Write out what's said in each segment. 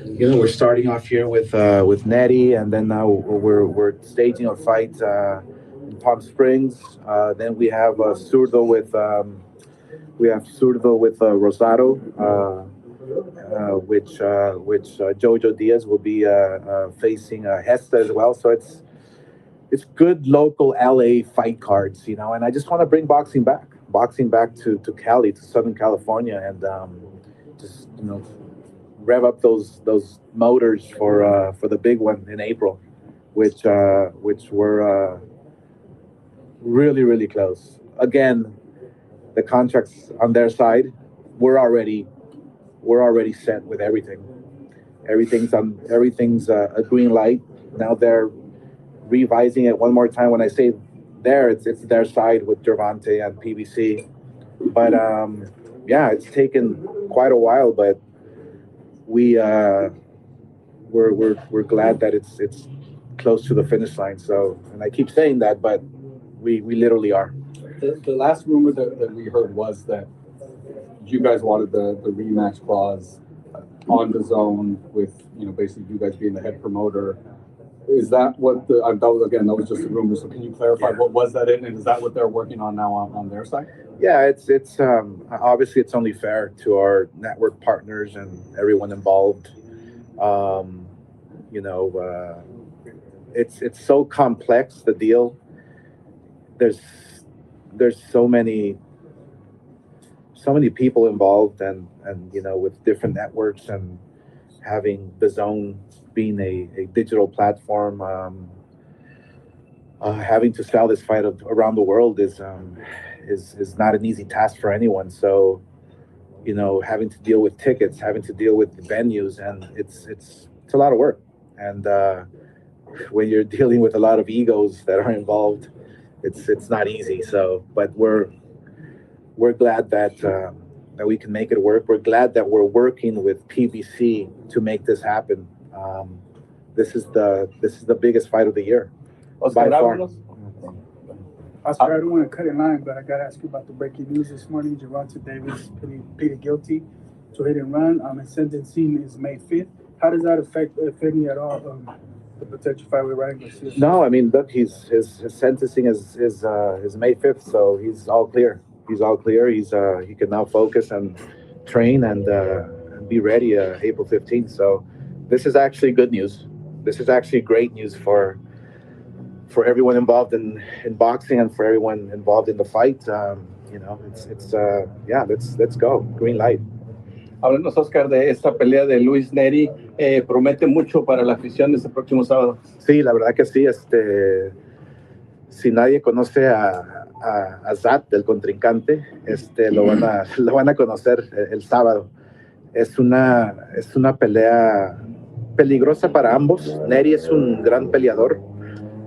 we're starting off here with Nettie, and then now we're staging a fight in Palm Springs. Then we have Surdo with Rosado, which Jojo Diaz will be facing Hesta as well. So it's good local LA fight cards, and I just want to bring boxing back to Cali, to Southern California, and just rev up those motors for the big one in April, which were really really close. Again, the contracts on their side, we're already set with everything. Everything's a green light. Now they're revising it one more time. When I say there, it's their side with Gervonta and PBC. But yeah, it's taken quite a while, but we're glad that it's close to the finish line. So, and I keep saying that, but we literally are. The last rumor that we heard was that you guys wanted the rematch clause on the zone with, basically you guys being the head promoter. Is that what that was just a rumor. So can you clarify what was that in, and is that what they're working on now on their side? Yeah, it's obviously it's only fair to our network partners and everyone involved. You know, it's so complex, the deal. There's so many people involved, and with different networks, and having the zone being a digital platform, having to sell this fight around the world is not an easy task for anyone. So having to deal with tickets, having to deal with venues, and it's a lot of work. And when you're dealing with a lot of egos that are involved, it's not easy. So, but we're glad that we can make it work. We're glad that we're working with PBC to make this happen. This is the biggest fight of the year by far. Oscar, I don't want to cut in line, but I got to ask you about the breaking news this morning. Gervonta Davis pleaded guilty to hit and run. And sentencing is May 5th. How does that affect, if any at all, the potential fight with Ryan Garcia? No, I mean, look, his sentencing is May 5th, so he's all clear. He's all clear. He can now focus and train and be ready April 15th. So this is actually good news. This is actually great news for everyone involved in boxing and for everyone involved in the fight. Let's go. Green light. Háblanos, Oscar, de esta pelea de Luis Neri. Promete mucho para la afición este próximo sábado. Sí, la verdad que sí. Si nadie conoce a Zat, del contrincante, lo van a conocer el sábado. Es una pelea peligrosa para ambos. Neri es un gran peleador.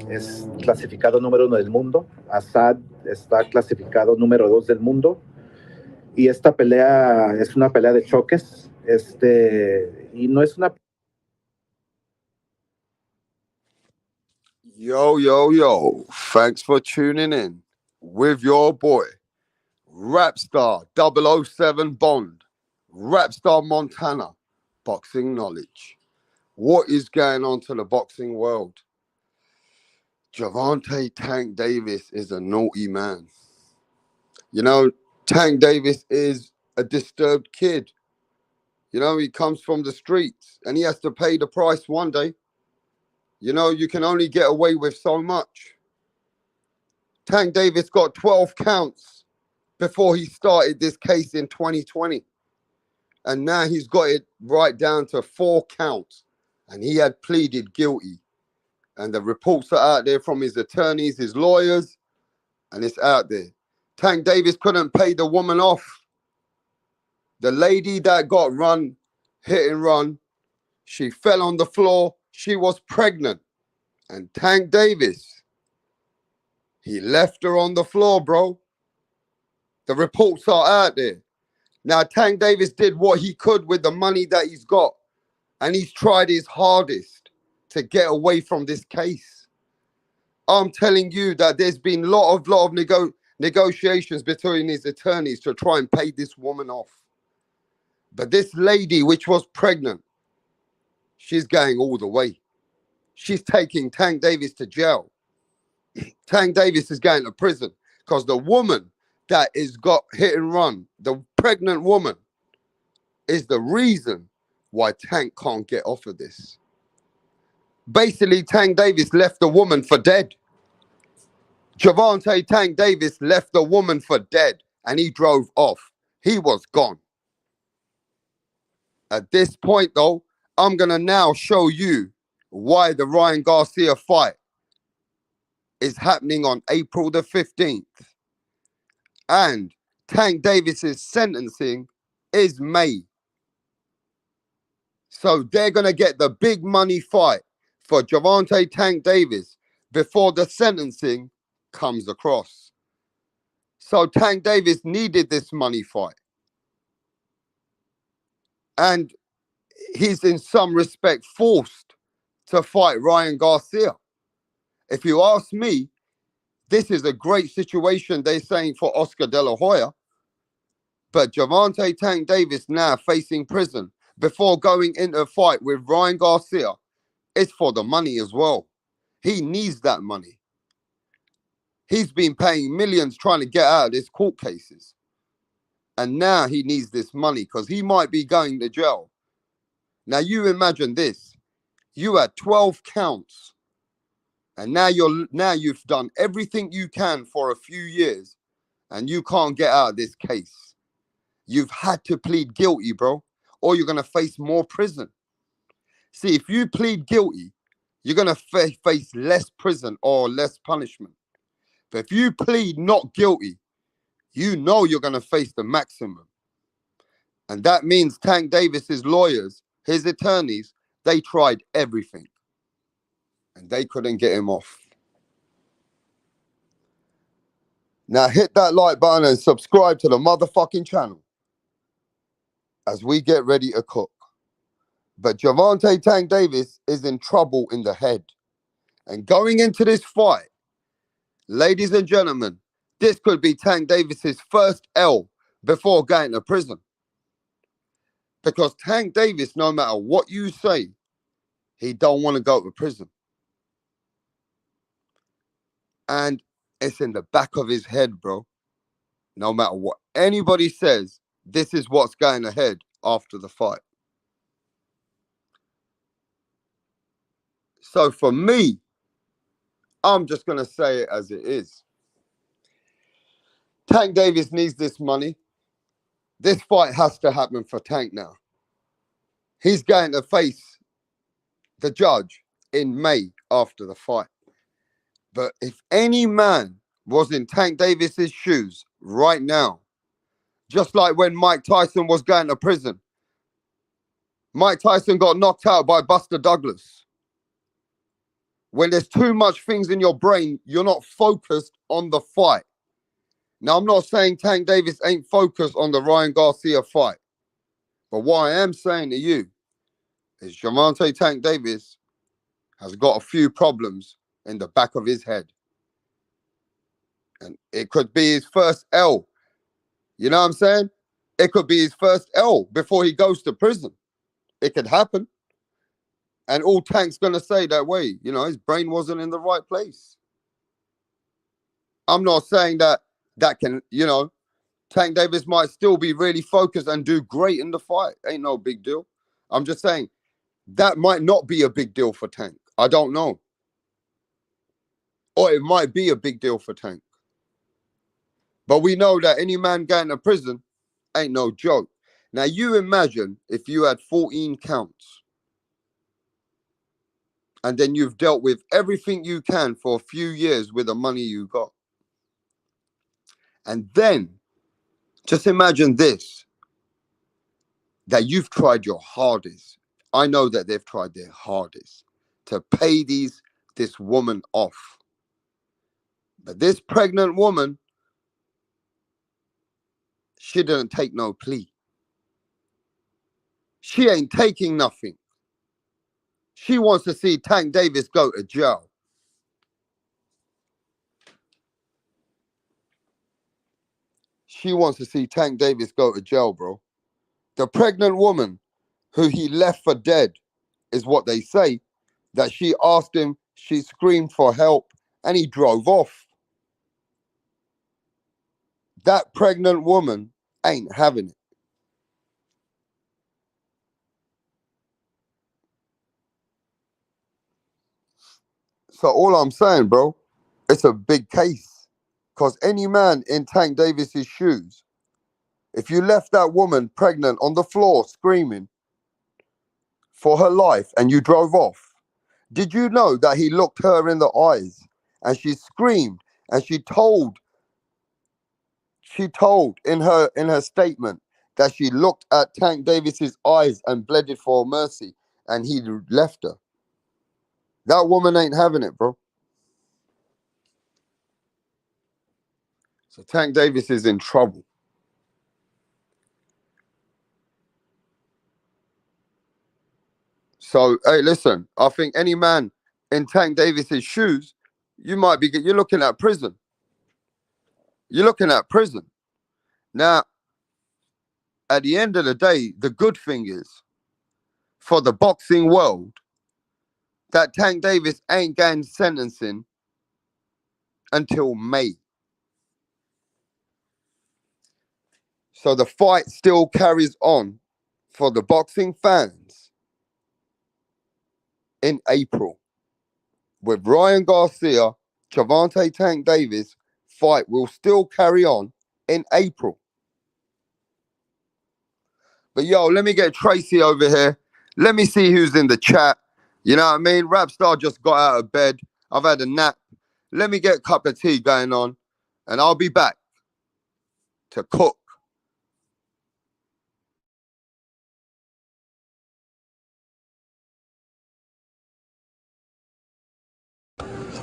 Es clasificado número 1 del mundo. Assad está clasificado número 2 del mundo. Y esta pelea es una pelea de choques. Y no es una... Yo. Thanks for tuning in with your boy, Rapstar 007 Bond, Rapstar Montana, Boxing Knowledge. What is going on to the boxing world? Gervonta Tank Davis is a naughty man. Tank Davis is a disturbed kid. He comes from the streets and he has to pay the price one day. You can only get away with so much. Tank Davis got 12 counts before he started this case in 2020. And now he's got it right down to 4 counts. And he had pleaded guilty. And the reports are out there from his attorneys, his lawyers, and it's out there. Tank Davis couldn't pay the woman off. The lady that got hit and run, she fell on the floor. She was pregnant. And Tank Davis, he left her on the floor, bro. The reports are out there. Now, Tank Davis did what he could with the money that he's got. And he's tried his hardest to get away from this case. I'm telling you that there's been a lot of negotiations between his attorneys to try and pay this woman off. But this lady, which was pregnant, She's going all the way. She's taking Tank Davis to jail. Tank Davis is going to prison because the woman that is got hit and run, the pregnant woman, is the reason why Tank can't get off of this. Basically, Tank Davis left the woman for dead. Gervonta Tank Davis left the woman for dead and he drove off. He was gone. At this point, though, I'm going to now show you why the Ryan Garcia fight is happening on April the 15th. And Tank Davis's sentencing is May. So they're going to get the big money fight for Gervonta Tank Davis before the sentencing comes across. So Tank Davis needed this money fight. And he's in some respect forced to fight Ryan Garcia. If you ask me, this is a great situation, they're saying, for Oscar De La Hoya. But Gervonta Tank Davis now facing prison before going into a fight with Ryan Garcia is for the money as well. He needs that money. He's been paying millions trying to get out of his court cases. And now he needs this money because he might be going to jail. Now you imagine this. You had 12 counts. And now you've done everything you can for a few years and you can't get out of this case. You've had to plead guilty, bro, or you're going to face more prison. See, if you plead guilty, you're going to face less prison or less punishment. But if you plead not guilty, you know you're going to face the maximum. And that means Tank Davis's lawyers, his attorneys, they tried everything. And they couldn't get him off. Now hit that like button and subscribe to the motherfucking channel as we get ready to cook. But Gervonta Tank Davis is in trouble in the head. And going into this fight, ladies and gentlemen, this could be Tank Davis's first L before going to prison. Because Tank Davis, no matter what you say, he don't want to go to prison. And it's in the back of his head, bro. No matter what anybody says, this is what's going ahead after the fight. So for me, I'm just going to say it as it is. Tank Davis needs this money. This fight has to happen for Tank now. He's going to face the judge in May after the fight. But if any man was in Tank Davis's shoes right now, just like when Mike Tyson was going to prison, Mike Tyson got knocked out by Buster Douglas. When there's too much things in your brain, you're not focused on the fight. Now, I'm not saying Tank Davis ain't focused on the Ryan Garcia fight. But what I am saying to you is Gervonta Tank Davis has got a few problems in the back of his head. And it could be his first L. You know what I'm saying? It could be his first L before he goes to prison. It could happen. And all Tank's going to say that way, you know, his brain wasn't in the right place. I'm not saying that can, you know, Tank Davis might still be really focused and do great in the fight. Ain't no big deal. I'm just saying that might not be a big deal for Tank. I don't know. Or it might be a big deal for Tank. But we know that any man going to prison ain't no joke. Now, you imagine if you had 14 counts and then you've dealt with everything you can for a few years with the money you got. And then, just imagine this, that you've tried your hardest. I know that they've tried their hardest to pay this woman off. But this pregnant woman, she didn't take no plea. She ain't taking nothing. She wants to see Tank Davis go to jail. She wants to see Tank Davis go to jail, bro. The pregnant woman who he left for dead is what they say, that she asked him, she screamed for help, and he drove off. That pregnant woman ain't having it. So all I'm saying, bro, it's a big case. Because any man in Tank Davis's shoes, if you left that woman pregnant on the floor screaming for her life and you drove off, did you know that he looked her in the eyes and she screamed and she told in her statement that she looked at Tank Davis's eyes and pleaded for mercy and he left her. That woman ain't having it, bro. So Tank Davis is in trouble. So, hey, listen, I think any man in Tank Davis's shoes, you're looking at prison. You're looking at prison. Now, at the end of the day, the good thing is, for the boxing world, that Tank Davis ain't getting sentencing until May. So the fight still carries on for the boxing fans in April. With Ryan Garcia, Gervonta Tank Davis fight will still carry on in April. But yo, let me get Tracy over here. Let me see who's in the chat. You know what I mean? Rapstar just got out of bed. I've had a nap. Let me get a cup of tea going on, and I'll be back to cook.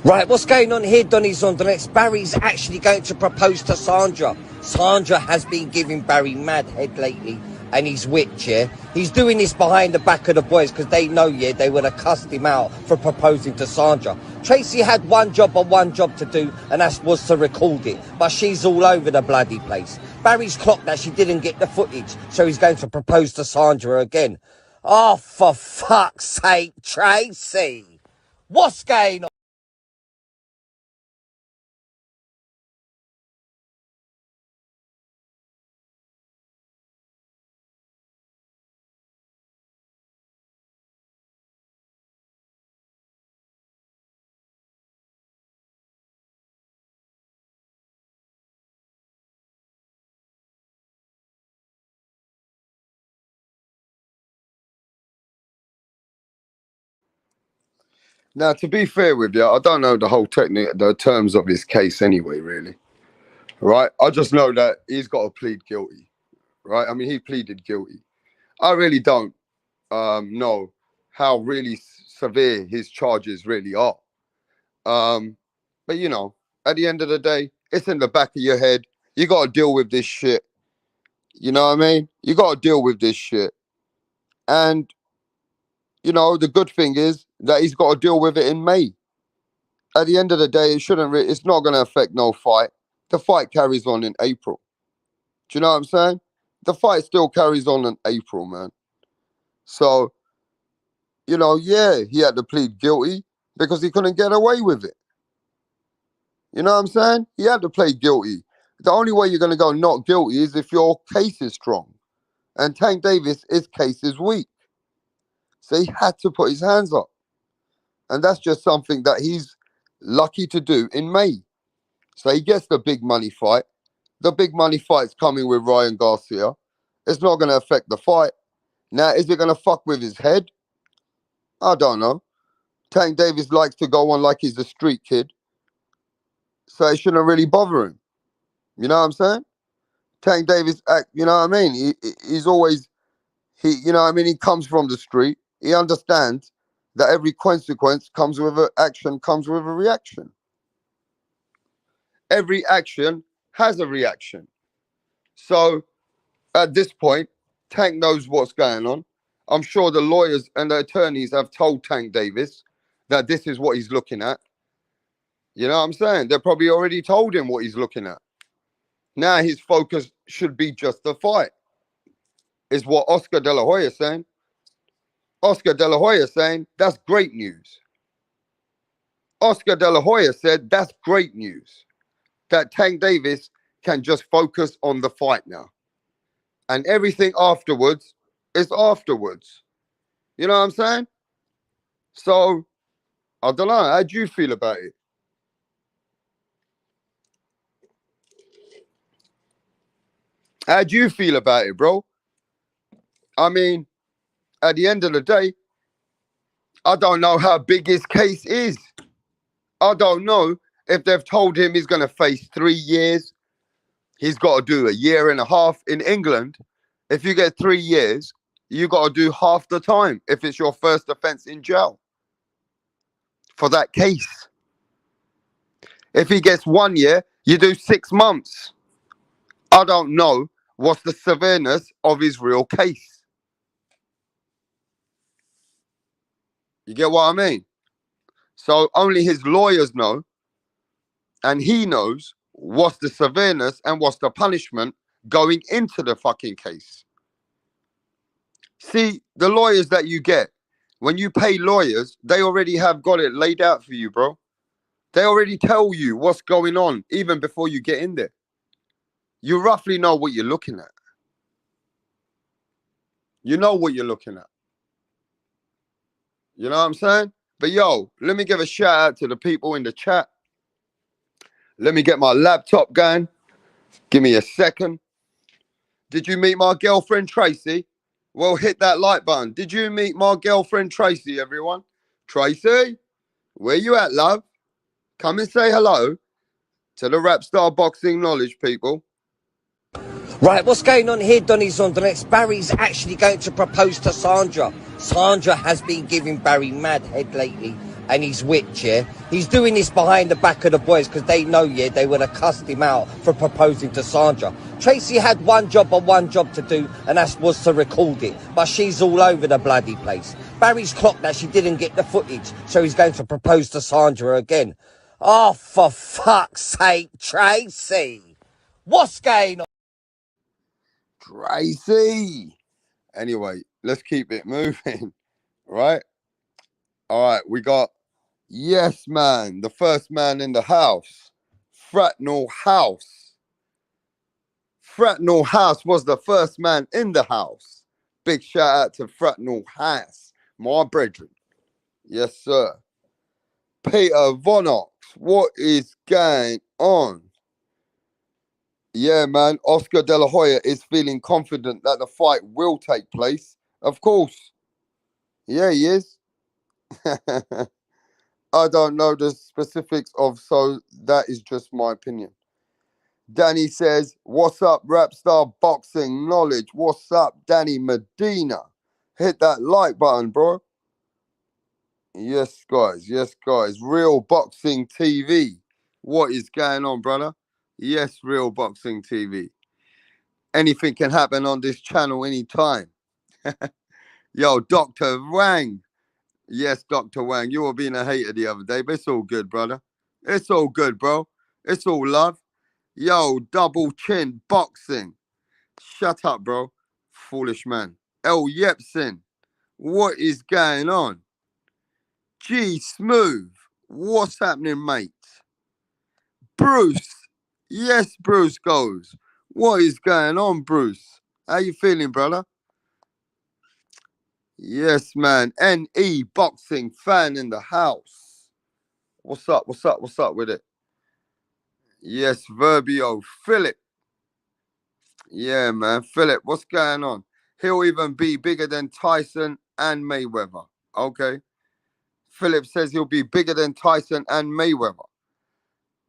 Right, what's going on here, Donny's on the next? Barry's actually going to propose to Sandra. Sandra has been giving Barry mad head lately, and he's whipped, yeah? He's doing this behind the back of the boys because they know, yeah, they would have cussed him out for proposing to Sandra. Tracy had one job to do, and that was to record it. But she's all over the bloody place. Barry's clocked that she didn't get the footage, so he's going to propose to Sandra again. Oh, for fuck's sake, Tracy! What's going on? Now, to be fair with you, I don't know the whole the terms of his case anyway, really. Right? I just know that he's got to plead guilty. Right? I mean, he pleaded guilty. I really don't know how really severe his charges really are. But you know, at the end of the day, it's in the back of your head. You got to deal with this shit. You know what I mean? You got to deal with this shit. And, you know, the good thing is that he's got to deal with it in May. At the end of the day, it's not going to affect no fight. The fight carries on in April. Do you know what I'm saying? The fight still carries on in April, man. So, you know, yeah, he had to plead guilty because he couldn't get away with it. You know what I'm saying? He had to plead guilty. The only way you're going to go not guilty is if your case is strong. And Tank Davis, his case is weak. So he had to put his hands up. And that's just something that he's lucky to do in May. So he gets the big money fight. The big money fight's coming with Ryan Garcia. It's not going to affect the fight. Now, is it going to fuck with his head? I don't know. Tank Davis likes to go on like he's a street kid. So it shouldn't really bother him. You know what I'm saying? Tank Davis, you know what I mean? He's always, you know what I mean? He comes from the street. He understands that every consequence comes with an action, comes with a reaction. Every action has a reaction. So at this point, Tank knows what's going on. I'm sure the lawyers and the attorneys have told Tank Davis that this is what he's looking at. You know what I'm saying? They probably already told him what he's looking at. Now his focus should be just the fight, is what Oscar De La Hoya is saying. Oscar De La Hoya saying, that's great news. Oscar De La Hoya said, that's great news. That Tank Davis can just focus on the fight now. And everything afterwards is afterwards. You know what I'm saying? So, I don't know. How do you feel about it? How do you feel about it, bro? I mean, at the end of the day, I don't know how big his case is. I don't know if they've told him he's going to face 3 years. He's got to do a year and a half in England. If you get 3 years, you got to do half the time if it's your first offense in jail for that case. If he gets 1 year, you do 6 months. I don't know what's the severeness of his real case. You get what I mean? So only his lawyers know, and he knows what's the severeness and what's the punishment going into the fucking case. See, the lawyers that you get, when you pay lawyers, they already have got it laid out for you, bro. They already tell you what's going on even before you get in there. You roughly know what you're looking at. You know what you're looking at. You know what I'm saying? But yo, let me give a shout out to the people in the chat. Let me get my laptop going. Give me a second. Did you meet my girlfriend, Tracy? Well, hit that like button. Did you meet my girlfriend, Tracy, everyone? Tracy, where you at, love? Come and say hello to the Rap Star Boxing Knowledge people. Right, what's going on here, Donny Zondernex? Barry's actually going to propose to Sandra. Sandra has been giving Barry mad head lately, and he's witch, yeah? He's doing this behind the back of the boys because they know, yeah, they would have cussed him out for proposing to Sandra. Tracy had one job to do, and that was to record it, but she's all over the bloody place. Barry's clocked that she didn't get the footage, so he's going to propose to Sandra again. Oh, for fuck's sake, Tracy! What's going on? Tracy. Anyway, let's keep it moving, right? All right, we got Yes Man, the first man in the house. Fratnal House. Fratnal House was the first man in the house. Big shout out to Fratnal House, my brethren. Yes, sir. Peter Vonox, what is going on? Yeah, man, Oscar De La Hoya is feeling confident that the fight will take place. Of course. Yeah, he is. I don't know the specifics of, so that is just my opinion. Danny says, what's up, Rap Star Boxing Knowledge? What's up, Danny Medina? Hit that like button, bro. Yes, guys. Yes, guys. Real Boxing TV. What is going on, brother? Yes, Real Boxing TV. Anything can happen on this channel anytime. Yo, Dr. Wang. Yes, Dr. Wang. You were being a hater the other day, but it's all good, brother. It's all good, bro. It's all love. Yo, Double Chin Boxing. Shut up, bro. Foolish man. El Yepson. What is going on? G Smooth. What's happening, mate? Bruce. Yes, Bruce goes. What is going on, Bruce? How you feeling, brother? Yes, man. NE Boxing fan in the house. What's up? What's up? What's up with it? Yes, Verbio. Philip. Yeah, man. Philip, what's going on? He'll even be bigger than Tyson and Mayweather. Okay. Philip says he'll be bigger than Tyson and Mayweather.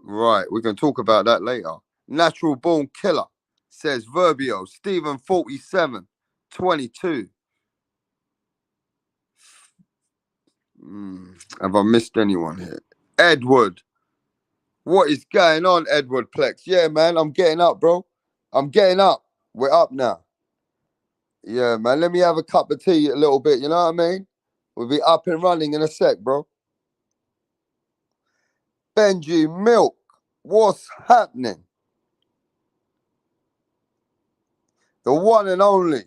Right. We can talk about that later. Natural Born Killer says Verbio. Stephen 47, 22. Have I missed anyone here? Edward. What is going on, Edward Plex? Yeah, man. I'm getting up, bro. I'm getting up. We're up now. Yeah, man. Let me have a cup of tea a little bit. You know what I mean? We'll be up and running in a sec, bro. Benji Milk. What's happening? The one and only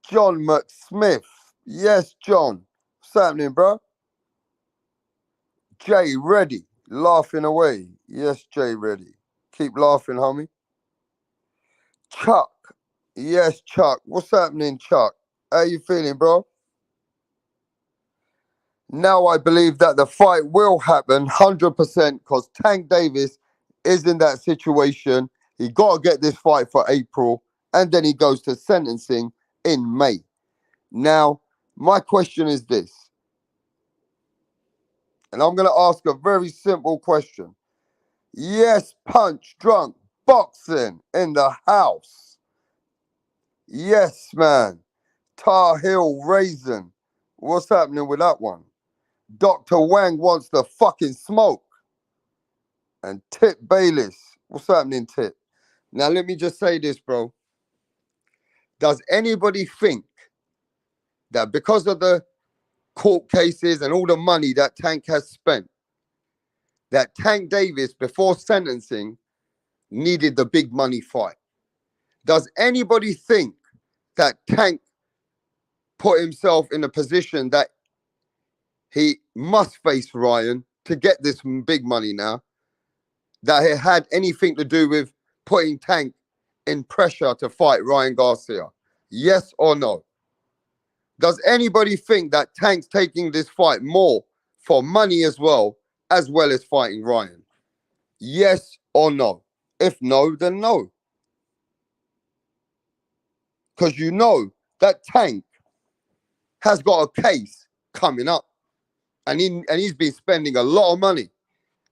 John McSmith. Yes, John. What's happening, bro? Jay, ready. Laughing away. Yes, Jay, ready. Keep laughing, homie. Chuck. Yes, Chuck. What's happening, Chuck? How you feeling, bro? Now I believe that the fight will happen 100% because Tank Davis is in that situation. He got to get this fight for April and then he goes to sentencing in May. Now, my question is this, and I'm going to ask a very simple question. Yes, Punch Drunk Boxing in the house. Yes, man. Tar Heel Raisin. What's happening with that one? Dr. Wang wants the fucking smoke. And Tip Bayless. What's happening, Tip? Now, let me just say this, bro. Does anybody think that because of the court cases and all the money that Tank has spent, that Tank Davis, before sentencing, needed the big money fight? Does anybody think that Tank put himself in a position that he must face Ryan to get this big money now, that it had anything to do with putting Tank in pressure to fight Ryan Garcia? Yes or no? Does anybody think that Tank's taking this fight more for money as well as fighting Ryan? Yes or no? If no, then no. Because you know that Tank has got a case coming up. And he's been spending a lot of money.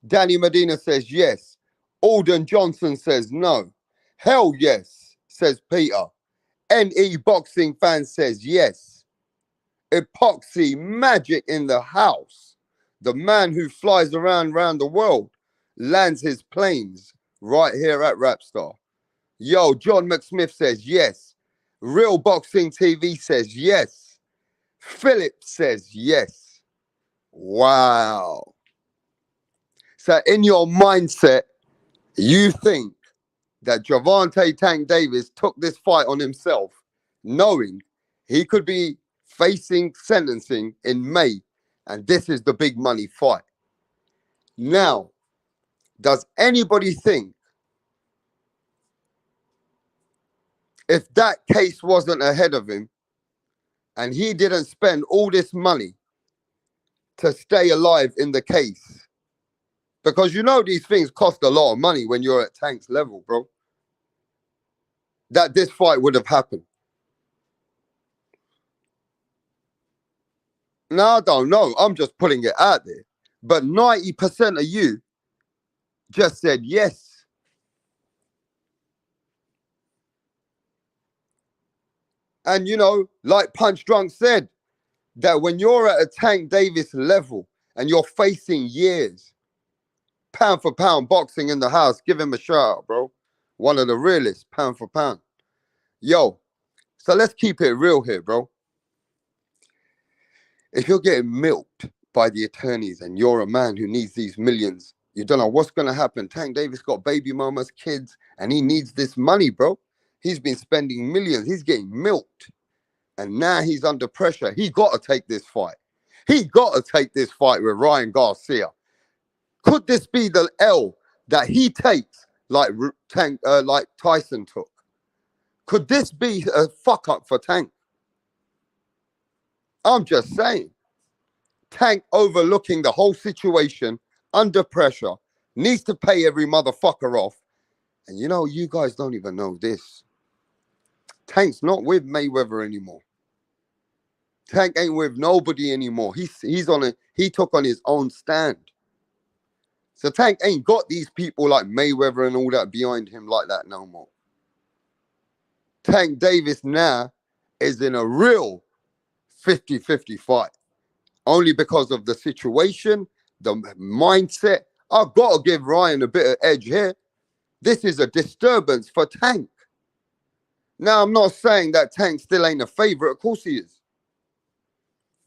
Danny Medina says yes. Alden Johnson says no. Hell yes, says Peter. NE Boxing Fan says yes. Epoxy Magic in the house. The man who flies around the world lands his planes right here at Rapstar. Yo, John McSmith says yes. Real Boxing TV says yes. Philip says yes. Wow. So in your mindset, you think that Gervonta Tank Davis took this fight on himself, knowing he could be facing sentencing in May, and this is the big money fight. Now, does anybody think if that case wasn't ahead of him and he didn't spend all this money to stay alive in the case, because you know these things cost a lot of money when you're at Tank's level, bro, that this fight would have happened? No, I don't know. I'm just putting it out there. But 90% of you just said yes. And you know, like Punch Drunk said, that when you're at a Tank Davis level and you're facing years, pound for pound boxing in the house, give him a shout out, bro. One of the realest, pound for pound. Yo, so let's keep it real here, bro. If you're getting milked by the attorneys and you're a man who needs these millions, you don't know what's going to happen. Tank Davis got baby mamas, kids, and he needs this money, bro. He's been spending millions. He's getting milked. And now he's under pressure. He got to take this fight. He got to take this fight with Ryan Garcia. Could this be the L that he takes like Tyson took? Could this be a fuck up for Tank? I'm just saying. Tank overlooking the whole situation, under pressure, needs to pay every motherfucker off. And you know, you guys don't even know this. Tank's not with Mayweather anymore. Tank ain't with nobody anymore. He took on his own stand. So Tank ain't got these people like Mayweather and all that behind him like that no more. Tank Davis now is in a real 50-50 fight. Only because of the situation, the mindset. I've got to give Ryan a bit of edge here. This is a disturbance for Tank. Now, I'm not saying that Tank still ain't a favorite. Of course he is.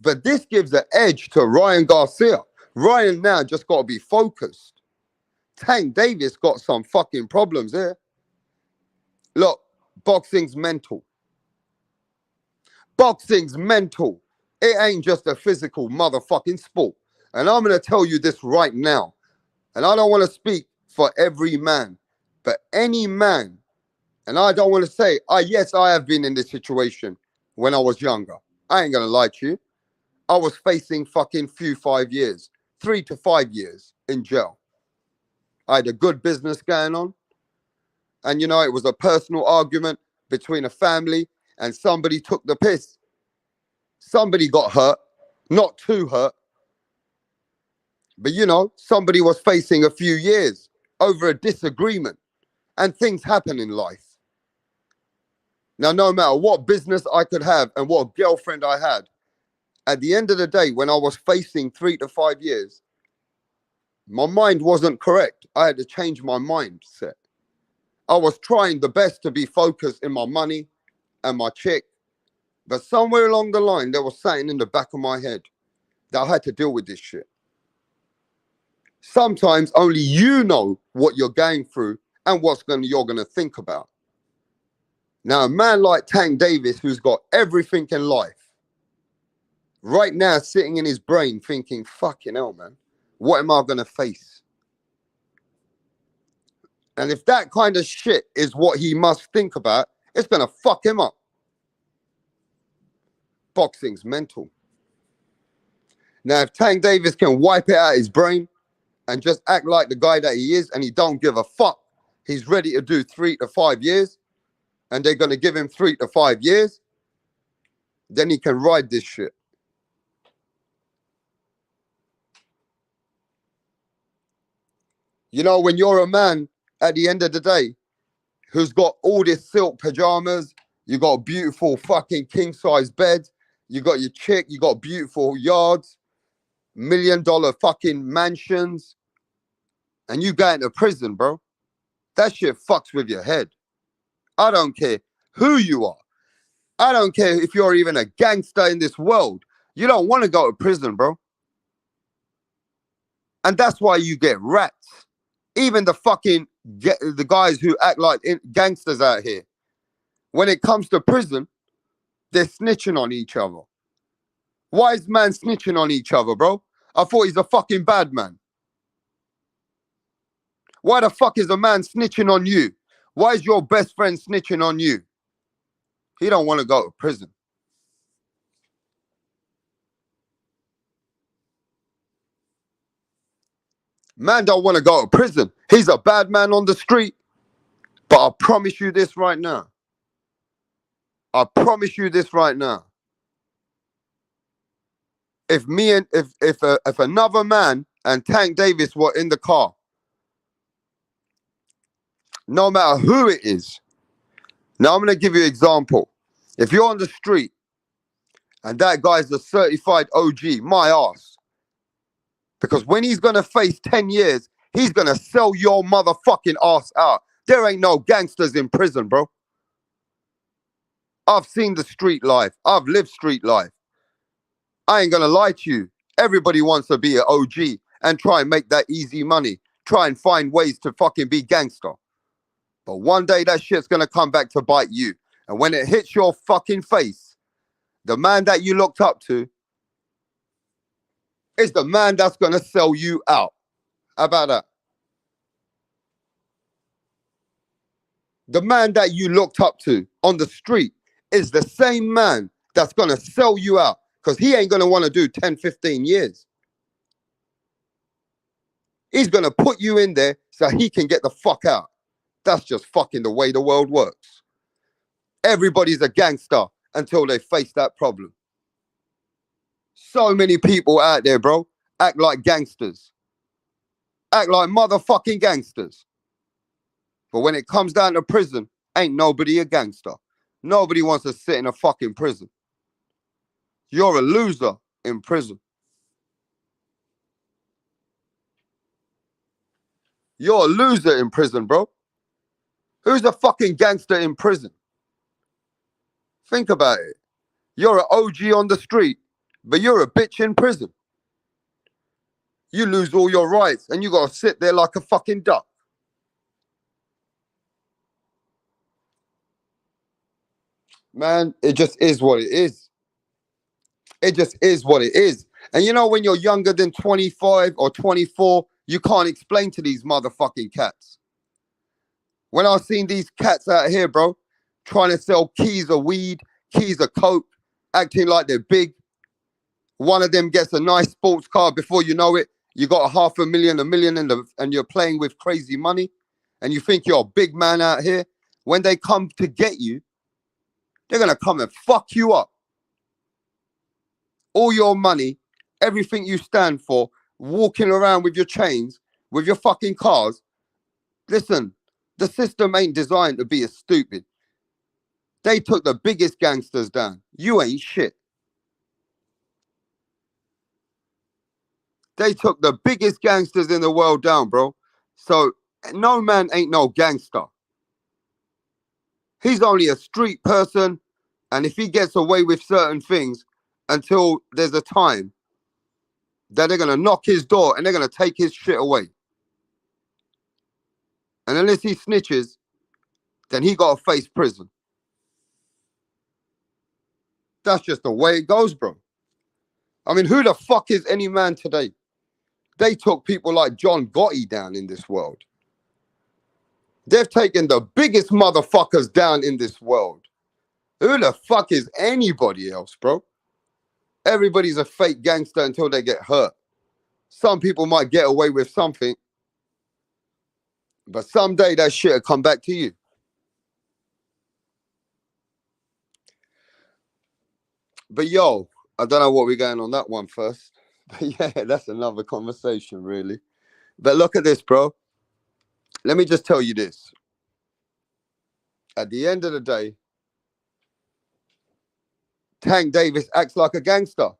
But this gives an edge to Ryan Garcia. Ryan now just got to be focused. Tank Davis got some fucking problems here. Look, boxing's mental. Boxing's mental. It ain't just a physical motherfucking sport. And I'm going to tell you this right now. And I don't want to speak for every man, but any man. And I don't want to say, yes, I have been in this situation when I was younger. I ain't going to lie to you. I was facing fucking 5 years, 3 to 5 years in jail. I had a good business going on. And, you know, it was a personal argument between a family and somebody took the piss. Somebody got hurt, not too hurt. But, you know, somebody was facing a few years over a disagreement, and things happen in life. Now, no matter what business I could have and what girlfriend I had, at the end of the day, when I was facing 3 to 5 years, my mind wasn't correct. I had to change my mindset. I was trying the best to be focused in my money and my chick, but somewhere along the line, there was something in the back of my head that I had to deal with this shit. Sometimes only you know what you're going through and you're gonna think about. Now, a man like Tank Davis, who's got everything in life, right now sitting in his brain thinking, fucking hell, man, what am I gonna face? And if that kind of shit is what he must think about, it's gonna fuck him up. Boxing's mental. Now, if Tank Davis can wipe it out of his brain and just act like the guy that he is and he don't give a fuck, he's ready to do 3 to 5 years, and they're gonna give him 3 to 5 years, then he can ride this shit. You know, when you're a man at the end of the day who's got all this silk pajamas, you got a beautiful fucking king-size bed, you got your chick, you got beautiful yards, $1 million fucking mansions, and you go into prison, bro. That shit fucks with your head. I don't care who you are. I don't care if you're even a gangster in this world. You don't want to go to prison, bro. And that's why you get rats. Even the guys who act like gangsters out here, when it comes to prison, they're snitching on each other. Why is man snitching on each other, bro? I thought he's a fucking bad man. Why the fuck is a man snitching on you? Why is your best friend snitching on you? He don't want to go to prison. Man don't want to go to prison. He's a bad man on the street. But I promise you this right now. I promise you this right now. If another man and Tank Davis were in the car, no matter who it is. Now I'm gonna give you an example. If you're on the street and that guy's a certified OG, my ass. Because when he's gonna face 10 years, he's gonna sell your motherfucking ass out. There ain't no gangsters in prison, bro. I've seen the street life. I've lived street life. I ain't gonna lie to you. Everybody wants to be an OG and try and make that easy money. Try and find ways to fucking be gangster. But one day that shit's gonna come back to bite you. And when it hits your fucking face, the man that you looked up to is the man that's gonna sell you out. How about that? The man that you looked up to on the street is the same man that's gonna sell you out, because he ain't gonna want to do 10, 15 years. He's gonna put you in there so he can get the fuck out. That's just fucking the way the world works. Everybody's a gangster until they face that problem. So many people out there, bro, act like gangsters. Act like motherfucking gangsters. But when it comes down to prison, ain't nobody a gangster. Nobody wants to sit in a fucking prison. You're a loser in prison. You're a loser in prison, bro. Who's a fucking gangster in prison? Think about it. You're an OG on the street, but you're a bitch in prison. You lose all your rights and you gotta sit there like a fucking duck. Man, it just is what it is. It just is what it is. And you know, when you're younger than 25 or 24, you can't explain to these motherfucking cats. When I've seen these cats out here, bro, trying to sell keys of weed, keys of coke, acting like they're big. One of them gets a nice sports car. Before you know it, you got $500,000, $1 million, and you're playing with crazy money. And you think you're a big man out here. When they come to get you, they're going to come and fuck you up. All your money, everything you stand for, walking around with your chains, with your fucking cars. Listen, the system ain't designed to be as stupid. They took the biggest gangsters down. You ain't shit. They took the biggest gangsters in the world down, bro. So no man ain't no gangster. He's only a street person. And if he gets away with certain things until there's a time that they're going to knock his door and they're going to take his shit away. And unless he snitches, then he got to face prison. That's just the way it goes, bro. I mean, who the fuck is any man today? They took people like John Gotti down in this world. They've taken the biggest motherfuckers down in this world. Who the fuck is anybody else, bro? Everybody's a fake gangster until they get hurt. Some people might get away with something, but someday that shit will come back to you. But yo, I don't know what we're going on that one first. But yeah, that's another conversation, really. But look at this, bro. Let me just tell you this. At the end of the day, Tank Davis acts like a gangster.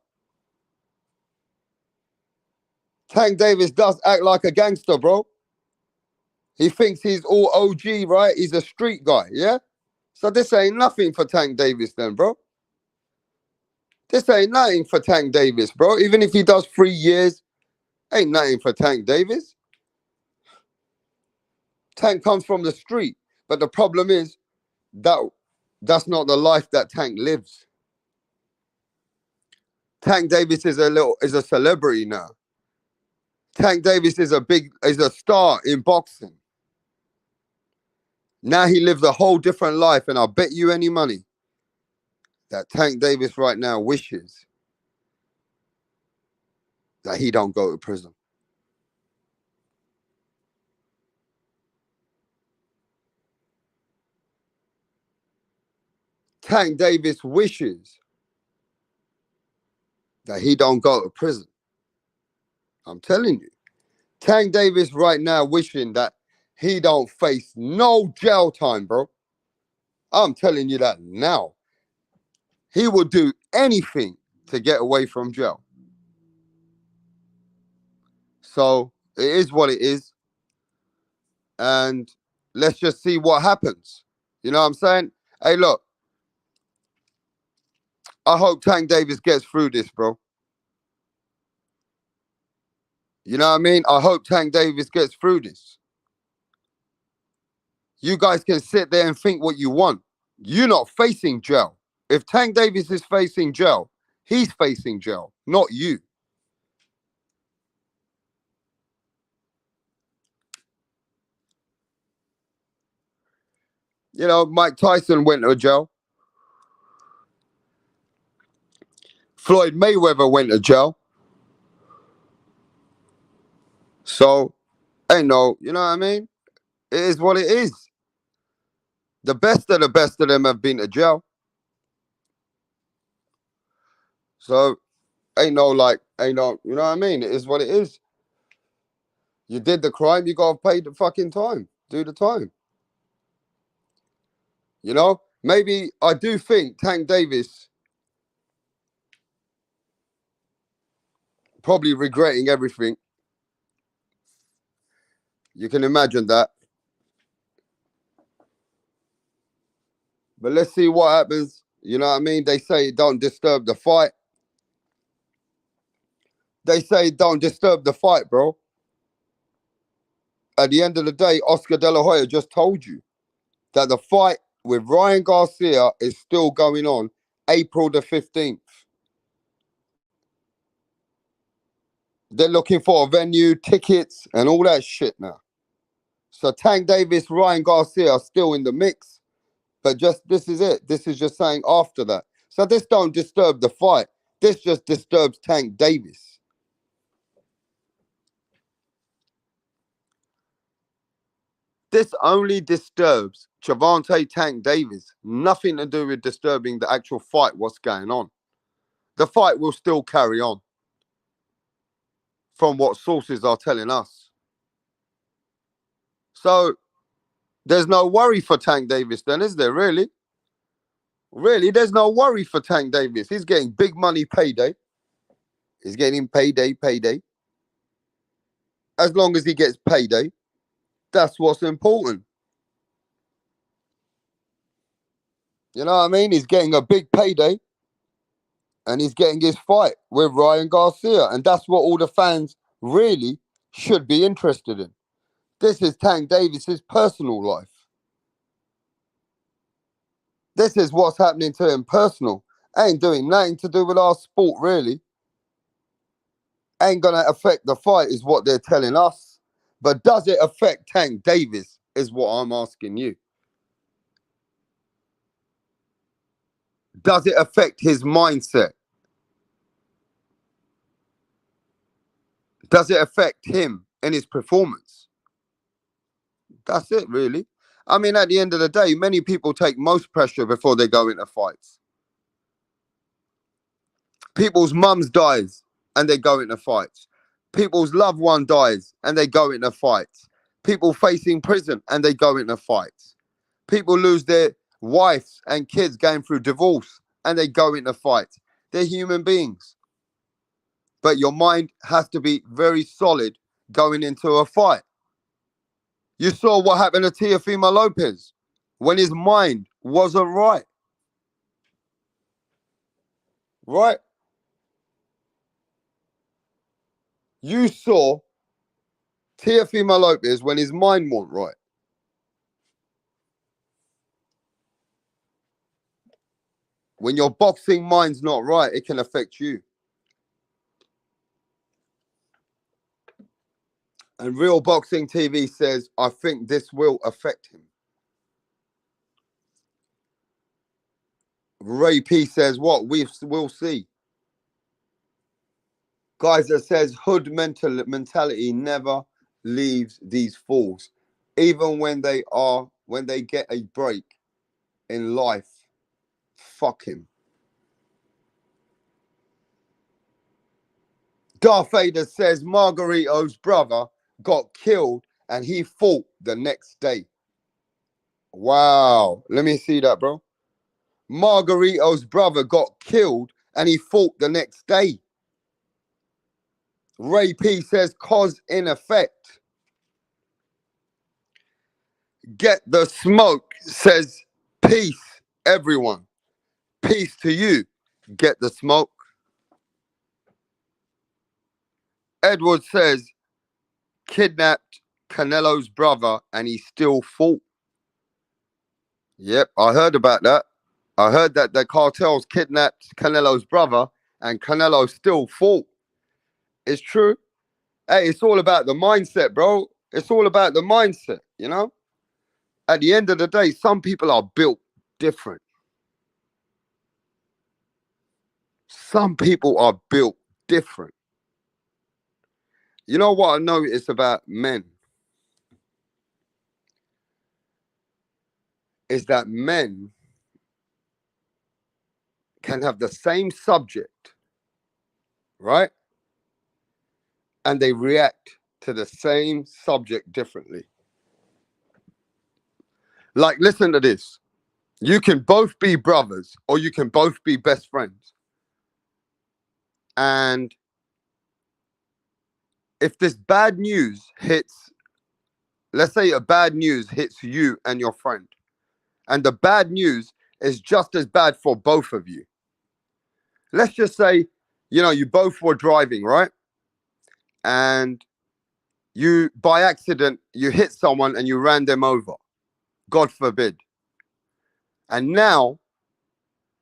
Tank Davis does act like a gangster, bro. He thinks he's all OG, right? He's a street guy, yeah? So this ain't nothing for Tank Davis then, bro. This ain't nothing for Tank Davis, bro. Even if he does 3 years, ain't nothing for Tank Davis. Tank comes from the street. But the problem is that's not the life that Tank lives. Tank Davis is a celebrity now. Tank Davis is a star in boxing. Now he lives a whole different life, and I'll bet you any money that Tank Davis right now wishes that he don't go to prison. Tank Davis wishes that he don't go to prison. I'm telling you. Tank Davis right now wishing that he don't face no jail time, bro. I'm telling you that now. He will do anything to get away from jail. So it is what it is. And let's just see what happens. You know what I'm saying? Hey, look. I hope Tank Davis gets through this, bro. You know what I mean? I hope Tank Davis gets through this. You guys can sit there and think what you want. You're not facing jail. If Tank Davis is facing jail, he's facing jail, not you. You know, Mike Tyson went to jail. Floyd Mayweather went to jail. So, ain't no, you know what I mean? It is what it is. The best of them have been to jail. So, you know what I mean? It is what it is. You did the crime, you gotta pay the fucking time. Do the time. You know? Maybe I do think Tank Davis probably regretting everything. You can imagine that. But let's see what happens. You know what I mean? They say don't disturb the fight. They say don't disturb the fight, bro. At the end of the day, Oscar De La Hoya just told you that the fight with Ryan Garcia is still going on April the 15th. They're looking for a venue, tickets, and all that shit now. So Tank Davis, Ryan Garcia are still in the mix, but just this is it. This is just saying after that. So this don't disturb the fight. This just disturbs Tank Davis. This only disturbs Gervonta Tank Davis. Nothing to do with disturbing the actual fight, what's going on. The fight will still carry on, from what sources are telling us. So there's no worry for Tank Davis then, is there, really? Really, there's no worry for Tank Davis. He's getting big money payday. He's getting payday. As long as he gets payday, that's what's important. You know what I mean? He's getting a big payday and he's getting his fight with Ryan Garcia. And that's what all the fans really should be interested in. This is Tank Davis's personal life. This is what's happening to him personal. Ain't doing nothing to do with our sport, really. Ain't gonna affect the fight, is what they're telling us. But does it affect Tank Davis, is what I'm asking you. Does it affect his mindset? Does it affect him and his performance? That's it, really. I mean, at the end of the day, many people take most pressure before they go into fights. People's mums dies and they go into fights. People's loved one dies and they go into fights. People facing prison and they go into fights. People lose their wives and kids going through divorce and they go into fights. They're human beings. But your mind has to be very solid going into a fight. You saw what happened to Teofimo Lopez when his mind wasn't right. Right? You saw Teofimo Lopez when his mind wasn't right. When your boxing mind's not right, it can affect you. And Real Boxing TV says, I think this will affect him. Ray P says, what? We'll see. Guys, that says hood mentality never leaves these fools. Even when they get a break in life, fuck him. Darth Vader says Margarito's brother got killed and he fought the next day. Wow. Let me see that, bro. Margarito's brother got killed and he fought the next day. Ray P says cause in effect. Get the smoke says peace, everyone. Peace to you. Get the smoke. Edward says kidnapped Canelo's brother and he still fought. Yep, I heard about that. I heard that the cartels kidnapped Canelo's brother and Canelo still fought. It's true. Hey, it's all about the mindset, bro. It's all about the mindset, you know? At the end of the day, some people are built different. Some people are built different. You know what I noticed about men? Is that men can have the same subject, right? And they react to the same subject differently. Like, listen to this. You can both be brothers or you can both be best friends. And if this bad news hits, let's say a bad news hits you and your friend, and the bad news is just as bad for both of you. Let's just say, you both were driving, right? And you, by accident, you hit someone and you ran them over. God forbid. And now,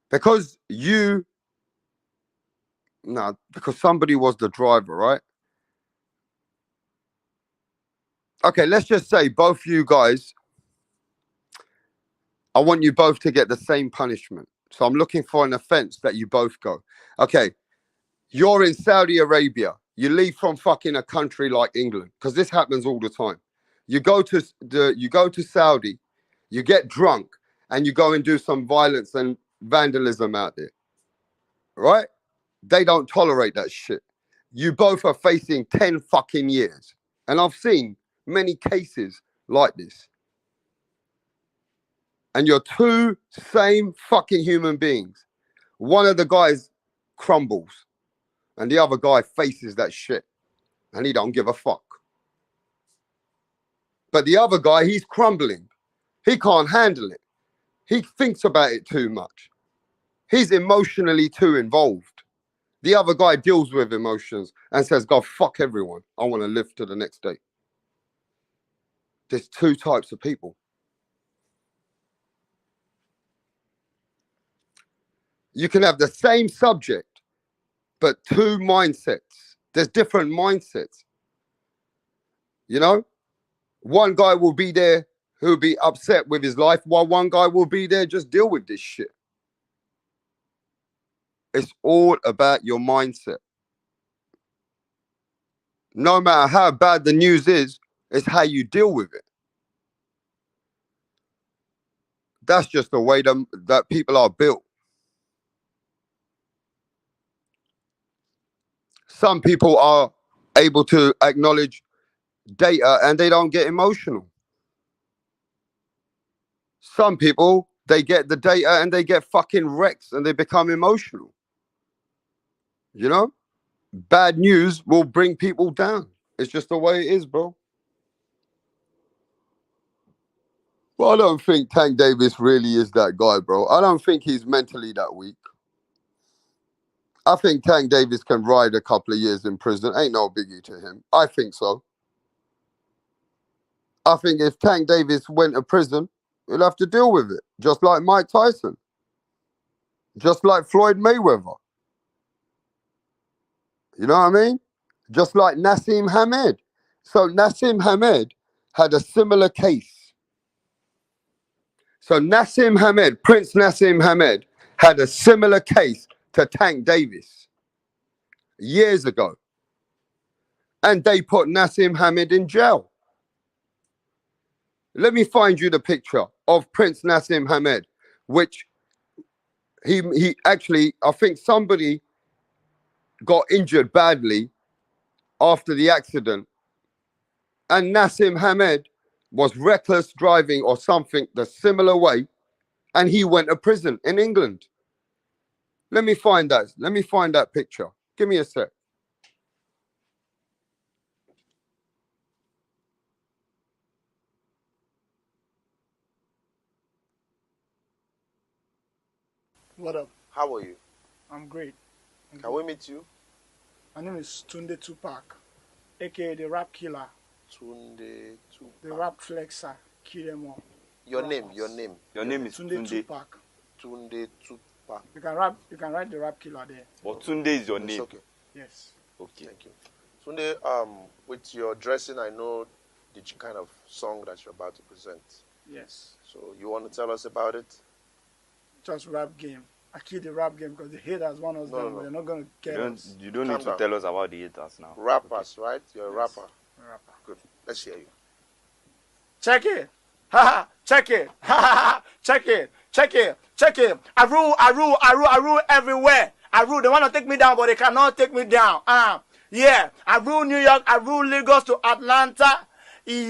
because somebody was the driver, right? Okay, let's just say both you guys, I want you both to get the same punishment. So I'm looking for an offense that you both go. Okay, you're in Saudi Arabia. You leave from fucking a country like England, because this happens all the time. You go to Saudi, you get drunk, and you go and do some violence and vandalism out there. Right? They don't tolerate that shit. You both are facing 10 fucking years. And I've seen many cases like this. And you're two same fucking human beings. One of the guys crumbles and the other guy faces that shit and he don't give a fuck. But the other guy, he's crumbling. He can't handle it. He thinks about it too much. He's emotionally too involved. The other guy deals with emotions and says, God, fuck everyone. I want to live to the next day. There's two types of people. You can have the same subject, but two mindsets. There's different mindsets. You know, one guy will be there who'll be upset with his life, while one guy will be there just deal with this shit. It's all about your mindset. No matter how bad the news is, it's how you deal with it. That's just the way that people are built. Some people are able to acknowledge data and they don't get emotional. Some people, they get the data and they get fucking wrecked and they become emotional. You know? Bad news will bring people down. It's just the way it is, bro. Well, I don't think Tank Davis really is that guy, bro. I don't think he's mentally that weak. I think Tank Davis can ride a couple of years in prison. Ain't no biggie to him. I think so. I think if Tank Davis went to prison, he'll have to deal with it. Just like Mike Tyson. Just like Floyd Mayweather. You know what I mean? Just like Nassim Hamed. So Nassim Hamed had a similar case. So Nassim Hamed, Prince Nassim Hamed, had a similar case to Tank Davis years ago. And they put Nassim Hamed in jail. Let me find you the picture of Prince Nassim Hamed, which he actually, I think somebody got injured badly after the accident. And Nassim Hamed was reckless driving or something the similar way. And he went to prison in England. Let me find that. Let me find that picture. Give me a sec. What up? How are you? I'm great. Can we meet you? My name is Tunde Tupac, aka the Rap Killer, Tunde Tupac. the Rap Flexer, kill them all. Your name Your name is Tunde Tunde. Tupac. Tunde Tupac. You can write the Rap Killer there. But Tunde is your It's name. okay. Yes. Okay. Thank you. Tunde, with your dressing, I know the kind of song that you're about to present. Yes. So you want to tell us about it? Just rap game. I kill the rap game because the haters want us down, but they're not gonna get us. You don't Calm need to down. tell us about the haters now. Rappers, right? You're a Yes. rapper. Rapper. Good. Let's hear you. Check it. Ha ha. Check it. Ha ha ha. Check it. Check it. Check it. I rule everywhere. I rule. They want to take me down, but they cannot take me down. Yeah. I rule New York. I rule Lagos to Atlanta. We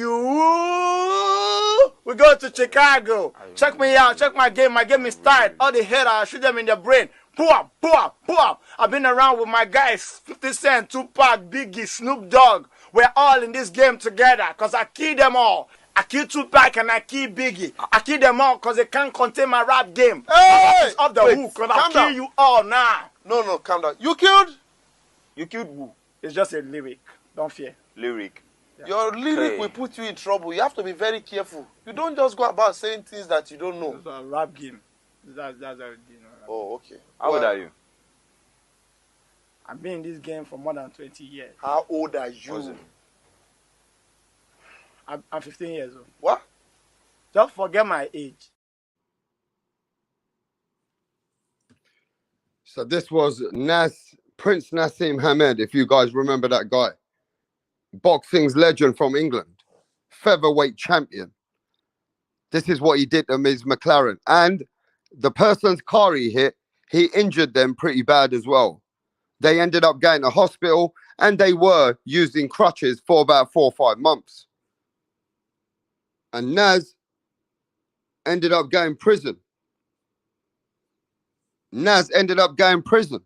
go to Chicago. Check me out. Check my game. My game is tight. All the haters, I shoot them in the brain. Boom, boom, boom. I've been around with my guys, 50 Cent, Tupac, Biggie, Snoop Dogg. We're all in this game together because I kill them all. I kill Tupac and I kill Biggie. I kill them all because they can't contain my rap game. Hey! It's off the hook because I'll kill you all now. No, calm down. You killed? You killed who? It's just a lyric. Don't fear. Lyric. Your lyric Hey. will put you in trouble. You have to be very careful. You don't just go about saying things that you don't know. It's a rap game. That's how it is. Oh, okay. How old are you? I've been in this game for more than 20 years. How old are What's you? it? I'm 15 years old. What? Just forget my age. So this was Prince Nassim Hamed, if you guys remember that guy. Boxing's legend from England. Featherweight champion. This is what he did to Ms. McLaren. And the person's car he hit, he injured them pretty bad as well. They ended up going to hospital and they were using crutches for about 4 or 5 months. And Naz ended up going prison. Naz ended up going prison.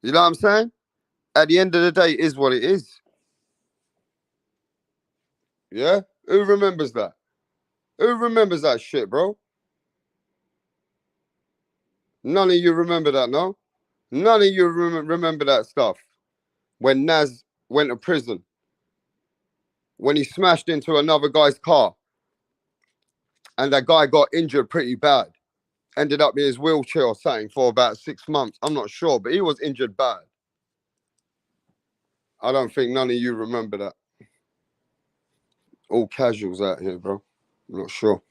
You know what I'm saying? At the end of the day, it is what it is. Yeah? Who remembers that? Who remembers that shit, bro? None of you remember that, no? None of you remember that stuff. When Naz went to prison. When he smashed into another guy's car. And that guy got injured pretty bad. Ended up in his wheelchair or something for about 6 months. I'm not sure, but he was injured bad. I don't think none of you remember that. All casuals out here, bro. I'm not sure.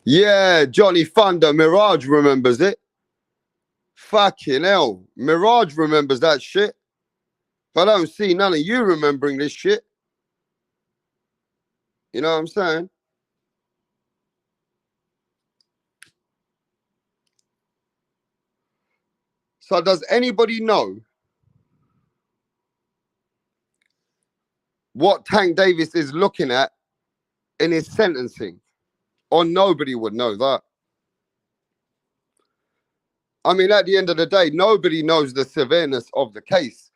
Yeah, Johnny Thunder, Mirage remembers it. Fucking hell. Mirage remembers that shit. But I don't see none of you remembering this shit. You know what I'm saying? So does anybody know what Tank Davis is looking at in his sentencing? Or nobody would know that. I mean, at the end of the day, nobody knows the severeness of the case.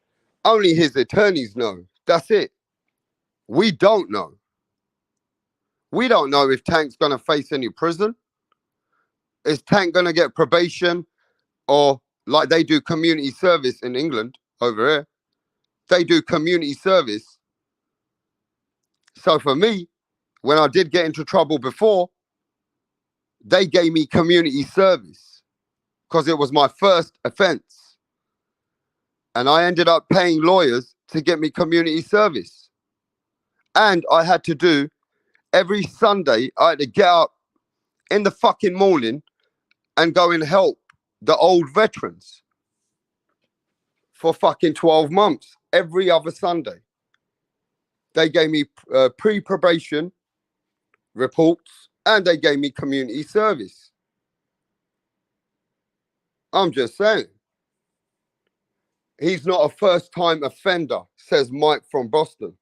Only his attorneys know. That's it. We don't know. We don't know if Tank's going to face any prison. Is Tank going to get probation? Or like they do community service in England over here. They do community service. So for me, when I did get into trouble before, they gave me community service because it was my first offense. And I ended up paying lawyers to get me community service. And I had to do every Sunday, I had to get up in the fucking morning and go and help the old veterans for fucking 12 months, every other Sunday. They gave me pre-probation reports and they gave me community service. I'm just saying. He's not a first-time offender, says Mike from Boston.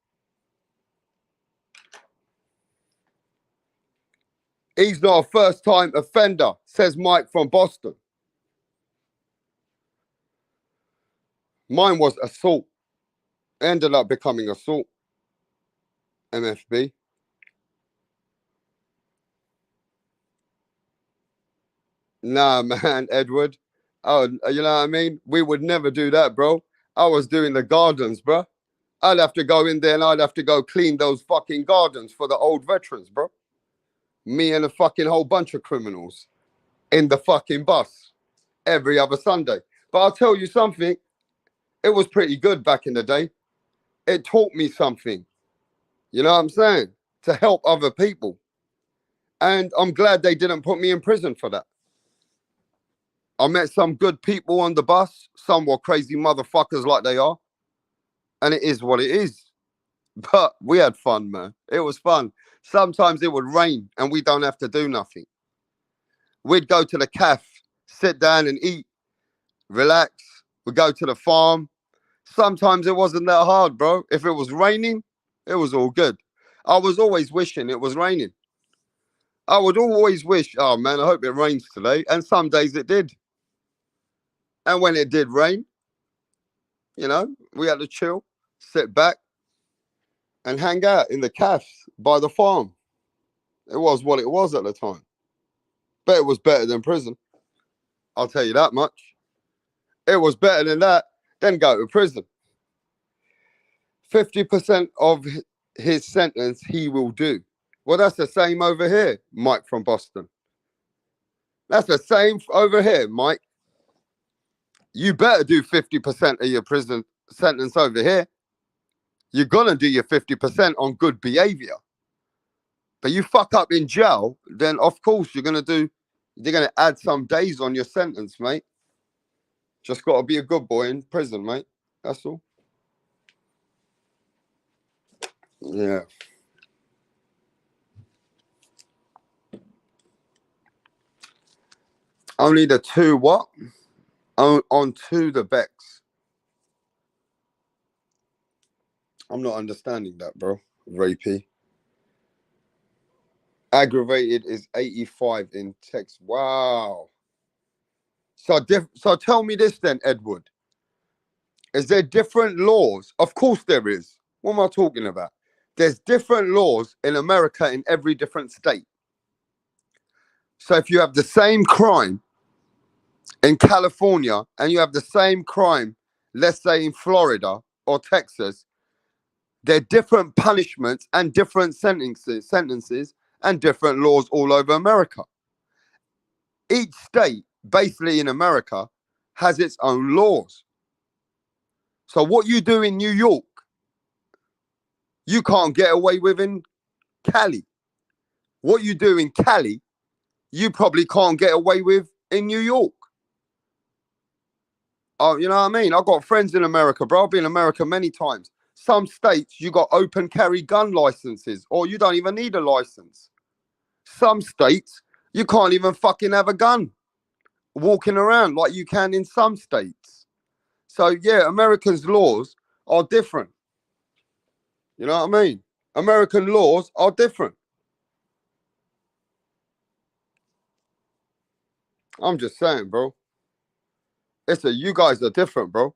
He's not a first-time offender, says Mike from Boston. Mine was assault. Ended up becoming assault. MFB. Nah, man, Edward. Oh, you know what I mean? We would never do that, bro. I was doing the gardens, bro. I'd have to go in there and I'd have to go clean those fucking gardens for the old veterans, bro. Me and a fucking whole bunch of criminals in the fucking bus every other Sunday. But I'll tell you something. It was pretty good back in the day. It taught me something. You know what I'm saying? To help other people. And I'm glad they didn't put me in prison for that. I met some good people on the bus. Some were crazy motherfuckers like they are. And it is what it is. But we had fun, man. It was fun. Sometimes it would rain and we don't have to do nothing. We'd go to the cafe, sit down and eat, relax. We'd go to the farm. Sometimes it wasn't that hard, bro. If it was raining, it was all good. I was always wishing it was raining. I would always wish, oh man, I hope it rains today. And some days it did. And when it did rain, you know, we had to chill, sit back and hang out in the cafes by the farm. It was what it was at the time. But it was better than prison. I'll tell you that much. It was better than that, then go to prison. 50% of his sentence he will do. Well, that's the same over here, Mike from Boston. That's the same over here, Mike. You better do 50% of your prison sentence over here. you're gonna do your 50% on good behavior. But you fuck up in jail, then of course they're gonna add some days on your sentence, mate. Just gotta be a good boy in prison, mate. That's all. Yeah. Only the two what? On to the Becks. I'm not understanding that, bro. Rapey. Aggravated is 85 in text. Wow. So tell me this then, Edward. Is there different laws? Of course there is. What am I talking about? There's different laws in America in every different state. So if you have the same crime in California and you have the same crime, let's say in Florida or Texas, there are different punishments and different sentences and different laws all over America. Each state, basically in America, has its own laws. So what you do in New York, you can't get away with in Cali. What you do in Cali, you probably can't get away with in New York. Oh, you know what I mean? I've got friends in America, bro. I've been in America many times. Some states, you got open carry gun licenses, or you don't even need a license. Some states, you can't even fucking have a gun walking around like you can in some states. So, yeah, Americans' laws are different. You know what I mean? American laws are different. I'm just saying, bro. You guys are different, bro.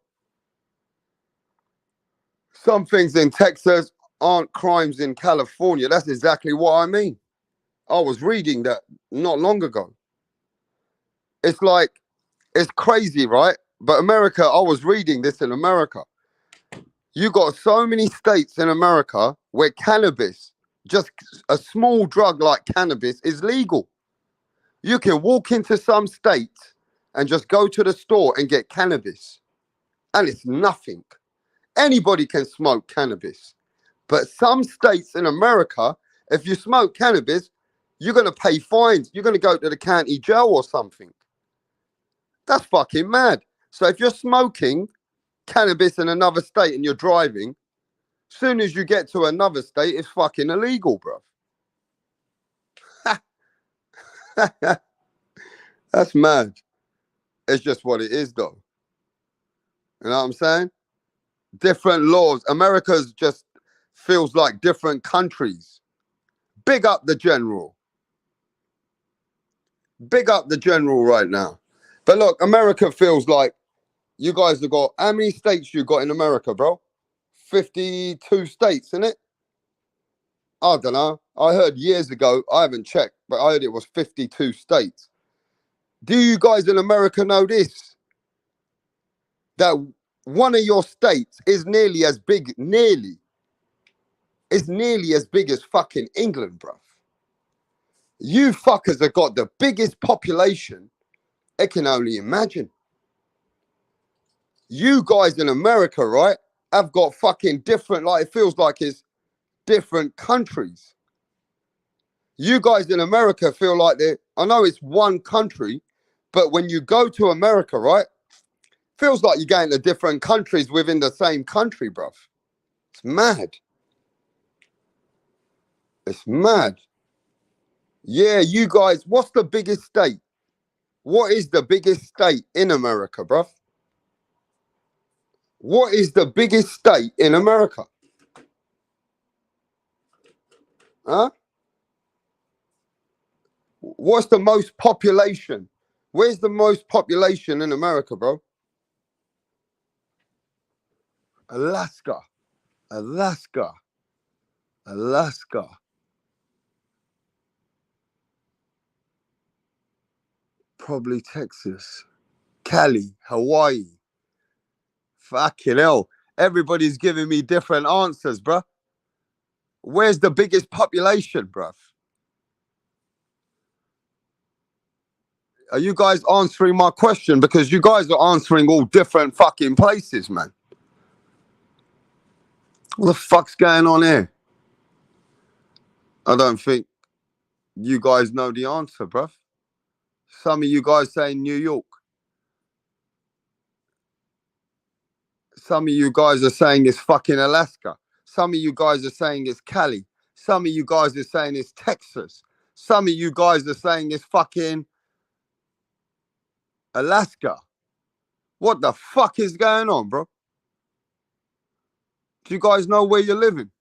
Some things in Texas aren't crimes in California. That's exactly what I mean. I was reading that not long ago. It's like, it's crazy, right? But America, I was reading this in America. You got so many states in America where cannabis, just a small drug like cannabis, is legal. You can walk into some states and just go to the store and get cannabis. And it's nothing. Anybody can smoke cannabis. But some states in America, if you smoke cannabis, you're going to pay fines. You're going to go to the county jail or something. That's fucking mad. So if you're smoking cannabis in another state and you're driving, as soon as you get to another state, it's fucking illegal, bro. That's mad. It's just what it is, though. You know what I'm saying? Different laws. America's just feels like different countries. Big up the general. Big up the general right now. But look, America feels like you guys have got, how many states you got in America, bro? 52 states, innit? I don't know. I heard years ago, I haven't checked, but I heard it was 52 states. Do you guys in America know this? That one of your states is nearly as big as fucking England, bruv. You fuckers have got the biggest population I can only imagine. You guys in America, right, have got fucking different, like it feels like it's different countries. You guys in America feel like I know it's one country, but when you go to America, right, feels like you're going to different countries within the same country, bruv. It's mad. It's mad. Yeah, you guys, what's the biggest state? What is the biggest state in America, bruv? What is the biggest state in America? Huh? What's the most population? Where's the most population in America, bro? Alaska. Alaska. Alaska. Probably Texas. Cali. Hawaii. Fucking hell. Everybody's giving me different answers, bro. Where's the biggest population, bruv? Are you guys answering my question? Because you guys are answering all different fucking places, man. What the fuck's going on here? I don't think you guys know the answer, bruv. Some of you guys saying New York. Some of you guys are saying it's fucking Alaska. Some of you guys are saying it's Cali. Some of you guys are saying it's Texas. Some of you guys are saying it's fucking Alaska. What the fuck is going on, bro? Do you guys know where you're living?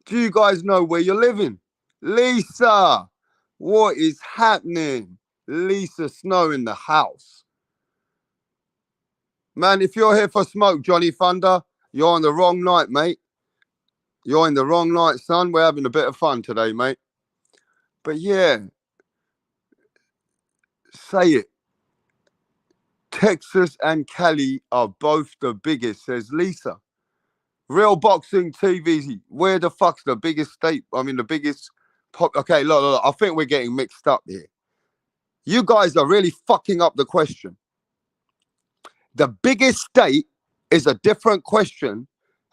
Do you guys know where you're living? Lisa, what is happening? Lisa Snow in the house. Man, if you're here for smoke, Johnny Thunder, you're on the wrong night, mate. You're in the wrong night, son. We're having a bit of fun today, mate. But yeah, say it. Texas and Cali are both the biggest, says Lisa. Real Boxing TV, where the fuck's the biggest state? I mean, the biggest pop. Okay, look, I think we're getting mixed up here. You guys are really fucking up the question. The biggest state is a different question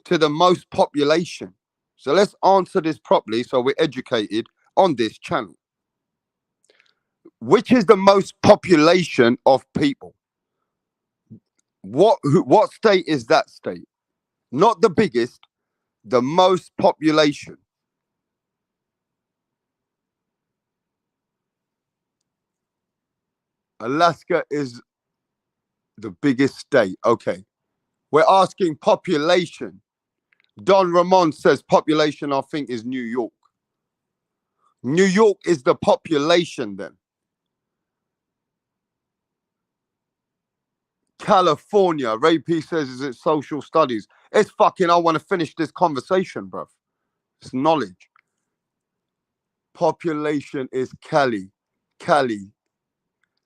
to the most population. So let's answer this properly so we're educated on this channel. Which is the most population of people? What state is that state? Not the biggest, the most population. Alaska is the biggest state. Okay. We're asking population. Don Ramon says population, I think, is New York. New York is the population then. California, Ray P says, is it social studies? It's fucking, I want to finish this conversation, bruv. It's knowledge. Population is Cali. Cali.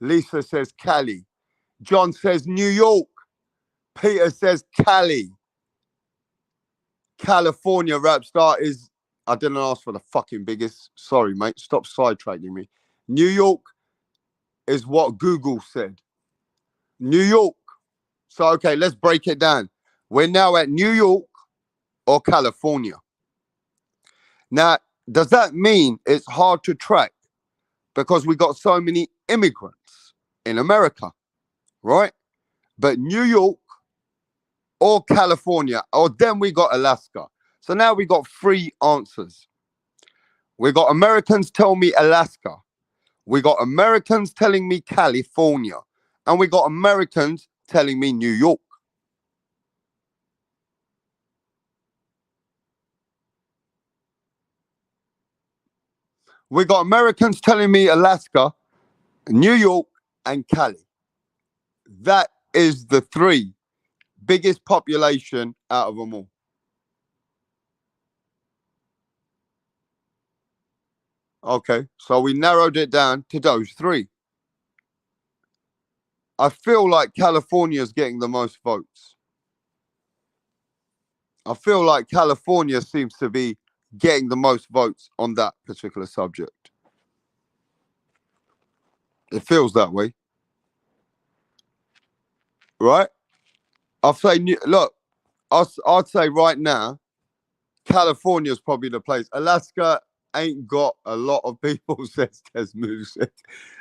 Lisa says Cali. John says New York. Peter says Cali. California rap star is, I didn't ask for the fucking biggest. Sorry, mate. Stop sidetracking me. New York is what Google said. New York. So, okay, let's break it down. We're now at New York or California. Now, does that mean it's hard to track because we got so many immigrants in America, right? But New York or California, or then we got Alaska. So now we got three answers. We got Americans tell me Alaska. We got Americans telling me California. And we got Americans telling me New York. We got Americans telling me Alaska, New York, and Cali. That is the three biggest population out of them all. Okay, so we narrowed it down to those three. I feel like California is getting the most votes. I feel like California seems to be getting the most votes on that particular subject. It feels that way. Right? I'll say, look, I'd say right now, California is probably the place. Alaska ain't got a lot of people, says Tesmu.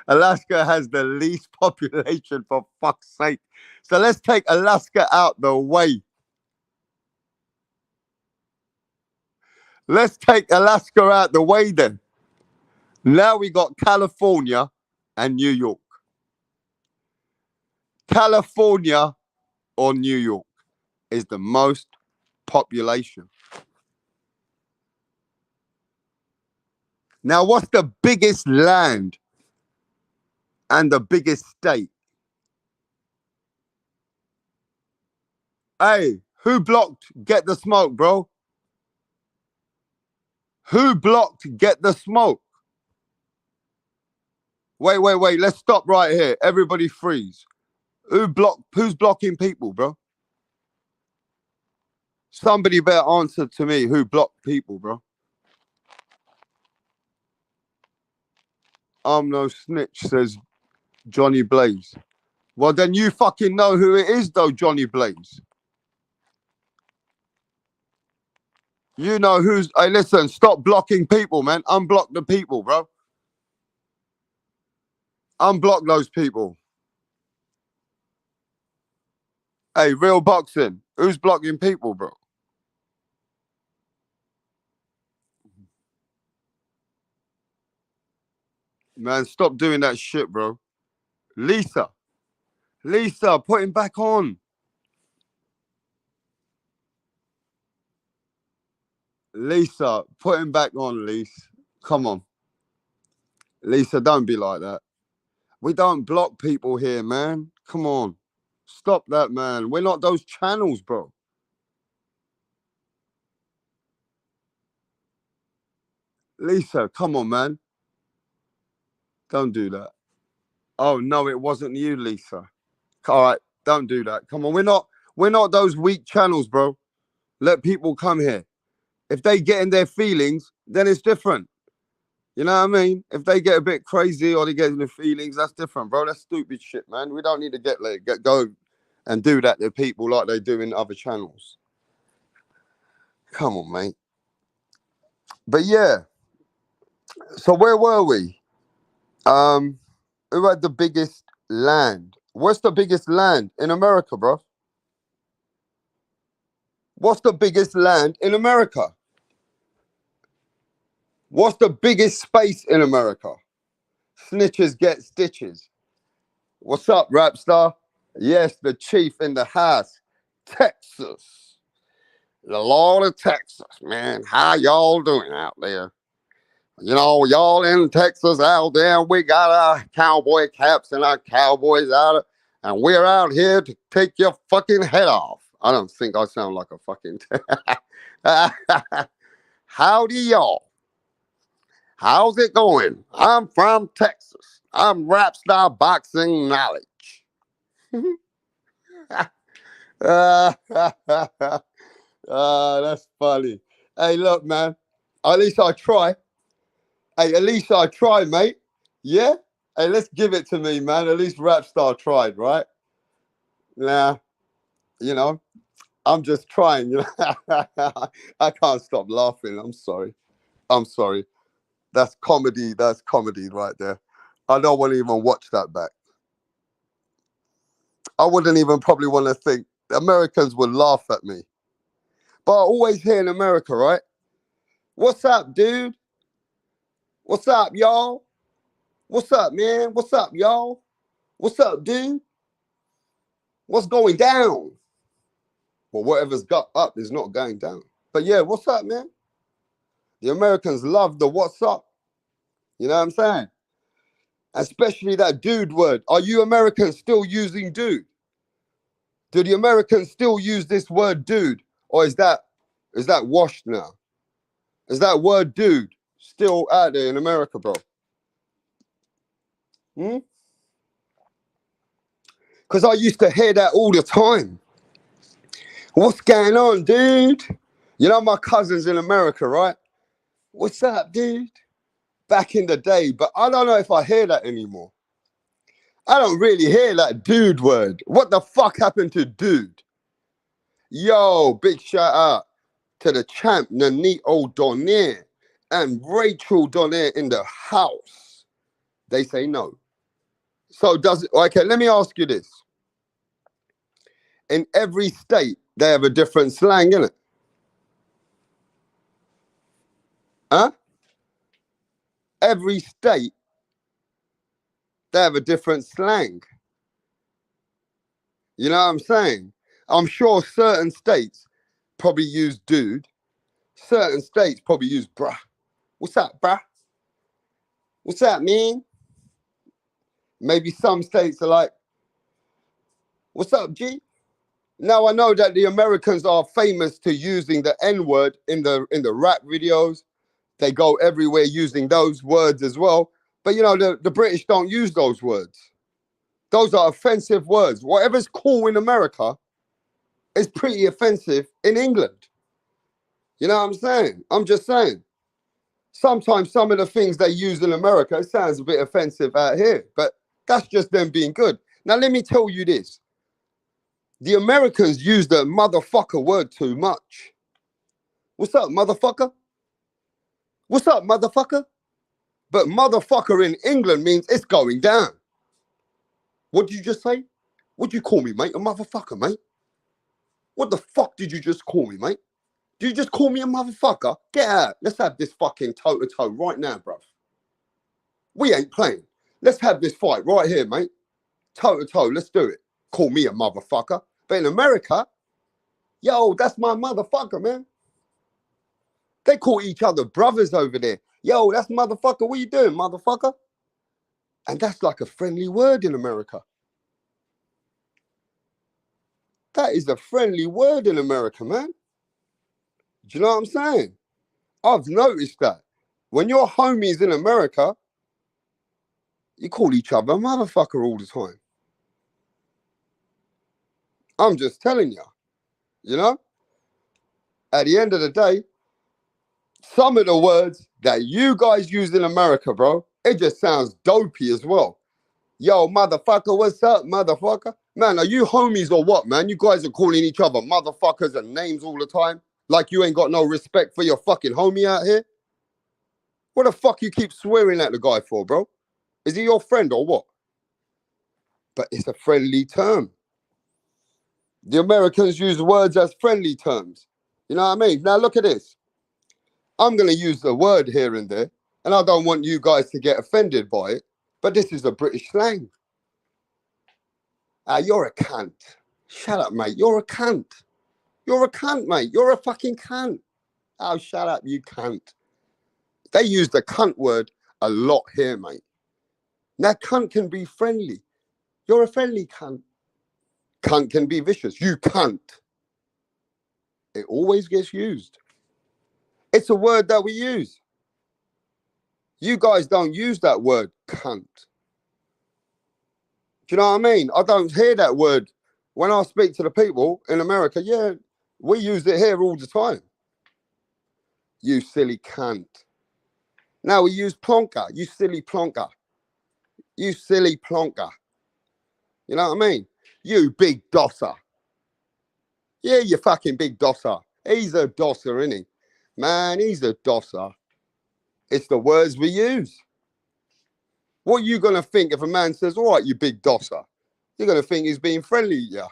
Alaska has the least population, for fuck's sake. So let's take Alaska out the way. Let's take Alaska out the way then. Now we got California and New York. California or New York is the most population. Now, what's the biggest land and the biggest state? Hey, who blocked Get the Smoke, bro? Who blocked Get the Smoke? Wait. Let's stop right here. Everybody freeze. Who's blocking people, bro? Somebody better answer to me who blocked people, bro. I'm no snitch, says Johnny Blaze. Well, then you fucking know who it is, though, Johnny Blaze. You know who's... Hey, listen, stop blocking people, man. Unblock the people, bro. Unblock those people. Hey, real boxing. Who's blocking people, bro? Man, stop doing that shit, bro. Lisa. Lisa, put him back on. Lisa, put him back on, Lisa. Come on. Lisa, don't be like that. We don't block people here, man. Come on. Stop that, man. We're not those channels, bro. Lisa, come on, man. Don't do that. Oh, no, it wasn't you, Lisa. All right, don't do that. Come on, we're not those weak channels, bro. Let people come here. If they get in their feelings, then it's different. You know what I mean? If they get a bit crazy or they get in their feelings, that's different, bro. That's stupid shit, man. We don't need to get go and do that to people like they do in other channels. Come on, mate. But yeah. So where were we? Who had the biggest land? What's the biggest land in America, bro? What's the biggest land in America? What's the biggest space in America? Snitches get stitches. What's up, rap star? Yes, the chief in the house. Texas. The Lord of Texas, man. How y'all doing out there? You know, y'all in Texas out there, we got our cowboy caps and our cowboys out, and we're out here to take your fucking head off. I don't think I sound like a fucking... Howdy, y'all. How's it going? I'm from Texas. I'm rap star boxing knowledge. That's funny. Hey, look, man. At least I try. Hey, at least I tried, mate. Yeah? Hey, let's give it to me, man. At least Rapstar tried, right? Nah, you know, I'm just trying. You know? I can't stop laughing. I'm sorry. I'm sorry. That's comedy. That's comedy right there. I don't want to even watch that back. I wouldn't even probably want to think. Americans would laugh at me. But I always hear in America, right? What's up, dude? What's up, y'all? What's up, man? What's up, y'all? What's up, dude? What's going down? Well, whatever's got up is not going down. But yeah, what's up, man? The Americans love the what's up. You know what I'm saying? Especially that dude word. Are you Americans still using dude? Do the Americans still use this word dude? Or is that washed now? Is that word dude still out there in America, bro? Because I used to hear that all the time. What's going on, dude? You know, my cousin's in America, right? What's up, dude? Back in the day, but I don't know if I hear that anymore. I don't really hear that dude word. What the fuck happened to dude? Yo, big shout out to the champ, Nanito Donaire, and Rachel Donaire in the house. They say no. So does it, okay, let me ask you this. In every state, they have a different slang, innit? Huh? Every state, they have a different slang. You know what I'm saying? I'm sure certain states probably use dude. Certain states probably use bruh. What's up, bruh? What's up, man? Maybe some states are like, what's up, G? Now I know that the Americans are famous to using the N-word in the rap videos. They go everywhere using those words as well. But you know, the British don't use those words. Those are offensive words. Whatever's cool in America is pretty offensive in England. You know what I'm saying? I'm just saying. Sometimes some of the things they use in America, it sounds a bit offensive out here, but that's just them being good. Now, let me tell you this. The Americans use the motherfucker word too much. What's up, motherfucker? What's up, motherfucker? But motherfucker in England means it's going down. What did you just say? What did you call me, mate? A motherfucker, mate? What the fuck did you just call me, mate? Did you just call me a motherfucker? Get out. Let's have this fucking toe-to-toe right now, bruv. We ain't playing. Let's have this fight right here, mate. Toe-to-toe, let's do it. Call me a motherfucker. But in America, yo, that's my motherfucker, man. They call each other brothers over there. Yo, that's motherfucker. What you doing, motherfucker? And that's like a friendly word in America. That is a friendly word in America, man. Do you know what I'm saying? I've noticed that. When you're homies in America, you call each other a motherfucker all the time. I'm just telling you, you know? At the end of the day, some of the words that you guys use in America, bro, it just sounds dopey as well. Yo, motherfucker, what's up, motherfucker? Man, are you homies or what, man? You guys are calling each other motherfuckers and names all the time? Like you ain't got no respect for your fucking homie out here? What the fuck you keep swearing at the guy for, bro? Is he your friend or what? But it's a friendly term. The Americans use words as friendly terms. You know what I mean? Now look at this. I'm going to use the word here and there, and I don't want you guys to get offended by it, but this is a British slang. You're a cunt. Shut up, mate. You're a cunt. You're a cunt, mate. You're a fucking cunt. Oh, shut up, you cunt. They use the cunt word a lot here, mate. Now, cunt can be friendly. You're a friendly cunt. Cunt can be vicious. You cunt. It always gets used. It's a word that we use. You guys don't use that word, cunt. Do you know what I mean? I don't hear that word. When I speak to the people in America, yeah, we use it here all the time. You silly cunt. Now we use plonker. You silly plonker. You silly plonker. You know what I mean? You big dosser. Yeah, you fucking big dosser. He's a dosser, isn't he? Man, he's a dosser. It's the words we use. What are you going to think if a man says, all right, you big dosser? You're going to think he's being friendly, yeah.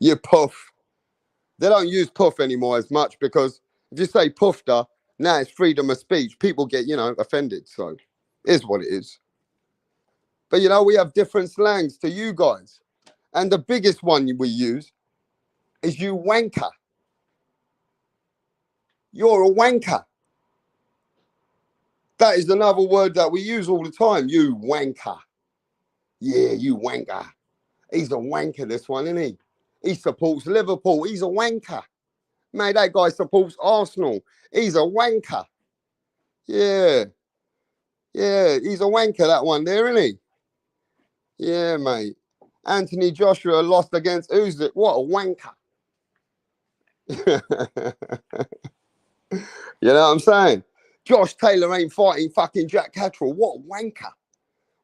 You puff. They don't use puff anymore as much because if you say puffed, now it's freedom of speech. People get, offended. So it is what it is. But, we have different slangs to you guys. And the biggest one we use is you wanker. You're a wanker. That is another word that we use all the time. You wanker. Yeah, you wanker. He's a wanker, this one, isn't he? He supports Liverpool. He's a wanker. Man, that guy supports Arsenal. He's a wanker. Yeah. Yeah, he's a wanker, that one there, isn't he? Yeah, mate. Anthony Joshua lost against Usyk. What a wanker. You know what I'm saying? Josh Taylor ain't fighting fucking Jack Catterall. What a wanker.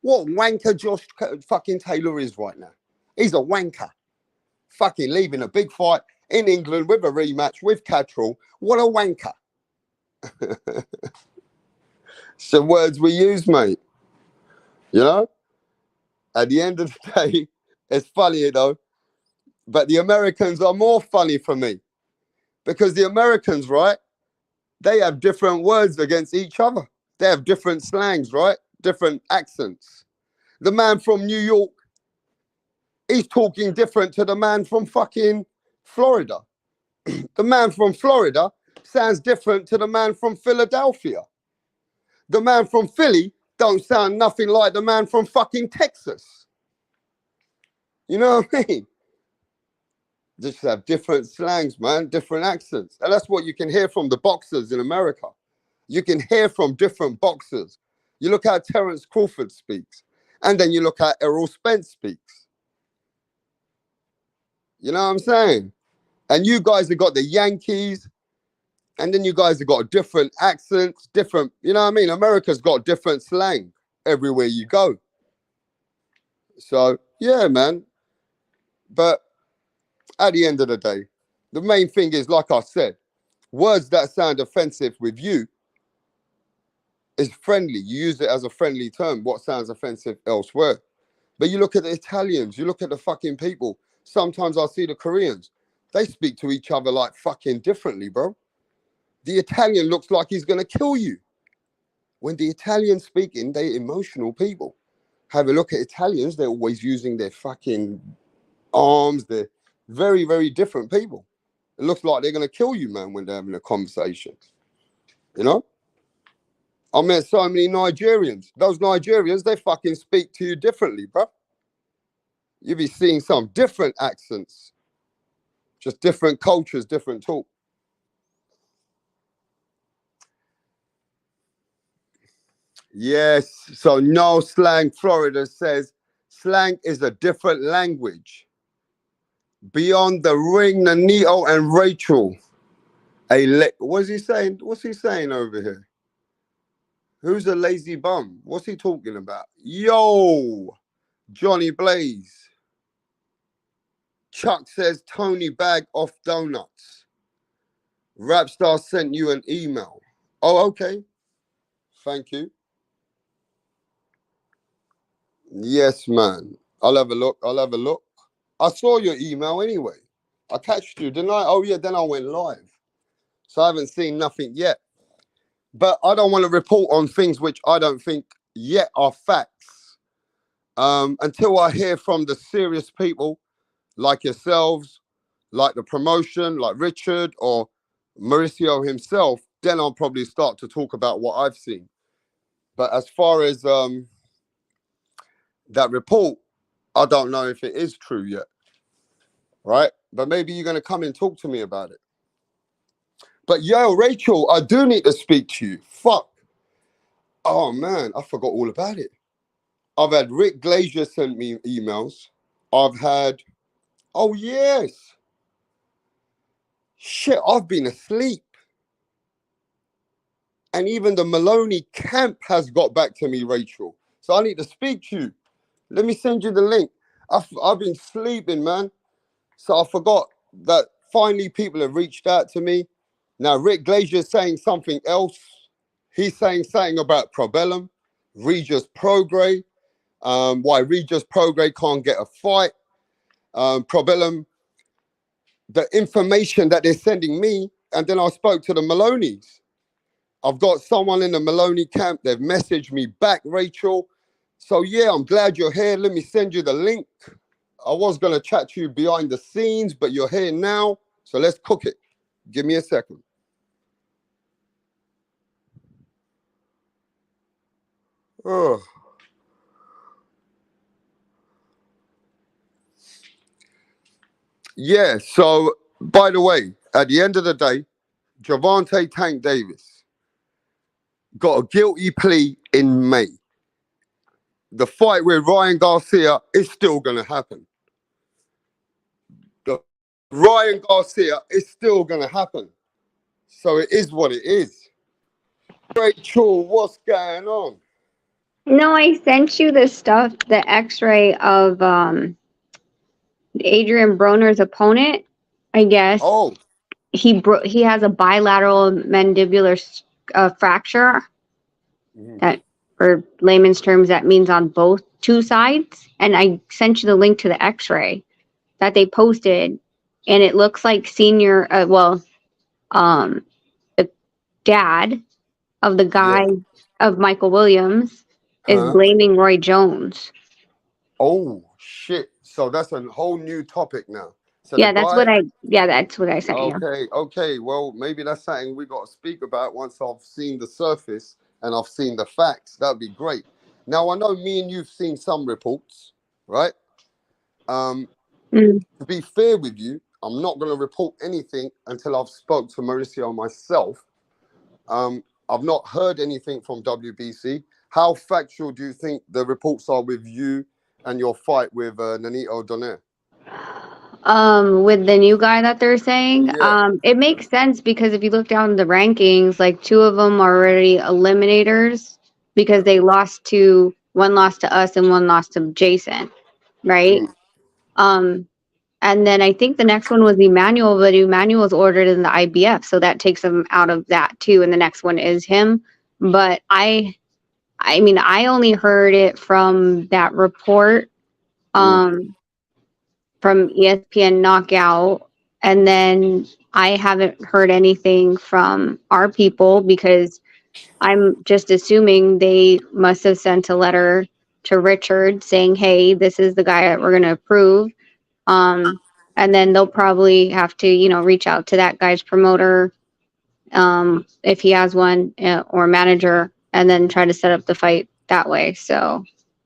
What wanker Josh fucking Taylor is right now. He's a wanker. Fucking leaving a big fight in England with a rematch with Catterall. What a wanker. Some words we use, mate. You know? At the end of the day, it's funny, though. But the Americans are more funny for me. Because the Americans, right? They have different words against each other. They have different slangs, right? Different accents. The man from New York, he's talking different to the man from fucking Florida. The man from Florida sounds different to the man from Philadelphia. The man from Philly don't sound nothing like the man from fucking Texas. You know what I mean? Just have different slangs, man, different accents. And that's what you can hear from the boxers in America. You can hear from different boxers. You look how Terence Crawford speaks, and then you look how Errol Spence speaks. You know what I'm saying? And you guys have got the Yankees, and then you guys have got different accents, different, you know what I mean? America's got different slang everywhere you go. So, yeah, man. But at the end of the day, The main thing is, like I said, words that sound offensive with you is friendly. You use it as a friendly term. What sounds offensive elsewhere? But you look at the Italians, you look at the fucking people. Sometimes I see the Koreans. They speak to each other like fucking differently, bro. The Italian looks like he's going to kill you. When the Italians speaking, they're emotional people. Have a look at Italians. They're always using their fucking arms. They're very, very different people. It looks like they're going to kill you, man, when they're having a conversation. You know? I met so many Nigerians. Those Nigerians, they fucking speak to you differently, bro. You be seeing some different accents. Just different cultures, different talk. Yes, so No Slang Florida says, slang is a different language. Beyond the ring, Nanito and Rachel. What's he saying? What's he saying over here? Who's a lazy bum? What's he talking about? Yo, Johnny Blaze. Chuck says, Tony bag off donuts. Rapstar sent you an email. Oh, okay. Thank you. Yes, man. I'll have a look. I'll have a look. I saw your email anyway. I catched you, didn't I? Oh, yeah, then I went live. So I haven't seen nothing yet. But I don't want to report on things which I don't think yet are facts. Until I hear from the serious people like yourselves, like the promotion, like Richard or Mauricio himself, then I'll probably start to talk about what I've seen. But as far as that report, I don't know if it is true yet, right? But maybe you're going to come and talk to me about it. But yo, Rachel, I do need to speak to you. Fuck. Oh, man, I forgot all about it. I've had Rick Glazier send me emails. I've had, oh, yes. Shit, I've been asleep. And even the Maloney camp has got back to me, Rachel. So I need to speak to you. Let me send you the link. I've been sleeping, man. So I forgot that finally people have reached out to me. Now, Rick Glazier is saying something else. He's saying something about Probellum, Regis Prograis, why Regis Prograis can't get a fight. Probellum, the information that they're sending me, and then I spoke to the Maloneys. I've got someone in the Maloney camp. They've messaged me back, Rachel. So, yeah, I'm glad you're here. Let me send you the link. I was going to chat to you behind the scenes, but you're here now. So let's cook it. Give me a second. Oh. Yeah, so, by the way, at the end of the day, Gervonta Tank Davis got a guilty plea in May. The fight with Ryan Garcia is still going to happen. Ryan Garcia is still going to happen. So it is what it is. Rachel, what's going on? No, I sent you the stuff, the x-ray of Adrian Broner's opponent. I guess Oh, he has a bilateral mandibular fracture. That, for layman's terms, that means on both two sides. And I sent you the link to the x-ray that they posted, and it looks like senior, the dad of the guy of Michael Williams is blaming Roy Jones. Oh, shit. So that's a whole new topic now. So that's what I sent you. Okay. Well, maybe that's something we got to speak about once I've seen the surface and I've seen the facts. That'd be great. Now, I know me and you've seen some reports, right? To be fair with you, I'm not going to report anything until I've spoke to Mauricio myself. I've not heard anything from WBC. How factual do you think the reports are with you and your fight with Nanito Donaire? With the new guy that they're saying, it makes sense because if you look down the rankings, like two of them are already eliminators because they lost to one lost to us and one lost to Jason, right? And then I think the next one was Emmanuel, but Emmanuel's ordered in the IBF, so that takes him out of that too. And the next one is him. But I mean, I only heard it from that report from ESPN Knockout, and then I haven't heard anything from our people because I'm just assuming they must have sent a letter to Richard saying, hey, this is the guy that we're going to approve. And then they'll probably have to, you know, reach out to that guy's promoter, if he has one, or manager, and then try to set up the fight that way. So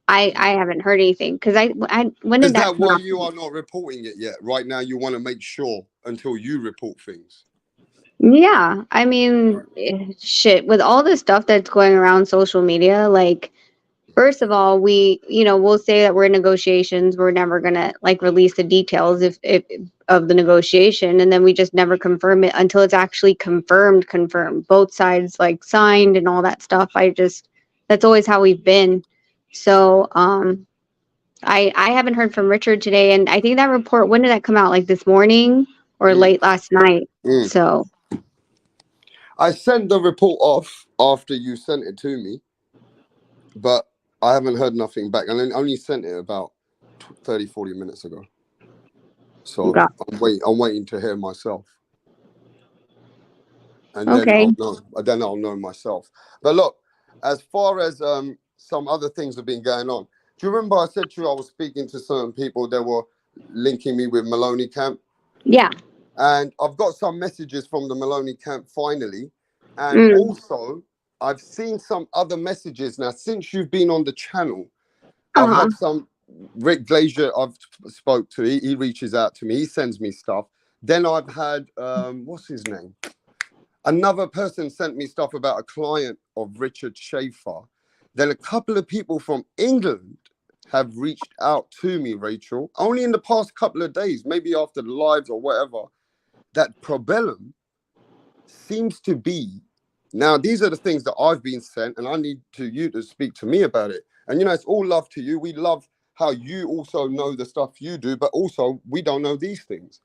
I haven't heard anything because when Is did that that come why out? you are not reporting it yet? Right now, you want to make sure until you report things. Yeah, I mean, shit, with all the stuff that's going around social media, like, first of all, we'll say that we're in negotiations. We're never gonna like release the details if of the negotiation, and then we just never confirm it until it's actually confirmed. Both sides like signed and all that stuff. That's always how we've been. So, I haven't heard from Richard today, and I think that report, when did that come out? Like this morning or late last night? So. I sent the report off after you sent it to me, but I haven't heard nothing back. And I only sent it about 30, 40 minutes ago. So I'm waiting to hear myself. And then I'll know myself. But look, as far as some other things have been going on, do you remember I said to you I was speaking to certain people that were linking me with Maloney camp? Yeah. And I've got some messages from the Maloney camp finally. And also, I've seen some other messages now since you've been on the channel. I've had some Rick Glazier I've spoke to. He reaches out to me. He sends me stuff. Then I've had, what's his name? Another person sent me stuff about a client of Richard Schaefer. Then a couple of people from England have reached out to me, Rachel, only in the past couple of days, maybe after the lives or whatever, that Probellum seems to be. Now, these are the things that I've been sent, and I need you to speak to me about it. And, you know, it's all love to you. We love how you also know the stuff you do, but also we don't know these things.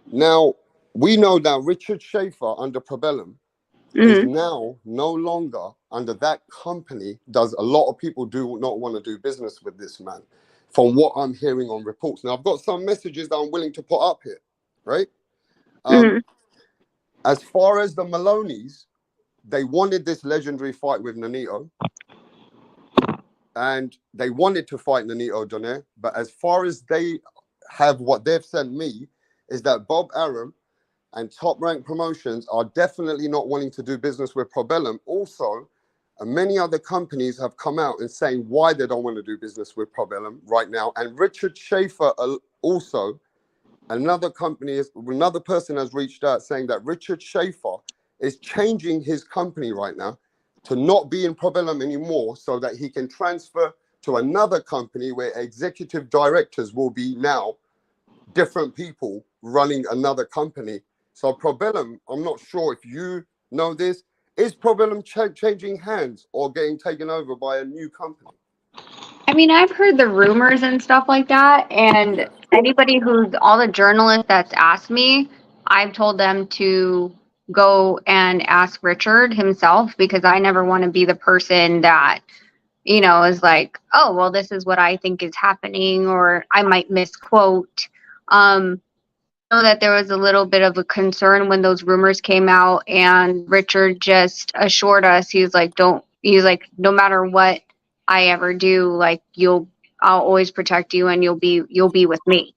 Now, we know that Richard Schaefer under Probellum is now no longer under that company. Does a lot of people do not want to do business with this man, from what I'm hearing on reports. Now, I've got some messages that I'm willing to put up here, right? As far as the Maloneys, they wanted this legendary fight with Nonito, and they wanted to fight Nonito Donaire. But as far as they have, what they've sent me is that Bob Arum and Top Rank Promotions are definitely not wanting to do business with Probellum. Also, many other companies have come out and saying why they don't want to do business with Probellum right now. And Richard Schaefer also, another person has reached out saying that Richard Schaefer is changing his company right now to not be in Probellum anymore so that he can transfer to another company where executive directors will be now different people running another company. So Probellum, I'm not sure if you know this, is Probellum changing hands or getting taken over by a new company? I mean, I've heard the rumors and stuff like that, and all the journalists that's asked me, I've told them to go and ask Richard himself, because I never want to be the person that, you know, is like, oh, well, this is what I think is happening, or I might misquote. I know that there was a little bit of a concern when those rumors came out, and Richard just assured us, he's like, no matter what I ever do, like, I'll always protect you, and you'll be with me.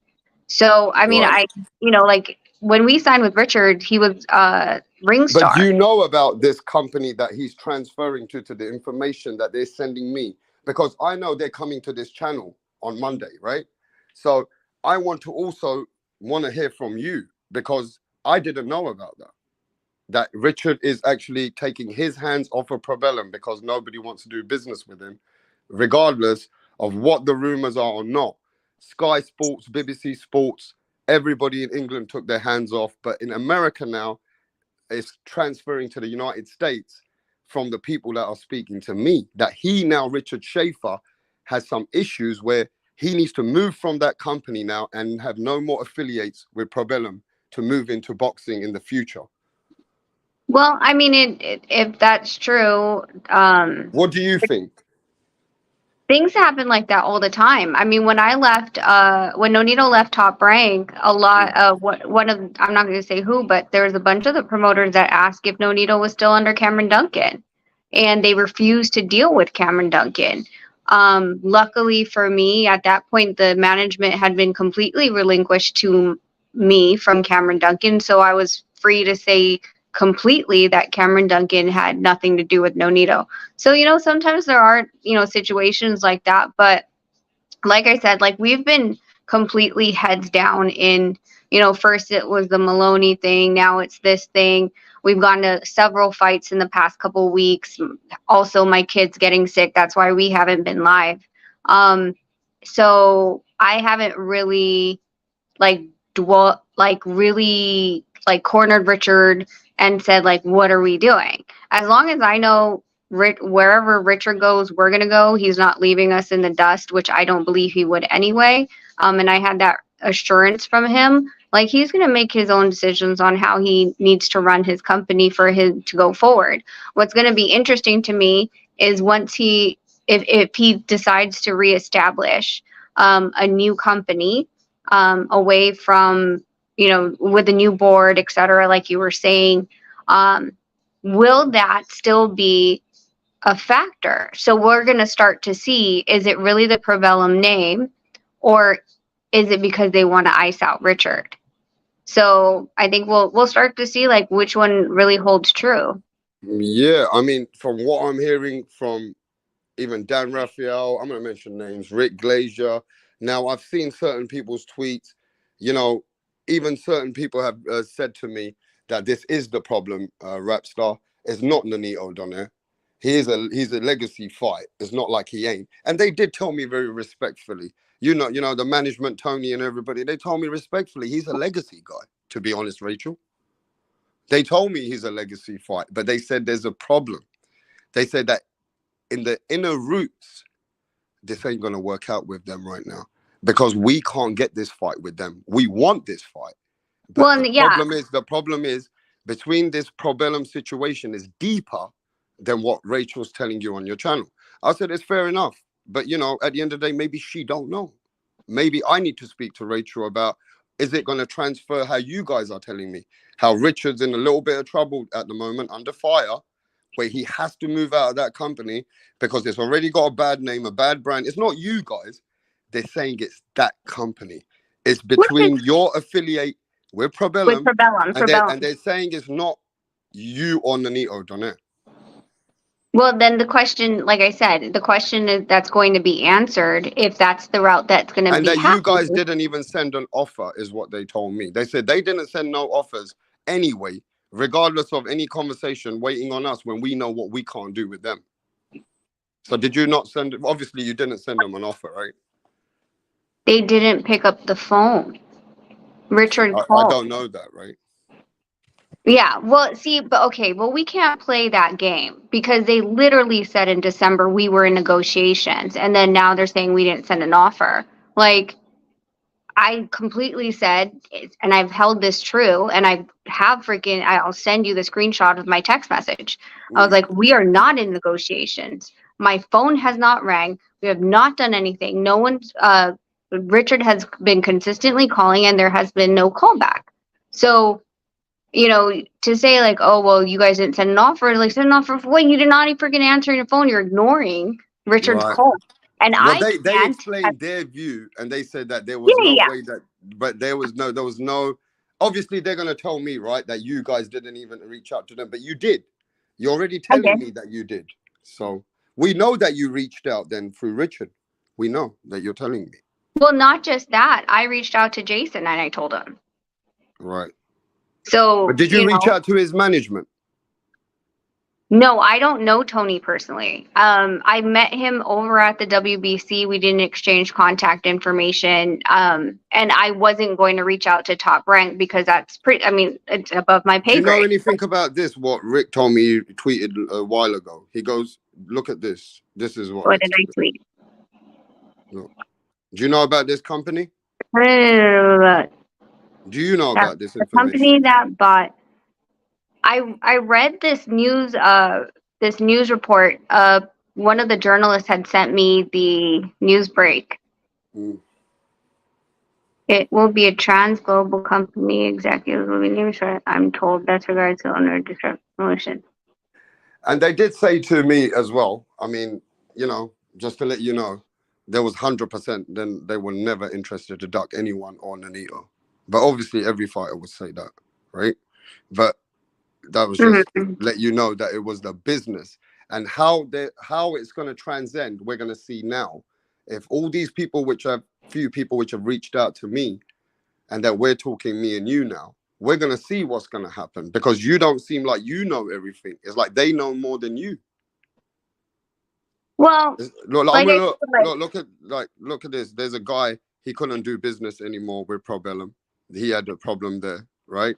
So, I mean, Right. like when we signed with Richard, he was Ringstar. But do you know about this company that he's transferring to the information that they're sending me? Because I know they're coming to this channel on Monday, right? So I want to hear from you, because I didn't know about that Richard is actually taking his hands off of Probellum because nobody wants to do business with him, regardless of what the rumors are or not. Sky Sports, BBC Sports, everybody in England took their hands off, but in America now, it's transferring to the United States from the people that are speaking to me, that Richard Schaefer, has some issues where he needs to move from that company now and have no more affiliates with Probellum to move into boxing in the future. Well, I mean, if that's true, What do you think? things happen like that all the time. I mean, when I left, when Nonito left Top Rank, a lot of one of, I'm not going to say who, but there was a bunch of the promoters that asked if Nonito was still under Cameron Duncan, and they refused to deal with Cameron Duncan. Luckily for me, at that point, the management had been completely relinquished to me from Cameron Duncan, so I was free to say completely that Cameron Duncan had nothing to do with Nonito. So, you know, sometimes there are, you know, situations like that. But like I said, like we've been completely heads down in, you know, first it was the Maloney thing. Now it's this thing. We've gone to several fights in the past couple of weeks. Also, my kid's getting sick. That's why we haven't been live. So I haven't really really cornered Richard and said, like, what are we doing? As long as I know wherever Richard goes, we're going to go. He's not leaving us in the dust, which I don't believe he would anyway. And I had that assurance from him. Like, he's going to make his own decisions on how he needs to run his company for him to go forward. What's going to be interesting to me is once if he decides to reestablish a new company away from, you know, with a new board, et cetera, like you were saying, will that still be a factor? So we're going to start to see, is it really the Probellum name, or is it because they want to ice out Richard? So I think we'll start to see like which one really holds true. Yeah, I mean, from what I'm hearing from even Dan Raphael, I'm going to mention names, Rick Glazier. Now, I've seen certain people's tweets, you know, even certain people have said to me that this is the problem, Rapstar. It's not Nonito Donaire. He's a legacy fight. It's not like he ain't. And they did tell me very respectfully, you know, the management, Tony and everybody, they told me respectfully, he's a legacy guy, to be honest, Rachel. They told me he's a legacy fight, but they said there's a problem. They said that in the inner roots, this ain't going to work out with them right now because we can't get this fight with them. We want this fight. But well, the problem is between this Probellum situation is deeper than what Rachel's telling you on your channel. I said, it's fair enough. But, you know, at the end of the day, maybe she don't know. Maybe I need to speak to Rachel about, is it going to transfer how you guys are telling me? How Richard's in a little bit of trouble at the moment, under fire, where he has to move out of that company because it's already got a bad name, a bad brand. It's not you guys. They're saying it's that company. It's between your affiliate with Probellum, and they're saying it's not you or Nonito Donaire. Well, then the question, like I said, the question is that's going to be answered if that's the route that's going to be And that happening. you guys didn't even send an offer is what they told me. They said they didn't send no offers anyway, regardless of any conversation waiting on us when we know what we can't do with them. So did you not send it? Obviously, you didn't send them an offer, right? They didn't pick up the phone. Richard called. I don't know that, right? Yeah, well, see, but okay, well, we can't play that game because they literally said in December we were in negotiations, and then now they're saying we didn't send an offer. Like, I completely said, and I've held this true, and I'll send you the screenshot of my text message. I was like, we are not in negotiations. My phone has not rang. We have not done anything. No one's, Richard has been consistently calling, and there has been no callback. So, you know, to say like, oh, well, you guys didn't send an offer, like, send an offer for what? You did not even freaking answer your phone. You're ignoring Richard's call. And well, they explained their view, and they said that there was no way that, but there was no, obviously they're going to tell me, right, that you guys didn't even reach out to them, but you did. You're already telling me that you did. So we know that you reached out then through Richard. We know that you're telling me. Well, not just that. I reached out to Jason and I told him. Right. So, but did you reach out to his management? No, I don't know Tony personally. I met him over at the WBC. We didn't exchange contact information. And I wasn't going to reach out to Top Rank because that's it's above my pay grade. Do you know anything about this? What Rick told me, he tweeted a while ago. He goes, look at this. This is what did I tweet? Look. Do you know about this company? The Do you know about this company information? that bought. I read this news report. One of the journalists had sent me the news break. Mm. It will be a trans global company. Executives will be named. I'm told that's regards to owner promotion. And they did say to me as well, I mean, you know, just to let you know, there was 100%, then they were never interested to duck anyone or Nonito. But obviously every fighter would say that, right? But that was just to let you know that it was the business and how it's going to transcend. We're going to see now. If all these people, few people which have reached out to me, and that we're talking me and you now, we're going to see what's going to happen, because you don't seem like you know everything. It's like they know more than you. Well, look at this. There's a guy, he couldn't do business anymore with Probellum. He had a problem there, right?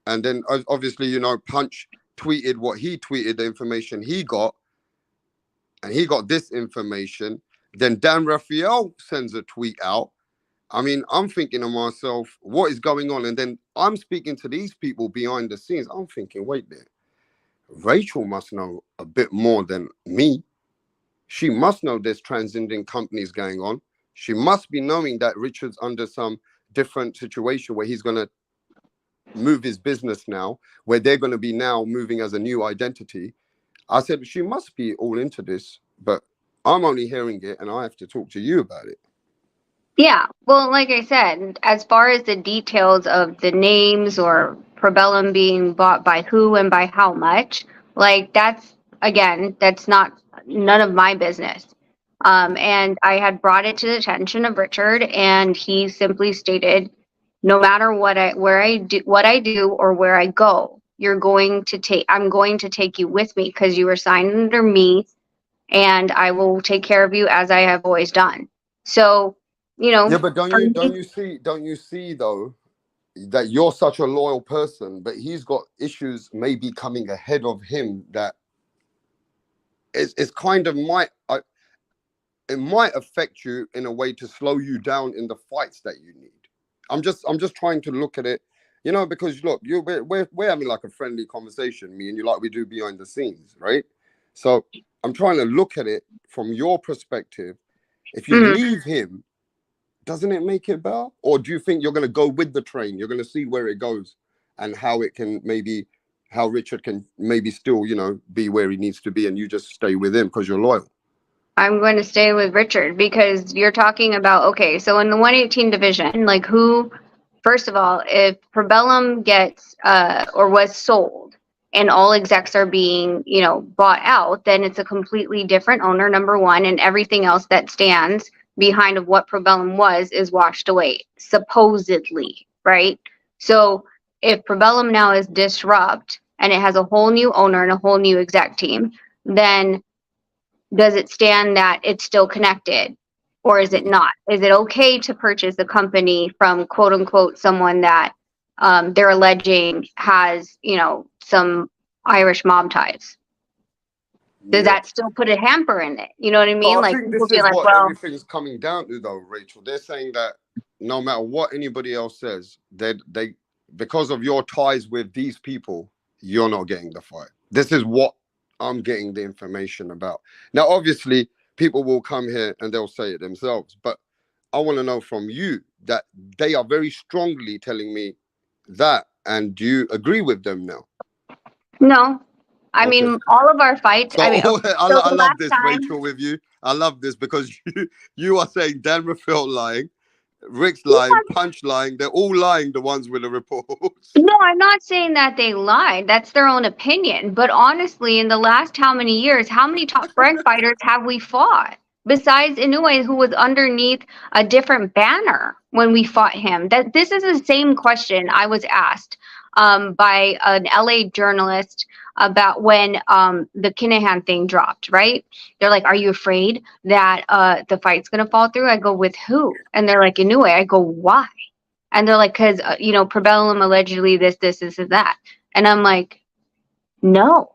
And then obviously, you know, Punch tweeted what he tweeted, the information he got, and he got this information. Then Dan Raphael sends a tweet out. I mean, I'm thinking to myself, what is going on? And then I'm speaking to these people behind the scenes. I'm thinking, wait there. Rachel must know a bit more than me. She must know there's transcending companies going on. She must be knowing that Richard's under some different situation where he's going to move his business now, where they're going to be now moving as a new identity. I said, she must be all into this, but I'm only hearing it and I have to talk to you about it. Yeah, well, like I said, as far as the details of the names or Probellum being bought by who and by how much, like that's none of my business. And I had brought it to the attention of Richard, and he simply stated, no matter what I do or where I go, I'm going to take you with me because you were signed under me, and I will take care of you as I have always done. So, you know. Yeah, but don't you see though that you're such a loyal person, but he's got issues maybe coming ahead of him that it's kind of it might affect you in a way to slow you down in the fights that you need. I'm just trying to look at it, you know, because look, we're having like a friendly conversation, me and you, like we do behind the scenes, right? So I'm trying to look at it from your perspective. If you leave him, doesn't it make it better? Or do you think you're going to go with the train? You're going to see where it goes and how Richard can maybe still, you know, be where he needs to be, and you just stay with him because you're loyal. I'm going to stay with Richard because you're talking about, okay, so in the 118 division, like first of all, if Probellum gets or was sold and all execs are being, you know, bought out, then it's a completely different owner, number one, and everything else that stands behind of what Probellum was is washed away, supposedly, right? So if Probellum now is disrupt and it has a whole new owner and a whole new exec team, then does it stand that it's still connected, or is it not? Is it okay to purchase a company from quote unquote someone that they're alleging has, you know, some Irish mob ties? Does that still put a hamper in it? You know what I mean? I like think people this is be like, what well, everything's coming down to, though, Rachel. They're saying that no matter what anybody else says, they because of your ties with these people, you're not getting the fight. This is what I'm getting the information about. Now, obviously, people will come here and they'll say it themselves, but I want to know from you that they are very strongly telling me that. And do you agree with them now? No. I mean, all of our fights. So, I mean, I love this, Rachel, with you. I love this because you are saying Dan Raphael lying, Rick's lying, Punch lying. They're all lying, the ones with the reports. No, I'm not saying that they lied. That's their own opinion. But honestly, in the last how many years, how many top rank fighters have we fought? Besides Inoue, who was underneath a different banner when we fought him. This is the same question I was asked by an LA journalist about when the Kinahan thing dropped, right? They're like, are you afraid that the fight's going to fall through? I go, with who? And they're like, Inoue. I go, why? And they're like, because, you know, Probellum allegedly this, and that. And I'm like, no.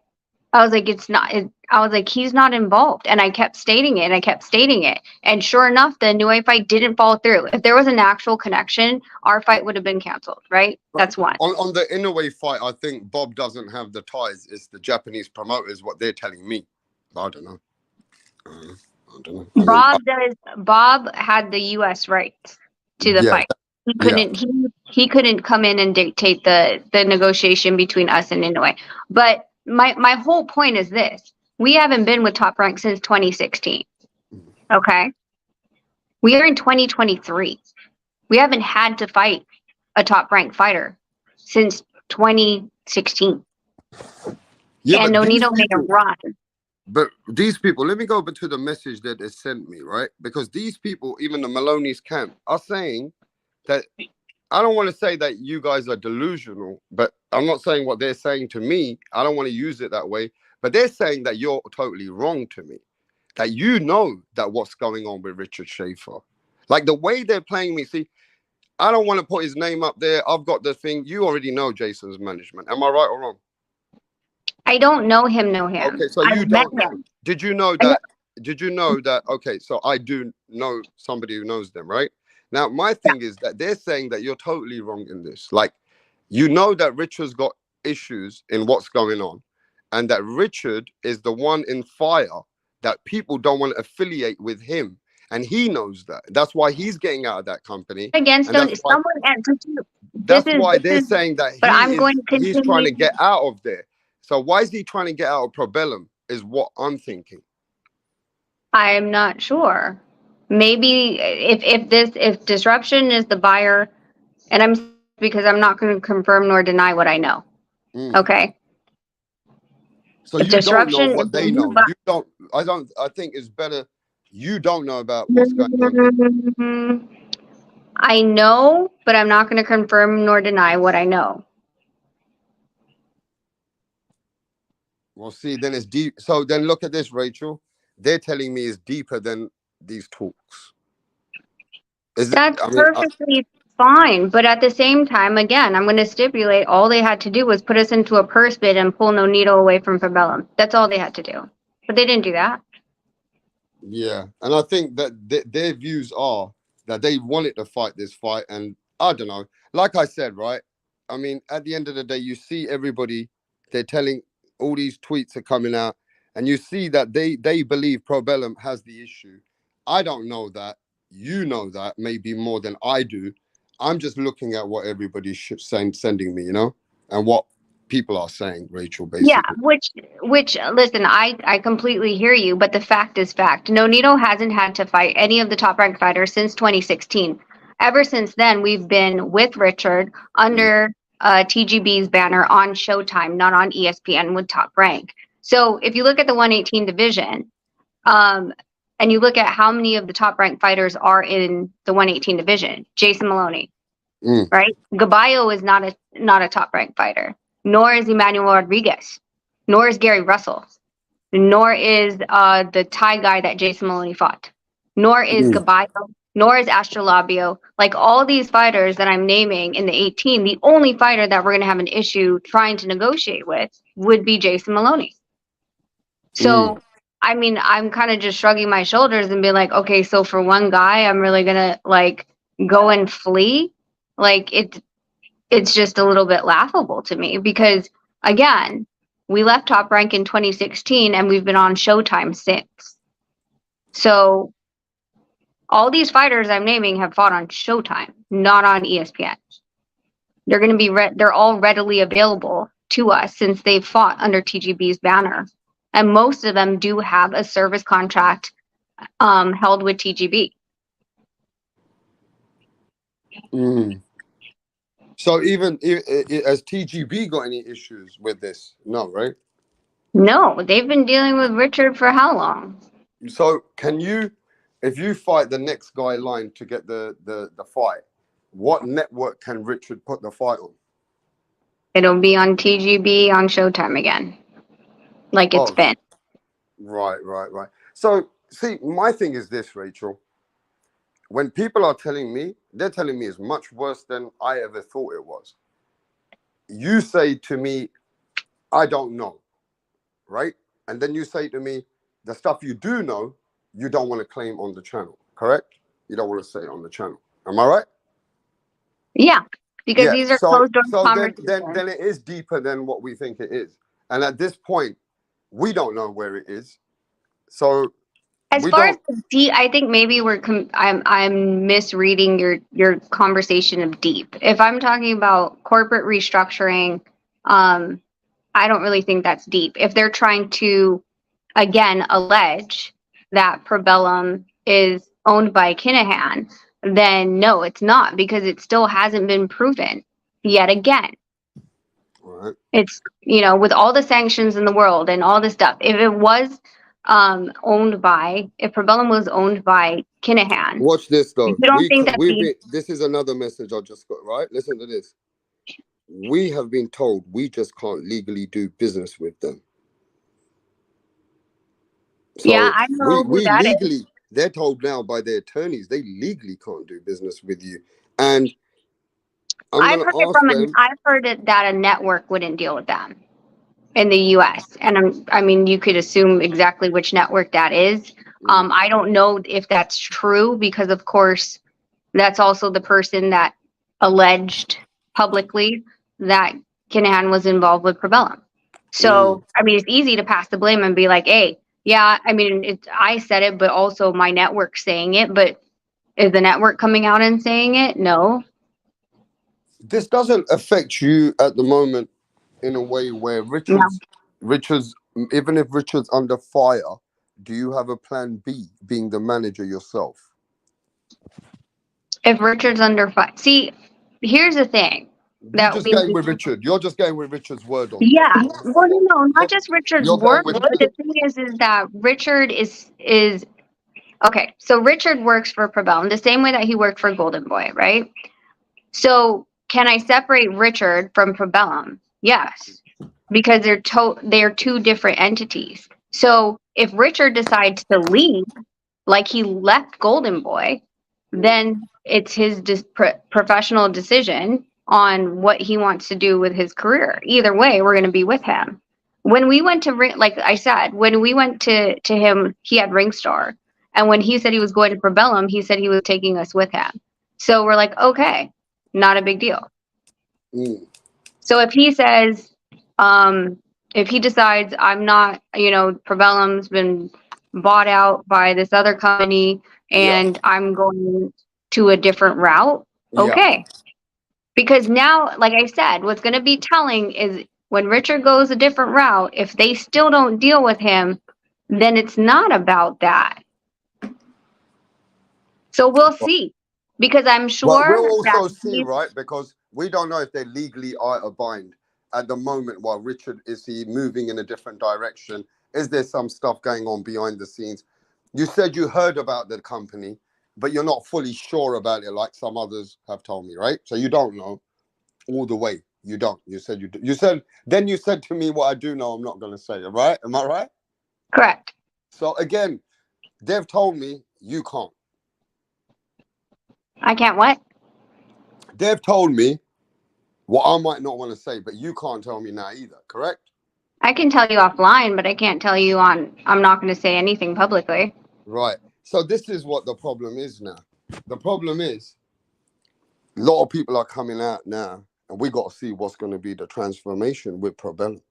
I was like, it's not. I was like, he's not involved, and I kept stating it, and I kept stating it, and sure enough, the Inoue fight didn't fall through. If there was an actual connection, our fight would have been canceled, right? That's one. On the Inoue fight, I think Bob doesn't have the ties. It's the Japanese promoters, what they're telling me. I don't know. I don't know. Bob had the U.S. rights to the fight. He couldn't. He couldn't come in and dictate the negotiation between us and Inoue. But my whole point is this: we haven't been with Top Rank since 2016. Okay, we are in 2023. We haven't had to fight a Top Rank fighter since 2016. Yeah, and Nonito made a run. But these people, let me go back to the message that they sent me, right? Because these people, even the Maloney's camp, are saying that, I don't want to say that you guys are delusional, but I'm not saying what they're saying to me. I don't want to use it that way. But they're saying that you're totally wrong to me. That you know that what's going on with Richard Schaefer. Like the way they're playing me. See, I don't want to put his name up there. I've got the thing. You already know Jason's management. Am I right or wrong? I don't know him. Okay, so you don't know. Did you know that? Did you know that? Okay, so I do know somebody who knows them, right? Now, my thing is that they're saying that you're totally wrong in this. Like, you know that Richard's got issues in what's going on, and that Richard is the one in fire that people don't want to affiliate with him. And he knows that. That's why he's getting out of that company. Against that's why, they're saying that he's trying to get out of there. So why is he trying to get out of Probellum is what I'm thinking. I'm not sure. Maybe if Disruption is the buyer, and because I'm not going to confirm nor deny what I know. Okay. So you don't know what they know. You don't. I think it's better. You don't know about what's going on. I know, but I'm not going to confirm nor deny what I know. Well, see, then it's deep. So then look at this, Rachel. They're telling me it's deeper than these talks. That's perfectly fine. But at the same time, again, I'm going to stipulate all they had to do was put us into a purse bid and pull Nonito away from Probellum. That's all they had to do. But they didn't do that. Yeah. And I think that their views are that they wanted to fight this fight. And I don't know. Like I said, right? I mean, at the end of the day, you see everybody, they're telling, all these tweets are coming out, and you see that they believe Probellum has the issue. I don't know that. You know that maybe more than I do. I'm just looking at what everybody's sending me, and what people are saying, Rachel, basically. Yeah, which listen, I completely hear you, but the fact is fact. Nonito hasn't had to fight any of the Top Rank fighters since 2016. Ever since then, we've been with Richard under TGB's banner on Showtime, not on ESPN with Top Rank. So if you look at the 118 division, and you look at how many of the Top Rank fighters are in the 118 division, Jason Maloney, right? Gaballo is not a Top Rank fighter, nor is Emmanuel Rodriguez, nor is Gary Russell, nor is the Thai guy that Jason Maloney fought, nor is Gaballo, nor is Astrolabio. Like all these fighters that I'm naming in the 18, the only fighter that we're going to have an issue trying to negotiate with would be Jason Maloney. So, I mean, I'm kind of just shrugging my shoulders and be like, okay, so for one guy, I'm really going to like go and flee. Like it's just a little bit laughable to me because again, we left Top Rank in 2016 and we've been on Showtime since. So all these fighters I'm naming have fought on Showtime, not on ESPN. They're going to be they're all readily available to us since they've fought under TGB's banner. And most of them do have a service contract held with TGB. So even has TGB got any issues with this? No, right? No, they've been dealing with Richard for how long? So can you, if you fight the next guy line to get the fight, what network can Richard put the fight on? It'll be on TGB on Showtime again, like it's been. Right. So see, my thing is this, Rachel. When people are telling me, they're telling me it's much worse than I ever thought it was. You say to me, I don't know. right? And then you say to me, the stuff you do know, you don't want to claim on the channel, correct? You don't want to say it on the channel. Am I right? Yeah, because Yeah. these are So closed door then conversations. it is deeper than what we think it is. And at this point, we don't know where it is. So As we far as don't. the deep, I think maybe I'm misreading your conversation of deep. If I'm talking about corporate restructuring, I don't really think that's deep. If they're trying to again allege that Probellum is owned by Kinahan, then no, it's not, because it still hasn't been proven yet again. Right. It's, with all the sanctions in the world and all this stuff, if it was if Probellum was owned by Kinahan, Watch this you though. don't think that This is another message I just got, right? Listen to this. We have been told we just can't legally do business with them. So yeah, I know who we that is. legally, they're told now by their attorneys, they legally can't do business with you. And I've heard it that a network wouldn't deal with them in the US. And I mean, you could assume exactly which network that is. I don't know if that's true, because of course that's also the person that alleged publicly that Kinahan was involved with Probellum. So, I mean, it's easy to pass the blame and be like, hey, yeah, I mean, I said it, but also my network's saying it. But is the network coming out and saying it? No. this doesn't affect you at the moment in a way where Richard's, even if Richard's under fire, do you have a plan B, being the manager yourself? If Richard's under fire, see, here's the thing. You're just going with Richard. You're just going with Richard's word on Yeah. this. Well, no, not just Richard's You're going word, with but the thing is that Richard is okay. So Richard works for Probellum the same way that he worked for Golden Boy, right? So can I separate Richard from Probellum? Yes, because they're two different entities. So if Richard decides to leave, like he left Golden Boy, then it's his professional decision on what he wants to do with his career. Either way, we're going to be with him. When we went to like I said, when we went to him, he had Ringstar, and when he said he was going to Probellum, he said he was taking us with him. So we're like, okay, not a big deal. So if he says, if he decides I'm not, Probellum's been bought out by this other company and I'm going to a different route, okay. Because now, like I said, what's going to be telling is when Richard goes a different route, if they still don't deal with him, then it's not about that. So we'll see. Because I'm sure we'll also see, right? Because we don't know if they legally are a bind at the moment while Richard is he moving in a different direction. Is there some stuff going on behind the scenes? You said you heard about the company, but you're not fully sure about it like some others have told me, right? So you don't know all the way. You don't. You said you do. You said to me what I do know I'm not going to say, right? Am I right? Correct. So again, they've told me you can't. I can't what? They've told me what I might not want to say, but you can't tell me now either, correct? I can tell you offline, but I can't tell you I'm not going to say anything publicly. Right. So this is what the problem is now. The problem is a lot of people are coming out now, and we got to see what's going to be the transformation with Probellum.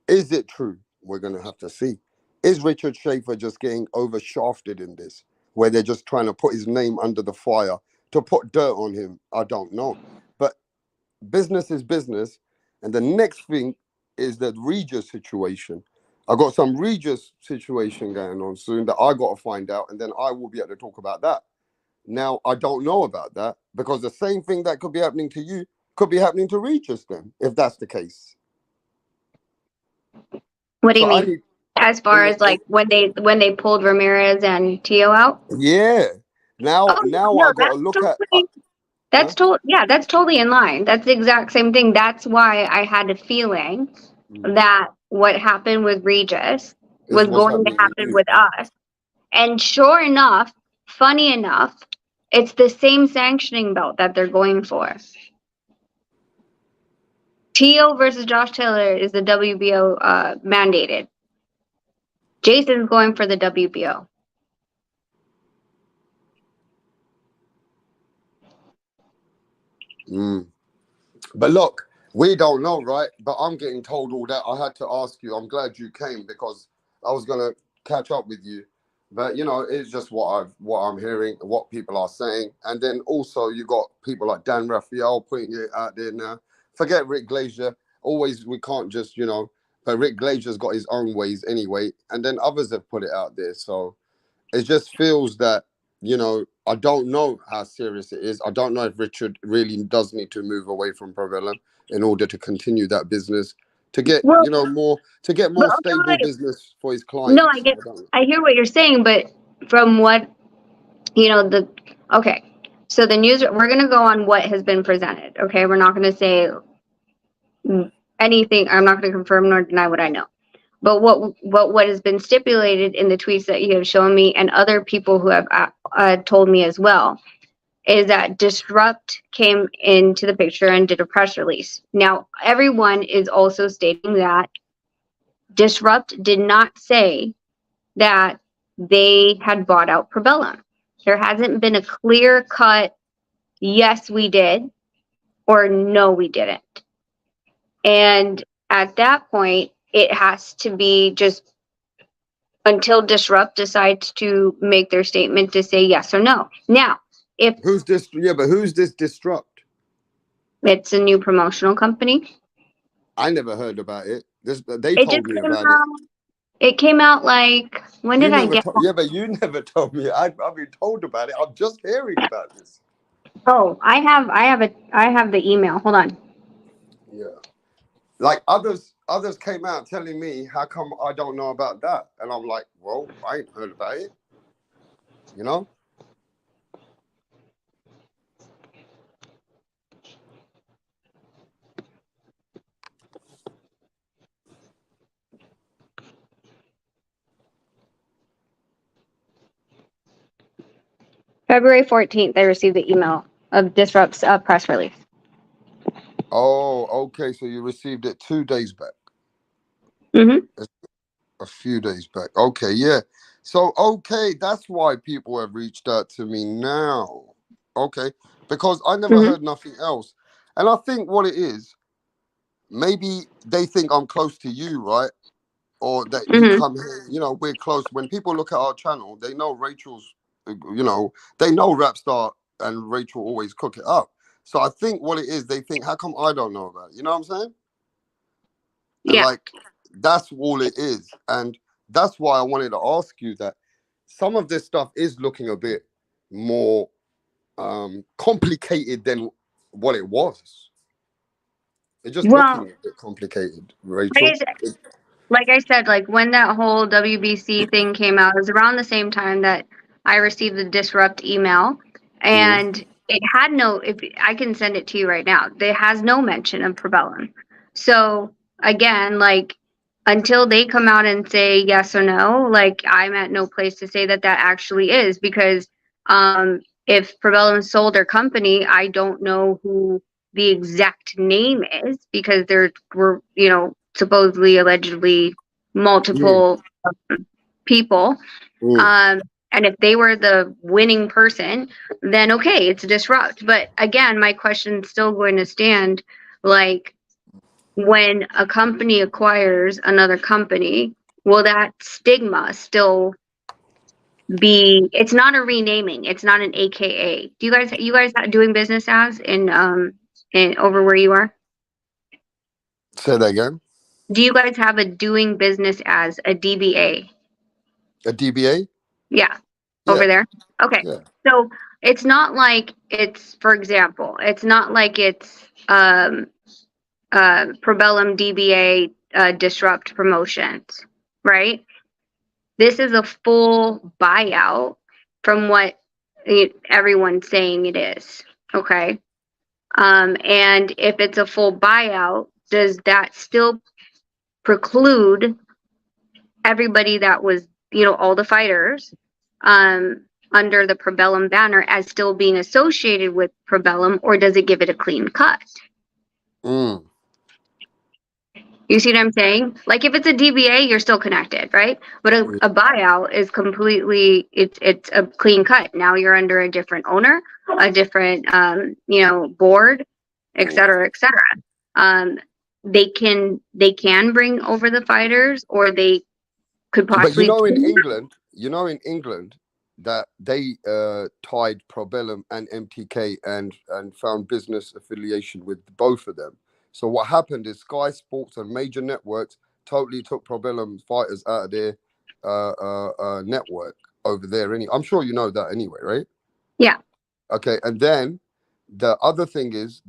Is it true? We're going to have to see. Is Richard Schaefer just getting overshafted in this, where they're just trying to put his name under the fire to put dirt on him? I don't know. But business is business. And the next thing is the Regis situation. I got some Regis situation going on soon that I got to find out, and then I will be able to talk about that. Now, I don't know about that because the same thing that could be happening to you could be happening to Regis then, if that's the case. What do you mean? As far as like when they pulled Ramirez and Tio out? Yeah. Now I got to look at. That's totally in line. That's the exact same thing. That's why I had a feeling that what happened with Regis was going to happen with us. And sure enough, funny enough, it's the same sanctioning belt that they're going for. Tio versus Josh Taylor is the WBO mandated. Jason's going for the WBO. But look, we don't know, right? But I'm getting told all that. I had to ask you. I'm glad you came because I was gonna catch up with you. But you know, it's just what I'm hearing, what people are saying, and then also you got people like Dan Raphael putting it out there now. Forget Rick Glazier. Always, we can't just But Rick Glazier's got his own ways anyway, and then others have put it out there. So it just feels that I don't know how serious it is. I don't know if Richard really does need to move away from Provellum in order to continue that business to get more stable wait. business for his clients. No, I hear what you're saying, but from what so the news, we're going to go on what has been presented. Okay, we're not going to say anything. I'm not going to confirm nor deny what I know. But what has been stipulated in the tweets that you have shown me and other people who have told me as well is that Disrupt came into the picture and did a press release. Now, everyone is also stating that Disrupt did not say that they had bought out Provellum. There hasn't been a clear-cut, yes, we did, or no, we didn't. And at that point, it has to be just until Disrupt decides to make their statement to say yes or no. Now, who's this? Yeah, but who's this Disrupt? It's a new promotional company. I never heard about it. They told me about it. It came out like when did I get? Yeah, but you never told me. I've been told about it. I'm just hearing about this. Oh, I have the email. Hold on. Yeah, like others came out telling me, how come I don't know about that? And I'm like, well, I ain't heard about it. You know. February 14th, I received the email of Disrupt's press release. Oh, okay. So you received it 2 days back. Mm-hmm. A few days back. Okay, yeah. So, okay, that's why people have reached out to me now. Okay, because I never heard nothing else. And I think what it is, maybe they think I'm close to you, right? Or that you come here, we're close. When people look at our channel, they know Rachel's, they know Rapstar and Rachel always cook it up. So I think what it is, they think, how come I don't know about it? You know what I'm saying? Yeah. And that's all it is. And that's why I wanted to ask you that some of this stuff is looking a bit more complicated than what it was. It's just looking a bit complicated, Rachel. Like I said, like when that whole WBC thing came out, it was around the same time that I received the Disrupt email, and it had if I can send it to you right now, it has no mention of Provellum. So again, like until they come out and say yes or no, like I'm at no place to say that actually is, because if Provellum sold their company, I don't know who the exact name is, because there were supposedly, allegedly, multiple people. And if they were the winning person, then okay, it's a Disrupt. But again, my question is still going to stand. Like, when a company acquires another company, will that stigma still be? It's not a renaming. It's not an AKA. Do you guys doing business as in over where you are? Say that again. Do you guys have a doing business as a DBA? A DBA? Yeah. Over there? Okay. Yeah. So it's not like it's, for example, it's not like it's Provellum DBA Disrupt Promotions, right? This is a full buyout from what everyone's saying it is. Okay. And if it's a full buyout, does that still preclude everybody that was, all the fighters under the Provellum banner as still being associated with Provellum, or does it give it a clean cut? You see what I'm saying? Like if it's a DBA, you're still connected, right? But a buyout is completely it's a clean cut. Now you're under a different owner, a different board, et cetera, et cetera. They can bring over the fighters, or they could But possibly. in England that they tied Probellum and MTK and found business affiliation with both of them. So what happened is Sky Sports and major networks totally took Probellum fighters out of their network over there. I'm sure you know that anyway, right? Yeah. Okay, and then the other thing is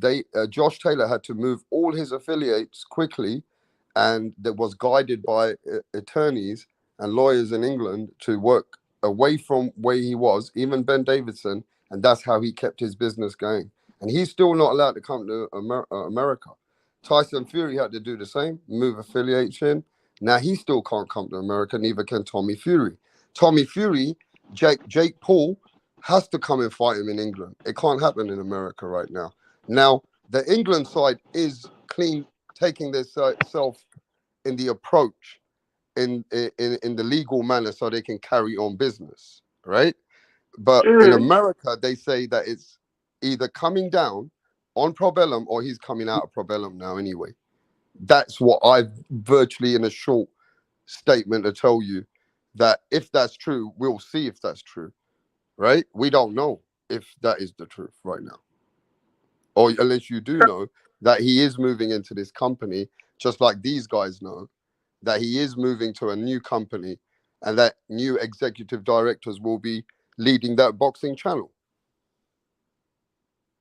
Josh Taylor had to move all his affiliates quickly, and that was guided by attorneys and lawyers in England to work away from where he was, even Ben Davidson, and that's how he kept his business going. And he's still not allowed to come to America. Tyson Fury had to do the same, move affiliation. Now he still can't come to America, neither can Tommy Fury. Tommy Fury, Jake Paul, has to come and fight him in England. It can't happen in America right now. Now, the England side is clean, taking this self in the approach in the legal manner so they can carry on business, right? But in America, they say that it's either coming down on Probellum or he's coming out of Probellum now anyway. That's what I've virtually in a short statement to tell you, that if that's true, we'll see if that's true, right? We don't know if that is the truth right now. Or unless you do know that he is moving into this company, just like these guys know that he is moving to a new company and that new executive directors will be leading that boxing channel.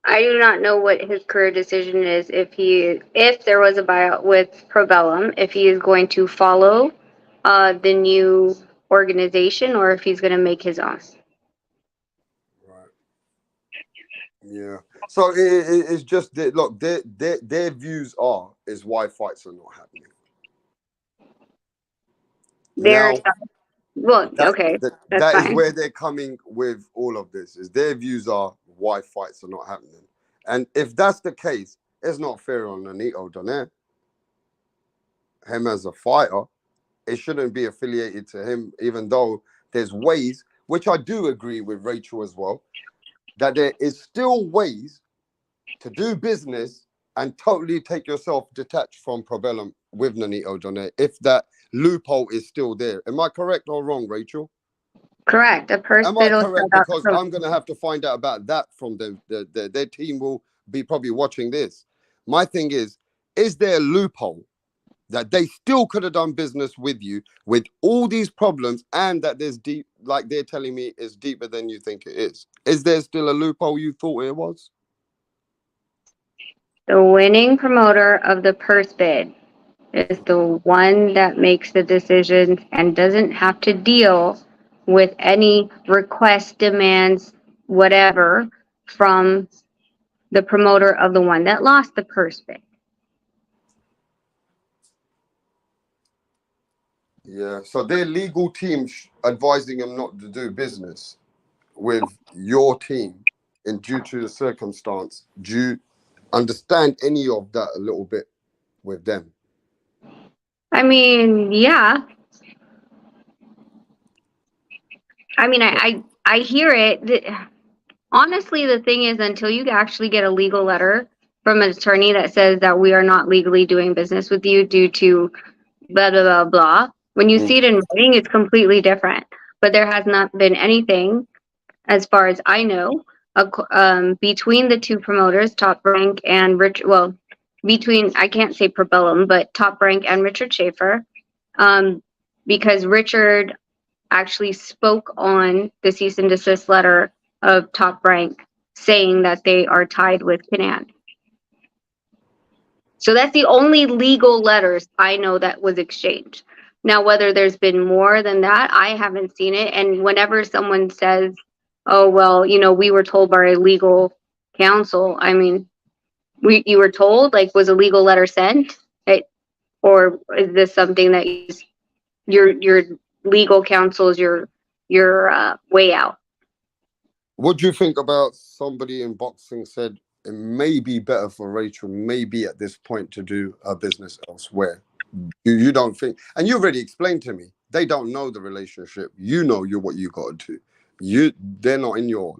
I do not know what his career decision is if there was a buyout with Probellum, if he is going to follow the new organization or if he's going to make his own. Right. Yeah. So it's just that, look, their views is why fights are not happening. Okay, that's that fine. is where they're coming with all of this. Is their views are why fights are not happening, and if that's the case, it's not fair on Nonito Donaire. Him as a fighter, it shouldn't be affiliated to him, even though there's ways, which I do agree with Rachel as well, that there is still ways to do business and totally take yourself detached from Probellum with Nonito Donaire, if that loophole is still there. Am I correct or wrong, Rachel? Correct. Am I correct? Because I'm going to have to find out about that from them. Their team will be probably watching this. My thing is there a loophole that they still could have done business with you with all these problems, and that there's deep, like they're telling me, is deeper than you think it is? Is there still a loophole you thought it was? The winning promoter of the purse bid is the one that makes the decisions and doesn't have to deal with any requests, demands, whatever, from the promoter of the one that lost the purse bid. Yeah, so their legal team advising them not to do business with your team and due to the circumstance. Do you understand any of that a little bit with them? I mean, yeah. I mean, I hear it. Honestly, the thing is, until you actually get a legal letter from an attorney that says that we are not legally doing business with you due to blah, blah, blah, blah, when you see it in writing, it's completely different. But there has not been anything, as far as I know, between the two promoters, Top Rank and I can't say Probellum, but Top Rank and Richard Schaefer, because Richard actually spoke on the cease and desist letter of Top Rank saying that they are tied with Canelo. So that's the only legal letters I know that was exchanged. Now, whether there's been more than that, I haven't seen it. And whenever someone says, oh, well, we were told by our legal counsel, I mean, you were told, like, was a legal letter sent? Or is this something that your legal counsel is your way out? What do you think about somebody in boxing said it may be better for Rachel, maybe at this point, to do her business elsewhere? You don't think, and you've already explained to me, they don't know the relationship. You know what you got to do. They're not in your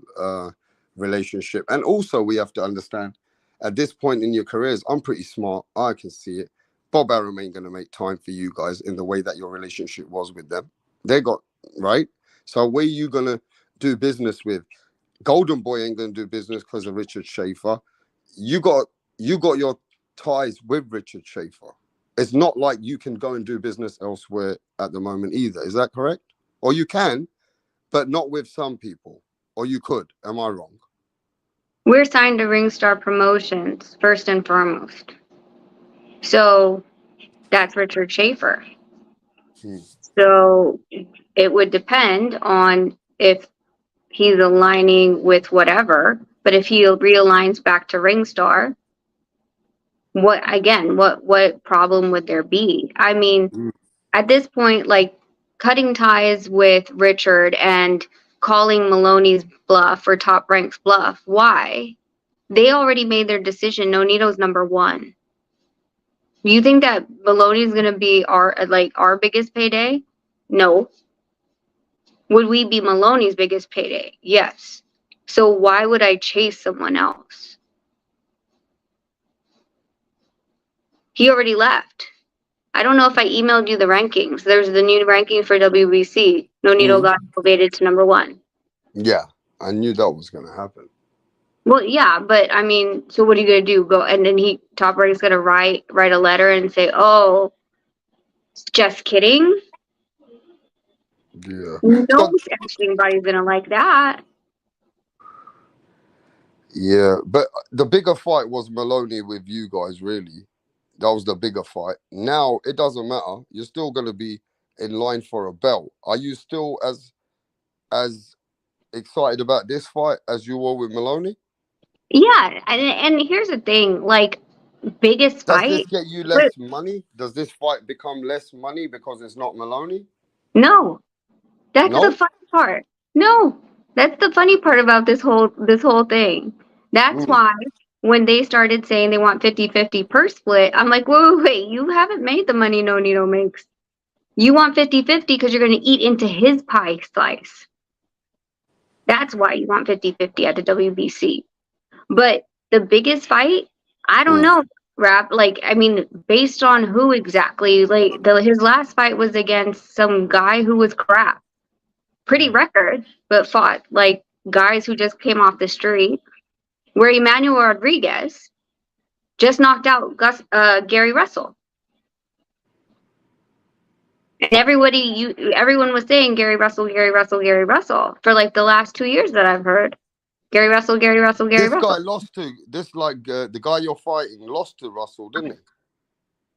relationship. And also we have to understand, at this point in your careers, I'm pretty smart. I can see it. Bob Arum ain't gonna make time for you guys in the way that your relationship was with them. They got right. So where you gonna do business with? Golden Boy ain't gonna do business because of Richard Schaefer. You got your ties with Richard Schaefer. It's not like you can go and do business elsewhere at the moment either. Is that correct? Or you can, but not with some people. Or you could. Am I wrong? We're signed to Ringstar Promotions, first and foremost. So that's Richard Schaefer. So it would depend on if he's aligning with whatever. But if he realigns back to Ringstar, what problem would there be? I mean, at this point, like cutting ties with Richard and calling Maloney's bluff or Top Rank's bluff, why? They already made their decision. Nonito's number one. Do you think that Maloney is gonna be our biggest payday? No. Would we be Maloney's biggest payday? Yes. So why would I chase someone else? He already left. I don't know if I emailed you the rankings. There's the new ranking for WBC. Nonito got elevated to number one. Yeah, I knew that was gonna happen. Well, yeah, but I mean, so what are you gonna do? Go and then Top Rank's gonna write a letter and say, "Oh, just kidding." Yeah. No anybody's gonna like that. Yeah, but the bigger fight was Maloney with you guys, really. That was the bigger fight. Now it doesn't matter. You're still gonna be in line for a belt. Are you still as excited about this fight as you were with Maloney? Yeah, and here's the thing, like biggest Does fight. this get you less money? Does this fight become less money because it's not Maloney? No, that's No? the funny part. No, that's the funny part about this whole thing. That's why when they started saying they want 50-50 per split, I'm like, wait, you haven't made the money Nonito makes. You want 50-50 because you're going to eat into his pie slice. That's why you want 50-50 at the WBC. But the biggest fight, I don't know, Rap. Like, I mean, based on who exactly? Like, his last fight was against some guy who was crap. Pretty record, but fought like guys who just came off the street. Where Emmanuel Rodriguez just knocked out Gary Russell. And everyone was saying Gary Russell for like the last 2 years that I've heard. Gary Russell. This guy lost to the guy you're fighting lost to Russell, didn't he?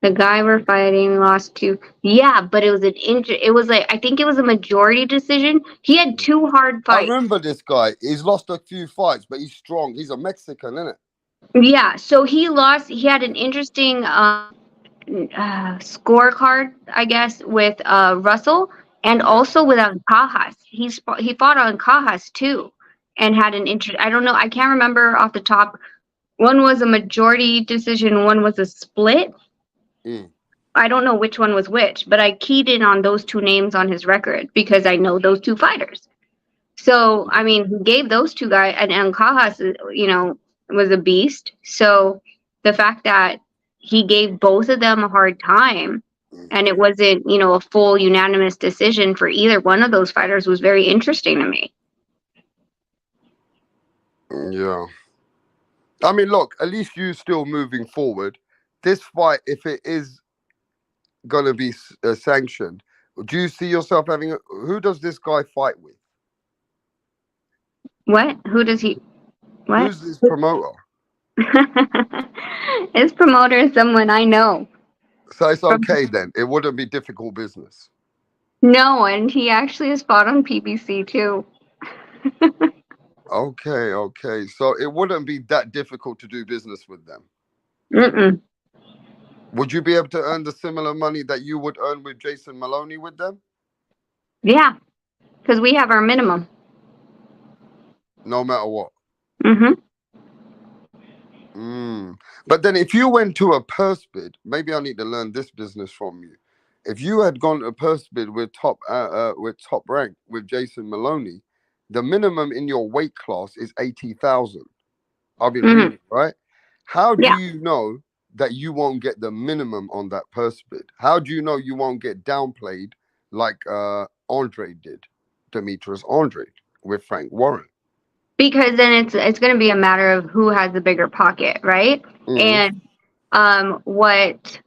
The guy we're fighting lost to. Yeah, but it was it was like, I think it was a majority decision. He had 2 hard fights. I remember this guy. He's lost a few fights, but he's strong. He's a Mexican, isn't it? Yeah, so he had an interesting scorecard, I guess, with Russell and also with Cajas. He fought on Cajas too, and had an I don't know, I can't remember off the top. One was a majority decision, one was a split. I don't know which one was which, but I keyed in on those 2 names on his record because I know those 2 fighters. So I mean, he gave those 2 guys, and Cajas, was a beast. So the fact that he gave both of them a hard time and it wasn't, a full unanimous decision for either one of those fighters was very interesting to me. Yeah. I mean, look, at least you still moving forward. This fight, if it is going to be sanctioned, do you see yourself having who does this guy fight with? What? Who does he? What? Who's his promoter? His promoter is someone I know. So it's okay then. It wouldn't be difficult business. No, and he actually has fought on PBC too. Okay. So it wouldn't be that difficult to do business with them. Mm-mm. Would you be able to earn the similar money that you would earn with Jason Maloney with them? Yeah, because we have our minimum. No matter what. But then if you went to a purse bid, maybe I need to learn this business from you. If you had gone to a purse bid with top rank with Jason Maloney, the minimum in your weight class is 80,000. I've been reading, right? How do you know that you won't get the minimum on that purse bid? How do you know you won't get downplayed like Andre did, Demetrius Andre with Frank Warren? Because then it's going to be a matter of who has the bigger pocket, right? And what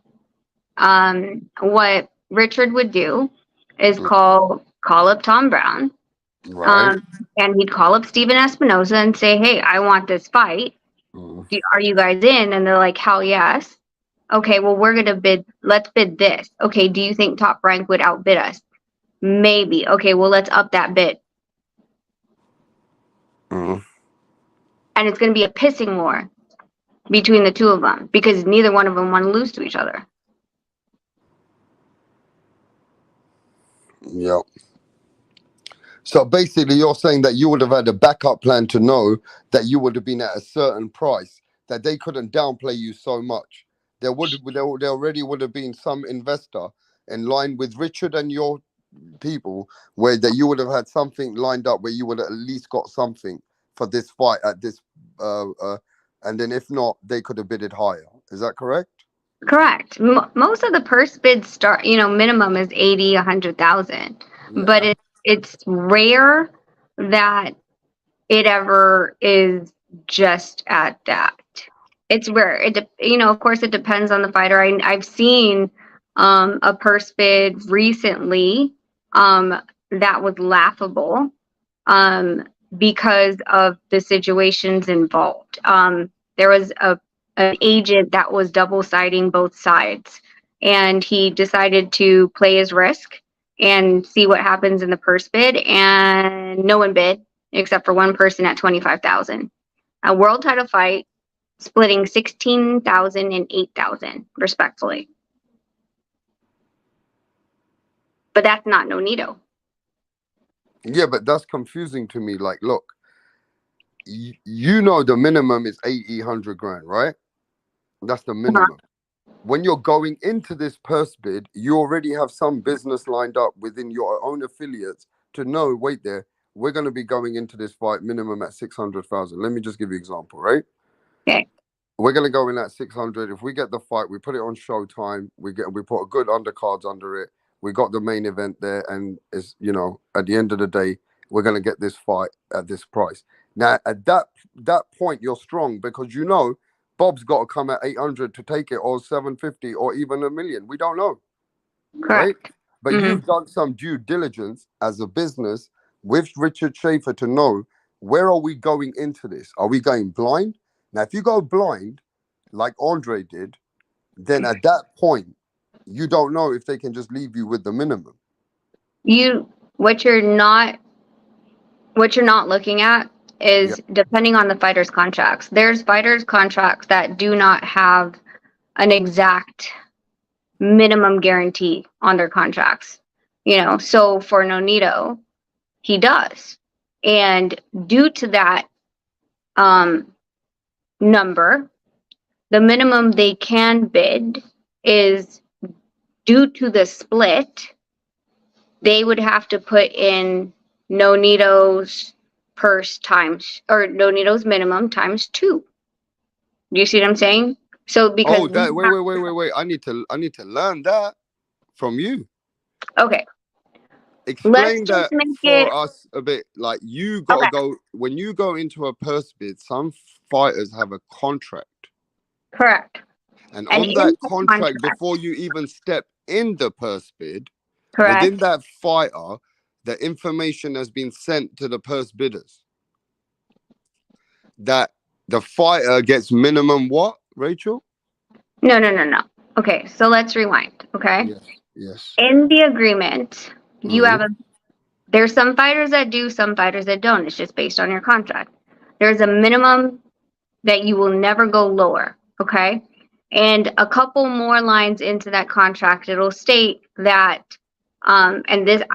Richard would do is call up Tom Brown, right? And he'd call up Steven Espinoza and say, "Hey, I want this fight. Are you guys in?" And they're like, "Hell yes." Okay, well, we're gonna bid. Let's bid this. Okay, do you think Top Rank would outbid us? Maybe. Okay, well, let's up that bid. And it's going to be a pissing war between the two of them because neither one of them want to lose to each other. Yep. So basically, you're saying that you would have had a backup plan to know that you would have been at a certain price, that they couldn't downplay you so much. There already would have been some investor in line with Richard and your people where that you would have had something lined up where you would have at least got something for this fight at this and then if not, they could have bid it higher. Is that correct? Correct. Most of the purse bids start, minimum is 80, 100,000, but it's rare that it ever is just at that. It's rare. Of course, it depends on the fighter. I've seen a purse bid recently that was laughable because of the situations involved. There was an agent that was double-siding both sides, and he decided to play his risk and see what happens in the purse bid, and no one bid except for one person at 25,000. A world title fight, splitting 16,000 and 8,000 respectfully. But that's not Nonito. Yeah, but that's confusing to me. Like, look, you know the minimum is 100 grand, right? That's the minimum. When you're going into this purse bid, you already have some business lined up within your own affiliates to know, wait there, we're going to be going into this fight minimum at 600,000. Let me just give you an example, right? Okay. We're going to go in at 600. If we get the fight, we put it on Showtime. We put a good undercards under it. We got the main event there, and it's, at the end of the day, we're going to get this fight at this price. Now, at that point, you're strong because Bob's got to come at 800 to take it, or 750, or even $1 million. We don't know. Correct. Right? But you've done some due diligence as a business with Richard Schaefer to know, where are we going into this? Are we going blind? Now, if you go blind, like Andre did, then at that point, you don't know if they can just leave you with the minimum. What you're not looking at is depending on the fighter's contracts. There's fighters' contracts that do not have an exact minimum guarantee on their contracts. So for Nonito, he does. And due to that number, the minimum they can bid is, due to the split, they would have to put in Nonito's purse Nonito's minimum times 2. Do you see what I'm saying? So because wait. I need to learn that from you. Okay. Explain that for us a bit. Like, you gotta go when you go into a purse bid, some fighters have a contract. Correct. And on that contract, before you even step in the purse bid, within that fighter, the information has been sent to the purse bidders that the fighter gets minimum what, Rachel? No. Okay, so let's rewind. Okay. Yes. In the agreement, you have there's some fighters that do, some fighters that don't. It's just based on your contract. There's a minimum that you will never go lower. Okay. And a couple more lines into that contract, it'll state that, and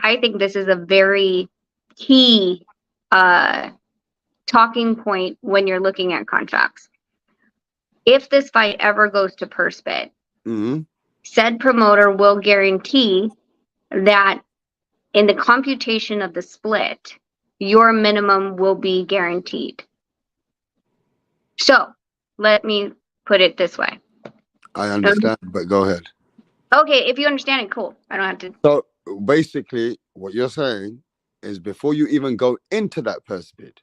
I think this is a very key talking point when you're looking at contracts. if this fight ever goes to purse bid, Mm-hmm. said promoter will guarantee that in the computation of the split, your minimum will be guaranteed. So let me put it this way. I understand, but go ahead. Okay, if you understand it, cool. I don't have to. So basically, what you're saying is before you even go into that purse bid,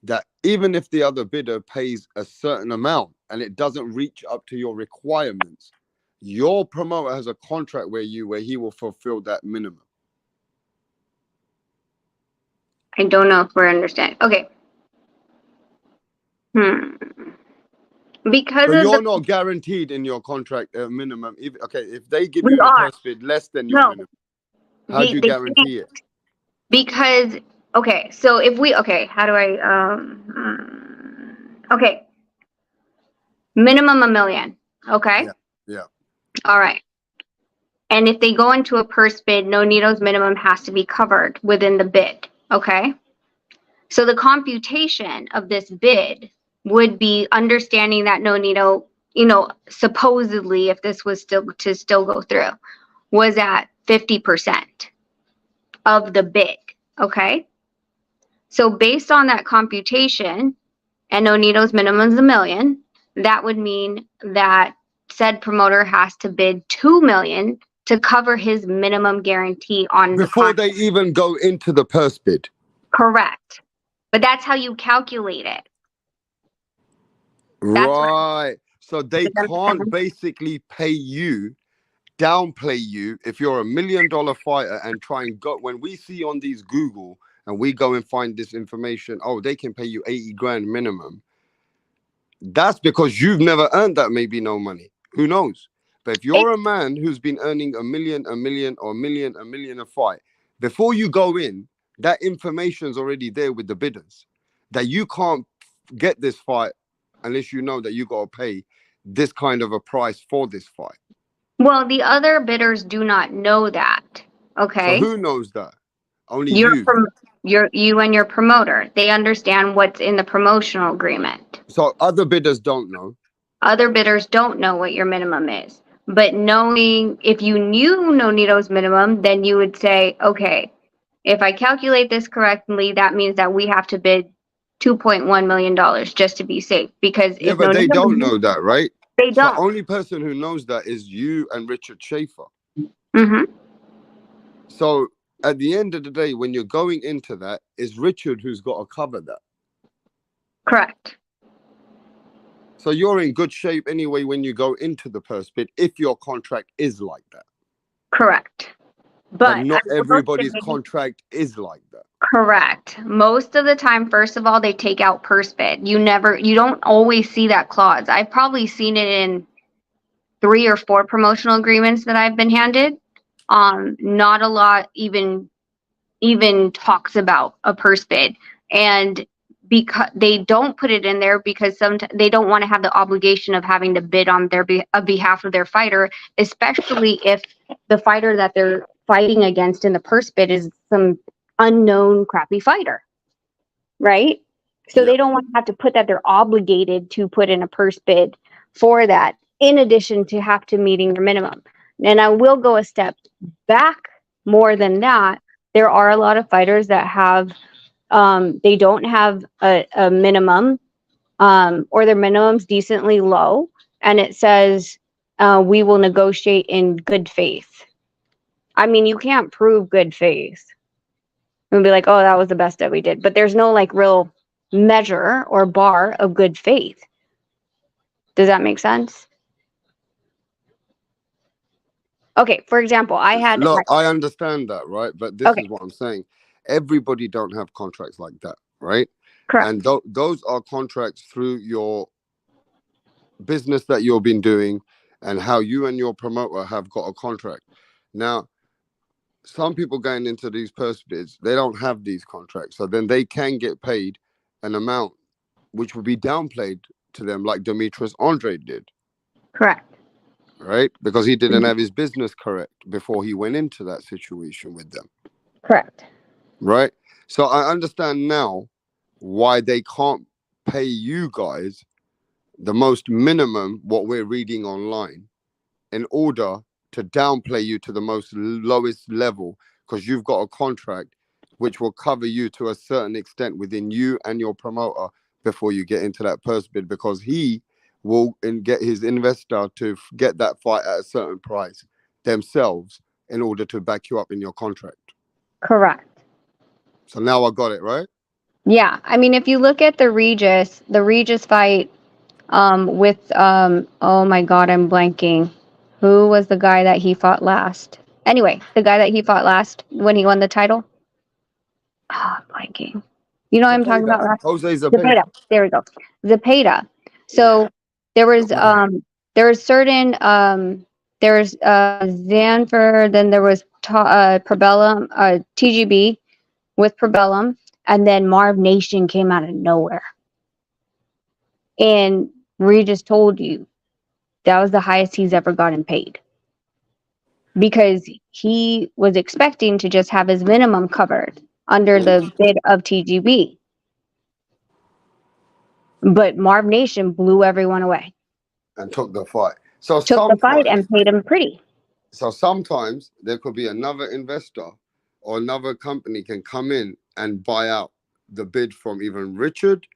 that even if the other bidder pays a certain amount and it doesn't reach up to your requirements, your promoter has a contract where he will fulfill that minimum. I don't know if we're understanding. Okay. Because So of you're the, not guaranteed in your contract a minimum. If they give we you in a are. purse bid less than your No, minimum, how do you they guarantee it? because, okay, so if we, okay, how do I, okay, minimum $1 million, okay? Yeah. All right. And if they go into a purse bid, Nonito's minimum has to be covered within the bid, okay? So the computation of this bid would be understanding that Nonito, supposedly, if this was still go through, was at 50% of the bid, okay? So based on that computation, and Nonito's minimum is $1 million, that would mean that said promoter has to bid $2 million to cover his minimum guarantee on Before they even go into the purse bid. Correct. But that's how you calculate it. Right. So they can't basically pay you, downplay you if you're $1 million fighter and try and go. When we see on these Google and we go and find this information, oh, they can pay you 80 grand minimum. That's because you've never earned that, maybe no money. Who knows? But if you're a man who's been earning $1 million a fight, before you go in, that information's already there with the bidders. That you can't get this fight unless you know that you got to pay this kind of a price for this fight. Well, the other bidders do not know that. Okay. So who knows that? Only you and your promoter. They understand what's in the promotional agreement. So other bidders don't know. Other bidders don't know what your minimum is. But knowing, if you knew Nonito's minimum, then you would say, okay, if I calculate this correctly, that means that we have to bid $2.1 million just to be safe. Because Yeah, if but they Nonito, don't know that, right? They don't. The only person who knows that is you and Richard Schaefer. Mm-hmm. So at the end of the day, when you're going into that, it's Richard who's got to cover that. Correct. So you're in good shape anyway when you go into the purse bid if your contract is like that. Correct. But not everybody's contract is like that. Correct. Most of the time, first of all, they take out purse bid. You don't always see that clause. I've probably seen it in 3 or 4 promotional agreements that I've been handed. Not a lot even talks about a purse bid. And because they don't put it in there because sometimes they don't want to have the obligation of having to bid on their behalf of their fighter, especially if the fighter that they're fighting against in the purse bid is some unknown crappy fighter, right? So they don't want to have to put that they're obligated to put in a purse bid for that, in addition to have to meeting your minimum. And I will go a step back more than that. There are a lot of fighters that have they don't have a minimum, or their minimum's decently low, and it says we will negotiate in good faith. I mean, you can't prove good faith and be like, oh, that was the best that we did, but there's no like real measure or bar of good faith. Does that make sense? Okay, for example, I had... Look, I understand that, right? But this is what I'm saying. Everybody don't have contracts like that, right? Correct. And those are contracts through your business that you've been doing and how you and your promoter have got a contract. Now, some people going into these purse bids, they don't have these contracts. So then they can get paid an amount which would be downplayed to them like Demetrius Andre did. Correct. Right? Because he didn't have his business correct before he went into that situation with them. Correct. Right? So I understand now why they can't pay you guys the most minimum what we're reading online in order to downplay you to the most lowest level, because you've got a contract which will cover you to a certain extent within you and your promoter before you get into that purse bid, because he will get his investor to get that fight at a certain price themselves in order to back you up in your contract. Correct. So now I got it, right? Yeah. I mean, if you look at the Regis fight with oh my God, I'm blanking. Who was the guy that he fought last? Anyway, the guy that he fought last when he won the title. I'm blanking. You know what I'm talking about, right? Jose Zepeda. Zepeda. There we go. Zepeda. So there was certain there's Zanfer, then there was Probellum, TGB with Probellum, and then Marv Nation came out of nowhere. And Regis told you that was the highest he's ever gotten paid, because he was expecting to just have his minimum covered under the bid of TGB. But Marv Nation blew everyone away. And took the fight. So Took the fight and paid him pretty. So sometimes there could be another investor or another company can come in and buy out the bid from even Richard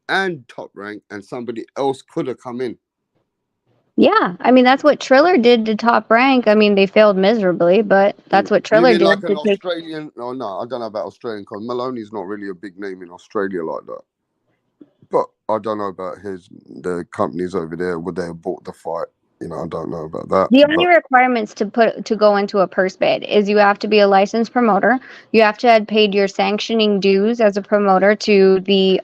and Top Rank, and somebody else could have come in. Yeah, I mean, that's what Triller did to Top Rank. I mean, they failed miserably, but that's what Triller did. Like an Australian? No, I don't know about Australian, because Maloney's not really a big name in Australia like that. But I don't know about the companies over there. Would they have bought the fight? You know, I don't know about that. The only requirements to go into a purse bid is you have to be a licensed promoter. You have to have paid your sanctioning dues as a promoter to the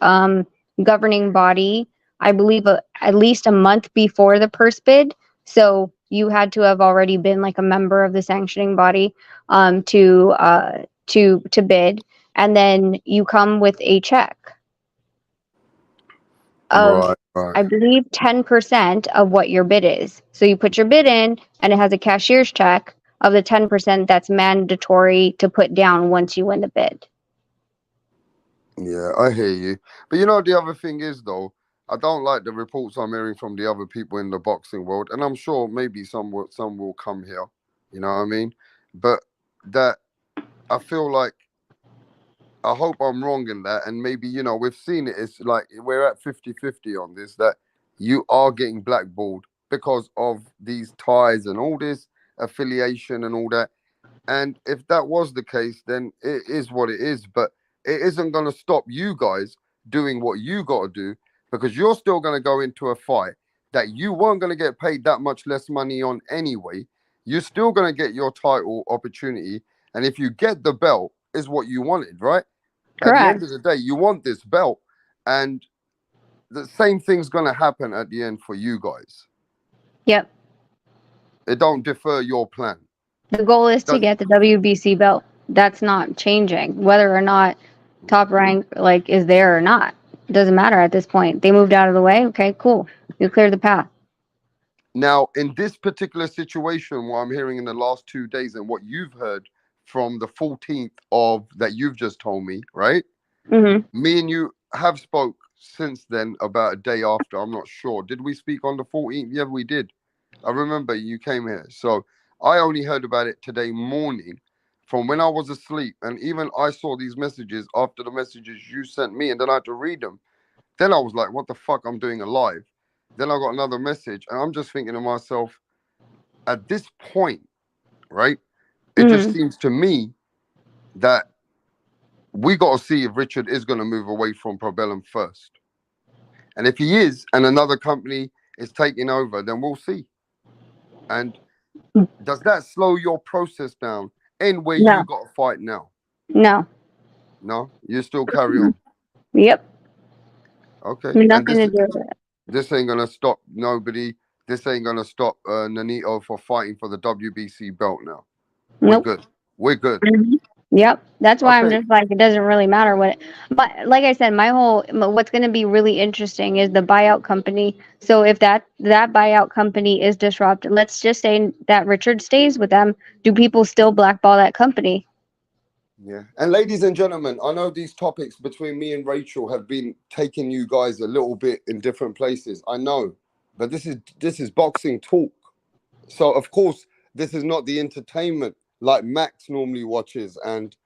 governing body, I believe, at least a month before the purse bid. So you had to have already been like a member of the sanctioning body to bid, and then you come with a check of, right. I believe 10% of what your bid is. So you put your bid in, and it has a cashier's check of the 10% that's mandatory to put down once you win the bid. Yeah, I hear you. But you know, the other thing is, though, I don't like the reports I'm hearing from the other people in the boxing world, and I'm sure maybe some will come here. You know what I mean? But that I feel like, I hope I'm wrong in that, and maybe, you know, we've seen it. It's like we're at 50-50 on this, that you are getting blackballed because of these ties and all this affiliation and all that. And if that was the case, then it is what it is. But it isn't going to stop you guys doing what you got to do, because you're still going to go into a fight that you weren't going to get paid that much less money on anyway. You're still going to get your title opportunity. And if you get the belt, is what you wanted, right? Correct. At the end of the day, you want this belt, and the same thing's going to happen at the end for you guys. Yep. It don't defer your plan. The goal is to get the WBC belt. That's not changing, whether or not Top Rank is there or not. It doesn't matter at this point. They moved out of the way. Okay, cool. You cleared the path. Now, in this particular situation, what I'm hearing in the last 2 days and what you've heard from the 14th of that you've just told me, right? Mm-hmm. Me and you have spoke since then about a day after. I'm not sure. Did we speak on the 14th? Yeah, we did. I remember you came here. So I only heard about it today morning from when I was asleep. And even I saw these messages after the messages you sent me, and then I had to read them. Then I was like, what the fuck? I'm doing a live. Then I got another message, and I'm just thinking to myself, at this point, right? It just seems to me that we got to see if Richard is going to move away from Probellum first. And if he is, and another company is taking over, then we'll see. And does that slow your process down in where you got to fight now? No. No? You still carry on? Yep. Okay. Nothing to do with it. This ain't going to stop nobody. This ain't going to stop Nanito for fighting for the WBC belt now. We're good. We're good. Mm-hmm. Yep. That's why I'm just like, it doesn't really matter what but like I said, what's going to be really interesting is the buyout company. So if that buyout company is disrupted, let's just say that Richard stays with them, do people still blackball that company? Yeah. And ladies and gentlemen, I know these topics between me and Rachel have been taking you guys a little bit in different places. I know, but this is boxing talk. So of course, this is not the entertainment like Max normally watches, and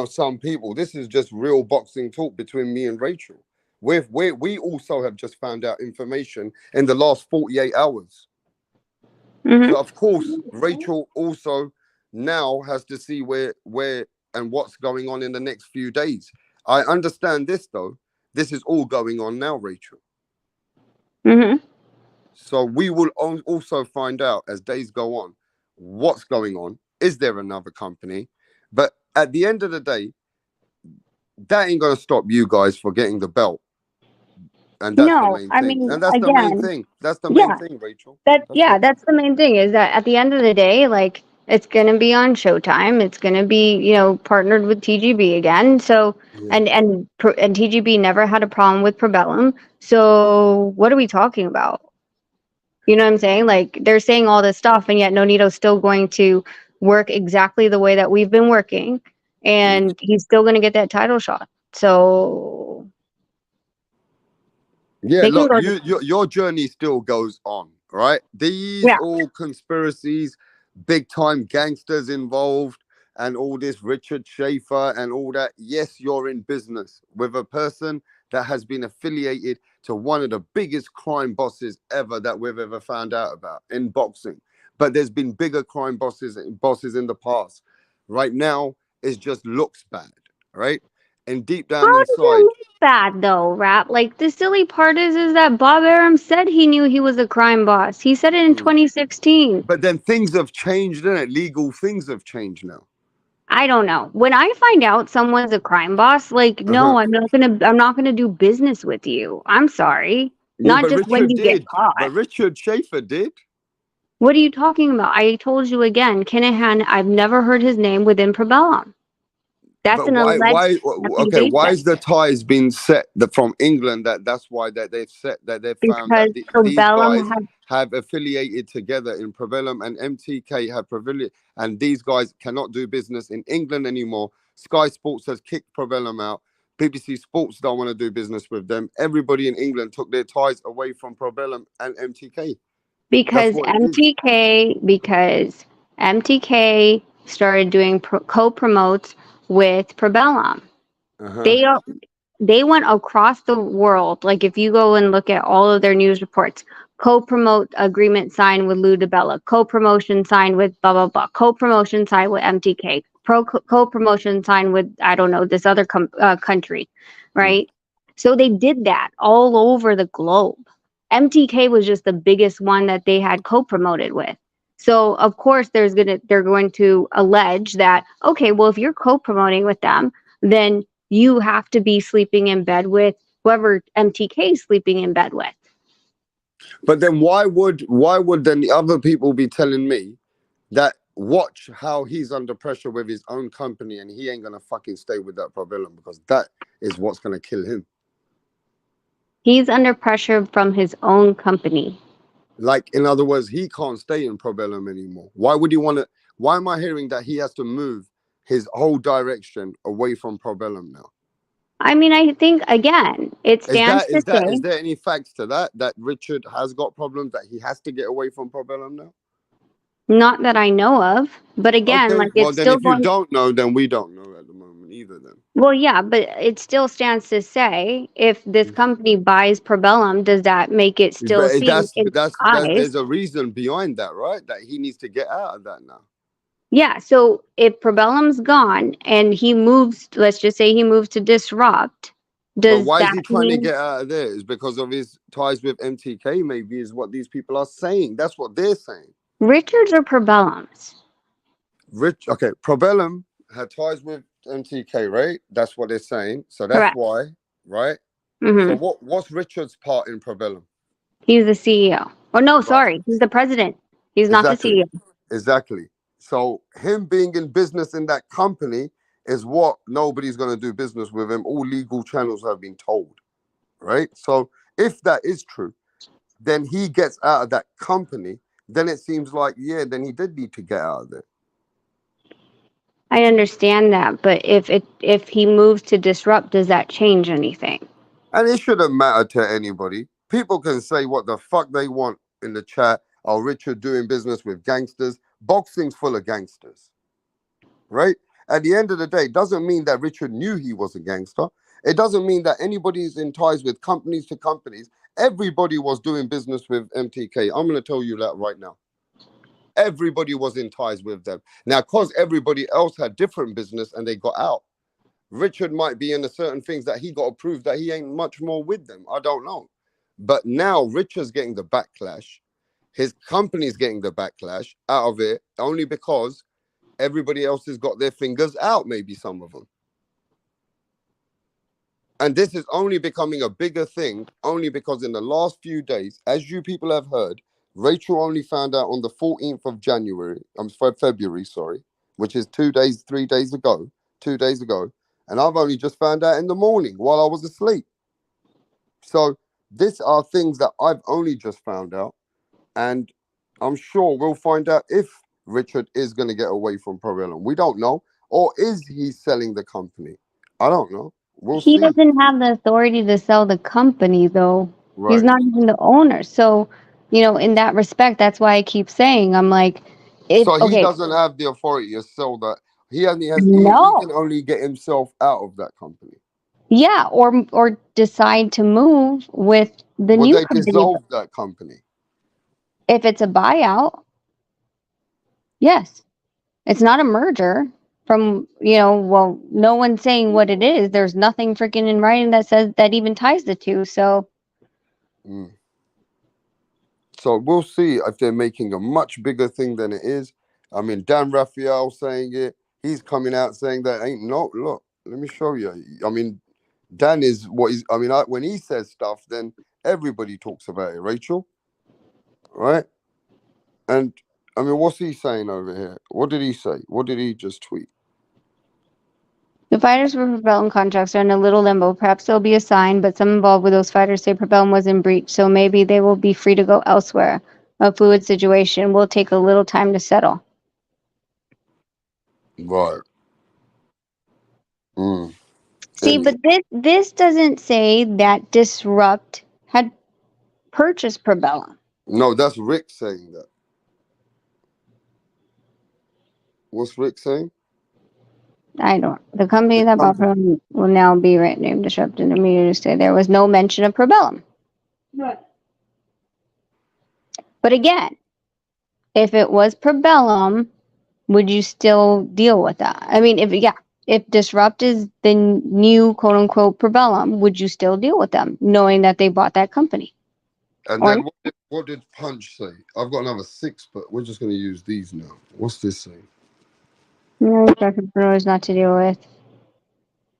some people. This is just real boxing talk between me and Rachel. We also have just found out information in the last 48 hours. Hmm. So of course, Rachel also now has to see where and what's going on in the next few days. I understand this though. This is all going on now, Rachel. Hmm. So we will also find out as days go on what's going on. Is there another company? But at the end of the day, that ain't gonna stop you guys for getting the belt. And that's the No, main I thing. mean, And that's the main again, thing. That's the main yeah, thing, Rachel. that That's yeah, the that's the main thing is that at the end of the day, like it's gonna be on Showtime. It's gonna be, partnered with TGB again. So yeah. and TGB never had a problem with Probellum. So what are we talking about? You know what I'm saying? Like they're saying all this stuff, and yet Nonito's still going to work exactly the way that we've been working, Yeah. and he's still going to get that title shot. So Yeah, they can look, go. your journey still goes on, right? These Yeah, all conspiracies, big time gangsters involved, and all this Richard Schaefer and all that. Yes, you're in business with a person that has been affiliated to one of the biggest crime bosses ever that we've ever found out about in boxing. But there's been bigger crime bosses in the past. Right now, it just looks bad, right? And deep down how does it inside. look bad though, Rap? Like the silly part is that Bob Arum said he knew he was a crime boss. He said it in 2016. But then things have changed, isn't it? Legal things have changed now. I don't know. When I find out someone's a crime boss, like Uh-huh. no, I'm not gonna do business with you. I'm sorry. Yeah, Not but just when Richard you get did. caught. But Richard Schaefer did. What are you talking about? I told you again, Kinahan, I've never heard his name within Probellum. That's But an why? alleged Okay, why accusation is the ties been set from England? That's why that they've set that they've found because that these Probellum guys had have affiliated together in Provellum, and MTK have Provellum, and these guys cannot do business in England anymore. Sky Sports has kicked Provellum out. BBC Sports don't want to do business with them. Everybody in England took their ties away from Provellum and MTK. That's because what it is. MTK started doing co-promotes with Probellum. Uh-huh. They they went across the world. Like if you go and look at all of their news reports, co-promote agreement signed with Lou DiBella, co-promotion signed with blah blah blah, co-promotion signed with MTK, co-promotion signed with I don't know this other country, right? So they did that all over the globe. MTK was just the biggest one that they had co-promoted with. So of course they're going to allege that okay, well if you're co-promoting with them, then you have to be sleeping in bed with whoever MTK is sleeping in bed with. But then why would then the other people be telling me that watch how he's under pressure with his own company and he ain't gonna fucking stay with that Pavilion because that is what's gonna kill him. He's under pressure from his own company. Like in other words, he can't stay in Probellum anymore. Why would he want to? Why am I hearing that he has to move his whole direction away from Probellum now? I mean, I think again, it Is stands that to is that say, is there any facts to that Richard has got problems that he has to get away from Probellum now? not that I know of, but again, Okay, like well it's then still if you going. don't know, then we don't know at the moment either. Then. Well, yeah, but it still stands to say if this company buys Probellum, does that make it still But seem in that's eyes? there's a reason behind that, right? That he needs to get out of that now. Yeah, so if Probellum's gone and he moves, let's just say he moves to Disrupt, But does why is that he trying to mean get out of there? Is because of his ties with MTK, maybe is what these people are saying. That's what they're saying. Richards or Probellums? Okay, Probellum had ties with MTK, right? That's what they're saying. So that's Correct. why, right? So Mm-hmm. what's Richard's part in Probellum? He's the CEO. Oh no, Right. sorry, he's the president. He's not the Exactly. CEO. Exactly. So him being in business in that company is what nobody's going to do business with him. All legal channels have been told, right? So if that is true, then he gets out of that company. Then it seems like, yeah, then he did need to get out of there. I understand that, but if he moves to Disrupt, does that change anything? And it shouldn't matter to anybody. People can say what the fuck they want in the chat. Oh, Richard doing business with gangsters. Boxing's full of gangsters, right? At the end of the day, it doesn't mean that Richard knew he was a gangster. It doesn't mean that anybody's in ties with companies to companies. Everybody was doing business with MTK. I'm going to tell you that right now. Everybody was in ties with them. Now, because everybody else had different business and they got out, Richard might be in the certain things that he got to prove that he ain't much more with them. I don't know. But now Richard's getting the backlash. His company's getting the backlash out of it only because everybody else has got their fingers out, maybe some of them. And this is only becoming a bigger thing, only because in the last few days, as you people have heard, Rachel only found out on the 14th of February, which is 2 days, 3 days ago, 2 days ago. And I've only just found out in the morning while I was asleep. So these are things that I've only just found out. And I'm sure we'll find out if Richard is going to get away from Probellum. We don't know. Or is he selling the company? I don't know. We'll He see. doesn't have the authority to sell the company, though. Right. He's not even the owner. So, in that respect, that's why I keep saying, I'm like, So he okay, doesn't have the authority to sell that. He no. can only get himself out of that company. Yeah, or decide to move with the Would new they company. dissolve that company? If it's a buyout, yes. It's not a merger from, no one's saying what it is. There's nothing freaking in writing that says that even ties the two. So, So we'll see if they're making a much bigger thing than it is. I mean, Dan Raphael saying it. He's coming out saying that ain't no. Look, let me show you. I mean, Dan is what he's. I mean, when he says stuff, then everybody talks about it. Rachel, right? And I mean, what's he saying over here? What did he say? What did he just tweet? the fighters with Probellum contracts are in a little limbo. Perhaps they'll be assigned, but some involved with those fighters say Probellum was in breach, so maybe they will be free to go elsewhere. A fluid situation will take a little time to settle. Right. See, but this doesn't say that Disrupt had purchased Probellum. No, that's Rick saying that. What's Rick saying? I don't. The company that bought Probellum will now be named Disrupt and immediately say there was no mention of Probellum. Right. But again, if it was Probellum, would you still deal with that? I mean, if Disrupt is the new quote unquote Probellum, would you still deal with them, knowing that they bought that company? And then what did Punch say? I've got another 6, but we're just going to use these now. What's this saying? No, is not to deal with.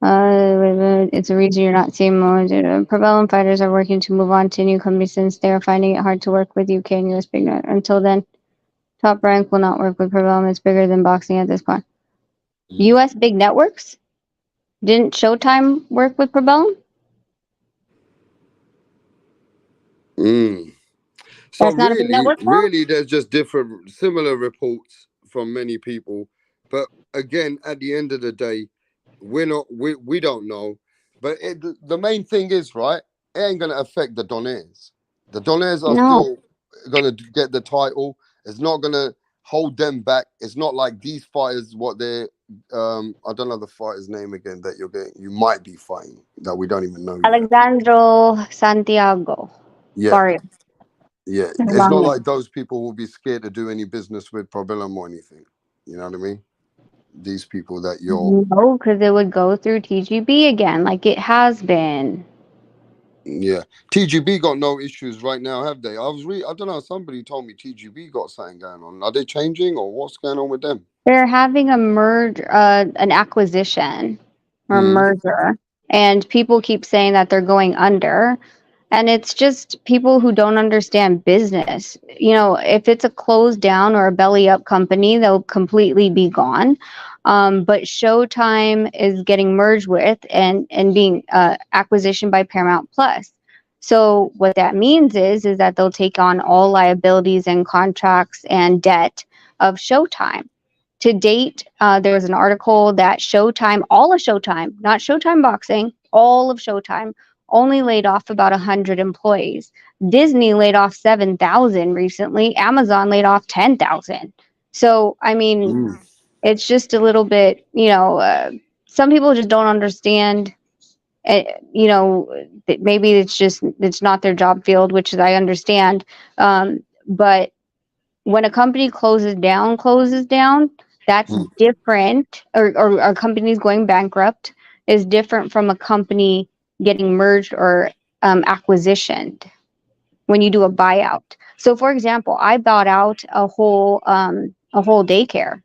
It's a reason you're not seeing more. Probellum fighters are working to move on to new companies since they are finding it hard to work with UK and US big net. Until then, Top Rank will not work with Probellum. It's bigger than boxing at this point. US big networks? Didn't Showtime work with Probellum? So That's not a big network now? really, there's just similar reports from many people. But again, at the end of the day, we don't know. But the main thing is, right, it ain't going to affect the Donairs. The Donairs are still going to get the title. It's not going to hold them back. It's not like these fighters, what they're, I don't know the fighter's name again that you might be fighting, that we don't even know yet. Alexandro Santiago. Yeah. Barrio. Yeah, it's not like those people will be scared to do any business with Probellum or anything. You know what I mean? These people that you're... No, because it would go through TGB again, like it has been. Yeah. TGB got no issues right now, have they? I don't know, somebody told me TGB got something going on. Are they changing or what's going on with them? They're having an acquisition or merger, and people keep saying that they're going under. And it's just people who don't understand business. If it's a closed down or a belly up company, they'll completely be gone. But Showtime is getting merged with and being acquisition by Paramount Plus. So what that means is that they'll take on all liabilities and contracts and debt of Showtime. to date, there was an article that Showtime, all of Showtime, not Showtime Boxing, all of Showtime only laid off about 100 employees. Disney laid off 7,000 recently. Amazon laid off 10,000. So, I mean, it's just a little bit, some people just don't understand, that maybe it's not their job field, which I understand. But when a company closes down, that's different, or a company's going bankrupt is different from a company getting merged or acquisitioned when you do a buyout. So, for example, I bought out a whole daycare.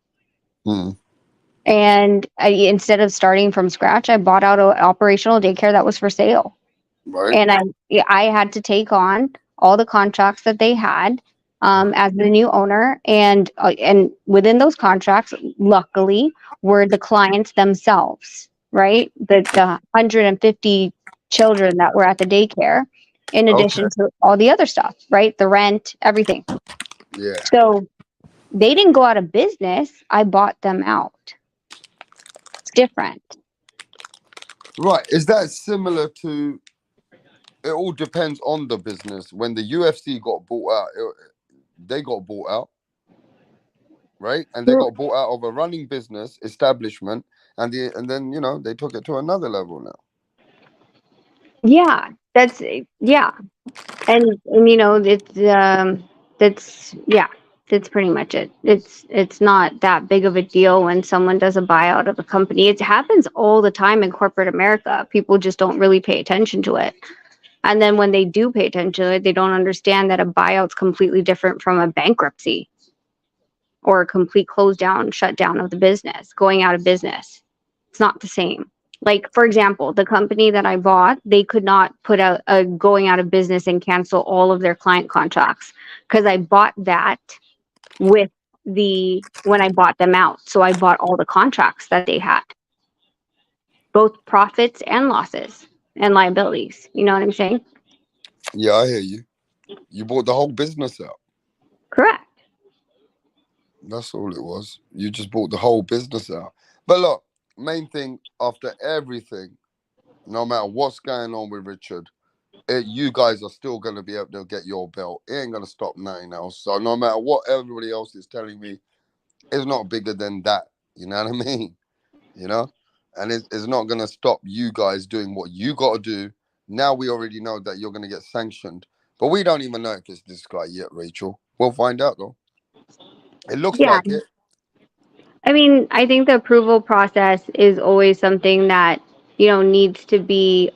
And instead of starting from scratch, I bought out an operational daycare that was for sale. Right. And I had to take on all the contracts that they had as the new owner, and within those contracts, luckily, were the clients themselves, right? The 150 children that were at the daycare, in addition to all the other stuff, right? The rent, everything. Yeah. So they didn't go out of business. I bought them out. It's different. Right. Is that similar to? It all depends on the business. When the UFC got bought out, they got bought out, right? And they got bought out of a running business establishment, and then they took it to another level now. Yeah, that's and that's pretty much it. It's not that big of a deal when someone does a buyout of a company. It happens all the time in corporate America. People just don't really pay attention to it. And then when they do pay attention to it, they don't understand that a buyout's completely different from a bankruptcy or a complete close down, shut down of the business, going out of business. It's not the same. Like, for example, the company that I bought, they could not put out a going out of business and cancel all of their client contracts because I bought that when I bought them out. So I bought all the contracts that they had, both profits and losses and liabilities. You know what I'm saying? Yeah, I hear you. You bought the whole business out. Correct. That's all it was. You just bought the whole business out. But look, main thing, after everything, no matter what's going on with Richard, you guys are still going to be able to get your belt. It ain't going to stop nothing else. So no matter what everybody else is telling me, it's not bigger than that. You know what I mean? And it's not going to stop you guys doing what you got to do. Now we already know that you're going to get sanctioned. But we don't even know if it's this guy yet, Rachel. We'll find out, though. It looks like it. I mean, I think the approval process is always something that, needs to be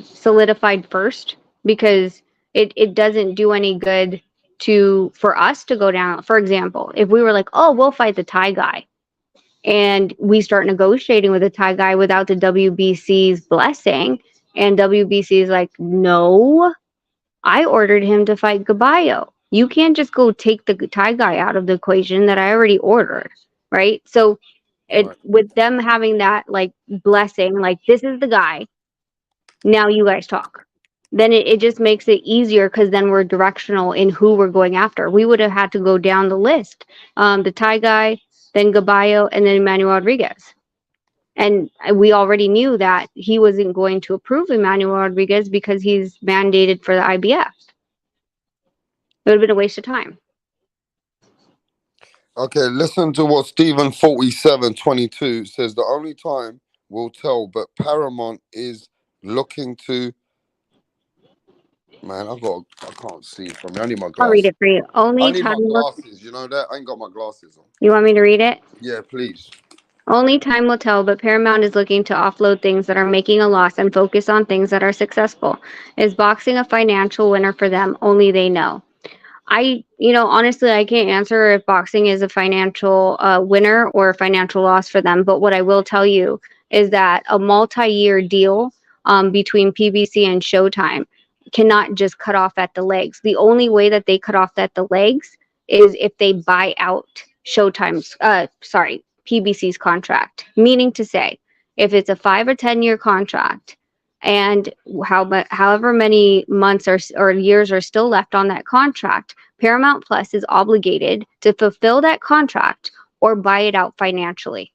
solidified first, because it doesn't do any good for us to go down. For example, if we were like, oh, we'll fight the Thai guy, and we start negotiating with the Thai guy without the WBC's blessing, and WBC is like, no, I ordered him to fight Gaballo. You can't just go take the Thai guy out of the equation that I already ordered, right? So with them having that blessing, this is the guy, now you guys talk. Then it just makes it easier, because then we're directional in who we're going after. We would have had to go down the list. The Thai guy, then Gaballo, and then Emmanuel Rodriguez. And we already knew that he wasn't going to approve Emmanuel Rodriguez because he's mandated for the IBF. It would have been a waste of time. Okay, listen to what Stephen 4722 says. The only time will tell, but Paramount is looking to. Man, I can't see from me. I need my glasses. I'll read it for you. I need my glasses. You know that? I ain't got my glasses on. You want me to read it? Yeah, please. Only time will tell, but Paramount is looking to offload things that are making a loss and focus on things that are successful. Is boxing a financial winner for them? Only they know. Honestly, I can't answer if boxing is a financial winner or a financial loss for them. But what I will tell you is that a multi-year deal between PBC and Showtime cannot just cut off at the legs. The only way that they cut off at the legs is if they buy out PBC's contract. Meaning to say, if it's a 5 or 10 year contract, and however many months or years are still left on that contract, Paramount Plus is obligated to fulfill that contract or buy it out financially.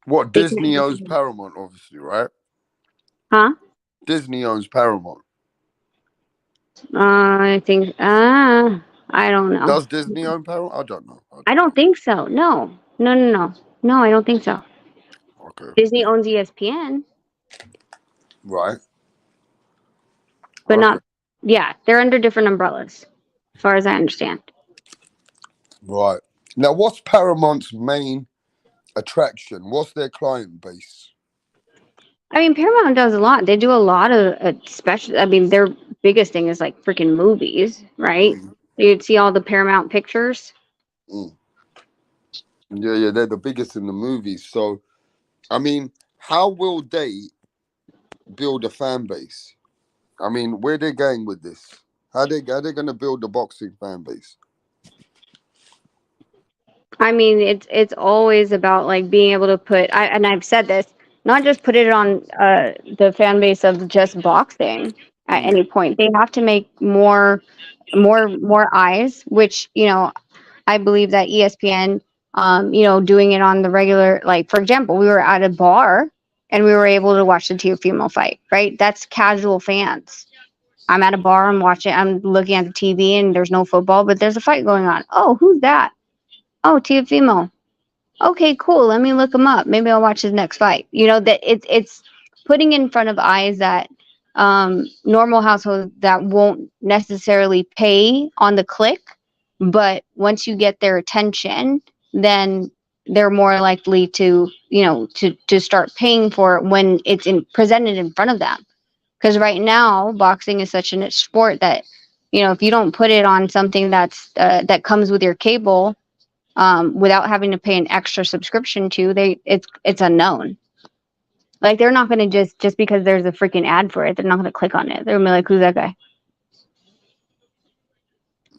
What, They Disney can, owns Paramount, obviously, right? huh? Disney owns Paramount. I think, I don't know. Does Disney own Paramount? I don't know. I don't think so. No, no, no, no. No, I don't think so. Okay. Disney owns ESPN, Right. but Okay. not, yeah, they're under different umbrellas, as far as I understand. Right. Now, what's Paramount's main attraction? What's their client base? I mean, Paramount does a lot. They do a lot of special. I mean, their biggest thing is like freaking movies, right? Mm, You'd see all the Paramount pictures. mm. Yeah, they're the biggest in the movies. So, I mean, how will they build a fan base? I mean, where they going with this? How they going to build the boxing fan base? I mean, it's always about like being able to put. And I've said this, not just put it on the fan base of just boxing at Mm, any point. They have to make more eyes, which I believe that ESPN, doing it on the regular, like for example, we were at a bar and we were able to watch the Teofimo fight, right? That's casual fans. I'm at a bar, I'm looking at the TV and there's no football, but there's a fight going on. Oh, who's that? Oh, Teofimo. Okay, cool. Let me look him up. Maybe I'll watch his next fight. That it's putting in front of eyes that normal households that won't necessarily pay on the click, but once you get their attention, then they're more likely to to start paying for it when it's presented in front of them. Because right now, boxing is such a niche sport that if you don't put it on something that comes with your cable, without having to pay an extra subscription to, it's unknown. Like they're not going to just because there's a freaking ad for it, they're not going to click on it. They're going to be like, "Who's that guy?"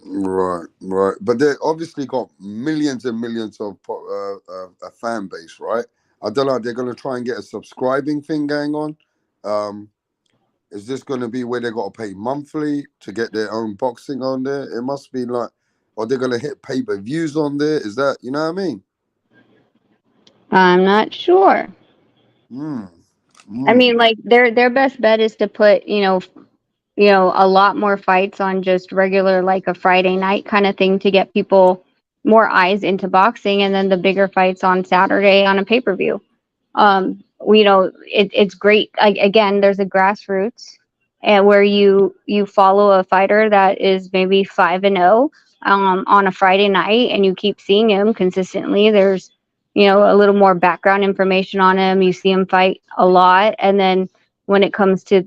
right. But they obviously got millions and millions of a fan base, right? I don't know. They're going to try and get a subscribing thing going on. Is this going to be where they got to pay monthly to get their own boxing on there? It must be like, or they're going to hit pay-per-views on there. Is that, you know what I mean? I'm not sure. I mean, like their best bet is to put a lot more fights on just regular, like a Friday night kind of thing, to get people more eyes into boxing, and then the bigger fights on Saturday on a pay-per-view. It's great. Like, again, there's a grassroots, and where you follow a fighter that is maybe 5-0 on a Friday night, and you keep seeing him consistently. There's a little more background information on him. You see him fight a lot, and then when it comes to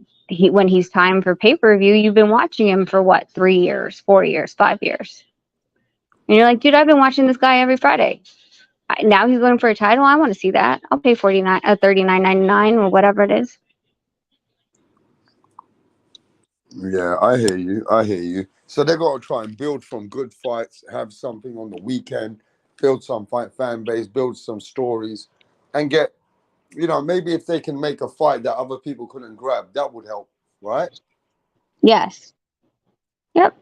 when he's time for pay-per-view, you've been watching him for what, 3 years, 4 years, 5 years, and you're like, dude, I've been watching this guy every Friday. Now he's going for a title. I want to see that. I'll pay $39.99 or whatever it is. Yeah, I hear you. So they got to try and build from good fights, have something on the weekend, build some fan base, build some stories, and get, maybe if they can make a fight that other people couldn't grab, that would help, right? Yes. Yep.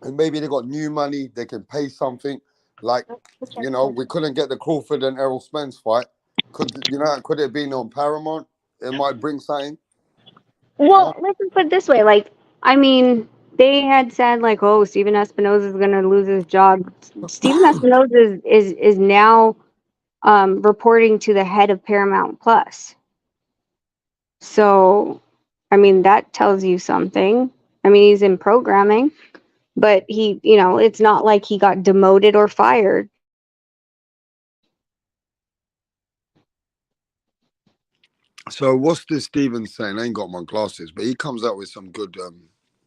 And maybe they got new money, they can pay something. Like, we couldn't get the Crawford and Errol Spence fight. Could it have been on Paramount? It might bring something. Well, let's put it this way. Like, I mean, they had said like, oh, Steven Espinoza is going to lose his job. Steven Espinoza is now reporting to the head of Paramount Plus. So, I mean, that tells you something. I mean, he's in programming, but it's not like he got demoted or fired. So what's this Steven saying? I ain't got my glasses, but he comes out with some good.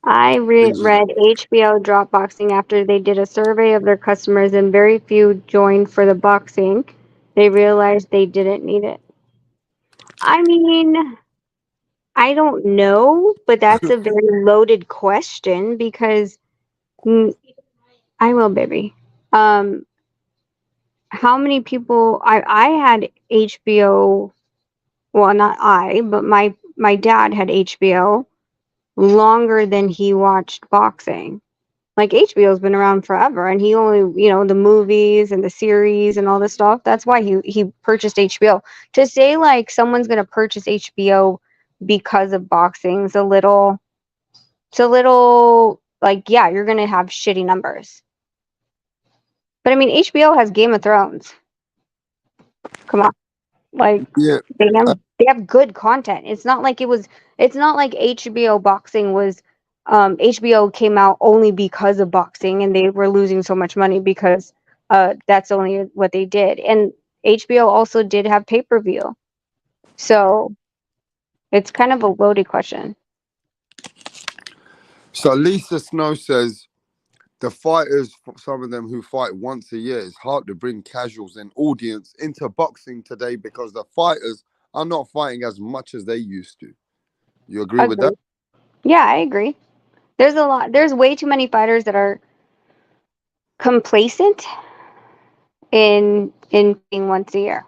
I read HBO dropped boxing after they did a survey of their customers, and very few joined for the boxing. They realized they didn't need it. I mean, I don't know, but that's a very loaded question because I will, baby. How many people? I had HBO. Well, not I, but my dad had HBO longer than he watched boxing. Like HBO's been around forever, and he only, the movies and the series and all this stuff. That's why he purchased HBO. To say like someone's gonna purchase HBO because of boxing is a little. It's a little like, yeah, you're gonna have shitty numbers. But I mean, HBO has Game of Thrones. Come on, like Yeah. they have good content. It's not like it was. It's not like HBO boxing was. HBO came out only because of boxing, and they were losing so much money because that's only what they did. And HBO also did have pay-per-view, so it's kind of a loaded question. So Lisa Snow says the fighters, some of them who fight once a year, it's hard to bring casuals and audience into boxing today because the fighters are not fighting as much as they used to. You agree with that? Yeah, I agree. There's way too many fighters that are complacent in being once a year.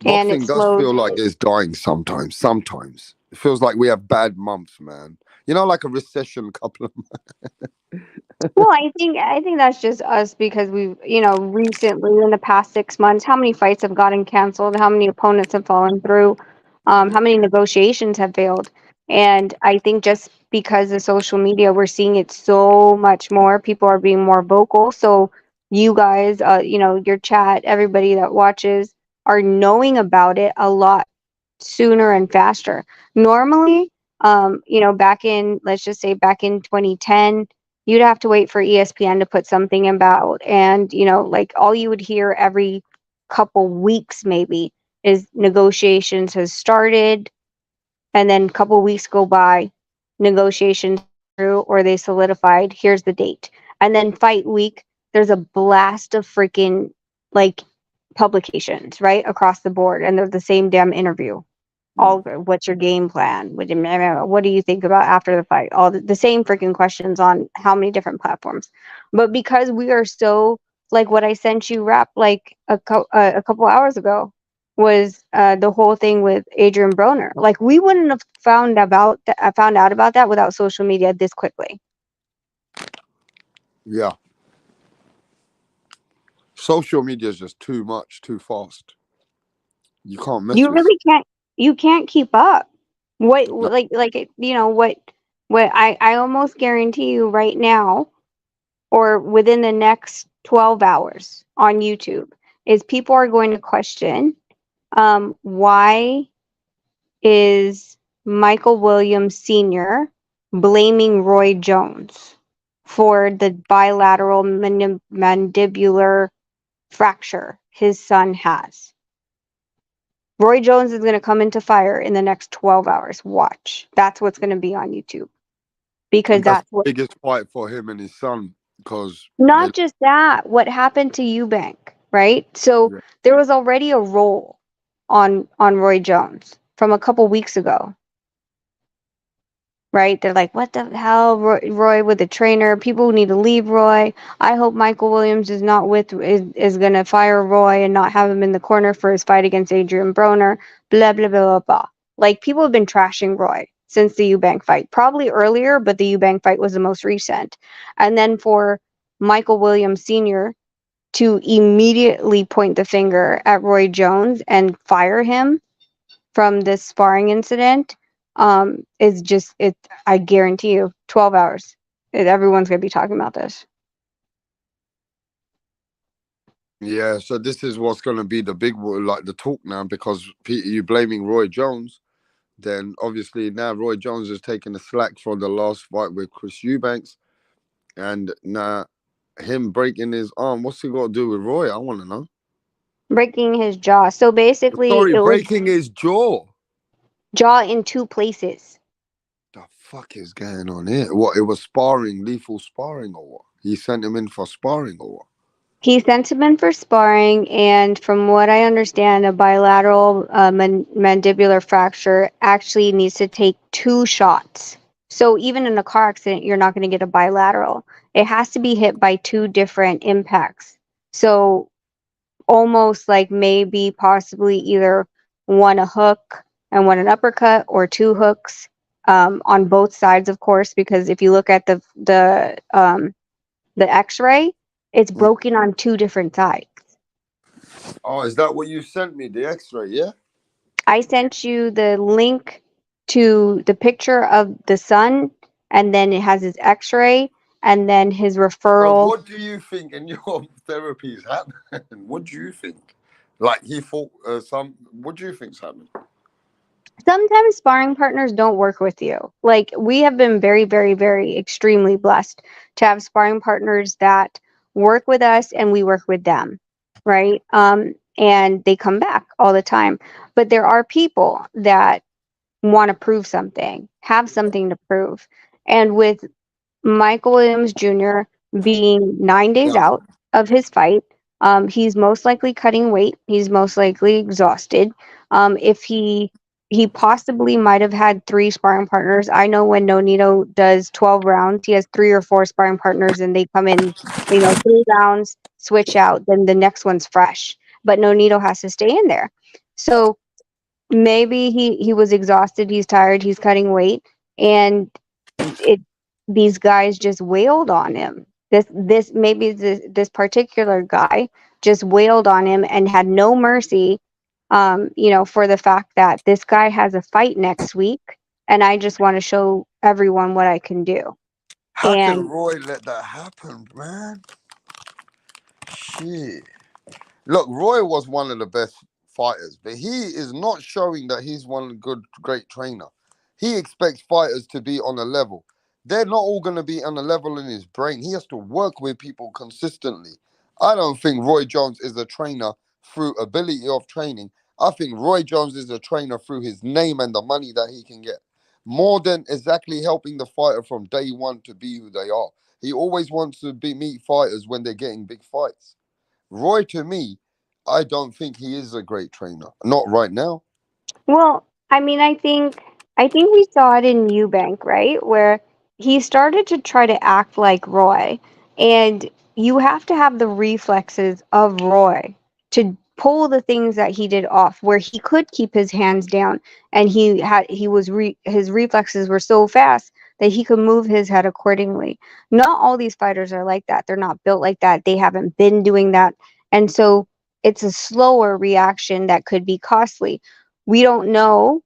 And it Boxing does slows. feel like it's dying sometimes. Sometimes it feels like we have bad months, man. You know, like a recession couple of months. Well, I think that's just us because we've, recently in the past 6 months, how many fights have gotten canceled? How many opponents have fallen through? How many negotiations have failed? And I think just because of social media, we're seeing it so much more. People are being more vocal. So you guys, your chat, everybody that watches are knowing about it a lot sooner and faster. Normally, let's just say back in 2010, you'd have to wait for ESPN to put something about, and like all you would hear every couple weeks maybe is negotiations has started, and then a couple weeks go by, negotiations through, or they solidified, here's the date. And then fight week, there's a blast of freaking like publications right across the board, and they're the same damn interview. All what's your game plan? What do you think about after the fight? All the same freaking questions on how many different platforms. But because we are so, like what I sent you rap like a couple hours ago was the whole thing with Adrian Broner. Like we wouldn't have found out about that without social media this quickly. Yeah. Social media is just too much, too fast. You can't mess You with. really can't. You can't keep up. What No. what I almost guarantee you right now, or within the next 12 hours on YouTube, is people are going to question why is Michael Williams Sr. blaming Roy Jones for the bilateral mandibular fracture his son has. Roy Jones is going to come into fire in the next 12 hours. Watch. That's what's going to be on YouTube. Because And that's that's the what. biggest fight for him and his son because they. Not just that, what happened to Eubank, right? So Yeah. there was already a roll on Roy Jones from a couple weeks ago, right? They're like, what the hell, Roy with the trainer? People need to leave Roy. I hope Michael Williams is going to fire Roy and not have him in the corner for his fight against Adrian Broner. Blah blah blah blah blah. Like people have been trashing Roy since the Eubank fight, probably earlier, but the Eubank fight was the most recent. And then for Michael Williams Sr. to immediately point the finger at Roy Jones and fire him from this sparring incident is just it. I guarantee you 12 hours everyone's gonna be talking about this. Yeah, so this is what's going to be the big, like the talk now, because you blaming Roy Jones, then obviously now Roy Jones is taking the slack from the last fight with Chris Eubanks, and now him breaking his arm. What's he got to do with Roy? I want to know. Breaking his jaw. So basically Sorry, it was breaking his jaw. jaw in two places. The fuck is going on here? What? It was sparring, lethal sparring, or what? He sent him in for sparring, or what? He sent him in for sparring, and from what I understand, a bilateral mandibular fracture actually needs to take 2 shots. So even in a car accident, you're not going to get a bilateral. It has to be hit by 2 different impacts. So almost like maybe possibly either one a hook and one an uppercut, or 2 hooks on both sides, of course, because if you look at the X-ray, it's broken on two different sides. Oh, is that what you sent me? The X-ray, yeah? I sent you the link to the picture of the son, and then it has his X-ray, and then his So referral. what do you think in your therapy is happening? What do you think? Like he thought what do you think's happening? Sometimes sparring partners don't work with you. Like, we have been very, very, very extremely blessed to have sparring partners that work with us and we work with them, right? And they come back all the time. But there are people that want to prove something, have something to prove. And with Michael Williams Jr. being 9 days Yeah. out of his fight, he's most likely cutting weight. He's most likely exhausted. If he possibly might have had 3 sparring partners. I know when Nonito does 12 rounds, he has 3 or 4 sparring partners, and they come in, 3 rounds, switch out, then the next one's fresh. But Nonito has to stay in there. So maybe he was exhausted. He's tired. He's cutting weight, and it these guys just wailed on him. This particular guy just wailed on him and had no mercy, for the fact that this guy has a fight next week, and I just want to show everyone what I can do. How can And Roy let that happen, man? Shit. Look, Roy was one of the best fighters, but he is not showing that he's one great trainer. He expects fighters to be on a level. They're not all going to be on a level in his brain. He has to work with people consistently. I don't think Roy Jones is a trainer through ability of training. I think Roy Jones is a trainer through his name and the money that he can get. More than exactly helping the fighter from day one to be who they are. He always wants to meet fighters when they're getting big fights. Roy, to me, I don't think he is a great trainer. Not right now. well, I mean, I think we saw it in Eubank, right? Where he started to try to act like Roy. And you have to have the reflexes of Roy to pull the things that he did off, where he could keep his hands down, and his reflexes were so fast that he could move his head accordingly. Not all these fighters are like that. They're not built like that. They haven't been doing that. And so it's a slower reaction that could be costly. We don't know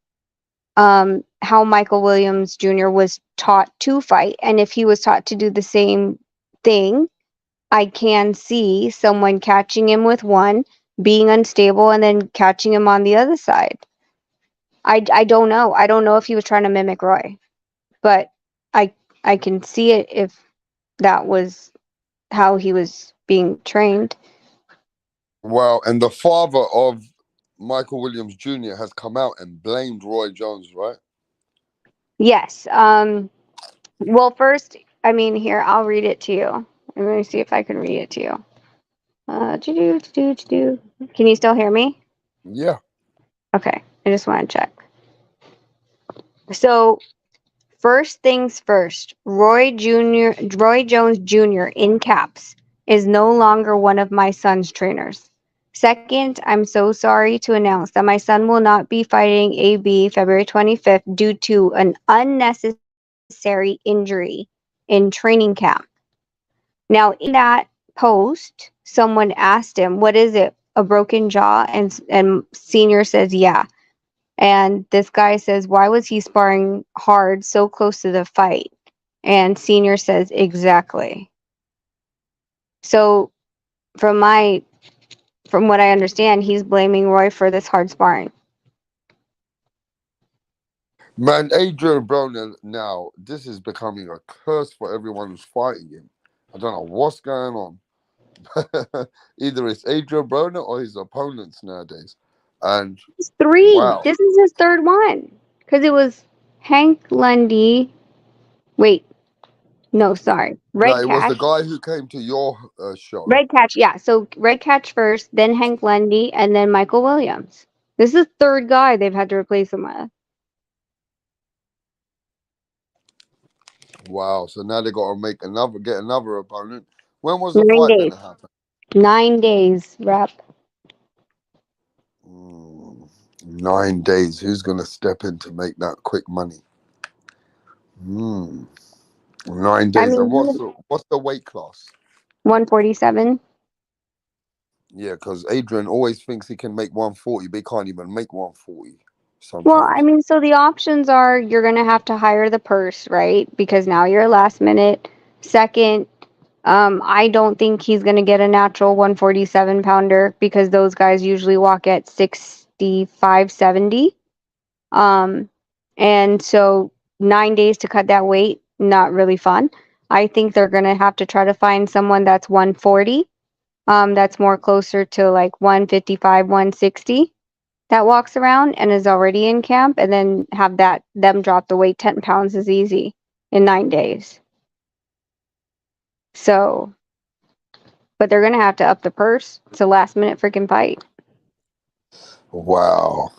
how Michael Williams Jr. was taught to fight, and if he was taught to do the same thing, I can see someone catching him with one, being unstable, and then catching him on the other side. I don't know. I don't know if he was trying to mimic Roy, but I I can see it if that was how he was being trained. Well, and the father of Michael Williams Jr. has come out and blamed Roy Jones, right? Yes. Well, first, I mean, here, I'll read it to you. Let me see if I can read it to you. Can you still hear me? Yeah. Okay, I just want to check. So, first things first, Roy Jones Jr. in caps is no longer one of my son's trainers. Second, I'm so sorry to announce that my son will not be fighting AB February 25th due to an unnecessary injury in training camp. Now, in that post, someone asked him, "What is it? A broken jaw?" And Senior says, "Yeah." And this guy says, "Why was he sparring hard so close to the fight?" And Senior says, "Exactly." So, from what I understand, he's blaming Roy for this hard sparring. Man, Adrian Broner now, this is becoming a curse for everyone who's fighting him. I don't know what's going on. Either it's Adrian Broner or his opponents nowadays. And It's 3. wow. This is his third one. Because it was Hank Lundy. Wait, no, sorry. No, Red it was the Catch. guy who came to your show. Red Catch, yeah. So Red Catch first, then Hank Lundy, and then Michael Williams. This is the third guy they've had to replace him with. Wow. So now they got to get another opponent. When was the 9 fight going days. to happen? 9 days, rep. 9 days. Who's going to step in to make that quick money? 9 I days. And mean, what's the weight class? 147. Yeah, because Adrian always thinks he can make 140, but he can't even make 140 Well, I sometimes. mean, so the options are you're going to have to hire the purse, right? Because now you're a last minute. Second, I don't think he's going to get a natural 147 pounder because those guys usually walk at 65, 70. Um, and so 9 days to cut that weight, not really fun. I think they're going to have to try to find someone that's 140, that's more closer to like 155, 160 that walks around and is already in camp, and then have them drop the weight 10 pounds is easy in 9 days. So, but they're going to have to up the purse. It's a last minute freaking fight. Wow,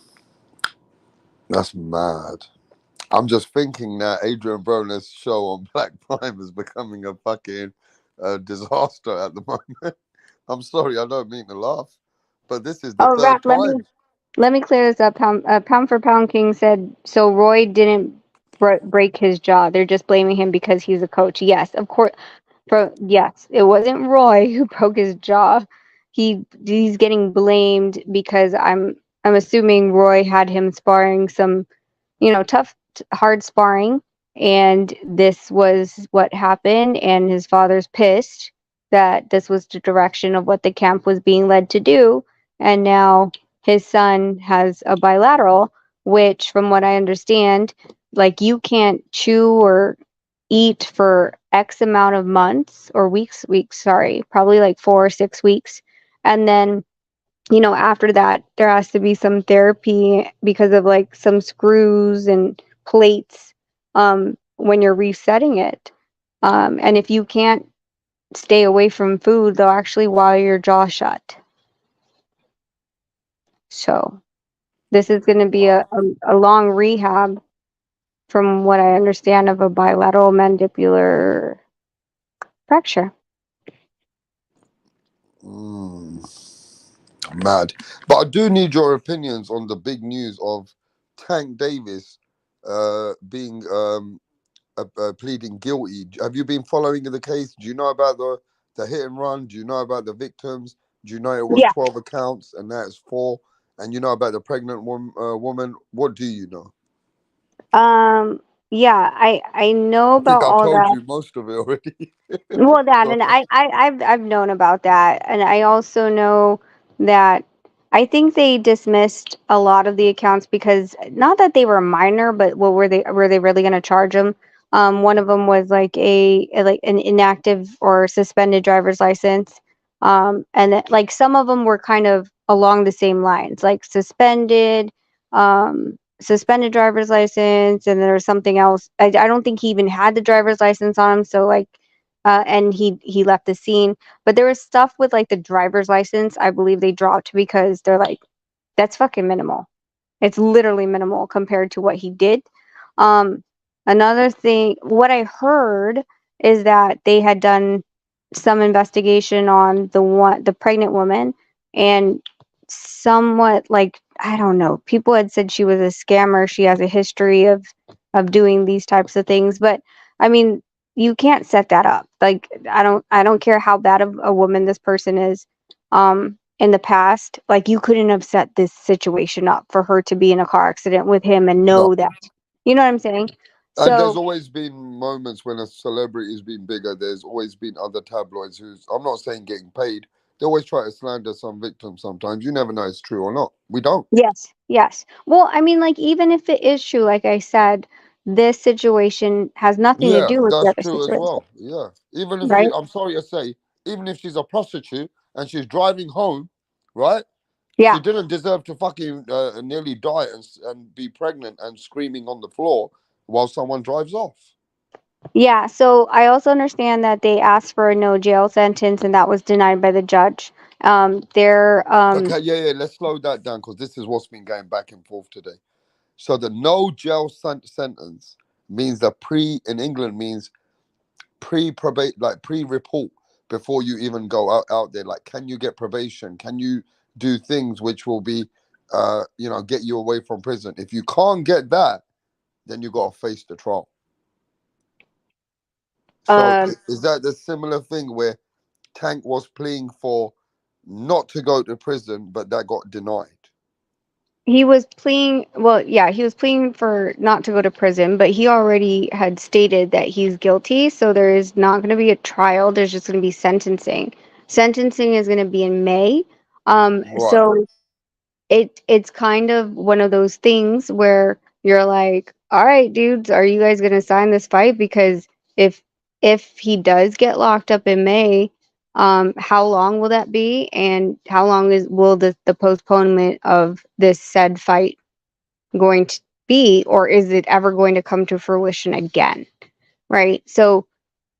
that's mad. I'm just thinking that Adrian Broner's show on Black Prime is becoming a fucking disaster at the moment. I'm sorry, I don't mean to laugh, but this is the Oh, third Rap, time. let me clear this up. Pound for Pound King said so. Roy didn't break his jaw. They're just blaming him because he's a coach. Yes, of course. Yes, it wasn't Roy who broke his jaw. He's getting blamed because I'm assuming Roy had him sparring some, tough, hard sparring, and this was what happened. And his father's pissed that this was the direction of what the camp was being led to do, and now his son has a bilateral, which, from what I understand, like you can't chew or eat for X amount of months or weeks, sorry, probably like 4 or 6 weeks. And then, after that, there has to be some therapy because of like some screws and plates when you're resetting it. And if you can't stay away from food, they'll actually wire your jaw shut. So this is going to be Wow. a long rehab, from what I understand, of a bilateral mandibular fracture. Mm, mad. But I do need your opinions on the big news of Tank Davis being pleading guilty. Have you been following the case? Do you know about the hit and run? Do you know about the victims? Do you know it was Yeah. 12 accounts and now it's 4? And you know about the pregnant woman? What do you know? Um, yeah, I know I think about I all told that. you most of it already. Well, that, Go and ahead. I've known about that, and I also know that I think they dismissed a lot of the accounts because, not that they were minor, but what were they really going to charge them? One of them was like like an inactive or suspended driver's license, and like some of them were kind of along the same lines, like suspended driver's license, and there was something else. I don't think he even had the driver's license on him, so like, and he left the scene. But there was stuff with like the driver's license, I believe they dropped because they're like, that's fucking minimal. It's literally minimal compared to what he did. Um, Another thing, what I heard is that they had done some investigation on the pregnant woman, and somewhat like, I don't know, people had said she was a scammer. She has a history of doing these types of things, but I mean, you can't set that up. Like, I don't care how bad of a woman this person is. In the past, like, you couldn't have set this situation up for her to be in a car accident with him and No. know that. You know what I'm saying? And there's So, always been moments when a celebrity has been bigger. There's always been other tabloids who's, I'm not saying getting paid, they always try to slander some victim sometimes. You never know it's true or not. We don't. yes, yes. Well, I mean, like, even if it is true, like I said, this situation has nothing to Yeah, do with the that's other true as situation, well. Yeah. Even if right? I'm sorry to say, even if she's a prostitute and she's driving home, right? She Yeah. didn't deserve to fucking nearly die and be pregnant and screaming on the floor while someone drives off. Yeah, so I also understand that they asked for a no jail sentence, and that was denied by the judge. They're Okay, yeah, let's slow that down because this is what's been going back and forth today. So the no jail sentence means that in England means pre-probate, like pre-report before you even go out there. Like, can you get probation? Can you do things which will be, get you away from prison? If you can't get that, then you got to face the trial. So Um, is that the similar thing where Tank was pleading for not to go to prison, but that got denied? he was pleading, well, yeah, he was pleading for not to go to prison, but he already had stated that he's guilty, so there is not going to be a trial, there's just going to be sentencing. Sentencing is going to be in May. Right. So it's kind of one of those things where you're like, all right, dudes, are you guys gonna sign this fight? Because if if he does get locked up in May, how long will that be? And how long will the postponement of this said fight going to be, or is it ever going to come to fruition again? Right. So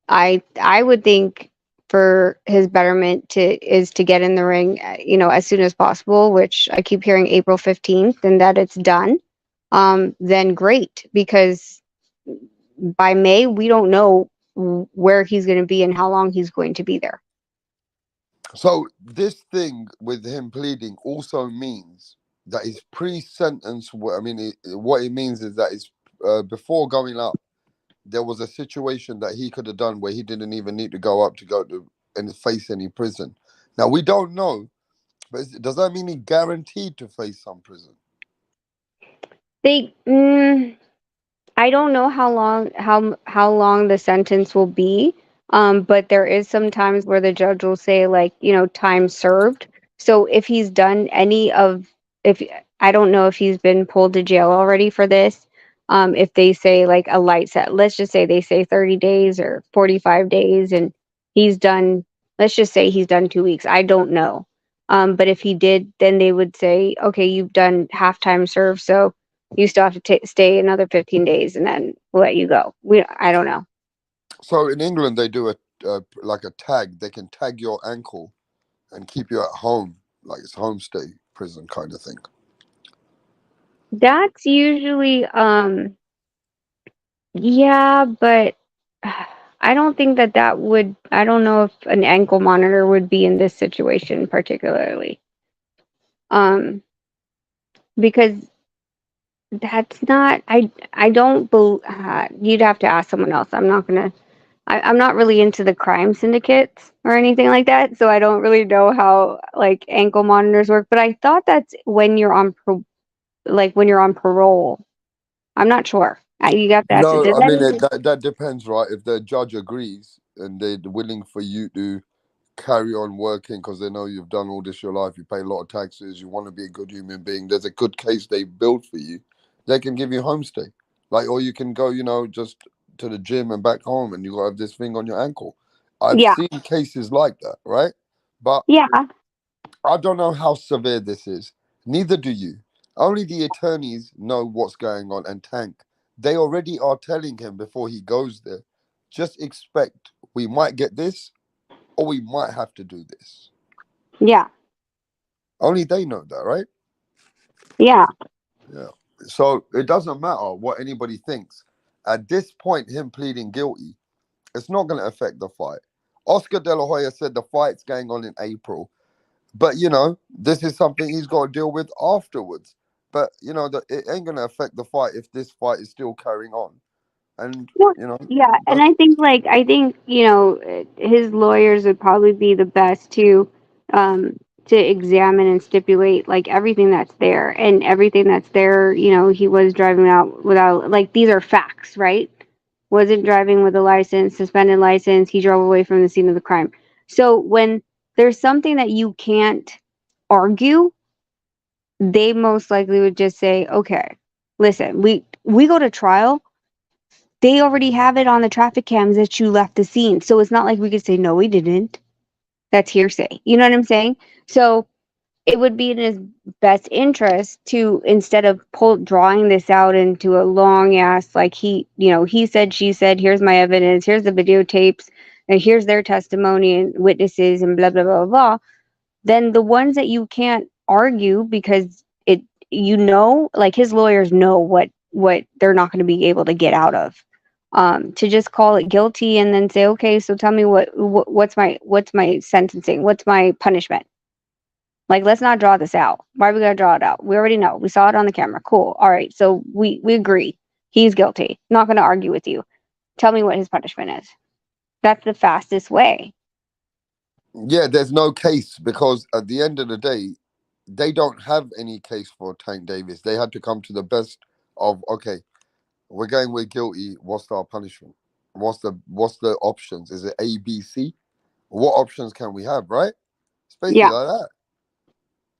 I would think for his betterment to get in the ring, as soon as possible, which I keep hearing April 15th, and that it's done. Then great, because by May we don't know where he's going to be and how long he's going to be there. So this thing with him pleading also means that his pre-sentence. I mean, what it means is that it's before going up, there was a situation that he could have done where he didn't even need to go to and face any prison. Now we don't know, but does that mean he guaranteed to face some prison? They I don't know how long the sentence will be. But there is some times where the judge will say, like, time served. So if he's done any of, if I don't know if he's been pulled to jail already for this. If they say like a light set, let's just say they say 30 days or 45 days, and he's done, let's just say he's done 2 weeks. I don't know. But if he did, then they would say, okay, you've done half time served, so you still have to stay another 15 days, and then we'll let you go. I don't know. So in England, they do like a tag. They can tag your ankle and keep you at home, like it's homestay prison kind of thing. That's usually, yeah, but I don't think that would, I don't know if an ankle monitor would be in this situation particularly. Um, because that's not, I don't believe, you'd have to ask someone else. I'm not really into the crime syndicates or anything like that, so I don't really know how like ankle monitors work. But I thought that's when you're on when you're on parole. I'm not sure. You have to ask. No, Does I that mean even? that depends, right? If the judge agrees and they're willing for you to carry on working because they know you've done all this your life, you pay a lot of taxes, you want to be a good human being, there's a good case they build for you, they can give you homestay. Like, or you can go, just to the gym and back home and you got to have this thing on your ankle. I've Yeah, seen cases like that, right? But yeah, I don't know how severe this is. Neither do you. Only the attorneys know what's going on. And Tank, they already are telling him before he goes there, just expect we might get this or we might have to do this. yeah, Only they know that, right? yeah. Yeah. So it doesn't matter what anybody thinks. At this point, him pleading guilty, it's not going to affect the fight. Oscar De La Hoya said the fight's going on in April. But this is something he's got to deal with afterwards. But it ain't gonna affect the fight if this fight is still carrying on. And Well, yeah, and that's I think his lawyers would probably be the best um to examine and stipulate like everything that's there, and everything that's there. He was driving out without, like, these are facts, right? Wasn't driving with a license, suspended license. He drove away from the scene of the crime. So when there's something that you can't argue, they most likely would just say, okay, listen, we go to trial, they already have it on the traffic cams that you left the scene. So it's not like we could say, no, we didn't. That's hearsay. You know what I'm saying? So it would be in his best interest to, instead of drawing this out into a long ass, like, he said, she said, here's my evidence, here's the videotapes, and here's their testimony and witnesses and blah, blah, blah, blah. Then the ones that you can't argue because like, his lawyers know what they're not going to be able to get out of, to just call it guilty and then say, okay, so tell me what's my sentencing, what's my punishment. Like, let's not draw this out. Why are we gonna draw it out? We already know, we saw it on the camera, cool, all right, so we agree he's guilty, not going to argue with you. Tell me what his punishment is. That's the fastest way. Yeah, there's no case because at the end of the day, they don't have any case for Tank Davis. They had to come to the best of, okay, we're going with guilty. What's our punishment? What's the options? Is it A, B, C? What options can we have, right? It's basically Yeah. like that.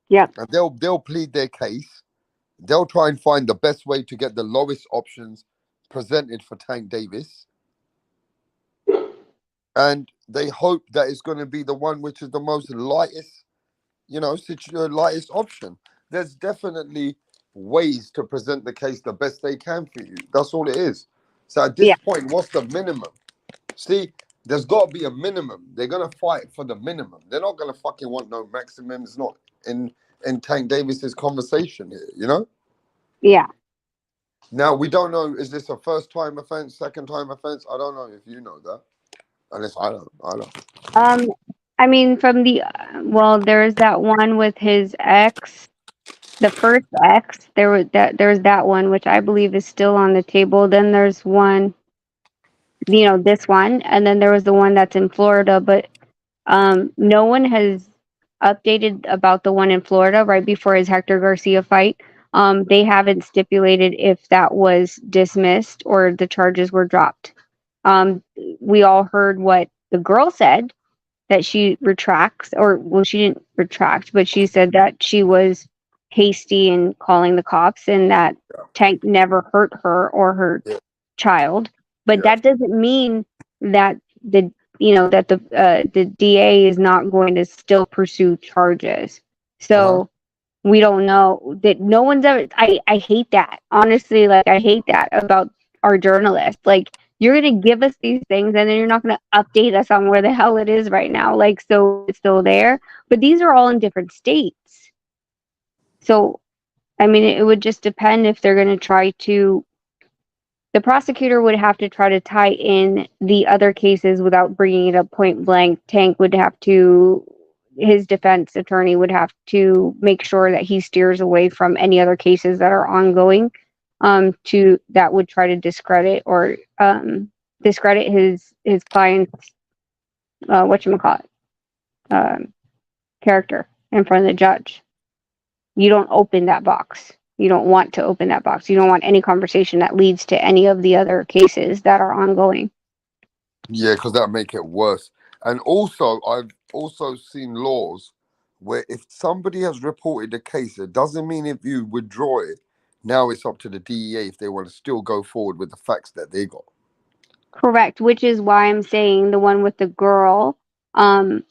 Yep. And they'll plead their case. They'll try and find the best way to get the lowest options presented for Tank Davis. And they hope that it's going to be the one which is the most lightest, lightest option. There's definitely ways to present the case the best they can for you. That's all it is. So at this Yeah. point, what's the minimum? See, there's got to be a minimum. They're gonna fight for the minimum. They're not gonna fucking want no maximum. It's not in Tank Davis's conversation here. Yeah. Now we don't know. Is this a first time offense, second time offense? I don't know if you know that. Unless I don't. I don't. I mean, from the well, there's that one with his ex, the first ex. There's that one which I believe is still on the table. Then there's one, this one, and then there was the one that's in Florida. But no one has updated about the one in Florida right before his Hector Garcia fight. They haven't stipulated if that was dismissed or the charges were dropped. We all heard what the girl said, that she retracts, or well, she didn't retract, but she said that she was hasty in calling the cops and that Tank never hurt her or her child. But that doesn't mean that the DA is not going to still pursue charges. So we don't know that no one's ever. I hate that, honestly. Like, I hate that about our journalists. Like, you're going to give us these things and then you're not going to update us on where the hell it is right now. Like, so it's still there. But these are all in different states. So, I mean, it would just depend if they're going to try to. The prosecutor would have to try to tie in the other cases without bringing it up point blank. Tank would have to. His defense attorney would have to make sure that he steers away from any other cases that are ongoing, that would try to discredit or discredit his client's character in front of the judge. You don't open that box. You don't want to open that box. You don't want any conversation that leads to any of the other cases that are ongoing. Yeah, because that make it worse. And also, I've also seen laws where if somebody has reported a case, it doesn't mean if you withdraw it, now it's up to the DEA if they want to still go forward with the facts that they got. Correct, which is why I'm saying the one with the girl. I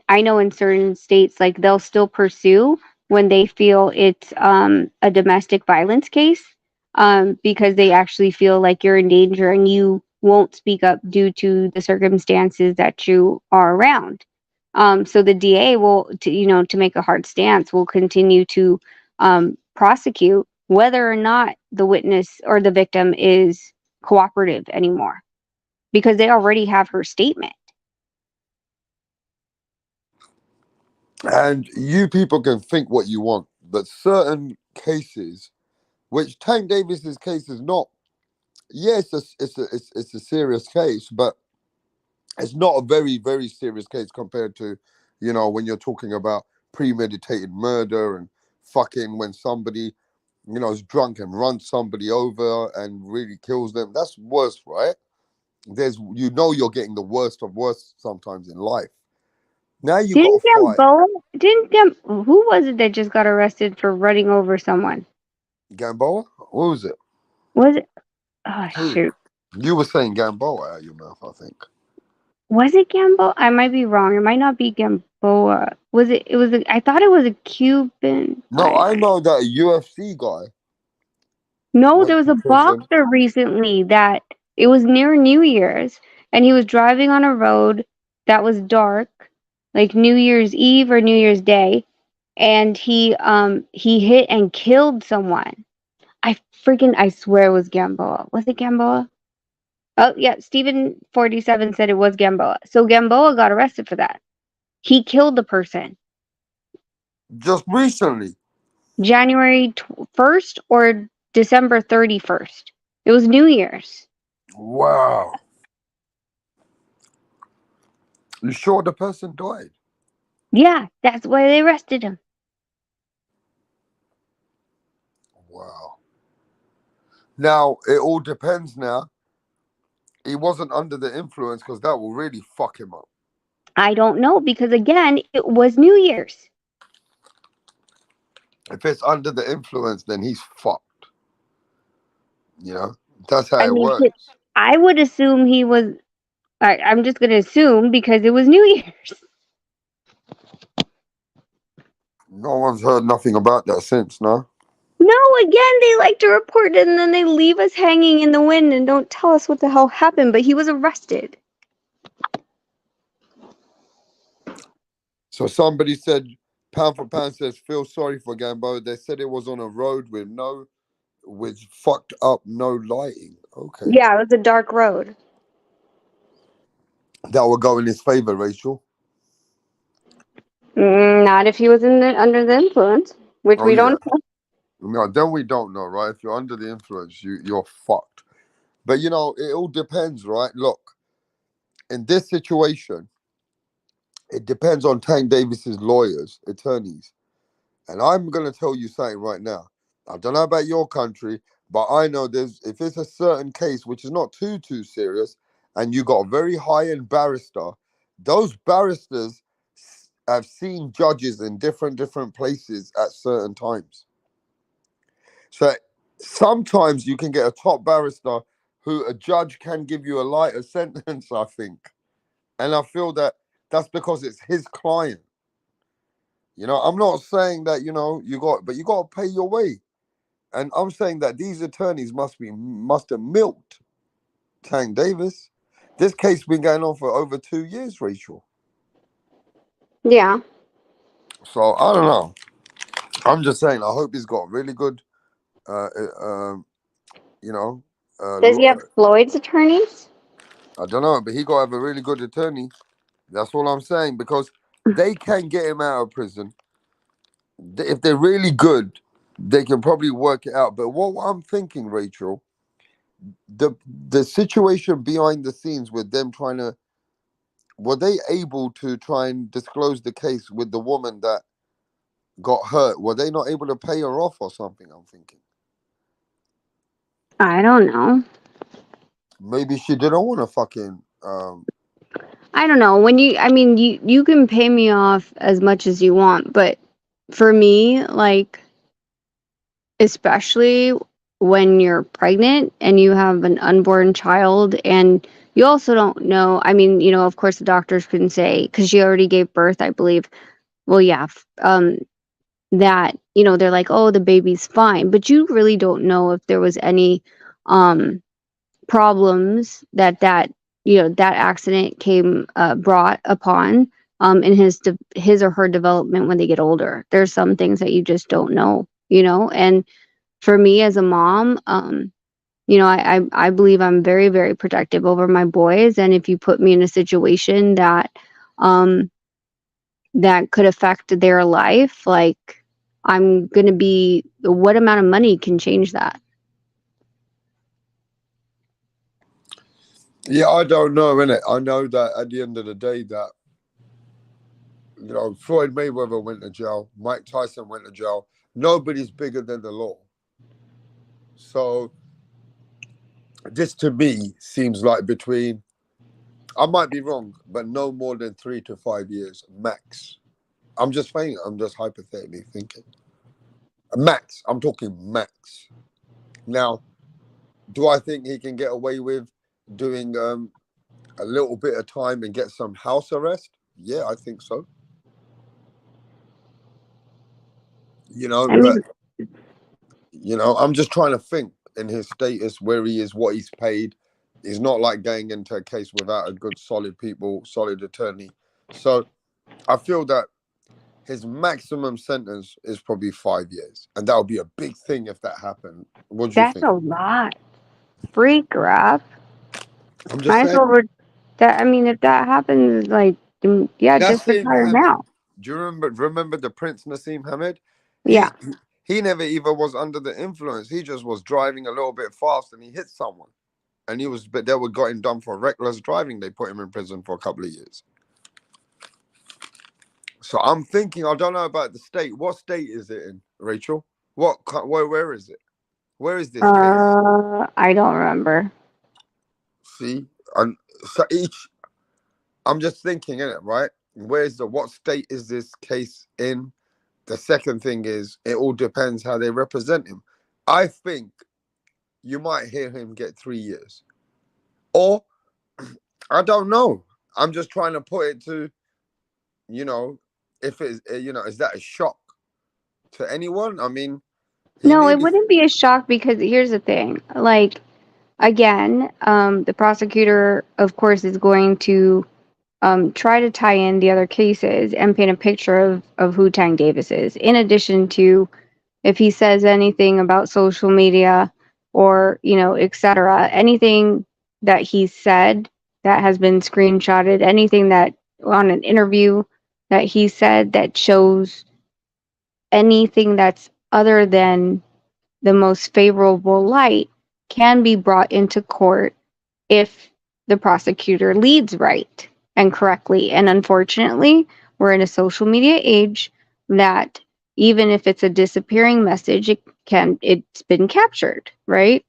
know in certain states, like, they'll still pursue when they feel it's a domestic violence case, because they actually feel like you're in danger and you won't speak up due to the circumstances that you are around. So the DA will, to make a hard stance, will continue to prosecute whether or not the witness or the victim is cooperative anymore, because they already have her statement. And you people can think what you want, but certain cases, which Tank Davis's case is not, yes, it's a serious case, but it's not a very, very serious case compared to, when you're talking about premeditated murder and fucking when somebody, is drunk and runs somebody over and really kills them. That's worse, right? You're getting the worst of worst sometimes in life. Now you got to fight. Who was it that just got arrested for running over someone? Gamboa? What was it? Was it? Oh, shoot. You were saying Gamboa out of your mouth, I think. Was it Gamboa? I might be wrong. It might not be Gamboa. Was it? I thought it was a Cuban. No, I know that a UFC guy. No, there was a boxer recently that it was near New Year's, and he was driving on a road that was dark, like New Year's Eve or New Year's Day, and he hit and killed someone. I swear it was Gamboa. Was it Gamboa? Oh yeah, Steven47 said it was Gamboa. So Gamboa got arrested for that. He killed the person. Just recently. January 1st or December 31st. It was New Year's. Wow. You sure the person died? Yeah, that's why they arrested him. Wow. Now, it all depends now. He wasn't under the influence because that will really fuck him up. I don't know because again, it was New Year's. If it's under the influence, then he's fucked. You know? That's how I it mean, works. I would assume he was. I'm just going to assume because it was New Year's. No one's heard nothing about that since, no? No, again, they like to report it and then they leave us hanging in the wind and don't tell us what the hell happened. But he was arrested. So somebody said, pound for pound says, feel sorry for Gambo. They said it was on a road with fucked up no lighting. Okay. Yeah, it was a dark road. That will go in his favor, Rachel. Not if he was under the influence, which Oh, we yeah. don't know. No, then we don't know, right? If you're under the influence, you're fucked. But, you know, it all depends, right? Look, in this situation, it depends on Tank Davis's lawyers, attorneys. And I'm going to tell you something right now. I don't know about your country, but I know if it's a certain case which is not too serious, and you got a very high-end barrister, those barristers have seen judges in different places at certain times. So sometimes you can get a top barrister who a judge can give you a lighter sentence, I think. And I feel that that's because it's his client. You know, I'm not saying that, but you got to pay your way. And I'm saying that these attorneys must have milked Tank Davis. This case been going on for over 2 years, Rachel. Yeah. So I don't know. I'm just saying. I hope he's got really good, you know. Does he have Floyd's attorneys? I don't know, but he got to have a really good attorney. That's all I'm saying, because they can get him out of prison. If they're really good, they can probably work it out. But what I'm thinking, Rachel, the situation behind the scenes with them were they able to try and disclose the case with the woman that got hurt? Were they not able to pay her off or something? I'm thinking I don't know. maybe she didn't want to fucking. I don't know. You can pay me off as much as you want, but for me, like, especially when you're pregnant and you have an unborn child and you also don't know, of course the doctors can say, because she already gave birth, I believe. Well, yeah, that, they're like, oh, the baby's fine, but you really don't know if there was any problems that accident brought upon in his or her development when they get older. There's some things that you just don't know, and for me as a mom, I believe I'm very, very protective over my boys, and if you put me in a situation that that could affect their life, like, I'm gonna be, what amount of money can change that? Yeah, I don't know, innit? I know that at the end of the day that, Floyd Mayweather went to jail, Mike Tyson went to jail. Nobody's bigger than the law. So this to me seems like between, I might be wrong, but no more than 3 to 5 years max. I'm just hypothetically thinking. Max, I'm talking max. Now, do I think he can get away with doing a little bit of time and get some house arrest? Yeah, I think so. But I'm just trying to think in his status, where he is, what he's paid. He's not like going into a case without a good, solid attorney. So I feel that his maximum sentence is probably 5 years, and that would be a big thing if that happened. What do you think? That's a lot. Freak rap. I'm just saying. If that happens, like, yeah, just Nassim retire Hamed. now. Do you remember the Prince Nassim Hamed? Yeah. He never even was under the influence. He just was driving a little bit fast and he hit someone. And but they got him done for reckless driving. They put him in prison for a couple of years. So I'm thinking, I don't know about the state. What state is it in, Rachel? Where is it? Where is this case? I don't remember. See, and so I'm just thinking, innit, right? What state is this case in? The second thing is, it all depends how they represent him. I think you might hear him get 3 years, or I don't know. I'm just trying to put it to, if it's, is that a shock to anyone? I mean, No, it wouldn't be a shock because here's the thing. Like, again, the prosecutor, of course, is going to try to tie in the other cases and paint a picture of who Tank Davis is. In addition to, if he says anything about social media or, etc., anything that he said that has been screenshotted, anything that on an interview that he said that shows anything that's other than the most favorable light can be brought into court if the prosecutor leads right and correctly. And unfortunately, we're in a social media age that even if it's a disappearing message, it's been captured, right?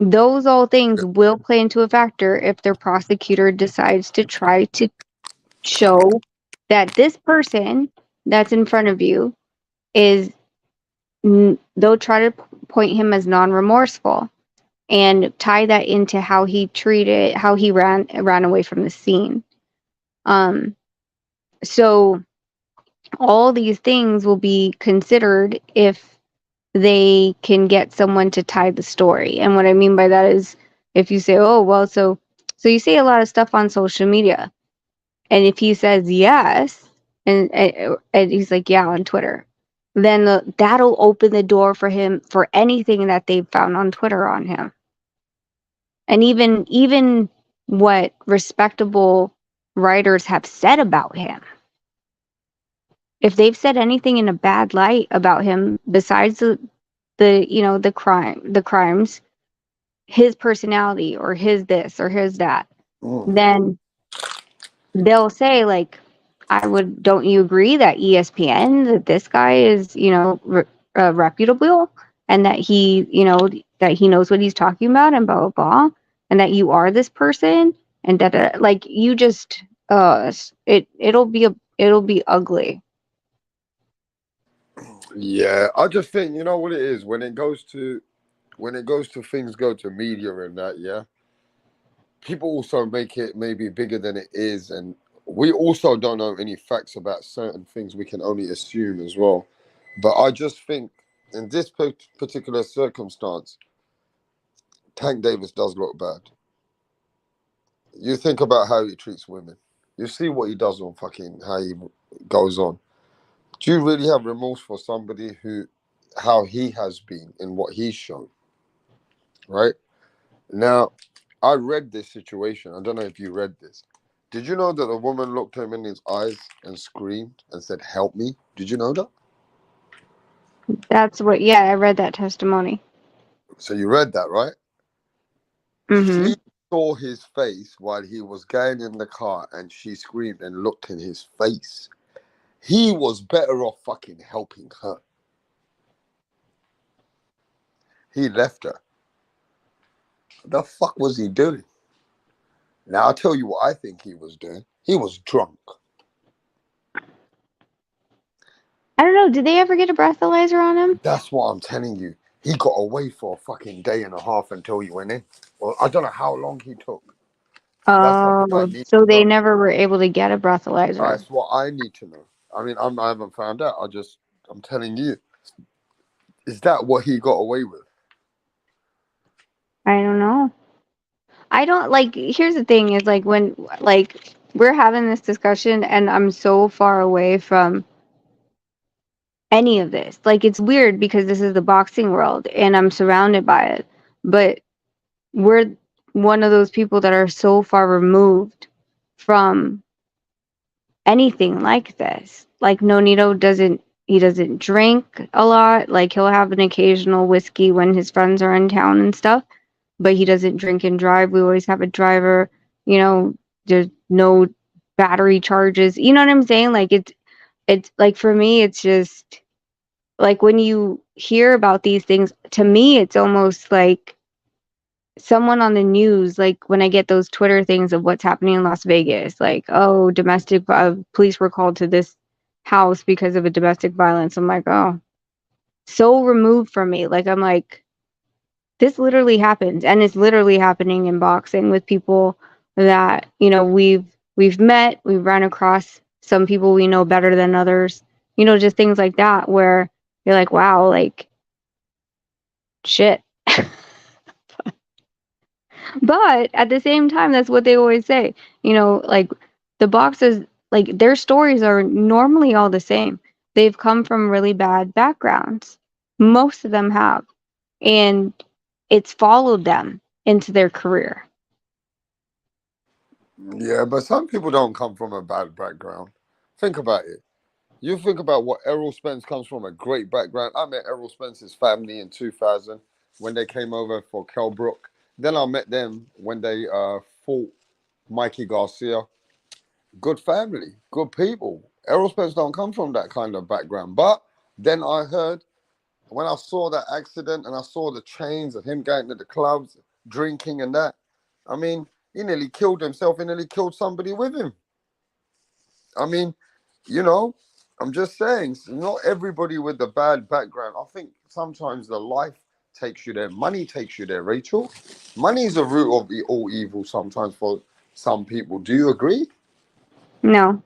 Those all things will play into a factor if their prosecutor decides to try to show that this person that's in front of you is, they'll try to point him as non-remorseful and tie that into how he ran away from the scene. So all these things will be considered if they can get someone to tie the story. And what I mean by that is, if you say, oh, well, so you say a lot of stuff on social media. And if he says yes, and he's like, yeah, on Twitter, then that'll open the door for him for anything that they've found on Twitter on him. And even what respectable writers have said about him. If they've said anything in a bad light about him, besides the crimes, his personality or his this or his that, then they'll say, like, don't you agree that ESPN, that this guy is, reputable, and that he knows what he's talking about, and blah, blah, blah, and that you are this person, and that, like, you just, it'll be ugly. Yeah, I just think, you know what it is, when it goes to things go to media and that, yeah, people also make it maybe bigger than it is, and we also don't know any facts about certain things. We can only assume as well. But I just think in this particular circumstance, Tank Davis does look bad. You think about how he treats women. You see what he does on fucking, how he goes on. Do you really have remorse for somebody how he has been in what he's shown? Right? Now, I read this situation. I don't know if you read this. Did you know that a woman looked him in his eyes and screamed and said, "Help me"? Did you know that? I read that testimony. So you read that, right? Mm-hmm. She saw his face while he was going in the car, and she screamed and looked in his face. He was better off fucking helping her. He left her. The fuck was he doing? Now, I'll tell you what I think he was doing. He was drunk. I don't know. Did they ever get a breathalyzer on him? That's what I'm telling you. He got away for a fucking day and a half until he went in. Well, I don't know how long he took. Oh, so they never were able to get a breathalyzer. That's what I need to know. I mean, I haven't found out. I'm telling you. Is that what he got away with? I don't know. I don't, like, here's the thing is, like, when, like, we're having this discussion and I'm so far away from any of this. Like, it's weird because this is the boxing world and I'm surrounded by it. But we're one of those people that are so far removed from anything like this. Like, Nonito doesn't drink a lot. Like, he'll have an occasional whiskey when his friends are in town and stuff, but he doesn't drink and drive. We always have a driver, there's no battery charges. You know what I'm saying? Like, it's like, for me, it's just like when you hear about these things, to me, it's almost like someone on the news, like when I get those Twitter things of what's happening in Las Vegas, like, oh, domestic police were called to this house because of a domestic violence. I'm like, oh, so removed from me. Like, I'm like, this literally happens, and it's literally happening in boxing with people that, you know, we've met, we've run across some people we know better than others, you know, just things like that where you're like, wow, like, shit. But at the same time, that's what they always say. You know, like the boxers, like their stories are normally all the same. They've come from really bad backgrounds. Most of them have. And it's followed them into their career. Yeah, but some people don't come from a bad background. Think about it. You think about what Errol Spence comes from, a great background. I met Errol Spence's family in 2000 when they came over for Kell Brook. Then I met them when they fought Mikey Garcia. Good family, good people. Errol Spence don't come from that kind of background. But then I heard, when I saw that accident and I saw the chains of him going to the clubs, drinking and that, I mean, he nearly killed himself. He nearly killed somebody with him. I mean, you know, I'm just saying, not everybody with the bad background. I think sometimes the life takes you there. Money takes you there, Rachel. Money is the root of all evil sometimes for some people. Do you agree? No.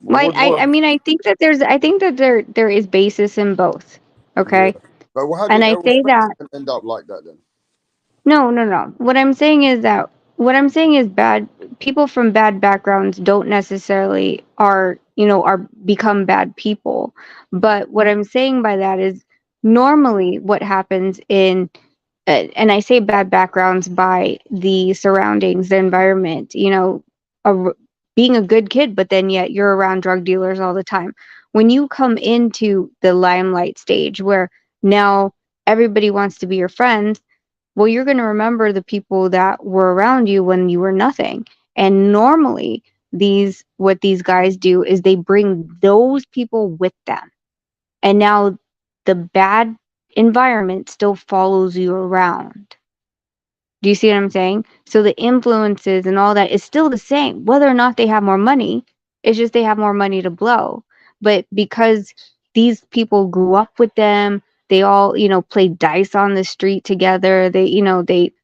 Well, I mean, I think that there is basis in both. Yeah. Okay. But how And did I Errol say Spence that, even end up like that then? no, no, no. What I'm saying is bad people from bad backgrounds don't necessarily are become bad people. But what I'm saying by that is normally what happens in and I say bad backgrounds by the surroundings, the environment, a, being a good kid, but then yet you're around drug dealers all the time. When you come into the limelight stage where now everybody wants to be your friend, well, you're going to remember the people that were around you when you were nothing. And normally, what these guys do is they bring those people with them. And now the bad environment still follows you around. Do you see what I'm saying? So the influences and all that is still the same. Whether or not they have more money, it's just they have more money to blow. But because these people grew up with them, they all, played dice on the street together. They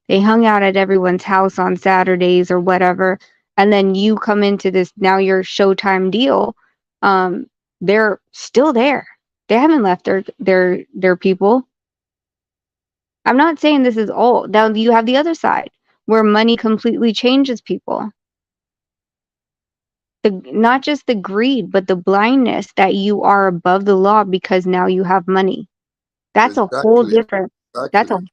hung out at everyone's house on Saturdays or whatever. And then you come into this now your Showtime deal. They're still there. They haven't left their people. I'm not saying this is all. Now you have the other side where money completely changes people. Not just the greed, but the blindness that you are above the law because now you have money. That's a whole Exactly. different. That's a Exactly.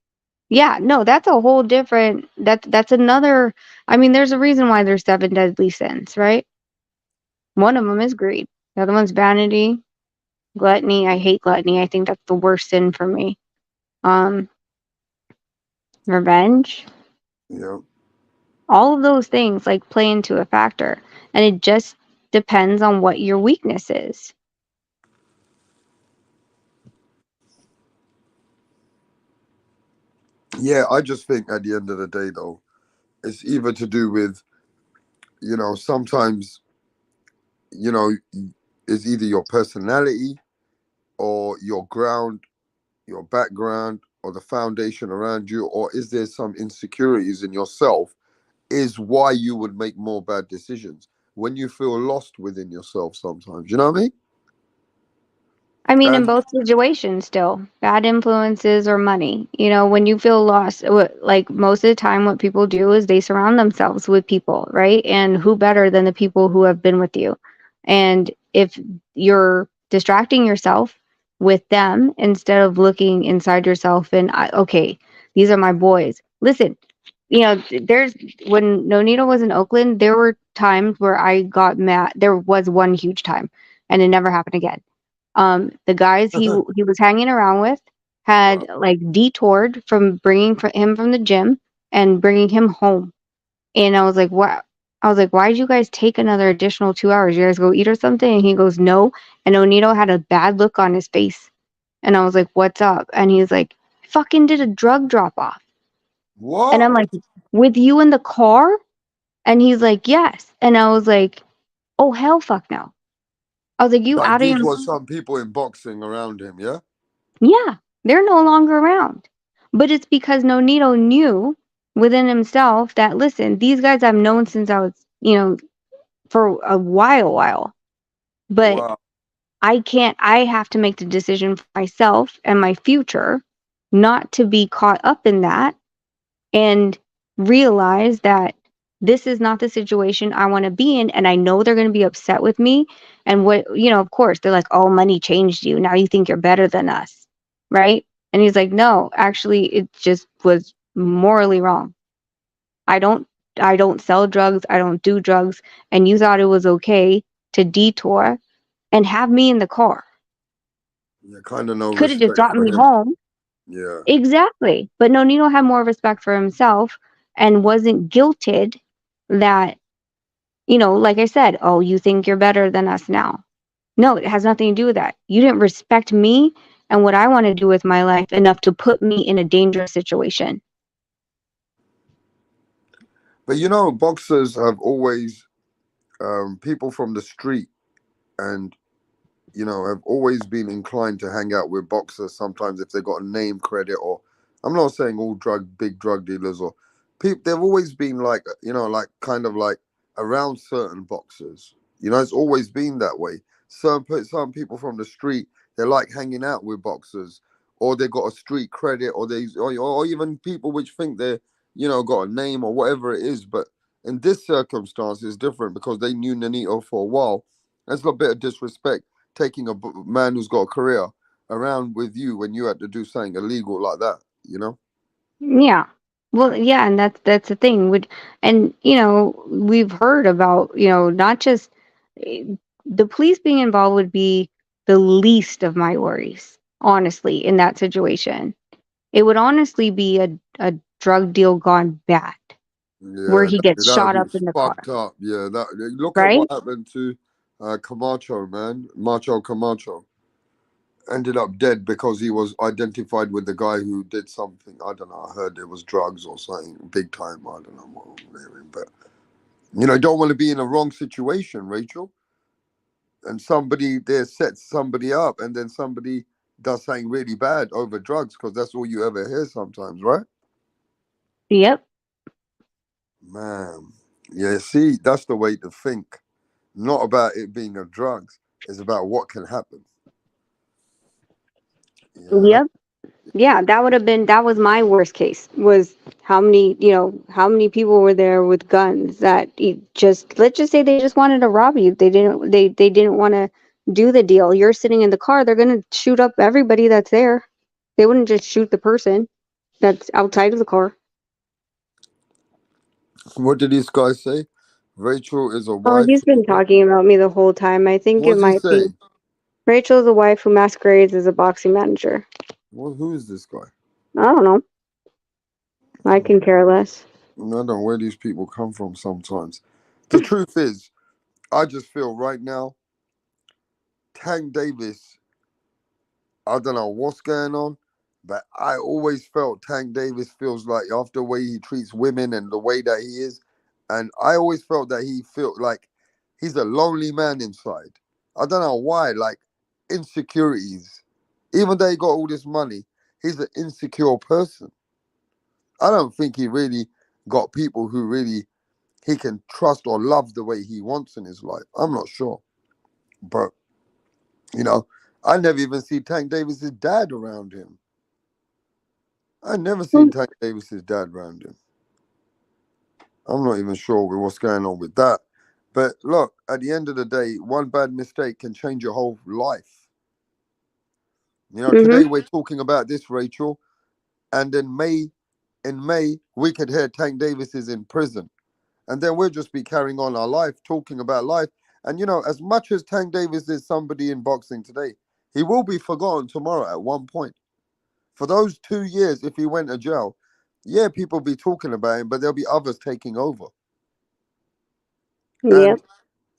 Yeah, no, that's a whole different. That's another. I mean, there's a reason why there's 7 deadly sins, right? One of them is greed. The other one's vanity, gluttony. I hate gluttony. I think that's the worst sin for me. Um, Revenge. Yeah. All of those things like play into a factor, and it just depends on what your weakness is. Yeah, I just think at the end of the day, though, it's either to do with, sometimes, you know, it's either your personality or your ground, your background, or the foundation around you, or is there some insecurities in yourself, is why you would make more bad decisions when you feel lost within yourself sometimes. You know what I mean? I mean, in And both situations, still bad influences or money. When you feel lost, like most of the time, what people do is they surround themselves with people, right? And who better than the people who have been with you? And if you're distracting yourself with them instead of looking inside yourself and, okay, these are my boys. Listen, there's when Nonito was in Oakland, there were times where I got mad. There was one huge time, and it never happened again. The guys he was hanging around with had wow, like detoured from bringing him from the gym and bringing him home. And I was like, wow. I was like, why did you guys take another additional 2 hours? You guys go eat or something? And he goes, no. And Onito had a bad look on his face. And I was like, what's up? And he's like, fucking did a drug drop off. And I'm What? like, with you in the car? And he's like, yes. And I was like, oh, hell fuck no. I was like, you Like out of these your... were some people in boxing around him, yeah? Yeah, they're no longer around. But it's because Nonito knew within himself that, listen, these guys I've known since I was, for a while. But Wow. I have to make the decision for myself and my future not to be caught up in that and realize that this is not the situation I want to be in. And I know they're going to be upset with me. And of course, they're like, oh, money changed you. Now you think you're better than us. Right. And he's like, no, actually, it just was morally wrong. I don't sell drugs. I don't do drugs. And you thought it was okay to detour and have me in the car. Yeah, kind of no Could have just respect dropped for me him. home. Yeah. Exactly. But Nonito had more respect for himself and wasn't guilted that, like I said, oh, you think you're better than us now. No, it has nothing to do with that. You didn't respect me and what I want to do with my life enough to put me in a dangerous situation. But boxers have always people from the street and have always been inclined to hang out with boxers sometimes if they got a name credit, or I'm not saying all big drug dealers or people, they've always been like, like kind of like around certain boxers. It's always been that way. Some people from the street, they like hanging out with boxers, or they got a street credit, or even people which think they're, got a name or whatever it is. But in this circumstance, it's different because they knew Nanito for a while. There's a bit of disrespect taking a man who's got a career around with you when you had to do something illegal like that. Yeah. Well, yeah, and that's the thing. And we've heard about, not just eh, the police being involved would be the least of my worries, honestly, in that situation. It would honestly be a drug deal gone bad, where Yeah, he gets that shot would up be in the car, fucked up. Yeah, look at right? what happened to Camacho, man. Macho Camacho ended up dead because he was identified with the guy who did something. I don't know. I heard it was drugs or something big time. I don't know what they were in, but you don't want to be in a wrong situation, Rachel. And somebody there sets somebody up, and then somebody does something really bad over drugs because that's all you ever hear sometimes, right? Yep. Man, yeah. See, that's the way to think. Not about it being a drugs. It's about what can happen. Yeah. Yep. Yeah, that was my worst case, was how many people were there with guns that let's just say they just wanted to rob you. They didn't want to do the deal. You're sitting in the car, they're going to shoot up everybody that's there. They wouldn't just shoot the person that's outside of the car. What did this guy say? Rachel is a Oh, wife. he's been talking about me the whole time. I think it What's he might be saying? Rachel's a wife who masquerades as a boxing manager. Who is this guy? I don't know. I can care less. I don't know where these people come from sometimes. The truth is, I just feel right now, Tank Davis, I don't know what's going on, but I always felt Tank Davis feels like after the way he treats women and the way that he is, and I always felt that he felt like he's a lonely man inside. I don't know why, like insecurities. Even though he got all this money, he's an insecure person. I don't think he really got people who really he can trust or love the way he wants in his life. I'm not sure. But, you know, I never even see Tank Davis's dad around him. I never seen Tank Davis's dad around him. I'm not even sure with what's going on with that. But look, at the end of the day, one bad mistake can change your whole life. Today we're talking about this, Rachel, and in May, we could hear Tank Davis is in prison. And then we'll just be carrying on our life, talking about life. And, as much as Tank Davis is somebody in boxing today, he will be forgotten tomorrow at one point. For those 2 years, if he went to jail, yeah, people will be talking about him, but there'll be others taking over. Yep. And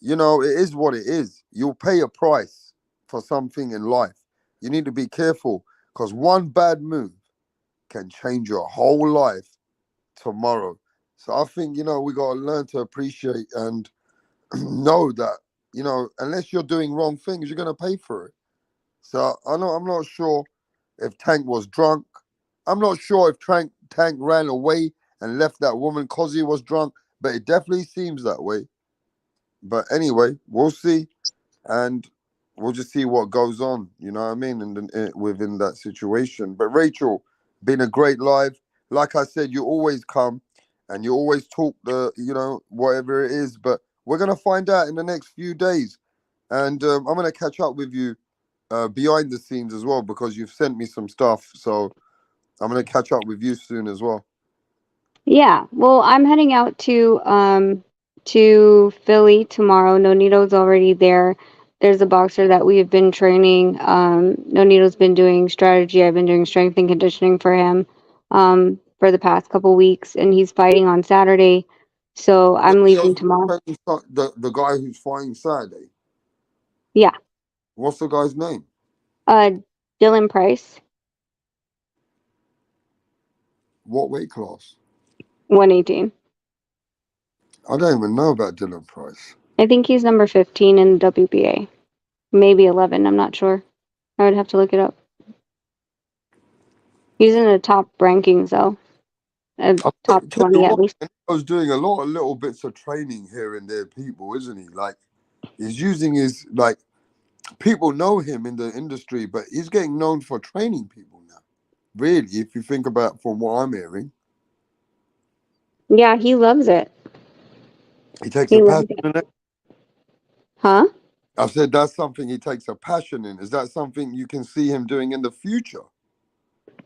you know, it is what it is. You'll pay a price for something in life. You need to be careful because one bad move can change your whole life tomorrow. So I think, you know, we got to learn to appreciate and know that, you know, unless you're doing wrong things, you're going to pay for it. So I'm not sure if Tank was drunk. I'm not sure if Tank ran away and left that woman because he was drunk, but it definitely seems that way. But anyway, we'll see, and we'll just see what goes on. You know what I mean? Within that situation. But Rachel, been a great live. Like I said, you always come, and you always talk you know, whatever it is. But we're gonna find out in the next few days, and I'm gonna catch up with you behind the scenes as well because you've sent me some stuff. So I'm gonna catch up with you soon as well. Yeah. Well, I'm heading out to Philly tomorrow. Nonito's already there. There's a boxer that we have been training. Nonito's been doing strategy. I've been doing strength and conditioning for him for the past couple weeks, and he's fighting on Saturday. So I'm leaving tomorrow. The guy who's fighting Saturday. Yeah. What's the guy's name? Dylan Price, What weight class? 118. I don't even know about Dylan Price. I think he's number 15 in the WBA. Maybe 11. I'm not sure. I would have to look it up. He's in the top rankings, though. Top 20 at least. I was doing a lot of little bits of training here and there, people, isn't he? Like, he's using his, like, people know him in the industry, but he's getting known for training people now. Really, if you think about from what I'm hearing. Yeah, he loves it. He takes a passion in it. Huh? I said that's something he takes a passion in. Is that something you can see him doing in the future?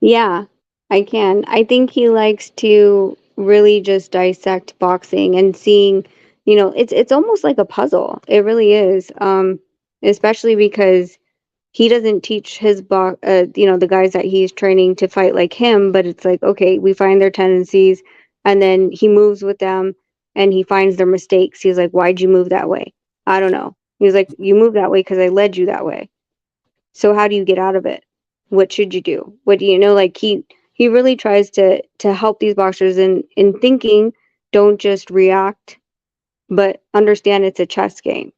Yeah, I can. I think he likes to really just dissect boxing and seeing, it's almost like a puzzle. It really is. Especially because he doesn't teach the guys that he's training to fight like him, but it's like, okay, we find their tendencies and then he moves with them and he finds their mistakes. He's like, why'd you move that way? I don't know. He's like, you moved that way because I led you that way. So how do you get out of it? What should you do? What do you know? Like he really tries to help these boxers in thinking, don't just react, but understand it's a chess game.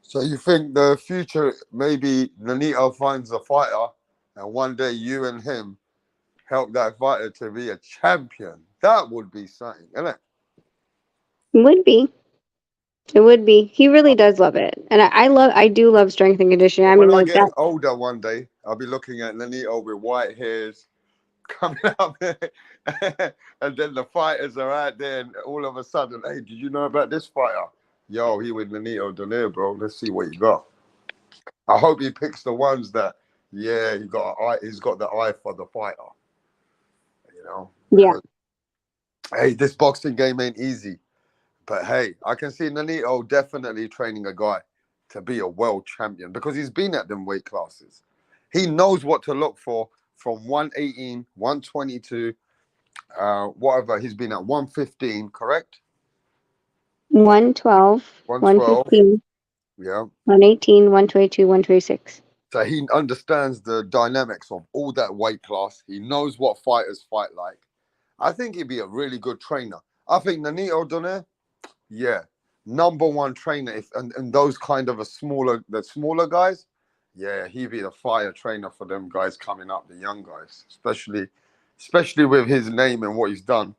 So you think the future, maybe Nonito finds a fighter and one day you and him help that fighter to be a champion? That would be something, isn't it? Would be. It would be. He really does love it. And I do love strength and conditioning. I mean, When I like get that. older one day, I'll be looking at Nonito with white hairs coming up and then the fighters are out there and all of a sudden, hey, did you know about this fighter? Yo, he with Nonito Donaire, bro. Let's see what you got. I hope he picks the ones that, yeah, he's got the eye for the fighter. You know? Because, hey, this boxing game ain't easy. But hey, I can see Nonito definitely training a guy to be a world champion because he's been at them weight classes. He knows what to look for from 118, 122, whatever. He's been at 115, correct? 112, 112. 115, Yeah. 118, 122, 126. So he understands the dynamics of all that weight class. He knows what fighters fight like. I think he'd be a really good trainer. I think Nonito Donaire, yeah, number one trainer. And those kind of the smaller guys, yeah, he'd be the fire trainer for them guys coming up, the young guys, especially with his name and what he's done.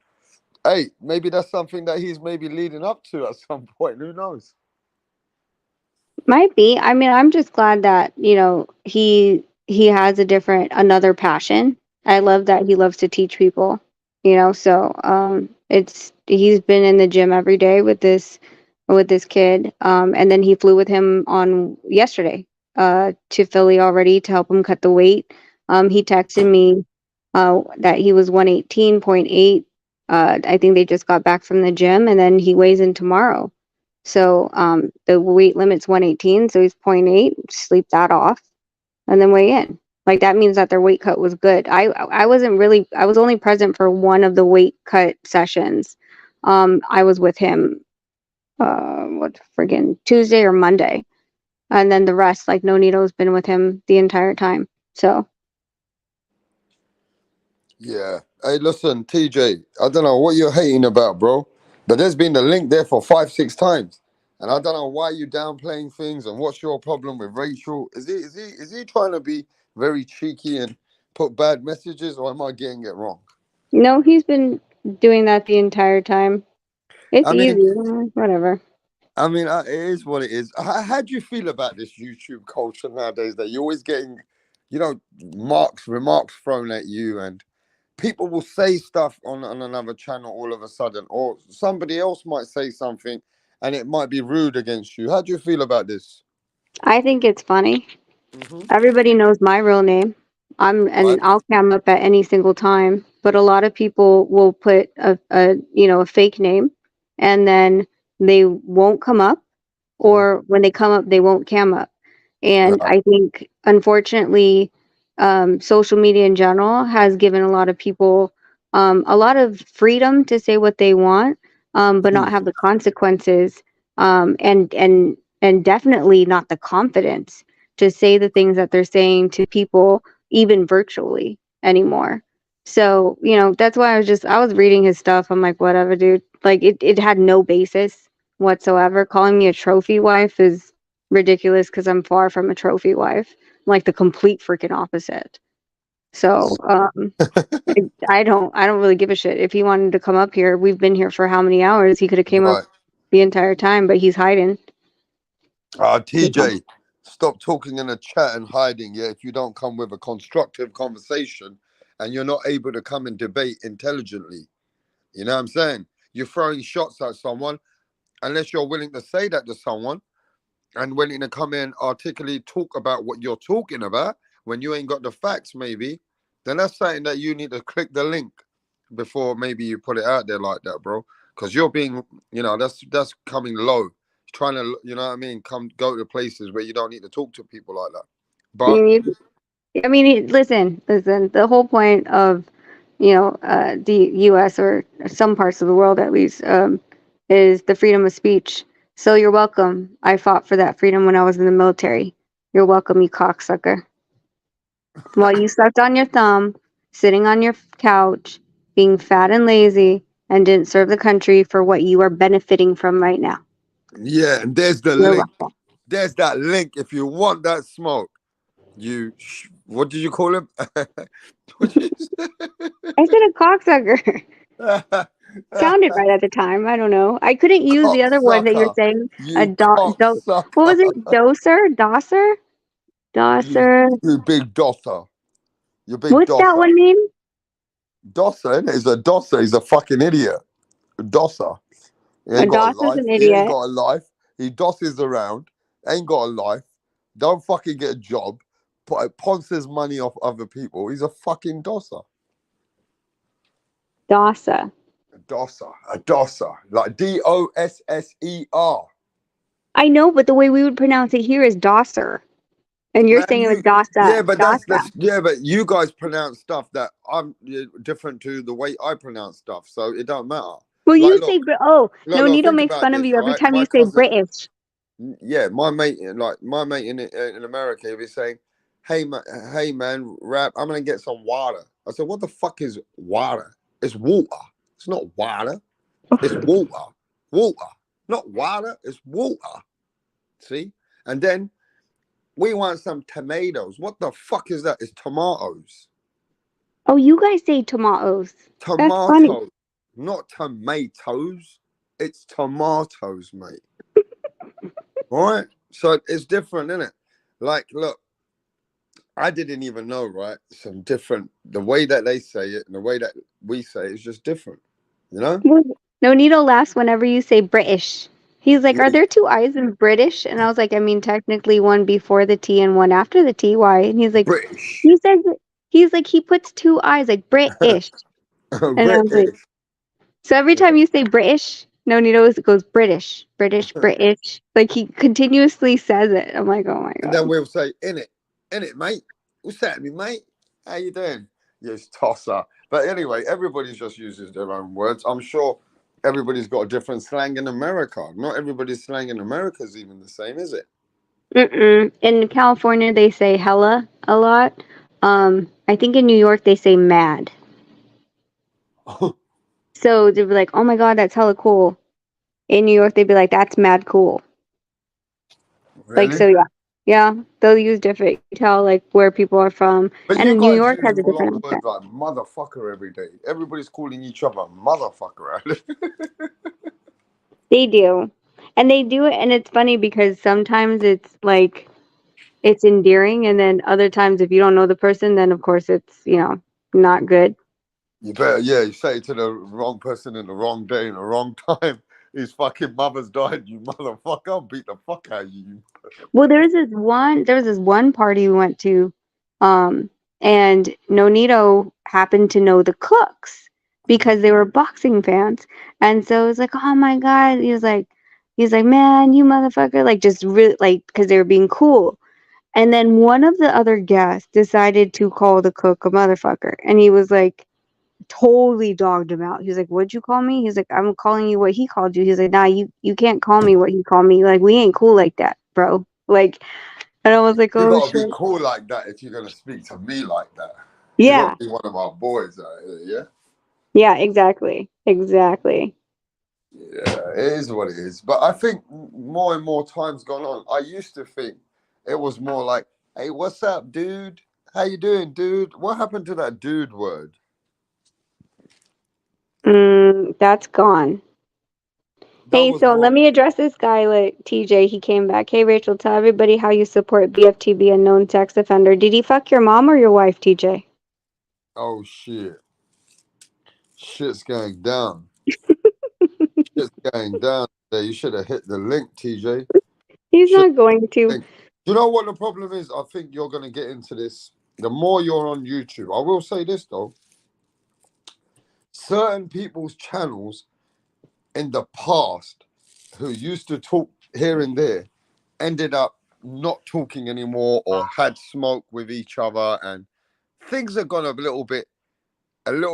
Hey, maybe that's something that he's maybe leading up to at some point. Who knows? Might be. I mean, I'm just glad that, he has another passion. I love that he loves to teach people, so he's been in the gym every day with this kid. And then he flew with him on yesterday to Philly already to help him cut the weight. He texted me that he was 118.8. I think they just got back from the gym and then he weighs in tomorrow. So the weight limit's 118, so he's 0.8. Sleep that off, and then weigh in. Like that means that their weight cut was good. I was only present for one of the weight cut sessions, I was with him, Tuesday or Monday. And then the rest, like Nonito's been with him the entire time. So Yeah. Hey, listen, TJ, I don't know what you're hating about, bro, but there's been a link there for 5, 6 times. And I don't know why you downplaying things and what's your problem with Rachel. Is he trying to be very cheeky and put bad messages, or am I getting it wrong? no, he's been doing that the entire time. It's I easy, mean, whatever. it is what it is. How do you feel about this YouTube culture nowadays that you're always getting, remarks thrown at you, and people will say stuff on another channel all of a sudden, or somebody else might say something and it might be rude against you. How do you feel about this? I think it's funny. Hmm. Everybody knows my real name. Right. And I'll cam up at any single time. But a lot of people will put a fake name, and then they won't come up, Mhm. or when they come up, they won't cam up. And Right. I think, unfortunately, social media in general has given a lot of people a lot of freedom to say what they want, but not Mm. have the consequences, and definitely not the confidence to say the things that they're saying to people, even virtually anymore. So, that's why I was reading his stuff. I'm like, whatever, dude. Like, it had no basis whatsoever. Calling me a trophy wife is ridiculous because I'm far from a trophy wife. I'm like the complete freaking opposite. So, I don't really give a shit. If he wanted to come up here, we've been here for how many hours? He could have came up Right. the entire time, but he's hiding. TJ, stop talking in a chat and hiding. Yeah, if you don't come with a constructive conversation and you're not able to come and debate intelligently, you know what I'm saying? You're throwing shots at someone unless you're willing to say that to someone and willing to come in, articulately talk about what you're talking about when you ain't got the facts, maybe, then that's something that you need to click the link before maybe you put it out there like that, bro. Because you're being, that's coming low. Trying to, come go to places where you don't need to talk to people like that. But Listen. The whole point of, the U.S. or some parts of the world, at least, is the freedom of speech. So you're welcome. I fought for that freedom when I was in the military. You're welcome, you cocksucker. While you sucked on your thumb, sitting on your couch, being fat and lazy, and didn't serve the country for what you are benefiting from right now. yeah, and there's the You're link. welcome. There's that link. If you want that smoke, what did you call him? What did you say? I said a cocksucker. Sounded right at the time. I don't know. I couldn't use the other one that you're Cocksucker. saying. A You what was cocksucker. it? Doser? Dosser? You, Dosser. you big dosser. You big What's that dosser. one mean? Dosser, innit? He's a dosser. He's a fucking idiot. Dosser. He A ain't got a Dosser's life. an He ain't idiot. got a life. He dosses around. Ain't got a life. Don't fucking get a job. Ponces money off other people. He's a fucking dosser. Dosser. A dosser. A dosser. Like Dosser. I know, but the way we would pronounce it here is Dosser. And you're Man, saying it was yeah, Dasa. but Dasa. but you guys pronounce stuff that I'm different to the way I pronounce stuff, so it don't matter. Well, Like, you say, no, Nito think makes about fun of this, you every right? time My you say cousin, British. yeah, my mate in America, he'll be saying, hey man, rap, I'm gonna get some water. I said, what the fuck is water? It's water. It's not water. It's water. Water, not water. It's water. See, and then we want some tomatoes. What the fuck is that? It's tomatoes. Oh, you guys say tomatoes. That's funny. Tomatoes, not tomatoes. It's tomatoes, mate. All right? So it's different, isn't it? Like, look, I didn't even know, right? Some different, the way that they say it and the way that we say it is just different, you know? Well, no, Nito laughs whenever you say British. He's like, Yeah, are there two I's in British? And I was like, I mean, technically one before the T and one after the T. Why? And he's like, British. he says, he's like, he puts two I's, like British. And I was like, British. so every Yeah. time you say British, no, Nito goes British, British, British. Like he continuously says it. I'm like, oh my And God. then we'll say, in it, mate. What's that, me, mate? How you doing? Yes, tosser. But anyway, everybody just uses their own words. I'm sure everybody's got a different slang in America. Not everybody's slang in America is even the same, is it? Mm-mm. In California, they say hella a lot. I think in New York they say mad. So they'd be like, "Oh my god, that's hella cool." In New York, they'd be like, "That's mad cool." Like, Really? so yeah, yeah, they'll use different. You tell like where people are from, But you and New guys York use has a a lot different of words accent. like motherfucker every day. Everybody's calling each other motherfucker. They do, and they do it, and it's funny because sometimes it's like it's endearing, and then other times if you don't know the person, then of course it's not good. You better, yeah, you say it to the wrong person in the wrong day in the wrong time. His fucking mother's died, you motherfucker. I'll beat the fuck out of you. Well, there was this one party we went to, and Nonito happened to know the cooks because they were boxing fans, and so it was like, oh my god, he was like, man, you motherfucker, like just really like because they were being cool, and then one of the other guests decided to call the cook a motherfucker, and he was like totally dogged him out. He was like, "What'd you call me?" He's like, "I'm calling you what he called you." He's like, "Nah, you can't call me what he called me. Like, we ain't cool like that, bro." Like, and I was like, You "Oh gotta be shit." cool like that if you're gonna speak to me like that. You gotta Yeah, be one of our boys out here, yeah? yeah, exactly, exactly. Yeah, it is what it is. But I think more and more time's gone on. I used to think it was more like, hey, what's up, dude? How you doing, dude? What happened to that dude word? That's gone. That Hey, was so let more, me address this guy, like TJ. He came back. Hey, Rachel, tell everybody how you support BFTB, a known sex offender. Did he fuck your mom or your wife, TJ? oh shit. Shit's going down. Shit's going down there. You should have hit the link, TJ. He's Shit. not going to. You know what the problem is? I think you're going to get into this. The more you're on YouTube, I will say this though, certain people's channels in the past who used to talk here and there ended up not talking anymore or had smoke with each other, and things have gone a little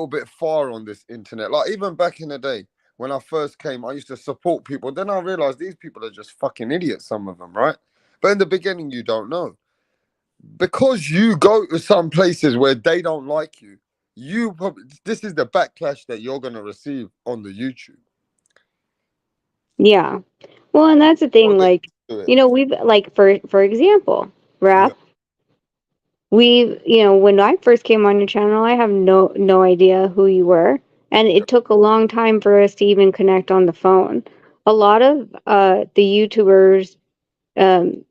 bit far on this internet. Like even back in the day when I first came, I used to support people. Then I realized these people are just fucking idiots, some of them, right? But in the beginning, you don't know. Because you go to some places where they don't like you, this is the backlash that you're gonna receive on the YouTube. Yeah. Well, and that's the Or thing. get Like, to it. we've like for example, Yeah. Wrath. When I first came on your channel, I have no idea who you were, and it took a long time for us to even connect on the phone. A lot of the YouTubers, um,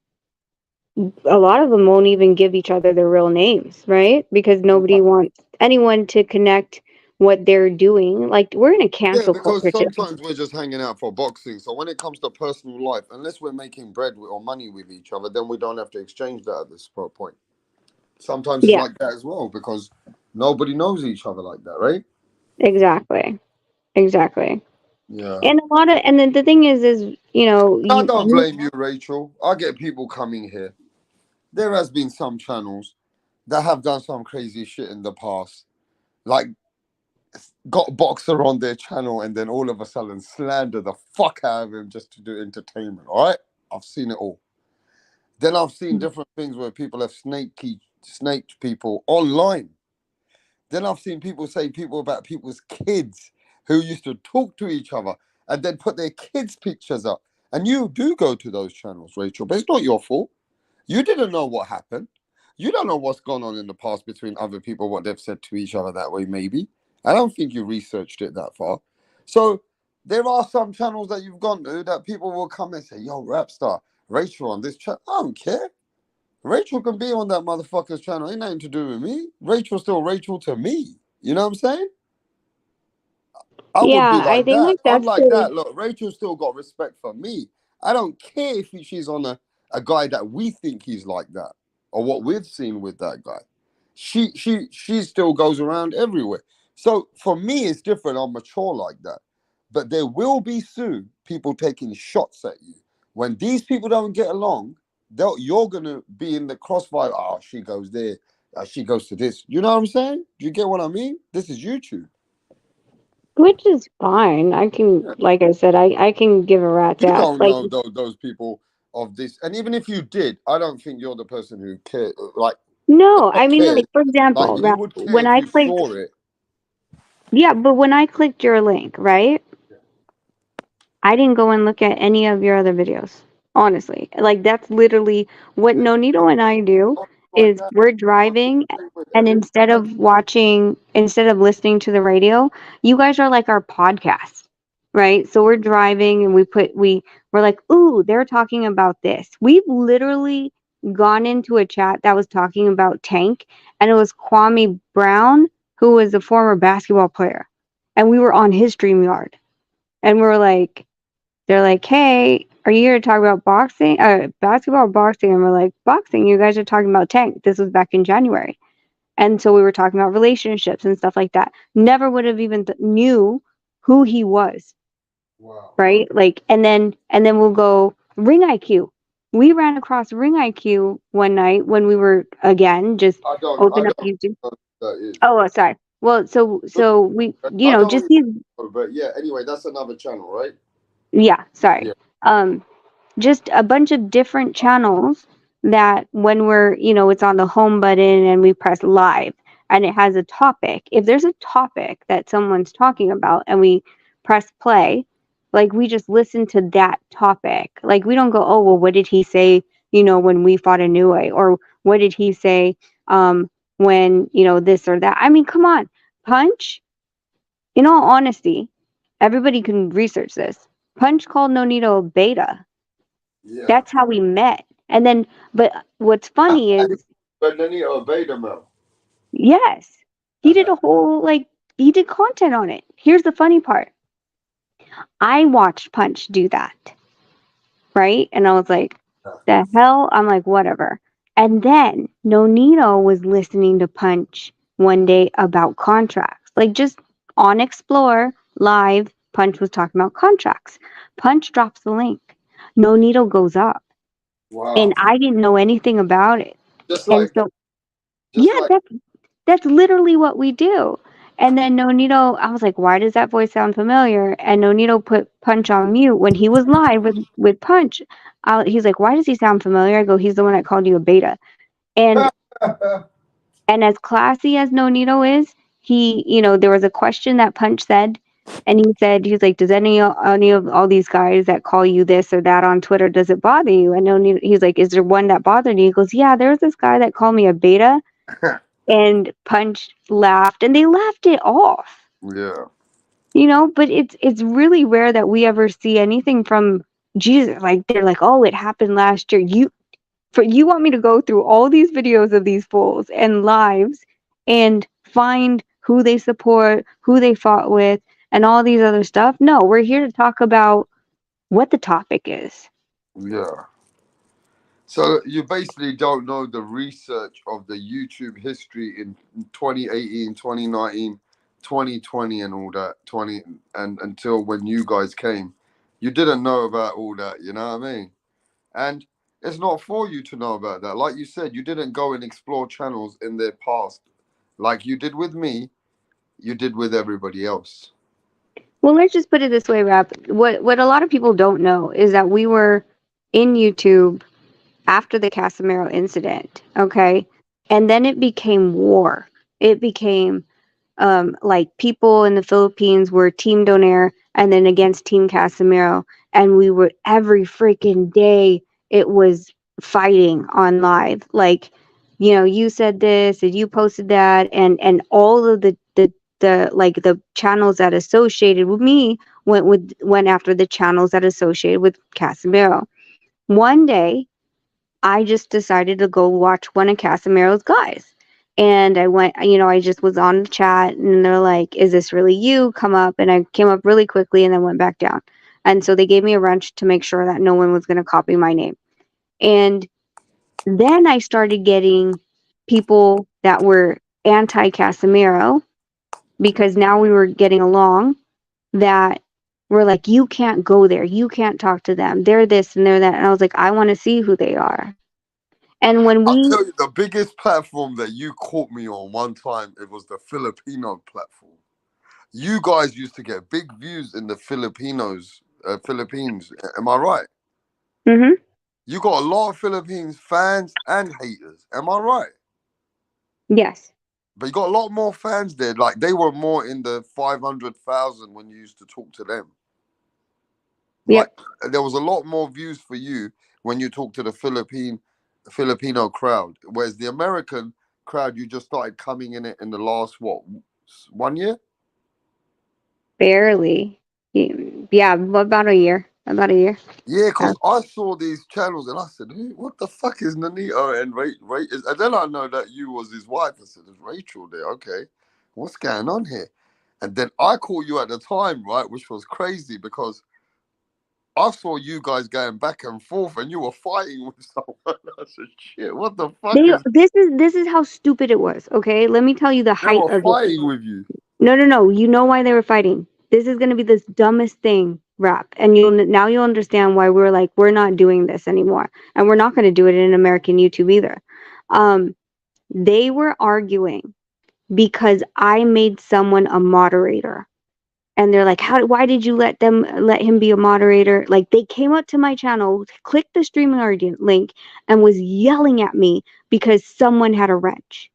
a lot of them won't even give each other their real names, right? Because nobody wants anyone to connect what they're doing. Like we're in a Yeah, cancel because culture too. sometimes we're just hanging out for boxing. So when it comes to personal life, unless we're making bread or money with each other, then we don't have to exchange that at this point. Sometimes it's Yeah, like that as well because nobody knows each other like that, right? exactly, exactly. Yeah. And and then the thing is, I don't you blame you, Rachel. I get people coming here. There has been some channels that have done some crazy shit in the past, like got a boxer on their channel and then all of a sudden slander the fuck out of him just to do entertainment. All right, I've seen it all. Then I've seen different things where people have snaked people online. Then I've seen people say people about people's kids who used to talk to each other and then put their kids' pictures up. And you do go to those channels, Rachel, but it's not your fault. You didn't know what happened. You don't know what's gone on in the past between other people, what they've said to each other that way, maybe. I don't think you researched it that far. So there are some channels that you've gone to that people will come and say, yo, Rapstar, Rachel on this channel. I don't care. Rachel can be on that motherfucker's channel. Ain't nothing to do with me. Rachel's still Rachel to me. You know what I'm saying? I would be yeah, I like think that. like I'm that's like the that. Look, Rachel still got respect for me. I don't care if she's on a guy that we think he's like that or what we've seen with that guy. She still goes around everywhere. So for me, it's different. I'm mature like that. But there will be soon people taking shots at you. When these people don't get along, you're gonna be in the crossfire. Oh, she goes there. She goes to this. You know what I'm saying? Do you get what I mean? This is YouTube. Which is fine. I can, like I said, I can give a rat's You ass. don't Like, know those people of this, and even if you did, I don't think you're the person who cared. Like, no, I not mean, like, cared. for Like example, you would care when if I you clicked, saw it. yeah, but when I clicked your link, right? I didn't go and look at any of your other videos. Honestly, like that's literally what Nonito and I do Like is that. we're I do driving the same with and everyone. instead of listening to the radio, you guys are like our podcast, right? So we're driving and we're like, "Ooh, they're talking about this." We've literally gone into a chat that was talking about Tank, and it was Kwame Brown, who was a former basketball player. And we were on his StreamYard. And we're like, they're like, "Hey, are you here to talk about boxing, basketball or boxing?" And we're like, "Boxing." You guys are talking about Tank. This was back in January, and so we were talking about relationships and stuff like that. Never would have even knew who he was, Wow. right? Like, and then we'll go Ring IQ. We ran across Ring IQ one night when we were again just I open up don't YouTube. know what that is. Oh, sorry. Well, so we, I don't just even these. know, but yeah. Anyway, that's another channel, right? Yeah, sorry. Yeah. Just a bunch of different channels that when it's on the home button and we press live and it has a topic. If there's a topic that someone's talking about and we press play, like we just listen to that topic. Like we don't go, "Oh, well, what did he say, when we fought a new way?" Or what did he say when, this or that. I mean, come on. Punch, in all honesty, everybody can research this. Punch called Nonito a beta. Yeah. That's how we met. And then, but what's funny is, But then he obeyed him. yes, he did a whole, he did content on it. Here's the funny part. I watched Punch do that, right? And I was like, the hell? I'm like, whatever. And then Nonito was listening to Punch one day about contracts, like just on Explore live. Punch was talking about contracts. Punch drops the link. Nonito goes up. And Wow. I didn't know anything about it. Just And like, so, just yeah, like. that's literally what we do. And then Nonito, I was like, why does that voice sound familiar? And Nonito put Punch on mute when he was live with Punch. He's like, why does he sound familiar? I go, he's the one that called you a beta. And and as classy as Nonito is, he, there was a question that Punch said, and he's like, does any of all these guys that call you this or that on Twitter, does it bother you? And Nonito, he's like, is there one that bothered you? He goes, yeah, there's this guy that called me a beta. And Punch laughed, and they laughed it off. Yeah. But it's really rare that we ever see anything from Jesus. Like they're like, oh, it happened last year. You want me to go through all these videos of these fools and lives and find who they support, who they fought with, and all these other stuff? No, we're here to talk about what the topic is. Yeah. So you basically don't know the research of the YouTube history in 2018, 2019, 2020 and all that, 20 and until when you guys came. You didn't know about all that, you know what I mean? And it's not for you to know about that. Like you said, you didn't go and explore channels in their past like you did with me, you did with everybody else. Well, let's just put it this way, Rap. What a lot of people don't know is that we were in YouTube after the Casimiro incident, okay? And then it became war. It became like people in the Philippines were Team Donaire and then against Team Casimiro. And we were every freaking day, it was fighting on live. Like, you said this and you posted that, and all of the channels that associated with me went after the channels that associated with Casimiro. One day I just decided to go watch one of Casimiro's guys. And I went, I just was on the chat and they're like, is this really you? Come up. And I came up really quickly and then went back down. And so they gave me a wrench to make sure that no one was going to copy my name. And then I started getting people that were anti Casimiro because now we were getting along, that were like, you can't go there. You can't talk to them. They're this and they're that. And I was like, I want to see who they are. And when I'll we, tell you, the biggest platform that you caught me on one time, it was the Filipino platform. You guys used to get big views in the Philippines. Am I right? Mm-hmm. You got a lot of Philippines fans and haters. Am I right? Yes. But you got a lot more fans there. Like they were more in the 500,000 when you used to talk to them. Like Yep. there was a lot more views for you when you talk to the Filipino crowd, whereas the American crowd you just started coming in it in the last 1 year? Barely. Yeah, about a year. About a year. Yeah, Uh, because I saw these channels and I said, what the fuck is Nanito and Rachel? And then I know that you was his wife. I said, there's Rachel there. Okay, what's going on here? And then I called you at the time, right, which was crazy because I saw you guys going back and forth and you were fighting with someone. I said, shit, what the fuck is... this is how stupid it was. Okay, let me tell you the They height were of it. fighting with you. No. You know why they were fighting. This is gonna be the dumbest thing, rap, and you'll understand why we're like we're not doing this anymore, and we're not gonna do it in American YouTube either. Um, they were arguing because I made someone a moderator. And they're like, why did you let him be a moderator? Like they came up to my channel, clicked the streaming audience link, and was yelling at me because someone had a wrench.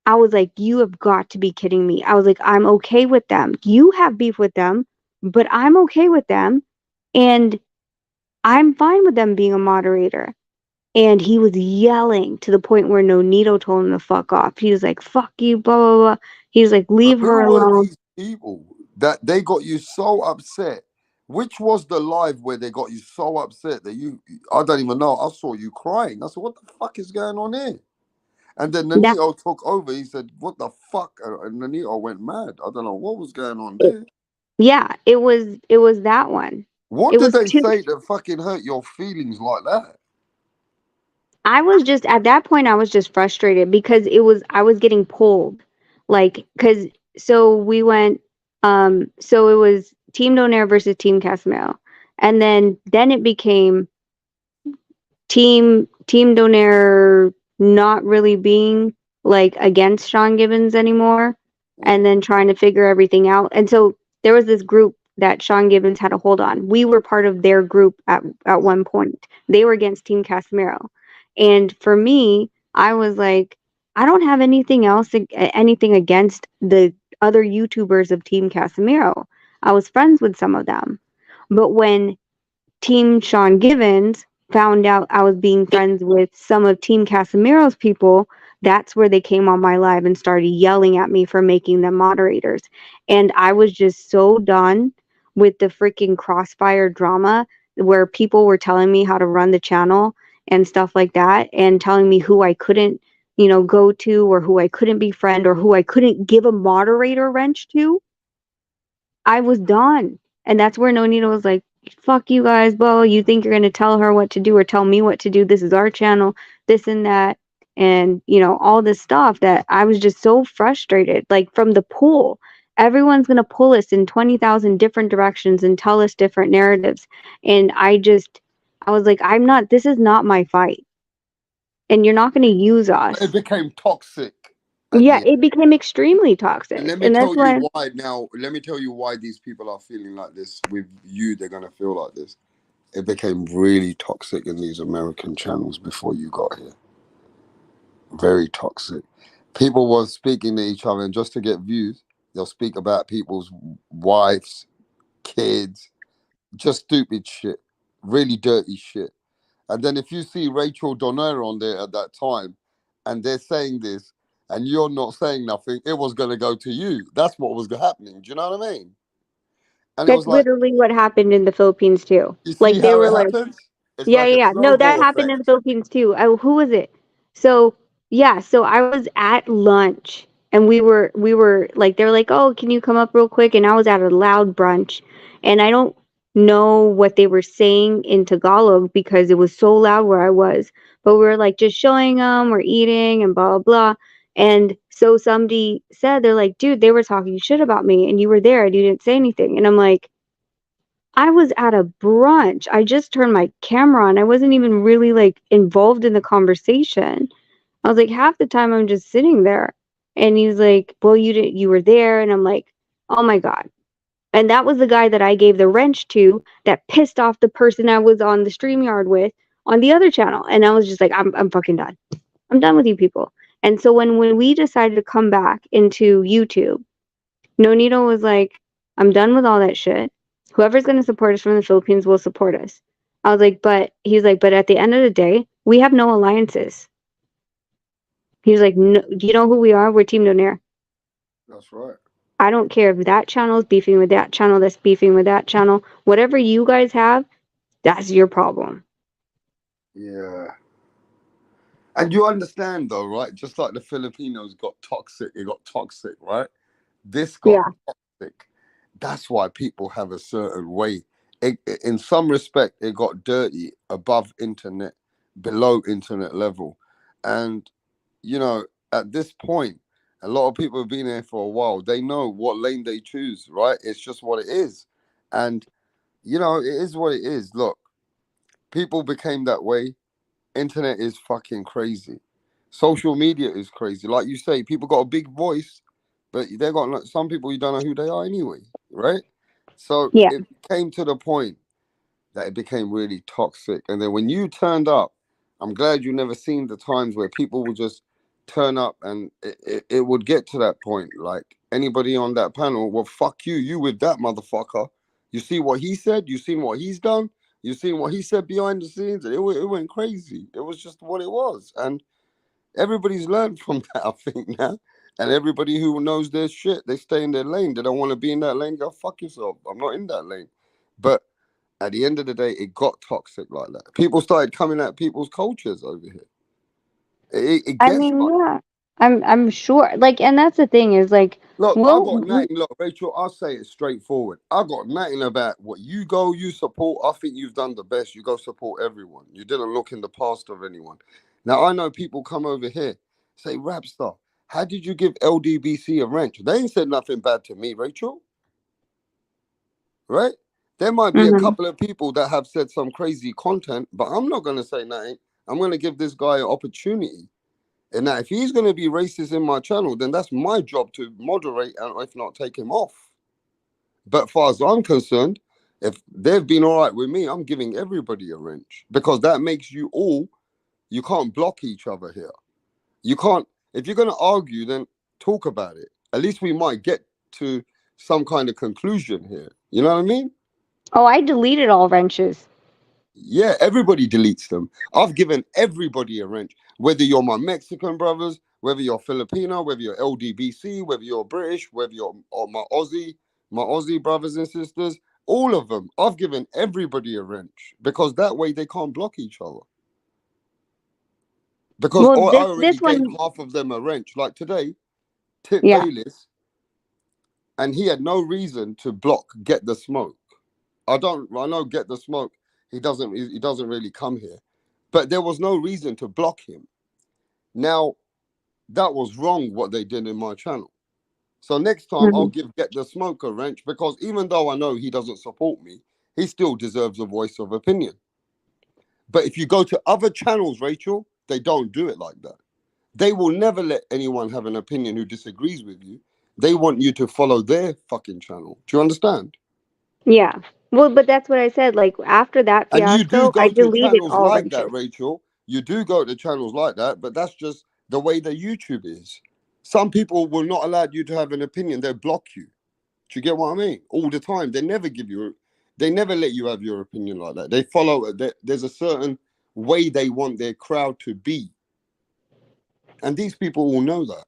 I was like, you have got to be kidding me. I was like, I'm okay with them. You have beef with them, but I'm okay with them. And I'm fine with them being a moderator. And he was yelling to the point where Nonito told him to fuck off. He was like, fuck you, blah, blah, blah. He was like, But leave her who were alone. these people that they got you so upset? Which was the live where they got you so upset that I don't even know. I saw you crying. I said, what the fuck is going on here? And then That, Nanito took over. He said, what the fuck? And Nanito went mad. I don't know what was going on there. yeah, it was that one. What It did was they two. say that fucking hurt your feelings like that? I was just at that point I was just frustrated because I was getting pulled. Like cuz so we went so it was Team Donaire versus Team Casimiro. And then it became Team Donaire not really being like against Sean Gibbons anymore and then trying to figure everything out. And so there was this group that Sean Gibbons had a hold on. We were part of their group at one point. They were against Team Casimiro. And for me, I was like, I don't have anything against the other YouTubers of Team Casimiro. I was friends with some of them. But when Team Sean Givens found out I was being friends with some of Team Casimiro's people, that's where they came on my live and started yelling at me for making them moderators. And I was just so done with the freaking crossfire drama where people were telling me how to run the channel and stuff like that and telling me who I couldn't, go to or who I couldn't befriend or who I couldn't give a moderator wrench to. I was done. And that's where Nonito was like, fuck you guys, Bo. You think you're going to tell her what to do or tell me what to do? This is our channel, this and that. And, all this stuff that I was just so frustrated. Like from the pull, everyone's going to pull us in 20,000 different directions and tell us different narratives. And I was like, this is not my fight. And you're not going to use It us. became toxic at Yeah, the end. it became extremely And toxic. let me And that's tell you why. why now. Let me tell you why these people are feeling like this. With you, they're going to feel like this. It became really toxic in these American channels before you got here. Very toxic. People were speaking to each other, and just to get views, they'll speak about people's wives, kids, just stupid shit, really dirty shit. And then if you see Rachel Donner on there at that time, and they're saying this, and you're not saying nothing, it was going to go to you. That's what was happening. Do you know what I mean? And it That's was like, literally what happened in the Philippines too. you see Like they how were it like, happens? It's yeah, like yeah, a yeah. No, that snowball happened in the effect. Philippines too. Who was it? So yeah, so I was at lunch and we were like they were like, oh, can you come up real quick? And I was at a loud brunch, and I don't know what they were saying in Tagalog because it was so loud where I was. But we were like just showing them we're eating and blah blah blah. And so somebody said they're like, dude, they were talking shit about me, and you were there and you didn't say anything. And I'm like, I was at a brunch. I just turned my camera on. I wasn't even really like involved in the conversation. I was like, half the time I'm just sitting there. And he's like, well, you were there. And I'm like, Oh my God. And that was the guy that I gave the wrench to that pissed off the person I was on the StreamYard with on the other channel. And I was just like, I'm fucking done. I'm done with you people. And so when we decided to come back into YouTube, Nonito was like, I'm done with all that shit. Whoever's going to support us from the Philippines will support us. I was like, but he's like, but at the end of the day, we have no alliances. He was like, no, do you know who we are? We're Team Donaire. That's right. I don't care if that channel is beefing with that channel, that's beefing with that channel. Whatever you guys have, that's your problem. Yeah. And you understand though, right? Just like the Filipinos got toxic, it got toxic, right? This got toxic. That's why people have a certain way. In some respect, it got dirty above internet, below internet level. And, you know, at this point, a lot of people have been here for a while. They know what lane they choose, right? It's just what it is. And, you know, it is what it is. Look, people became that way. Internet is fucking crazy. Social media is crazy. Like you say, people got a big voice, but they got like, some people you don't know who they are anyway, right? So it came to the point that it became really toxic. And then when you turned up, I'm glad you never seen the times where people would just turn up and it would get to that point. Like anybody on that panel, well, fuck you, you with that motherfucker. You see what he said? You seen what he's done? You seen what he said behind the scenes? And it went crazy. It was just what it was. And everybody's learned from that, I think, now. And everybody who knows their shit, they stay in their lane. They don't want to be in that lane. Go fuck yourself. I'm not in that lane. But at the end of the day, it got toxic like that. People started coming at people's cultures over here. It I gets mean, like, yeah. I'm sure. Like, and that's the thing is like, look, I got nothing. Look, Rachel, I'll say it straightforward. I got nothing about what you support. I think you've done the best. You go support everyone. You didn't look in the past of anyone. Now, I know people come over here, say, Rapstar, how did you give LDBC a wrench? They ain't said nothing bad to me, Rachel. Right? There might be a couple of people that have said some crazy content, but I'm not going to say nothing. I'm going to give this guy an opportunity. And now, if he's going to be racist in my channel, then that's my job to moderate and if not, take him off. But as far as I'm concerned, if they've been all right with me, I'm giving everybody a wrench because that makes you all, you can't block each other here. You can't, if you're going to argue, then talk about it. At least we might get to some kind of conclusion here. You know what I mean? Oh, I deleted all wrenches. Yeah, everybody deletes them. I've given everybody a wrench, whether you're my Mexican brothers, whether you're Filipino, whether you're LDBC, whether you're British, whether you're my Aussie brothers and sisters, all of them. I've given everybody a wrench because that way they can't block each other. Because I already gave half of them a wrench. Like today, Tip Bayless, and he had no reason to block Get the Smoke. I know Get the Smoke. He doesn't really come here, but there was no reason to block him. Now, that was wrong what they did in my channel. So next time I'll give Get the Smoke a wrench because even though I know he doesn't support me, he still deserves a voice of opinion. But if you go to other channels, Rachel, they don't do it like that. They will never let anyone have an opinion who disagrees with you. They want you to follow their fucking channel. Do you understand? Yeah. Well, but that's what I said. Like after that And you do fiasco, I go to deleted channels all like wrenches. that, Rachel. You do go to channels like that, but that's just the way that YouTube is. Some people will not allow you to have an opinion. They'll block you. Do you get what I mean? All the time. They never let you have your opinion like that. They follow, there's a certain way they want their crowd to be. And these people will know that.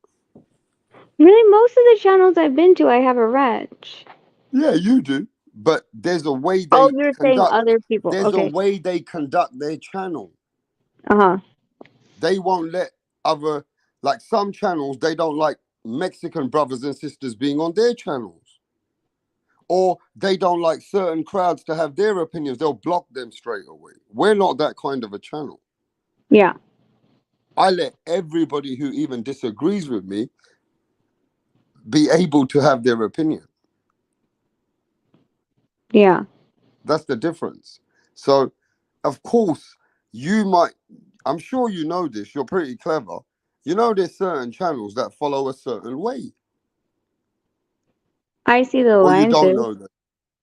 Really, most of the channels I've been to, I have a wrench. Yeah, you do. But there's a way they Oh, you're saying other people. There's Okay. a way they conduct their channel. Uh-huh. They won't let other, like some channels, they don't like Mexican brothers and sisters being on their channels. Or they don't like certain crowds to have their opinions. They'll block them straight away. We're not that kind of a channel. Yeah. I let everybody who even disagrees with me be able to have their opinion. Yeah. That's the difference. So, of course, I'm sure you know this, you're pretty clever. You know there's certain channels that follow a certain way. I see the Or you don't alliances. know that?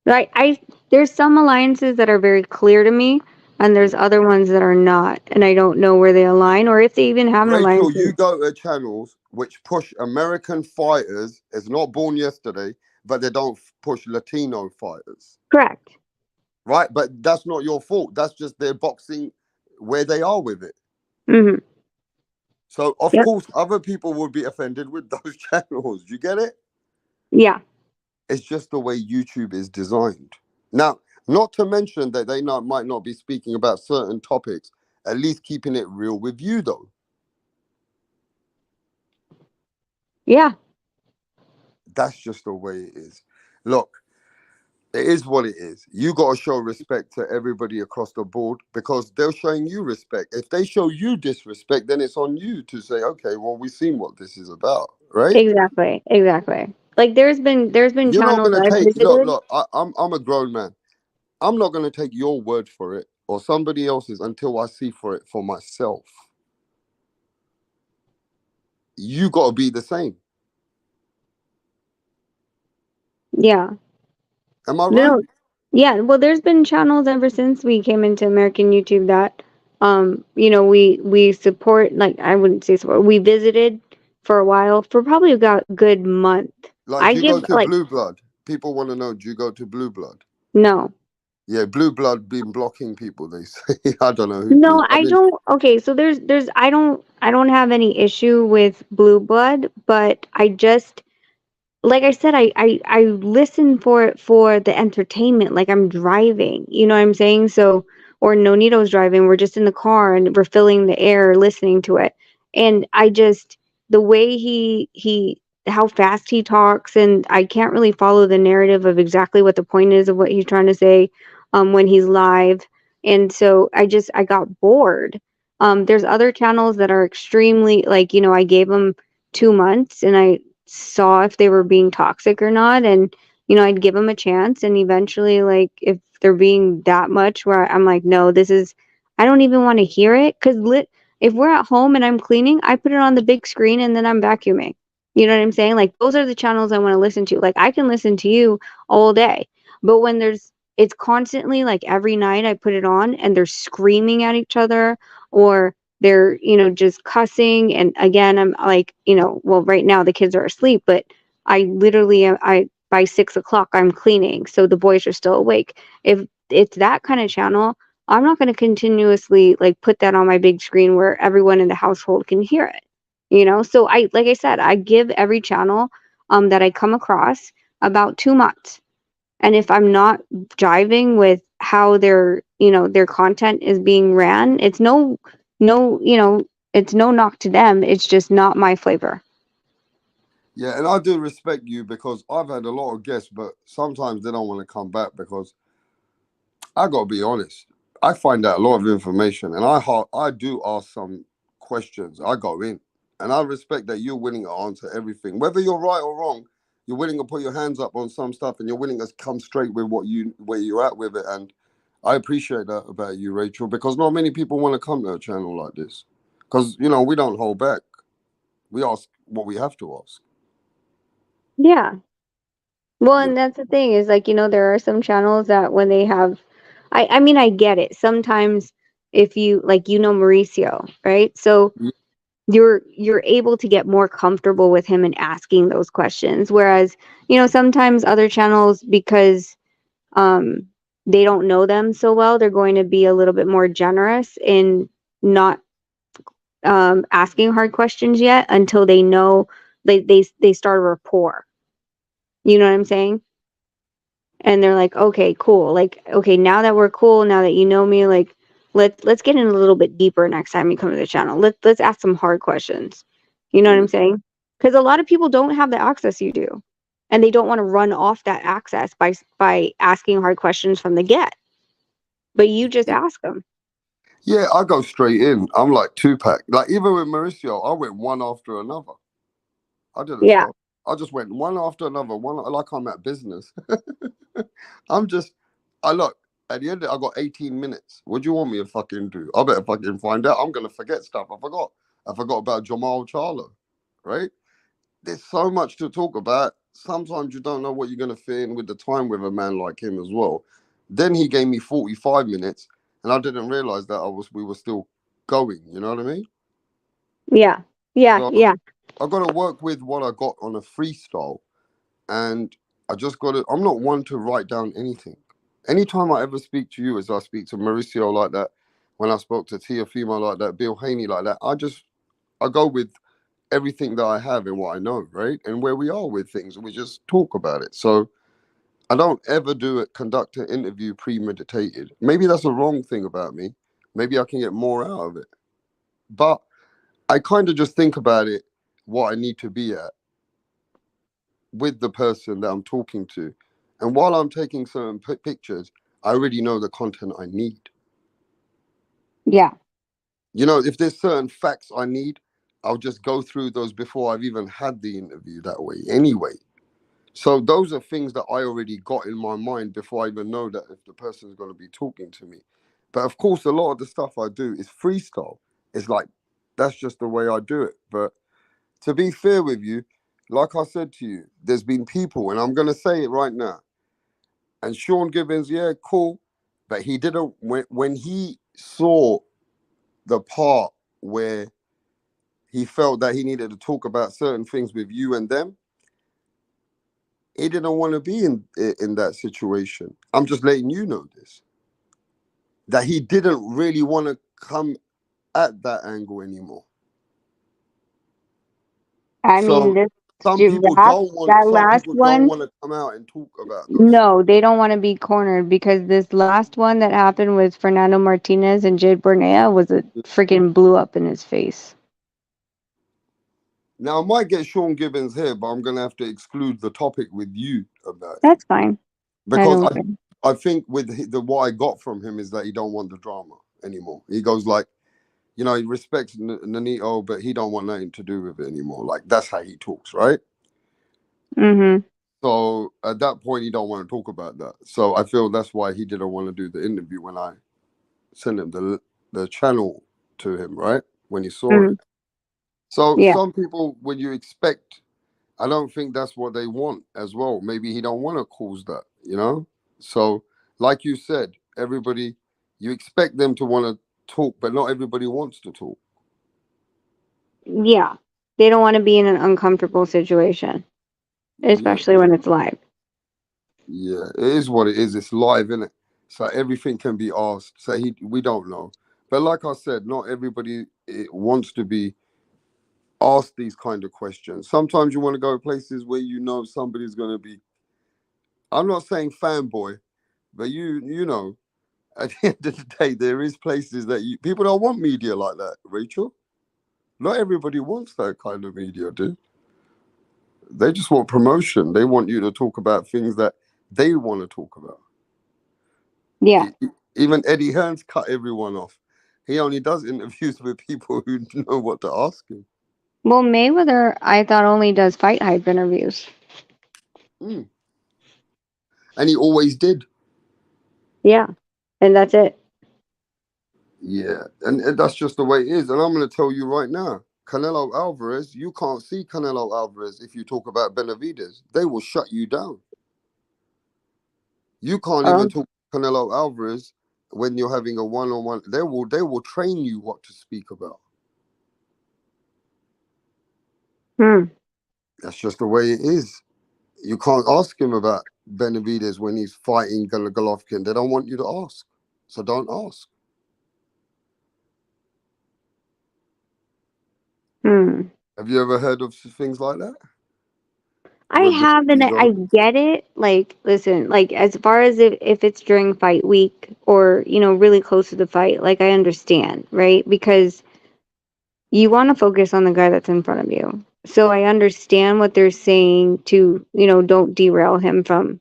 Right. There's some alliances that are very clear to me, and there's other ones that are not, and I don't know where they align or if they even have an Rachel, alliance. you go to channels which push American fighters, is not born yesterday, but they don't push Latino fighters. Correct. Right? But that's not your fault. That's just their boxing where they are with it. Mm-hmm. So of Yep. course other people would be offended with those channels. You get it? Yeah. It's just the way YouTube is designed. Now, not to mention that they might not be speaking about certain topics, at least keeping it real with you though. Yeah. That's just the way it is. Look, it is what it is. You got to show respect to everybody across the board because they're showing you respect. If they show you disrespect, then it's on you to say, okay, well, we've seen what this is about, right? Exactly. Exactly. Like there's been You're not channels going to I've take, visited. I'm a grown man. I'm not going to take your word for it or somebody else's until I see for it for myself. You got to be the same. Yeah. Am I right? No. Yeah. Well, there's been channels ever since we came into American YouTube that, we support. Like I wouldn't say support. We visited for a while for probably about a good month. Like, I do you give go to like Blue Blood? People want to know, do you go to Blue Blood? no. Yeah, Blue Blood been blocking people, they say. I don't know who Blue. No, I I mean, don't. Okay, so there's I don't have any issue with Blue Blood, but I just like I said, I listen for it for the entertainment. Like I'm driving, you know what I'm saying? So, or Nonito's driving, we're just in the car and we're filling the air listening to it. And I just, the way how fast he talks, and I can't really follow the narrative of exactly what the point is of what he's trying to say, when he's live. And so I got bored. There's other channels that are extremely, like, I gave them 2 months and I saw if they were being toxic or not, and I'd give them a chance, and eventually, like, if they're being that much where I'm like, no, this is, I don't even want to hear it, because if we're at home and I'm cleaning, I put it on the big screen and then I'm vacuuming. You know what I'm saying? Like, those are the channels I want to listen to. Like, I can listen to you all day, but when it's constantly, like, every night I put it on and they're screaming at each other, or they're just cussing, and again I'm like, well, right now the kids are asleep, but I literally I by 6 o'clock I'm cleaning, so the boys are still awake. If it's that kind of channel, I'm not going to continuously, like, put that on my big screen where everyone in the household can hear it. So I, like I said, I give every channel that I come across about 2 months, and if I'm not jiving with how their content is being ran, it's no, it's no knock to them. It's just not my flavor. yeah, and I do respect you because I've had a lot of guests, but sometimes they don't want to come back because I got to be honest. I find out a lot of information, and I do ask some questions. I go in, and I respect that you're willing to answer everything, whether you're right or wrong. You're willing to put your hands up on some stuff, and you're willing to come straight with where you're at with it. And I appreciate that about you, Rachel, because not many people want to come to a channel like this, because we don't hold back. We ask what we have to ask. Yeah. Well, You and that's the thing is, like, there are some channels that when they have, I mean, I get it. Sometimes if you, like, Mauricio, right? So know. you're able to get more comfortable with him and asking those questions. Whereas, sometimes other channels, because um they don't know them so well, they're going to be a little bit more generous in not asking hard questions yet until they know they start a rapport. You know what I'm saying? And they're like, okay, cool. Like, okay, now that we're cool, now that you know me, like, let's get in a little bit deeper next time you come to the channel. Let's ask some hard questions. You know what I'm saying? Because a lot of people don't have the access you do, and they don't want to run off that access by asking hard questions from the get. But you just ask them. Yeah, I go straight in. I'm like Tupac. Like, even with Mauricio, I went one after another. I didn't Yeah. stop. I just went one after another, one like I'm at business. I look, at the end I got 18 minutes. What do you want me to fucking do? I better fucking find out. I'm going to forget stuff. I forgot. I forgot about Jamal Charlo, right? There's so much to talk about. sometimes you don't know what you're gonna fit in with the time with a man like him as well. Then he gave me 45 minutes, and I didn't realize that we were still going. You know what I mean? Yeah. Yeah. So Yeah. I got to work with what I got on a freestyle, and I just got to. I'm not one to write down anything. Anytime I ever speak to you, as I speak to Mauricio like that, when I spoke to Teofimo like that, Bill Haney like that, I go with everything that I have and what I know, right? And where we are with things, and we just talk about it. So I don't ever conduct an interview premeditated. Maybe that's a wrong thing about me. Maybe I can get more out of it. But I kind of just think about it, what I need to be at with the person that I'm talking to. And while I'm taking certain pictures, I already know the content I need. Yeah. You know, if there's certain facts I need, I'll just go through those before I've even had the interview that way anyway. So those are things that I already got in my mind before I even know that if the person's going to be talking to me. But of course, a lot of the stuff I do is freestyle. It's like, that's just the way I do it. But to be fair with you, like I said to you, there's been people, and I'm going to say it right now. And Sean Gibbons, yeah, cool. But he didn't, when he saw the part where he felt that he needed to talk about certain things with you and them, he didn't want to be in that situation. I'm just letting you know this. That he didn't really want to come at that angle anymore. I mean, So this some people that don't want that last one. to come out and talk about those things. No, they don't want to be cornered because this last one that happened with Fernando Martinez and Jade Bernea was a freaking blew up in his face. Now I might get Sean Gibbons here, but I'm gonna have to exclude the topic with you about it. That's fine. Because I don't I think with what I got from him is that he don't want the drama anymore. He goes like, you know, he respects Nanito, but he don't want nothing to do with it anymore. Like that's how he talks, right? Mm-hmm. So at that point, he don't want to talk about that. So I feel that's why he didn't want to do the interview when I sent him the channel to him, right? When he saw Mm-hmm. it. So Yeah. some people, when you expect, I don't think that's what they want as well. Maybe he don't want to cause that, you know? So like you said, everybody, you expect them to want to talk, but not everybody wants to talk. Yeah. They don't want to be in an uncomfortable situation, Yeah, especially when it's live. yeah. It is what it is. It's live, isn't it? So everything can be asked. So we don't know. But like I said, not everybody wants to be asked these kind of questions. Sometimes you want to go places where you know somebody's going to be, I'm not saying fanboy, but you know, at the end of the day, there is places that people don't want media like that, Rachel. Not everybody wants that kind of media, dude. They just want promotion. They want you to talk about things that they want to talk about. Yeah. Even Eddie Hearns cut everyone off. He only does interviews with people who know what to ask him. Well, Mayweather, I thought only does fight hype interviews. Mm. And he always did. Yeah. And that's it. Yeah, and that's just the way it is. And I'm going to tell you right now, Canelo Alvarez, you can't see Canelo Alvarez if you talk about Benavidez. They will shut you down. You can't even talk to Canelo Alvarez when you're having a one-on-one. They will train you what to speak about. That's just the way it is. You can't ask him about Benavidez when he's fighting Golovkin. They don't want you to ask, so don't ask. Have you ever heard of things like that? I have, and I get it. Like, listen, like as far as if it's during fight week or, you know, really close to the fight, like I understand, right? Because you want to focus on the guy that's in front of you. So I understand what they're saying to, you know, don't derail him from,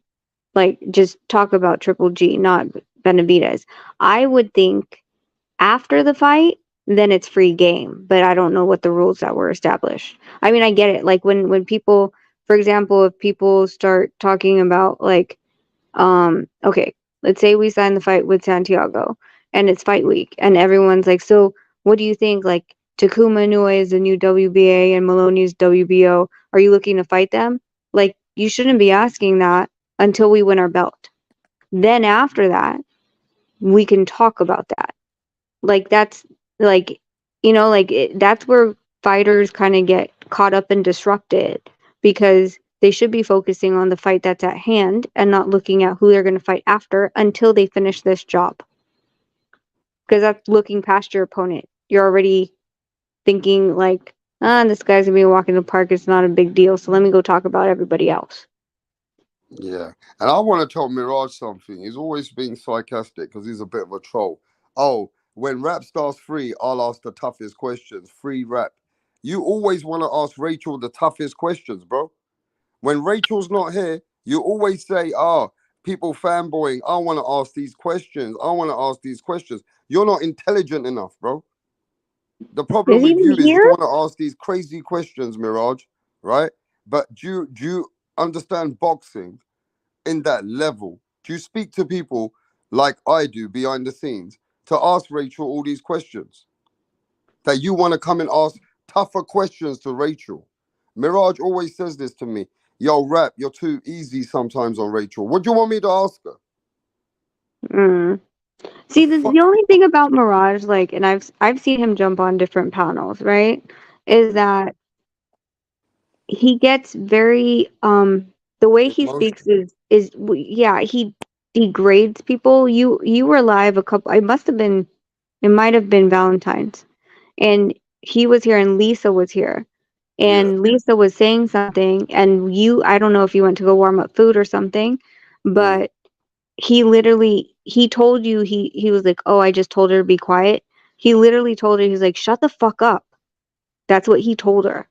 like, just talk about Triple G, not Benavidez. I would think after the fight, then it's free game. But I don't know what the rules that were established. I mean, I get it. Like when people, for example, if people start talking about like, okay, let's say we sign the fight with Santiago and it's fight week and everyone's like, so what do you think? Like Takuma Inoue is the new WBA and Maloney's WBO. Are you looking to fight them? Like you shouldn't be asking that until we win our belt. Then after that, we can talk about that. Like that's like, that's where fighters kind of get caught up and disrupted because they should be focusing on the fight that's at hand and not looking at who they're going to fight after until they finish this job. Because that's looking past your opponent. You're already thinking like, this guy's gonna be walking the park. It's not a big deal. So let me go talk about everybody else. Yeah. And I want to tell Mirage something. He's always being sarcastic because he's a bit of a troll. Oh, when rap starts free, I'll ask the toughest questions. Free rap. You always want to ask Rachel the toughest questions, bro. When Rachel's not here, you always say, people fanboying, I want to ask these questions. I want to ask these questions. You're not intelligent enough, bro. The problem Is he with you even is you here? want to ask these crazy questions, Mirage, right? But do you understand boxing in that level? Do you speak to people like I do behind the scenes to ask Rachel all these questions? That you want to come and ask tougher questions to Rachel? Mirage always says this to me. Yo, rap, you're too easy sometimes on Rachel. What do you want me to ask her? See, the only thing about Mirage, like, and I've seen him jump on different panels, right? Is that he gets very the way he speaks is yeah, he degrades people. You were live a couple. It might have been Valentine's, and he was here, and Lisa was here, and Lisa was saying something, and I don't know if you went to go warm up food or something, but he told you he was like, oh, I just told her to be quiet. He literally told her, he's like, shut the fuck up. That's what he told her.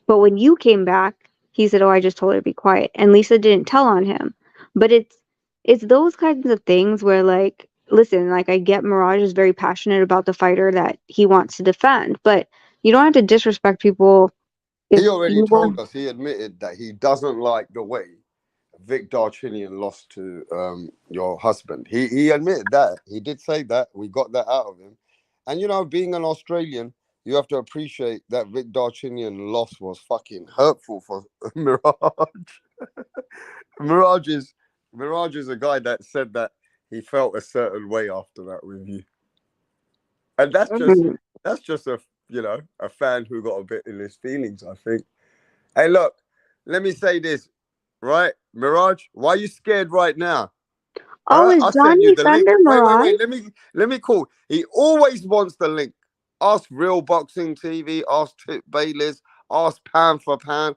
But when you came back, he said, oh, I just told her to be quiet. And Lisa didn't tell on him. But it's those kinds of things where, like, listen, like, I get Mirage is very passionate about the fighter that he wants to defend, but you don't have to disrespect people. He already told us, he admitted that he doesn't like the way Vic Darcinian lost to your husband. He admitted that. He did say that. We got that out of him. And, being an Australian, you have to appreciate that Vic Darcinian loss was fucking hurtful for Mirage. Mirage is a guy that said that he felt a certain way after that review. And that's just a fan who got a bit in his feelings, I think. Hey, look, let me say this, right? Mirage, why are you scared right now? Oh, is I sent you Johnny the Thunder link. Mirage? Wait. Let me call. He always wants the link. Ask Real Boxing TV. Ask Tip Bayless. Ask Pound for Pound.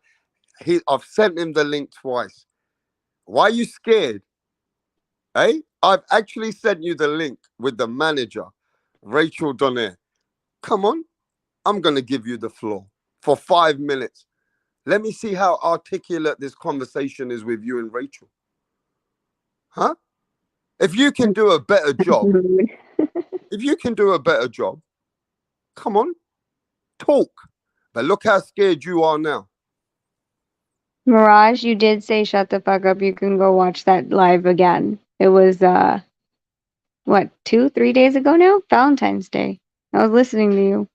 I've sent him the link twice. Why are you scared? Hey, I've actually sent you the link with the manager, Rachel Donner. Come on, I'm gonna give you the floor for 5 minutes. Let me see how articulate this conversation is with you and Rachel. Huh? If you can do a better job, come on, talk. But look how scared you are now. Mirage, you did say shut the fuck up. You can go watch that live again. It was 2-3 days ago now? Valentine's Day. I was listening to you.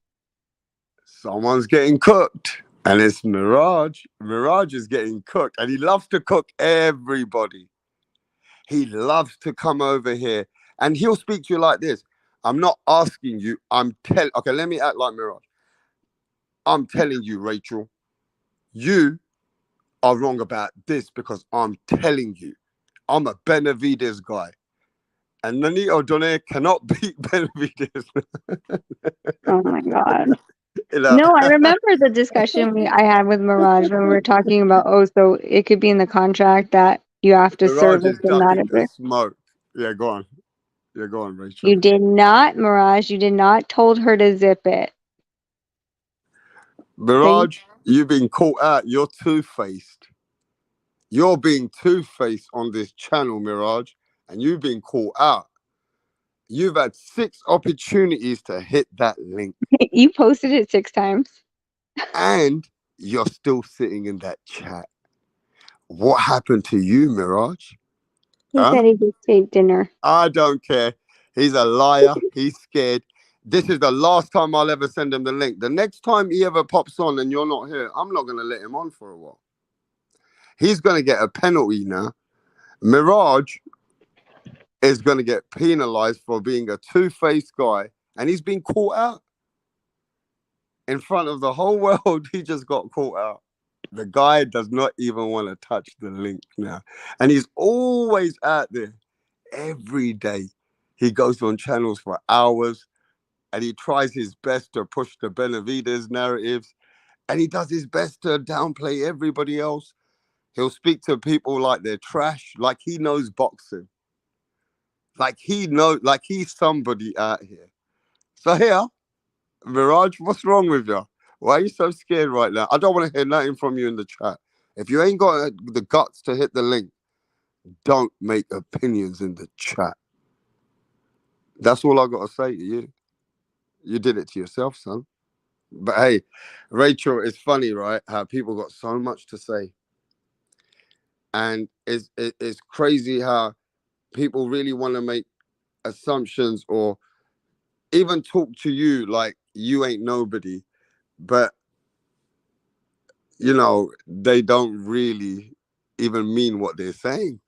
Someone's getting cooked. And it's Mirage. Mirage is getting cooked. And he loves to cook everybody. He loves to come over here. And he'll speak to you like this. I'm not asking you. Okay, let me act like Mirage. I'm telling you, Rachel, you are wrong about this because I'm telling you. I'm a Benavides guy. And Nonito Donner cannot beat Benavides. Oh my God. No, I remember the discussion I had with Mirage when we were talking about, so it could be in the contract that you have to service the manager. Smoke. Yeah, go on. Yeah, go on, Rachel. You did not, Mirage. You did not told her to zip it. Mirage, you've been caught out. You're two-faced. You're being two-faced on this channel, Mirage, and you've been caught out. You've had 6 opportunities to hit that link. You posted it 6 times. And you're still sitting in that chat. What happened to you, Mirage? He said he just ate dinner. I don't care. He's a liar. He's scared. This is the last time I'll ever send him the link. The next time he ever pops on and you're not here, I'm not going to let him on for a while. He's going to get a penalty now. Mirage is going to get penalized for being a two-faced guy, and he's been caught out in front of the whole world. He just got caught out. The guy does not even want to touch the link now, and he's always out there every day. He goes on channels for hours, and he tries his best to push the Benavides narratives, and he does his best to downplay everybody else. He'll speak to people like they're trash, like he knows boxing. Like he's somebody out here. So here, Mirage, what's wrong with you? Why are you so scared right now? I don't want to hear nothing from you in the chat. If you ain't got the guts to hit the link, don't make opinions in the chat. That's all I got to say to you. You did it to yourself, son. But hey, Rachel, it's funny, right? How people got so much to say. And it's crazy how people really want to make assumptions or even talk to you like you ain't nobody. But, you know, they don't really even mean what they're saying.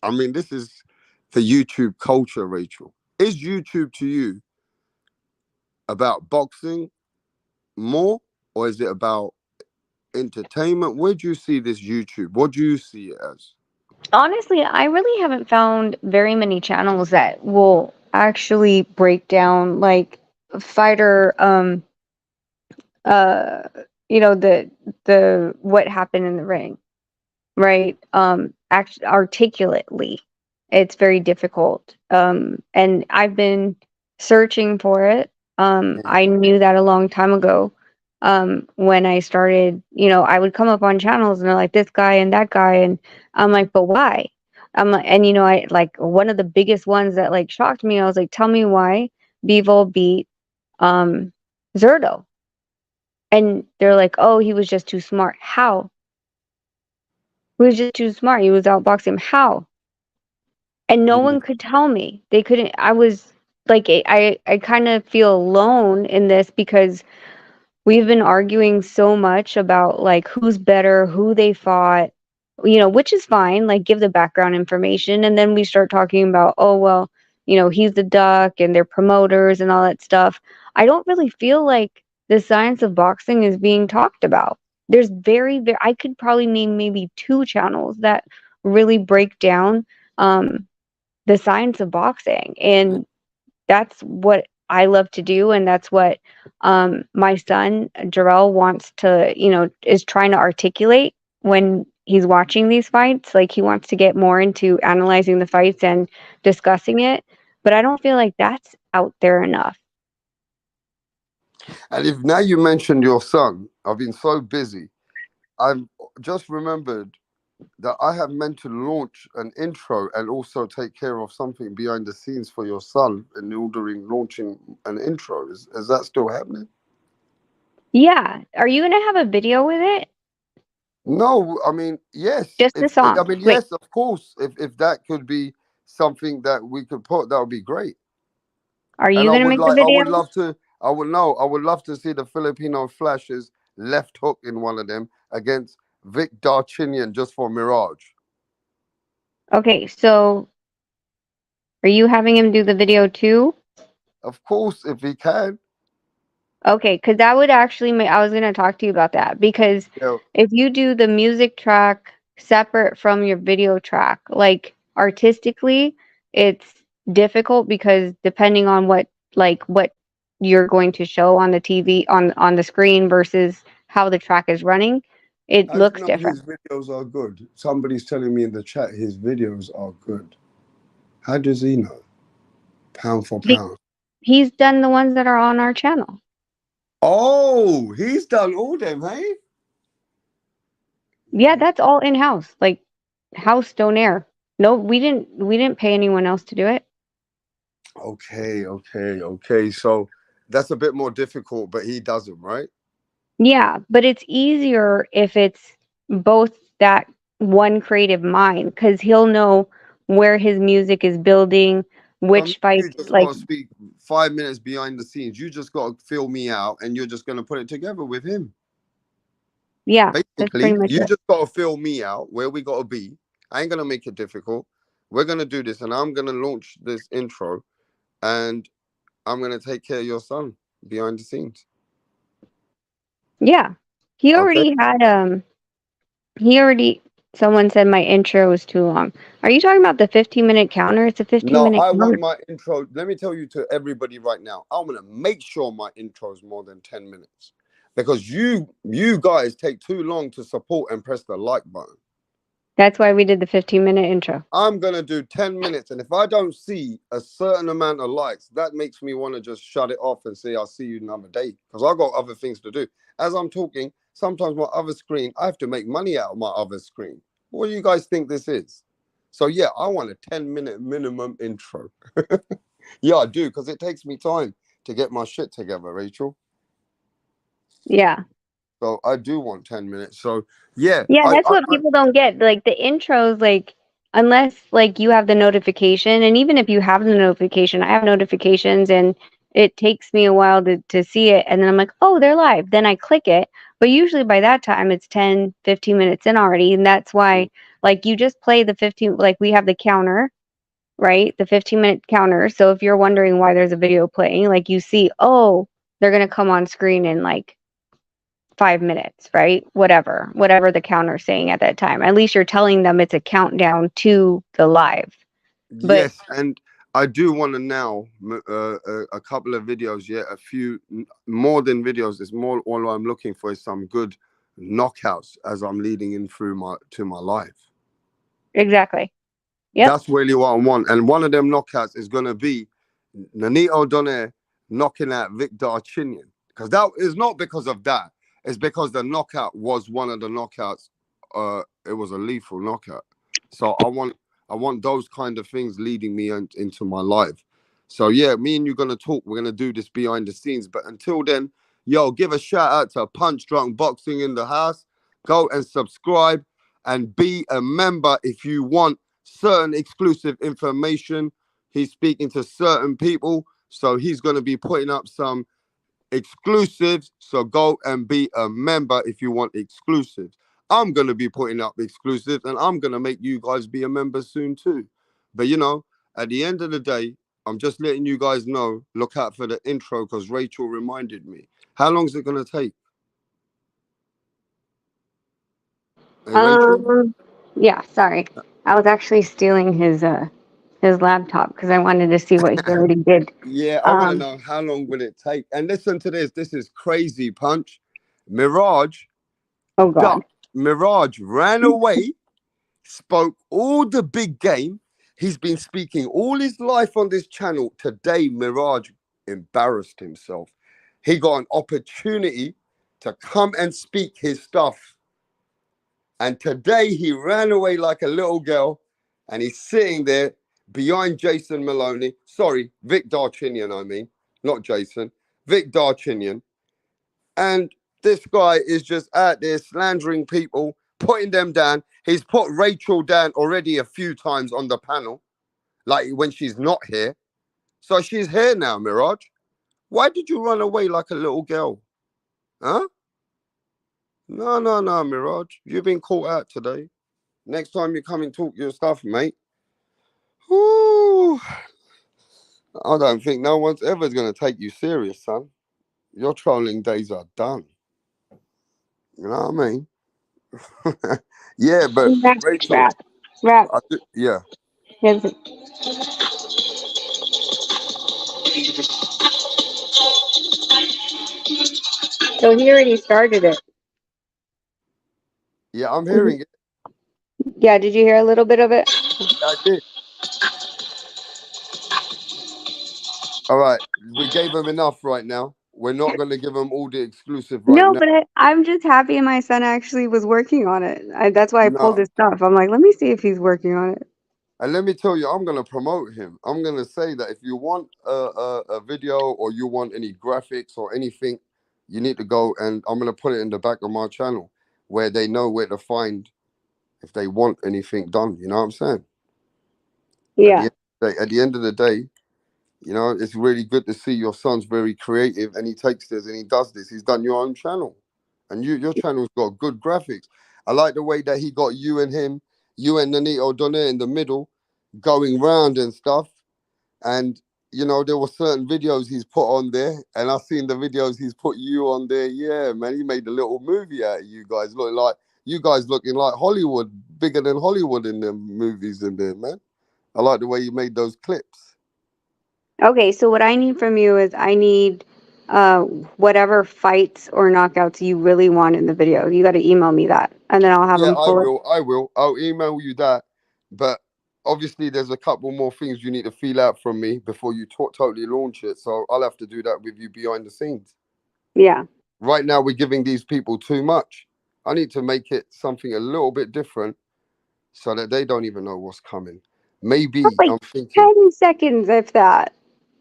I mean, this is the YouTube culture, Rachel. Is YouTube to you about boxing more, or is it about entertainment? Where do you see this YouTube? What do you see it as? Honestly, I really haven't found very many channels that will actually break down like fighter uh the what happened in the ring, right? Actually articulately. It's very difficult. And I've been searching for it. I knew that a long time ago. When I started, I would come up on channels and they're like this guy and that guy, and I'm like, but why? I'm like, and I like one of the biggest ones that like shocked me. I was like, tell me why Bevo beat Zerto, and they're like, oh, he was just too smart. How? He was just too smart. He was outboxing him. How? And no one could tell me. They couldn't. I was like, I kind of feel alone in this because we've been arguing so much about like who's better, who they fought, which is fine, like give the background information. And then we start talking about, oh, well, he's the duck and they're promoters and all that stuff. I don't really feel like the science of boxing is being talked about. There's I could probably name maybe 2 channels that really break down the science of boxing. And that's what I love to do, and that's what my son Jarrell wants to, is trying to articulate when he's watching these fights. Like he wants to get more into analyzing the fights and discussing it, but I don't feel like that's out there enough. And if now you mentioned your son, I've been so busy. I've just remembered that I have meant to launch an intro and also take care of something behind the scenes for your son in launching an intro. Is that still happening? Yeah. Are you going to have a video with it? No, I mean, yes. Just the song. I mean, yes, of course. If that could be something that we could put, that would be great. Are you going to make the video? I would love to see the Filipino Flash's left hook in one of them against Vic Darchinyan just for Mirage. Okay, so are you having him do the video too? Of course, if he can. Okay, because that would actually I was going to talk to you about that, because if you do the music track separate from your video track, like artistically, it's difficult because depending on what you're going to show on the TV on the screen versus how the track is running, it looks different. His videos are good. Somebody's telling me in the chat his videos are good. How does he know? Pound for pound. He's done the ones that are on our channel. Oh, he's done all them, hey? Yeah, that's all in-house, like house, don't air. No, we didn't pay anyone else to do it. Okay. So that's a bit more difficult, but he does them, right? Yeah, but it's easier if it's both that one creative mind, because he'll know where his music is building, which fights. You just gotta speak 5 minutes behind the scenes. You just gotta fill me out, and you're just gonna put it together with him. Yeah, that's pretty Basically, much you it. just gotta fill me out where we gotta be. I ain't gonna make it difficult. We're gonna do this, and I'm gonna launch this intro, and I'm gonna take care of your son behind the scenes. Yeah. He Okay. already had he already someone said my intro was too long. Are you talking about the 15-minute counter? It's a 15 No, minute I counter. want my intro. Let me tell you to everybody right now. I'm gonna make sure my intro is more than 10 minutes because you guys take too long to support and press the like button. That's why we did the 15-minute intro. I'm gonna do 10 minutes, and if I don't see a certain amount of likes, that makes me want to just shut it off and say I'll see you another day because I got other things to do. As I'm talking, sometimes my other screen, I have to make money out of my other screen. What do you guys think this is? So yeah, I want a 10-minute minimum intro. Yeah, I do, because it takes me time to get my shit together, Rachel. Yeah. So I do want 10 minutes. So yeah, Yeah, I, that's I, what I people don't get. Like the intros, like unless like you have the notification, and even if you have the notification, I have notifications and it takes me a while to see it, and then I'm like, oh, they're live. Then I click it. But usually by that time it's 10, 15 minutes in already. And that's why like you just play the 15, like we have the counter, right? The 15-minute counter. So if you're wondering why there's a video playing, like you see, oh, they're gonna come on screen in like 5 minutes, right? Whatever the counter's saying at that time. At least you're telling them it's a countdown to the live. But yes, and I do want to now a couple of videos, yeah, a few more than videos. It's more all I'm looking for is some good knockouts as I'm leading in through my life. exactly. Yep. That's really what I want. And one of them knockouts is gonna be Nonito Donaire knocking out Victor Archinian. Because that is not because of that. It's because the knockout was one of the knockouts. It was a lethal knockout. So I want those kind of things leading me into my life. So yeah, me and you're gonna talk. We're gonna do this behind the scenes. But until then, yo, give a shout out to Punch Drunk Boxing in the house. Go and subscribe and be a member if you want certain exclusive information. He's speaking to certain people, so he's going to be putting up some exclusives. So go and be a member if you want exclusives. I'm going to be putting up exclusives, and I'm going to make you guys be a member soon too. But you know, at the end of the day, I'm just letting you guys know, look out for the intro because Rachel reminded me. How long is it going to take? Hey, Rachel? Yeah, sorry. I was actually stealing his laptop because I wanted to see what he already did. Yeah, I want to know how long will it take. And listen to this. This is crazy, Punch. Mirage Oh God. ducked. Mirage ran away, spoke all the big game. He's been speaking all his life on this channel. Today, Mirage embarrassed himself. He got an opportunity to come and speak his stuff. And today he ran away like a little girl, and he's sitting there behind Jason Maloney. Sorry, Vic Darchinian, I mean, not Jason. Vic Darchinian. And this guy is just out there slandering people, putting them down. He's put Rachel down already a few times on the panel, like when she's not here. So she's here now, Mirage. Why did you run away like a little girl? Huh? No, no, no, Mirage. You've been caught out today. Next time you come and talk your stuff, mate. Whoo. I don't think no one's ever going to take you serious, son. Your trolling days are done. You know what I mean? Yeah, but Rachel, Rap. yeah. Yes. So he already started it. Yeah, I'm hearing it. Yeah, did you hear a little bit of it? Yeah, I did. All right, we gave him enough right now. We're not going to give him all the exclusive right No, now. but I'm just happy my son actually was working on it. That's why I pulled No. his stuff. I'm like, let me see if he's working on it. And let me tell you, I'm going to promote him. I'm going to say that if you want a video or you want any graphics or anything, you need to go and I'm going to put it in the back of my channel where they know where to find if they want anything done. You know what I'm saying? Yeah. At the end of the day, you know, it's really good to see your son's very creative and he takes this and he does this. He's done your own channel. and your channel's got good graphics. I like the way that he got you and Nanito Donna in the middle, going round and stuff. And you know, there were certain videos he's put on there, and I've seen the videos he's put you on there. Yeah, man, he made a little movie out of you guys, looking like Hollywood, bigger than Hollywood in the movies in there, man. I like the way you made those clips. Okay, so what I need from you is I need whatever fights or knockouts you really want in the video. You got to email me that, and then I'll have Yeah, them I pull it. will. I'll email you that. But obviously, there's a couple more things you need to feel out from me before you totally launch it. So I'll have to do that with you behind the scenes. Yeah. Right now, we're giving these people too much. I need to make it something a little bit different so that they don't even know what's coming. Maybe That's like I'm thinking. 10 seconds, if that.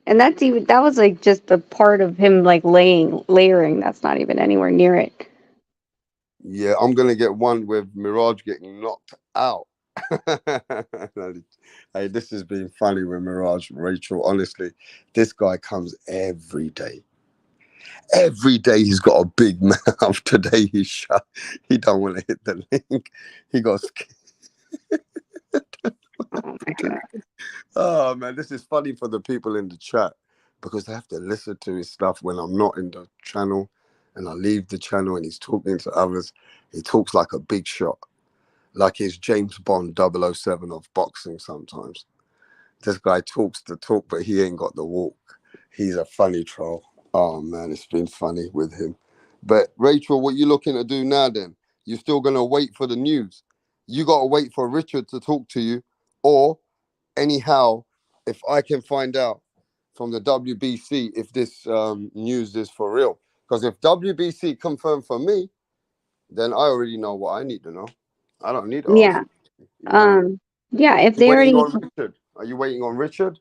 And that was like just a part of him like layering. That's not even anywhere near it. Yeah, I'm gonna get one with Mirage getting knocked out. Hey, this has been funny with Mirage, Rachel. Honestly, this guy comes every day. Every day he's got a big mouth. Today he's shut. He don't want to hit the link. He got scared. Oh my god. Oh man, this is funny for the people in the chat because they have to listen to his stuff when I'm not in the channel, and I leave the channel and he's talking to others. He talks like a big shot, like he's James Bond 007 of boxing sometimes. This guy talks the talk, but he ain't got the walk. He's a funny troll. Oh man, it's been funny with him. But Rachel, what you looking to do now then? You still gonna wait for the news? You gotta wait for Richard to talk to you, or anyhow, if I can find out from the WBC if this news is for real. Because if WBC confirmed for me, then I already know what I need to know. I don't need to Yeah. ask. You know? Yeah, if You they waiting already. on Richard? Are you waiting on Richard?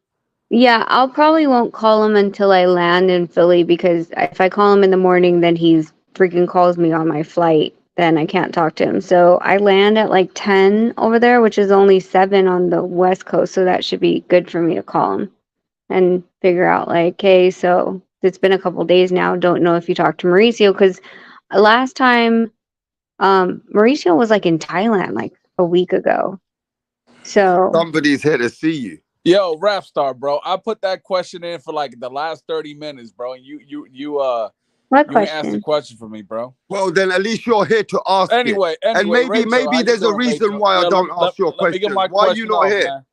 Yeah, I'll probably won't call him until I land in Philly, because if I call him in the morning, then he's freaking calls me on my flight. Then I can't talk to him. So I land at like 10 over there, which is only 7 on the West Coast. So that should be good for me to call him and figure out like, hey, so it's been a couple days now. Don't know if you talked to Mauricio, because last time Mauricio was like in Thailand like a week ago. So Somebody's here to see you. Yo, Rap Star, bro. I put that question in for like the last 30 minutes, bro. And you what ain't asked the question? question for me, bro. Well, then at least you're here to ask it. Anyway, And Rachel, how you there's a doing, reason Rachel? why I Yeah, don't ask your let me get questions. my Why are you question not off, here? man.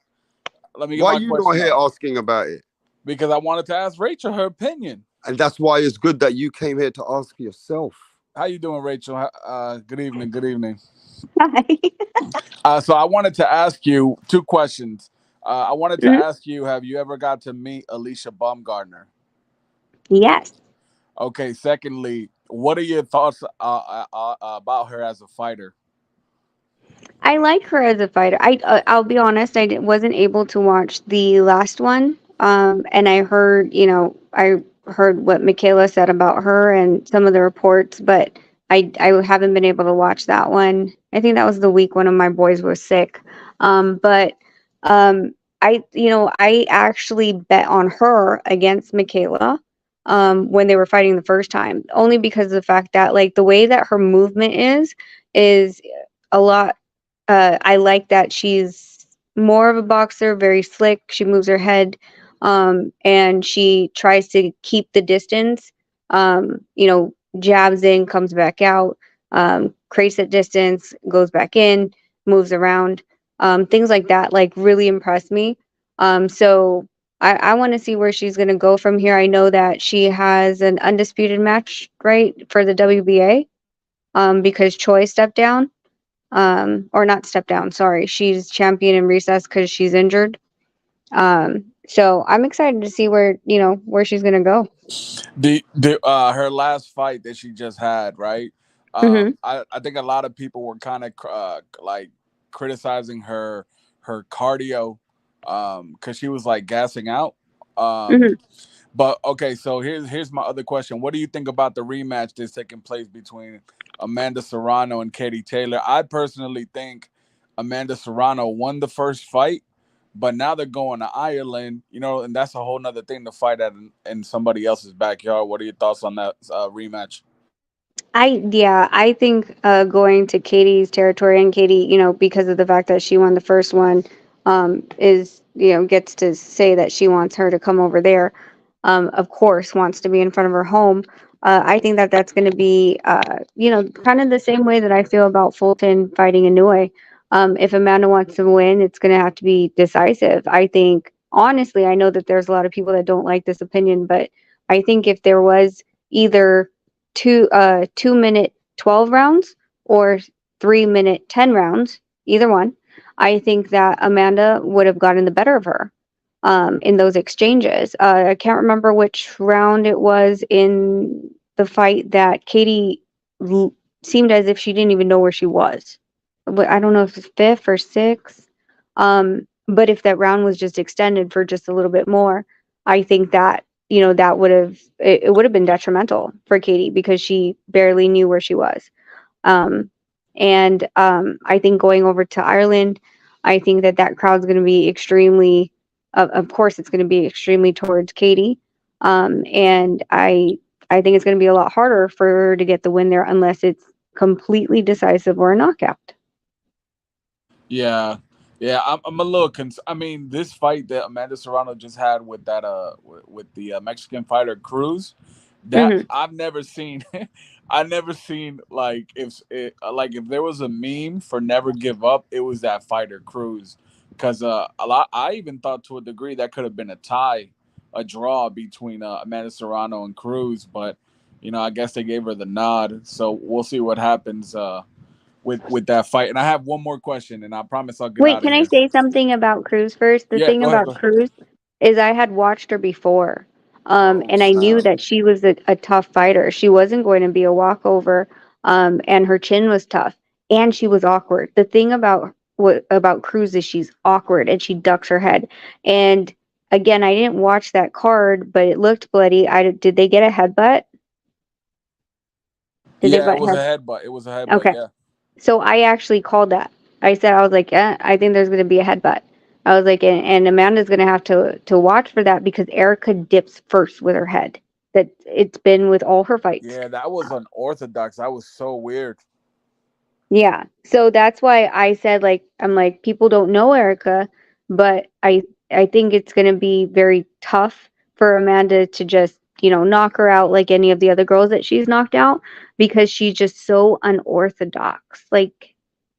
Let me get Why my are you not question here off. asking about it? Because I wanted to ask Rachel her opinion. And that's why it's good that you came here to ask yourself. How you doing, Rachel? Good evening. Good evening. Hi. So I wanted to ask you 2 questions. I wanted to Mhm. ask you, have you ever got to meet Alicia Baumgartner? Yes. Okay. Secondly, what are your thoughts about her as a fighter? I like her as a fighter. I'll be honest, wasn't able to watch the last one. And I heard, I heard what Michaela said about her and some of the reports, but I haven't been able to watch that one. I think that was the week one of my boys was sick. But I actually bet on her against Michaela when they were fighting the first time, only because of the fact that like the way that her movement is a lot. I like that she's more of a boxer, very slick. She moves her head, and she tries to keep the distance. Jabs in, comes back out, creates that distance, goes back in, moves around. Things like that, like really impress me. So I want to see where she's going to go from here. I know that she has an undisputed match, right, for the WBA, because Choi stepped down, or not step down, sorry, she's champion in recess because she's injured. So I'm excited to see where she's gonna go. Her last fight that she just had, right? Hmm. I think a lot of people were kind of like criticizing her cardio, because she was like gassing out. Hmm. But okay, so here's my other question. What do you think about the rematch that's taking place between Amanda Serrano and Katie Taylor? I personally think Amanda Serrano won the first fight, but now they're going to Ireland, and that's a whole nother thing to fight in somebody else's backyard. What are your thoughts on that rematch? I think going to Katie's territory, and Katie, because of the fact that she won the first one, is, gets to say that she wants her to come over there. Of course, wants to be in front of her home. I think that that's going to be, kind of the same way that I feel about Fulton fighting Inoue. If Amanda wants to win, it's going to have to be decisive. I think, honestly, I know that there's a lot of people that don't like this opinion, but I think if there was either 2 minute 12 rounds or 3 minute 10 rounds, either one, I think that Amanda would have gotten the better of her in those exchanges. I can't remember which round it was in the fight that Katie seemed as if she didn't even know where she was. I don't know if it's fifth or sixth. But if that round was just extended for just a little bit more, I think that, that would have, it would have been detrimental for Katie because she barely knew where she was. Um, I think going over to Ireland, I think that that crowd's going to be extremely, of course, it's going to be extremely towards Katie. And I think it's going to be a lot harder for her to get the win there unless it's completely decisive or a knockout. Yeah, yeah, I'm a little I mean, this fight that Amanda Serrano just had with that with the Mexican fighter Cruz, that Hmm. I've never seen. I never seen like if there was a meme for never give up, it was that fighter Cruz, because a lot I even thought to a degree that could have been a tie, a draw between Amanda Serrano and Cruz, but I guess they gave her the nod, so we'll see what happens. With that fight. And I have one more question, and I promise I'll get Wait, out of can I here. say something about Cruz first? The Yeah, thing go ahead. about Go ahead. Cruz is I had watched her before, Oh and I knew snap! that she was a tough fighter. She wasn't going to be a walkover, and her chin was tough, and she was awkward. The thing about Cruz is she's awkward and she ducks her head. And again, I didn't watch that card, but it looked bloody. Did they get a headbutt? Did they Yeah, it butt was a head? headbutt. It was a headbutt. Okay. Yeah. So I actually called that. I was like, I think there's going to be a headbutt. I was like, and Amanda's going to have to watch for that because Erica dips first with her head. That it's been with all her fights. Yeah, that was unorthodox. That was so weird. Yeah. So that's why I said, like, I'm like, people don't know Erica, but I think it's going to be very tough for Amanda to just, knock her out like any of the other girls that she's knocked out because she's just so unorthodox. Like,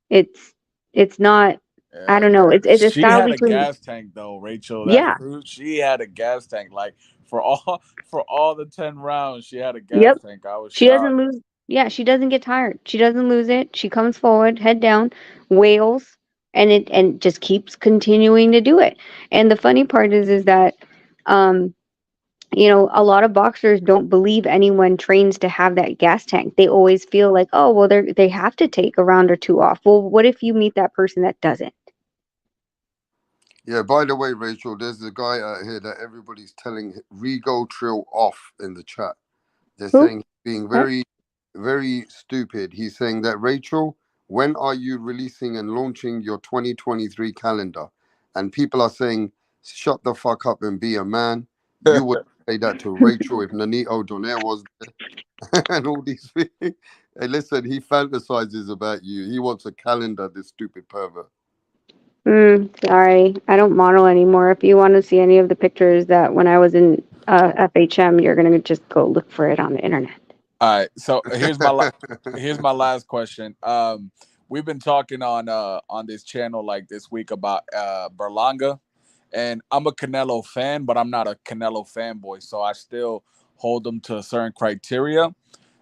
it's it's not, I Yeah. don't know. It's a She style had a between, gas tank though, Rachel. That yeah. Cruz, she had a gas tank. Like for all for all the 10 rounds, she had a gas Yep. tank. I was She doesn't shocked. lose. Yeah, she doesn't get tired. She doesn't lose it. She comes forward, head down, wails, and just keeps continuing to do it. And the funny part is that um a lot of boxers don't believe anyone trains to have that gas tank. They always feel like, oh, well, they have to take a round or two off. Well, what if you meet that person that doesn't? Yeah. By the way, Rachel, there's a guy out here that everybody's telling Rego Trill off in the chat. They're Who? saying he's being What? very, very stupid. He's saying that, Rachel, when are you releasing and launching your 2023 calendar? And people are saying, shut the fuck up and be a man. You would say that to Rachel if Nanito Donaire was there and all these things. Hey, listen, he fantasizes about you. He wants a calendar, this stupid pervert. Sorry, I don't model anymore. If you want to see any of the pictures that when I was in FHM, you're gonna just go look for it on the internet. All right. So here's my last question. We've been talking on this channel like this week about Berlanga, and I'm a Canelo fan, but I'm not a Canelo fanboy, so I still hold him to a certain criteria.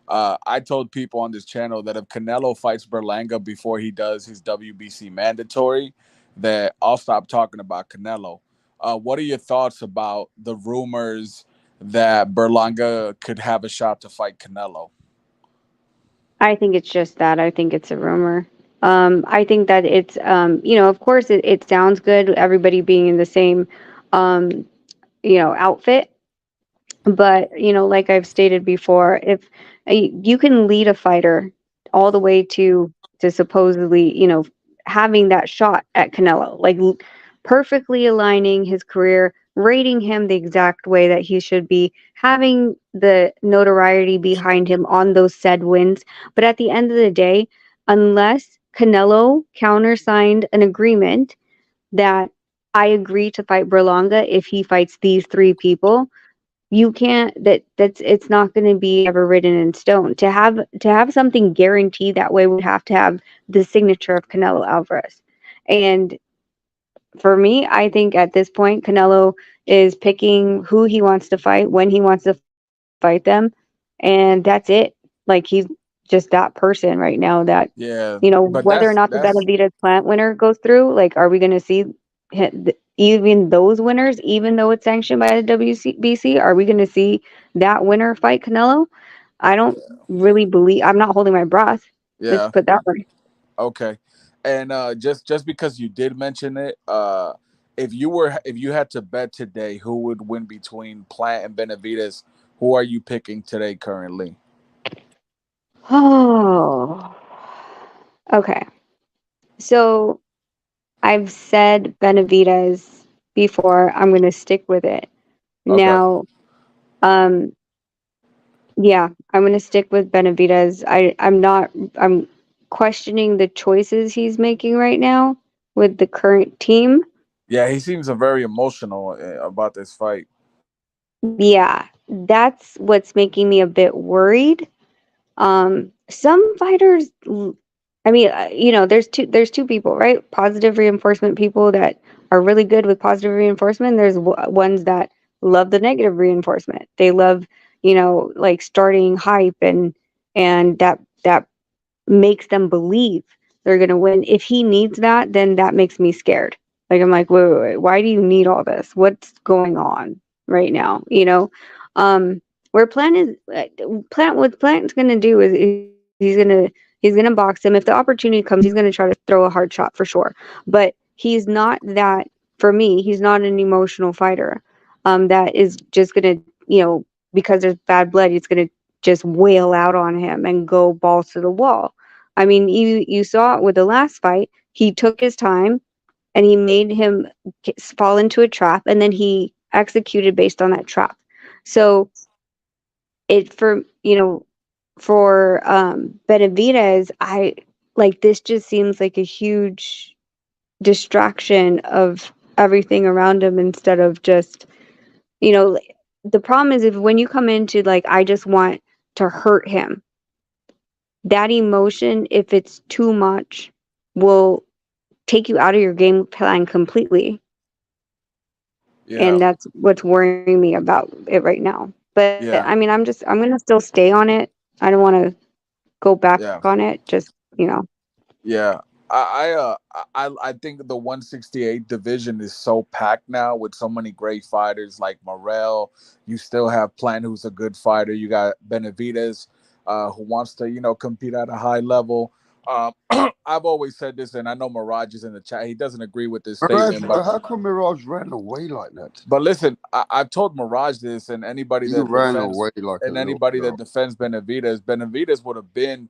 I told people on this channel that if Canelo fights Berlanga before he does his WBC mandatory, that I'll stop talking about Canelo. What are your thoughts about the rumors that Berlanga could have a shot to fight Canelo? I think it's just that. I think it's a rumor. I think that it's, of course, it sounds good. Everybody being in the same, um, outfit. But, like I've stated before, if you can lead a fighter all the way to supposedly, having that shot at Canelo, like perfectly aligning his career, rating him the exact way that he should be, having the notoriety behind him on those said wins. But at the end of the day, unless Canelo countersigned an agreement that I agree to fight Berlanga if he fights these three people, you can't that's it's not going to be ever written in stone. To have something guaranteed that way would have to have the signature of Canelo Alvarez. And for me, I think at this point Canelo is picking who he wants to fight, when he wants to fight them, and that's it. Like he's just that person right now that, Yeah, but whether or not the that's Benavidez Plant winner goes through, like, are we going to see even those winners, even though it's sanctioned by the WBC, are we going to see that winner fight Canelo? I don't really believe. I'm not holding my breath. Let's yeah. put that way. Okay. And just because you did mention it, if you had to bet today who would win between Plant and Benavides, who are you picking today currently? Oh, okay. So I've said Benavides before. I'm going to stick with it. Okay. Now, um, yeah, I'm going to stick with Benavides. I'm questioning the choices he's making right now with the current team. Yeah, he seems very emotional about this fight. Yeah, that's what's making me a bit worried. Some fighters, I mean, there's two people, right? Positive reinforcement people that are really good with positive reinforcement. There's ones that love the negative reinforcement. They love, like starting hype and that makes them believe they're gonna win. If he needs that, then that makes me scared. Like I'm like, wait, why do you need all this? What's going on right now? Where Plant what Plant's gonna do is he's gonna box him. If the opportunity comes, he's gonna try to throw a hard shot for sure. But he's not that for me. He's not an emotional fighter. That is just gonna because there's bad blood. He's gonna just wail out on him and go balls to the wall. I mean, you saw it with the last fight. He took his time and he made him fall into a trap, and then he executed based on that trap. So it for Benavidez, I like this just seems like a huge distraction of everything around him instead of just you know the problem is if when you come into like I just want to hurt him, that emotion, if it's too much, will take you out of your game plan completely. Yeah, And that's what's worrying me about it right now. But I mean, yeah, I'm gonna still stay on it. I don't want to go back yeah. on it. Just. Yeah, I think the 168 division is so packed now with so many great fighters like Morel. You still have Plant, who's a good fighter. You got Benavides, who wants to compete at a high level. I've always said this, and I know Mirage is in the chat. He doesn't agree with this Mirage, statement, but how come Mirage ran away like that? listen, I've told Mirage this, and anybody You that ran defends away like a and little anybody that girl. defends Benavides would have been,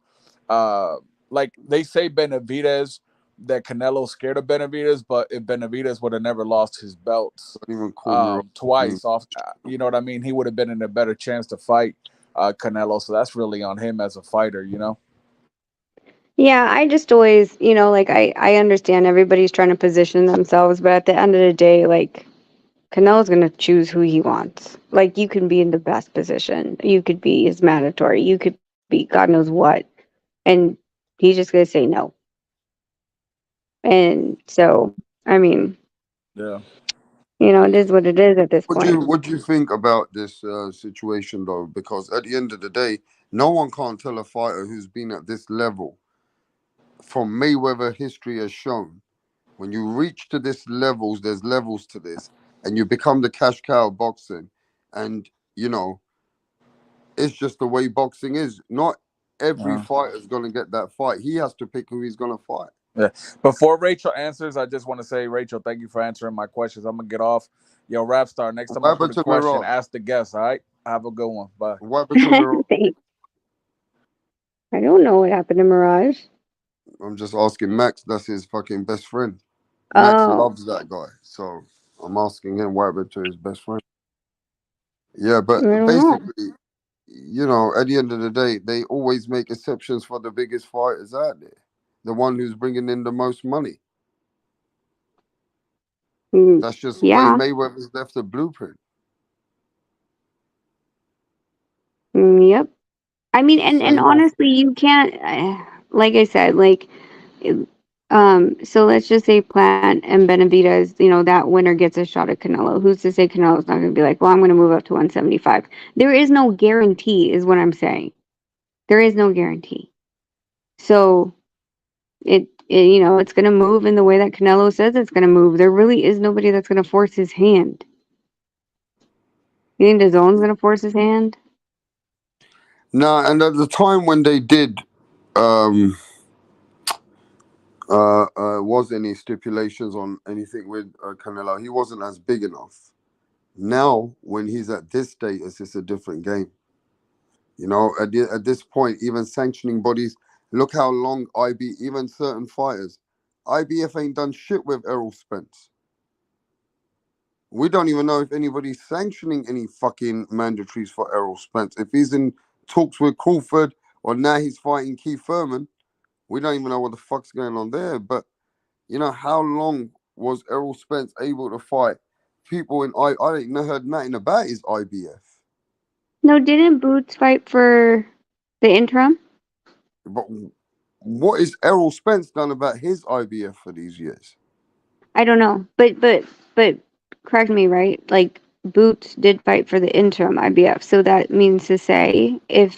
like they say Benavides that Canelo scared of Benavides, but if Benavides would have never lost his belts Don't even call Mirage. twice off, you know what I mean, he would have been in a better chance to fight Canelo. So that's really on him as a fighter. Yeah, I just always, like I understand everybody's trying to position themselves, but at the end of the day, like Canelo's gonna choose who he wants. Like you can be in the best position, you could be his mandatory, you could be God knows what, and he's just gonna say no. And so, I mean, Yeah. it is what it is at this point. What do you think about this situation though? Because at the end of the day, no one can't tell a fighter who's been at this level from Mayweather history has shown. When you reach to this levels, there's levels to this, and you become the cash cow of boxing, and you know it's just the way boxing is. Not every fighter is gonna get that fight. He has to pick who he's gonna fight. Yeah. Before Rachel answers, I just want to say, Rachel, thank you for answering my questions. I'm gonna get off. Yo, Rapstar, next time What I put happened a to question, Mirage? ask the guest, all right? Have a good one. Bye. What happened to Mirage? I don't know what happened to Mirage. I'm just asking Max. That's his fucking best friend. Max Oh, loves that guy, so I'm asking him what happened to his best friend. Yeah, I but don't know. basically, you know, at the end of the day, they always make exceptions for the biggest fighters out there, the one who's bringing in the most money. Mm, That's just the way yeah. Mayweather's left a blueprint. Yep. I mean, and Same old. honestly, you can't. Like I said, like, it- so let's just say Plant and Benavidez, that winner gets a shot at Canelo. Who's to say Canelo's not going to be like, well, I'm going to move up to 175? There is no guarantee, is what I'm saying. There is no guarantee. So it's going to move in the way that Canelo says it's going to move. There really is nobody that's going to force his hand. You think DAZN's going to force his hand? No, and at the time when they did, um, was any stipulations on anything with Canelo, he wasn't as big enough. Now, when he's at this status, it's a different game. You know, at this point, even sanctioning bodies, look how long even certain fighters, IBF ain't done shit with Errol Spence. We don't even know if anybody's sanctioning any fucking mandatories for Errol Spence. If he's in talks with Crawford or now he's fighting Keith Thurman, we don't even know what the fuck's going on there. But you know, how long was Errol Spence able to fight people in I ain't never heard nothing about his IBF. No, didn't Boots fight for the interim? But what is Errol Spence done about his IBF for these years? I don't know, but correct me, right? Like Boots did fight for the interim IBF, so that means to say if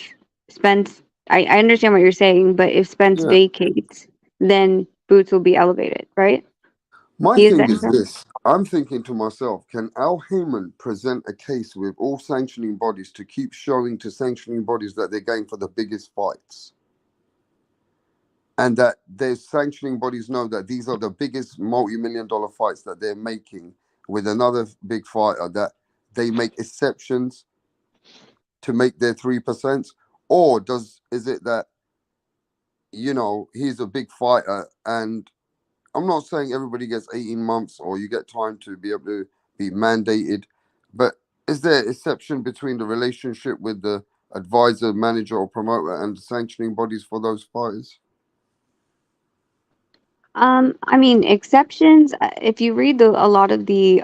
Spence, I understand what you're saying, but if Spence Yeah. vacates, then Boots will be elevated, right? My He is the thing is interim. this. I'm thinking to myself, can Al Heyman present a case with all sanctioning bodies to keep showing to sanctioning bodies that they're going for the biggest fights? And that their sanctioning bodies know that these are the biggest multi-million-dollar fights that they're making with another big fighter, that they make exceptions to make their 3%? Or is it that, you know, he's a big fighter and I'm not saying everybody gets 18 months or you get time to be able to be mandated, but is there exception between the relationship with the advisor, manager, or promoter and the sanctioning bodies for those fighters? I mean, exceptions. If you read a lot of the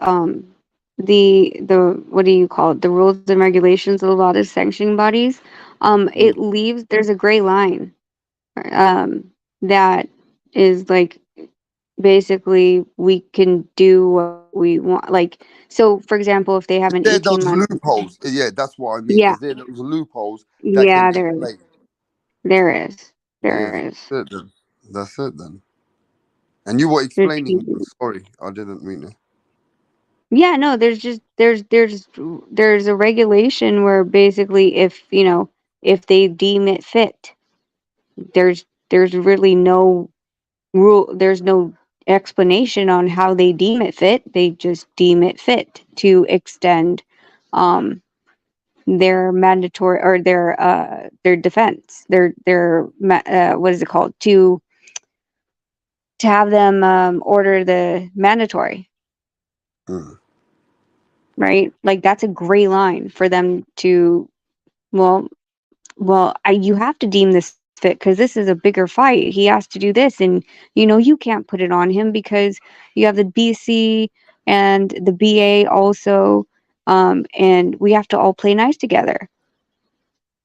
what do you call it? The rules and regulations of a lot of sanctioning bodies, it leaves there's a gray line, that is like basically we can do what we want. Like, so for example, if they have Is an there 18 those month, loopholes? Yeah, that's what I mean. yeah, Is there those loopholes that can yeah, be played? there is, Yeah, there is. that's it then. That's it then. And you were There's explaining, easy. sorry, I didn't mean it. Yeah, no, there's just there's a regulation where basically if they deem it fit, there's really no rule, there's no explanation on how they deem it fit. They just deem it fit to extend um their mandatory or their defense, what is it called, to have them order the mandatory, Mm. right? Like that's a gray line for them to, well, you have to deem this fit because this is a bigger fight. He has to do this, and you can't put it on him because you have the BC and the BA also, and we have to all play nice together.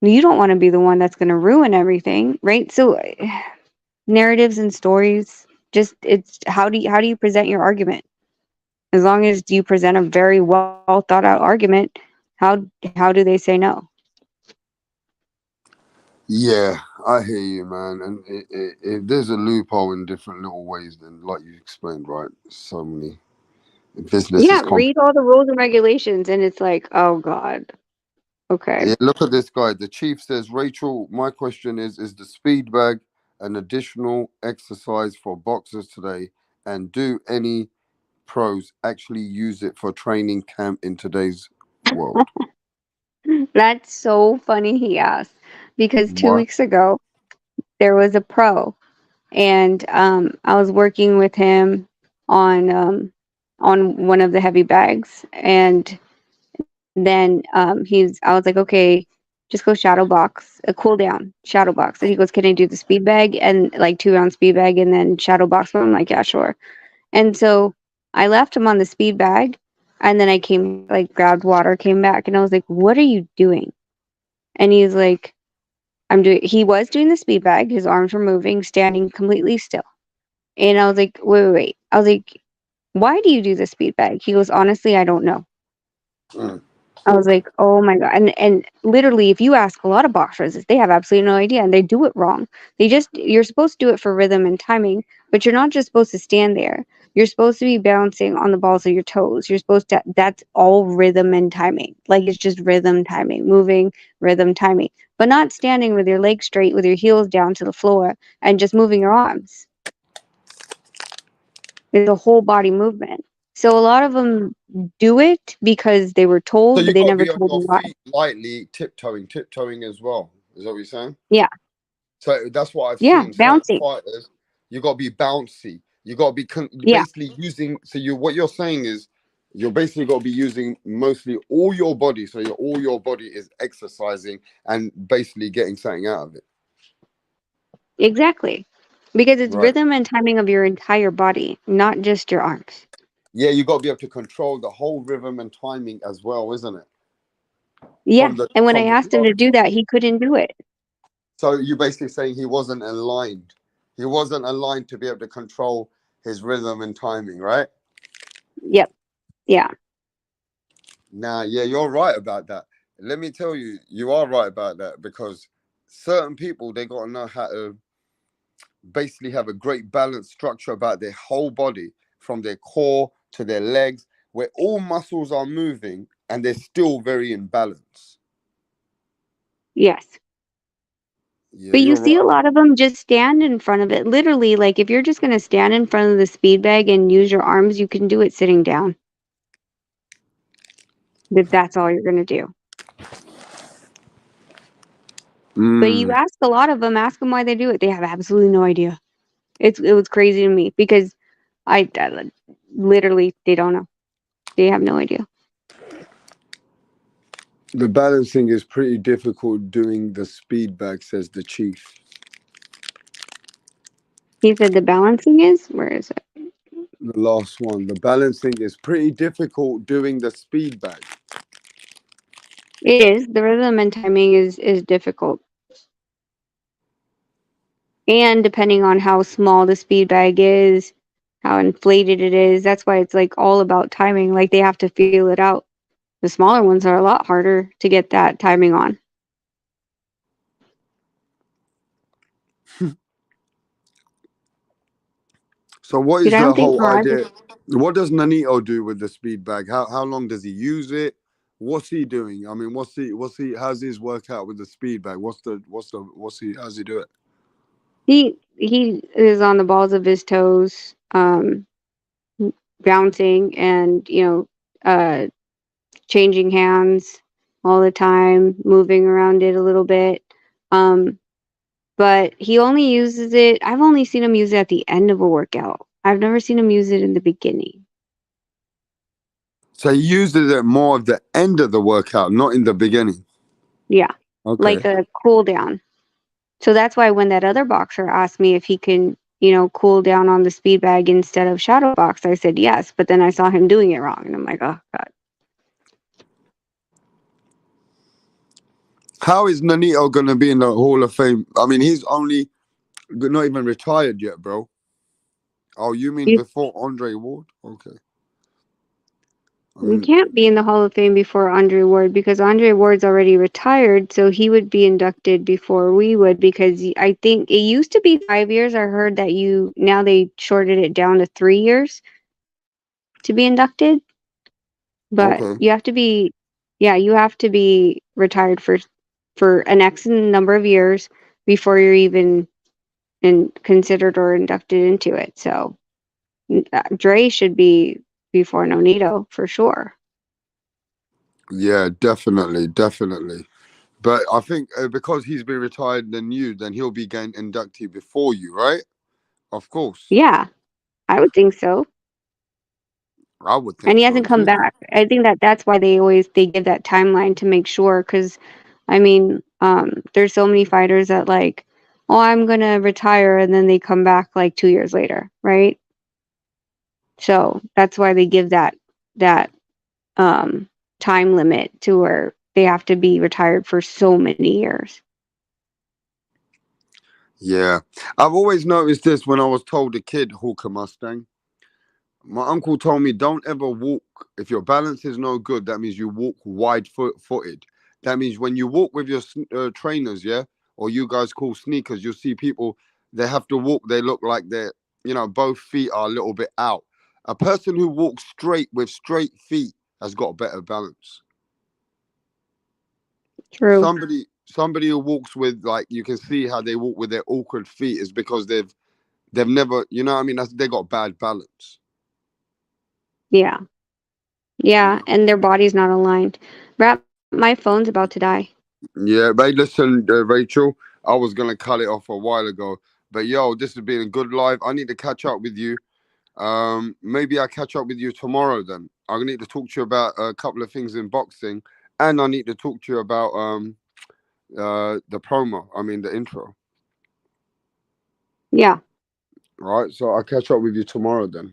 You don't want to be the one that's going to ruin everything, right? So narratives and stories, just it's how do you present your argument? As long as you present a very well thought out argument, how do they say no? Yeah, I hear you, man. And if there's a loophole in different little ways, then like you explained, right? So many businesses Yeah, come. read all the rules and regulations, and it's like, oh God, okay. Yeah, look at this guy. The chief says, Rachel, my question is the speed bag an additional exercise for boxers today? And do any pros actually use it for training camp in today's world? That's so funny he asked, because two What? weeks ago there was a pro, and I was working with him on one of the heavy bags, and then I was like, okay, just go shadow box, cool down, shadow box. And he goes, can I do the speed bag and like 2-round speed bag and then shadow box? I'm like, yeah, sure. And so I left him on the speed bag, and then I came, like, grabbed water, came back, and I was like, what are you doing? And he's like, he was doing the speed bag. His arms were moving, standing completely still. And I was like, wait. I was like, why do you do the speed bag? He goes, honestly, I don't know. I was like, oh my God. And literally, if you ask a lot of boxers, they have absolutely no idea, and they do it wrong. You're supposed to do it for rhythm and timing, but you're not just supposed to stand there. You're supposed to be bouncing on the balls of your toes. That's all rhythm and timing. Like, it's just rhythm, timing, moving, rhythm, timing, but not standing with your legs straight, with your heels down to the floor and just moving your arms. It's a whole body movement. So a lot of them do it because they were So told, you but they got to never be on told your you why. feet lightly, tiptoeing as well. Is that what you're saying? Yeah. So that's what I've Yeah, seen. Certain bouncing. fighters, you got to be bouncy. You got to be Yeah, basically using. So what you're saying is, you're basically got to be using mostly all your body. So all your body is exercising and basically getting something out of it. exactly. Because it's Right. rhythm and timing of your entire body, not just your arms. Yeah, you got to be able to control the whole rhythm and timing as well, isn't it? Yeah. From the And when I from the asked him to start. do that, he couldn't do it. So you're basically saying he wasn't aligned. He wasn't aligned to be able to control his rhythm and timing, right? Yep. Yeah. Nah, yeah, you're right about that. Let me tell you, you are right about that because certain people they got to know how to basically have a great balanced structure about their whole body, from their core to their legs, where all muscles are moving and they're still very in balance. Yes. Yeah, But you you're see a right. lot of them just stand in front of it. Literally, like, if you're just going to stand in front of the speed bag and use your arms, you can do it sitting down. If that's all you're going to do. But you ask a lot of them, ask them why they do it. They have absolutely no idea. It was crazy to me because I literally, they don't know. They have no idea. The balancing is pretty difficult doing the speed bag, says the chief. He said the balancing is? Where is it? The last one. The balancing is pretty difficult doing the speed bag. It is. The rhythm and timing is difficult. And depending on how small the speed bag is, how inflated it is, that's why it's like all about timing. Like, they have to feel it out. The smaller ones are a lot harder to get that timing on. So what Dude, is I the don't think whole Mirage. idea? What does Nanito do with the speed bag? How long does he use it? What's he doing? I mean, how's his workout with the speed bag? How's he do it? He is on the balls of his toes, bouncing and, changing hands all the time, moving around it a little bit. But he only uses it. I've only seen him use it at the end of a workout. I've never seen him use it in the beginning. So he uses it more at the end of the workout, not in the beginning. Yeah. Okay. Like a cool down. So that's why when that other boxer asked me if he can, cool down on the speed bag instead of shadow box, I said yes. But then I saw him doing it wrong. And I'm like, oh, God. How is Nanito gonna be in the Hall of Fame? I mean, he's only not even retired yet, bro. Oh, you mean before Andre Ward? Okay. You can't be in the Hall of Fame before Andre Ward because Andre Ward's already retired, so he would be inducted before we would because I think it used to be 5 years. I heard that now they shorted it down to 3 years to be inducted. But Okay. you have to be, yeah, you have to be retired for an X number of years before you're even considered or inducted into it. So Dre should be before Nonito for sure. Yeah, definitely. But I think because he's been retired than you, then he'll be getting inducted before you, right? Of course. Yeah, I would think so. I would think And he so hasn't come too. back. I think that's why they give that timeline to make sure. Because, there's so many fighters that like, oh, I'm gonna retire, and then they come back like 2 years later, right? So that's why they give that time limit to where they have to be retired for so many years. Yeah. I've always noticed this when I was told a kid hawk a Mustang. My uncle told me don't ever walk. If your balance is no good, that means you walk footed. That means when you walk with your trainers, yeah, or you guys call sneakers, you'll see people, they have to walk, they look like they're, both feet are a little bit out. A person who walks straight with straight feet has got better balance. True. Somebody who walks with, like, you can see how they walk with their awkward feet is because they've never, they got bad balance. Yeah. Yeah, and their body's not aligned. Rap, my phone's about to die. Yeah, but listen, Rachel, I was gonna cut it off a while ago, but yo, this has been a good live. I need to catch up with you. Maybe I'll catch up with you tomorrow. Then I need to talk to you about a couple of things in boxing, and I need to talk to you about the promo. I mean the intro. Yeah. Right, so I'll catch up with you tomorrow. Then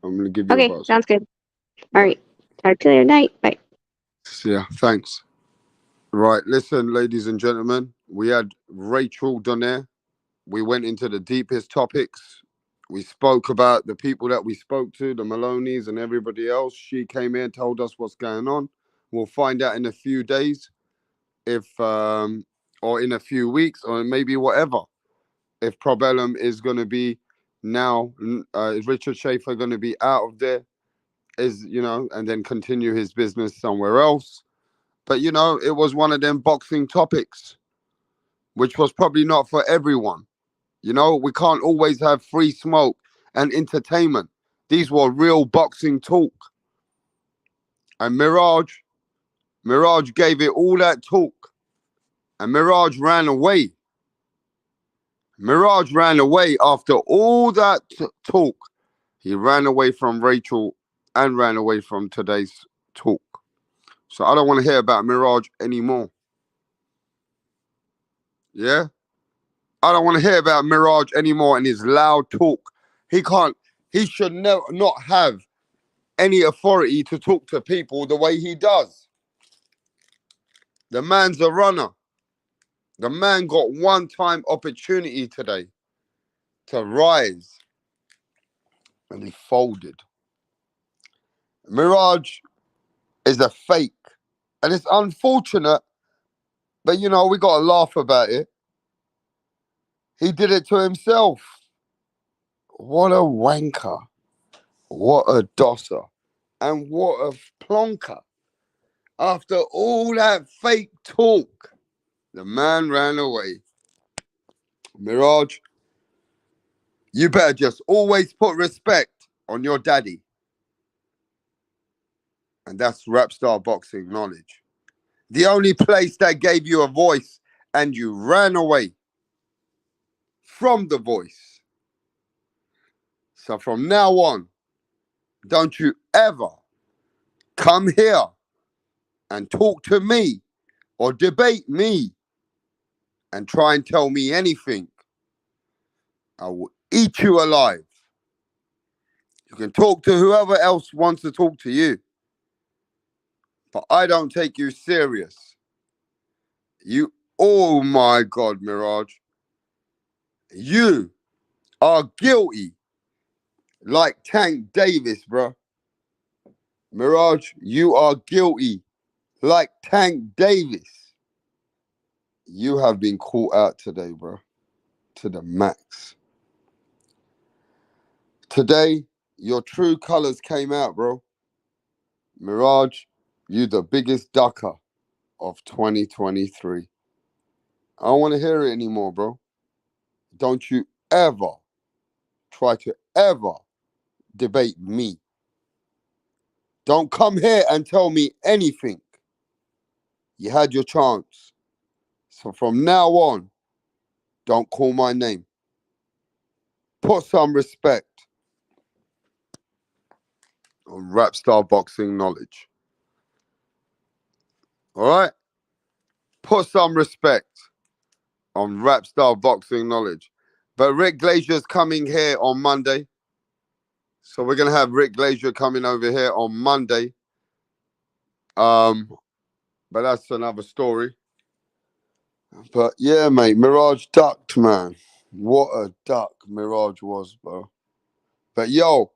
I'm gonna give you a Okay, buzz. sounds good. All Right. right. Talk to you later. Night. Bye. Yeah, thanks. Right, listen, ladies and gentlemen, we had Rachel Donaire. We went into the deepest topics. We spoke about the people that we spoke to, the Maloneys and everybody else. She came in, told us what's going on. We'll find out in a few days or in a few weeks, or maybe whatever, if Probellum is going to be now, is Richard Schaefer going to be out of there, and then continue his business somewhere else. But, it was one of them boxing topics, which was probably not for everyone. We can't always have free smoke and entertainment. These were real boxing talk. And Mirage gave it all that talk. And Mirage ran away. Mirage ran away after all that talk. He ran away from Rachel and ran away from today's talk. So I don't want to hear about Mirage anymore. Yeah? I don't want to hear about Mirage anymore and his loud talk. He should not have any authority to talk to people the way he does. The man's a runner. The man got one-time opportunity today to rise, and he folded. Mirage is a fake, and it's unfortunate, but we got to laugh about it. He did it to himself. What a wanker. What a dosser. And what a plonker. After all that fake talk, the man ran away. Mirage, you better just always put respect on your daddy. And that's Rapstar Boxing knowledge. The only place that gave you a voice and you ran away from the voice. So from now on, don't you ever come here and talk to me or debate me and try and tell me anything. I will eat you alive. You can talk to whoever else wants to talk to you. But I don't take you serious. Oh my God, Mirage. You are guilty like Tank Davis, bro. Mirage, you are guilty like Tank Davis. You have been caught out today, bro. To the max. Today, your true colors came out, bro. Mirage, you the biggest ducker of 2023. I don't want to hear it anymore, bro. Don't you ever try to ever debate me. Don't come here and tell me anything. You had your chance. So from now on, don't call my name. Put some respect. on Rap Star Boxing Knowledge. All right? Put some respect on Rap Star Boxing Knowledge. But Rick Glazier's coming here on Monday. So we're going to have Rick Glazier coming over here on Monday. But that's another story. But yeah, mate, Mirage ducked, man. What a duck Mirage was, bro. But yo,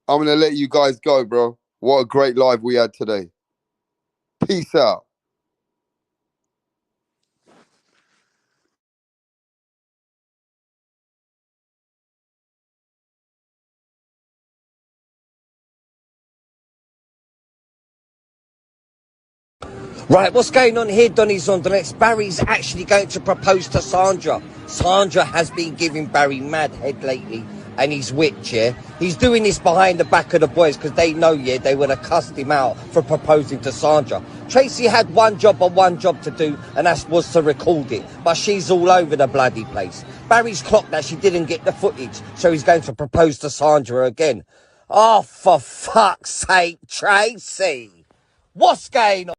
I'm going to let you guys go, bro. What a great live we had today. Peace out. Right, what's going on here, Donny's on the next? Barry's actually going to propose to Sandra. Sandra has been giving Barry mad head lately, and he's whipped, yeah? He's doing this behind the back of the boys because they know, yeah, they would have cussed him out for proposing to Sandra. Tracy had one job to do, and that was to record it, but she's all over the bloody place. Barry's clocked that she didn't get the footage, so he's going to propose to Sandra again. Oh, for fuck's sake, Tracy! What's going on?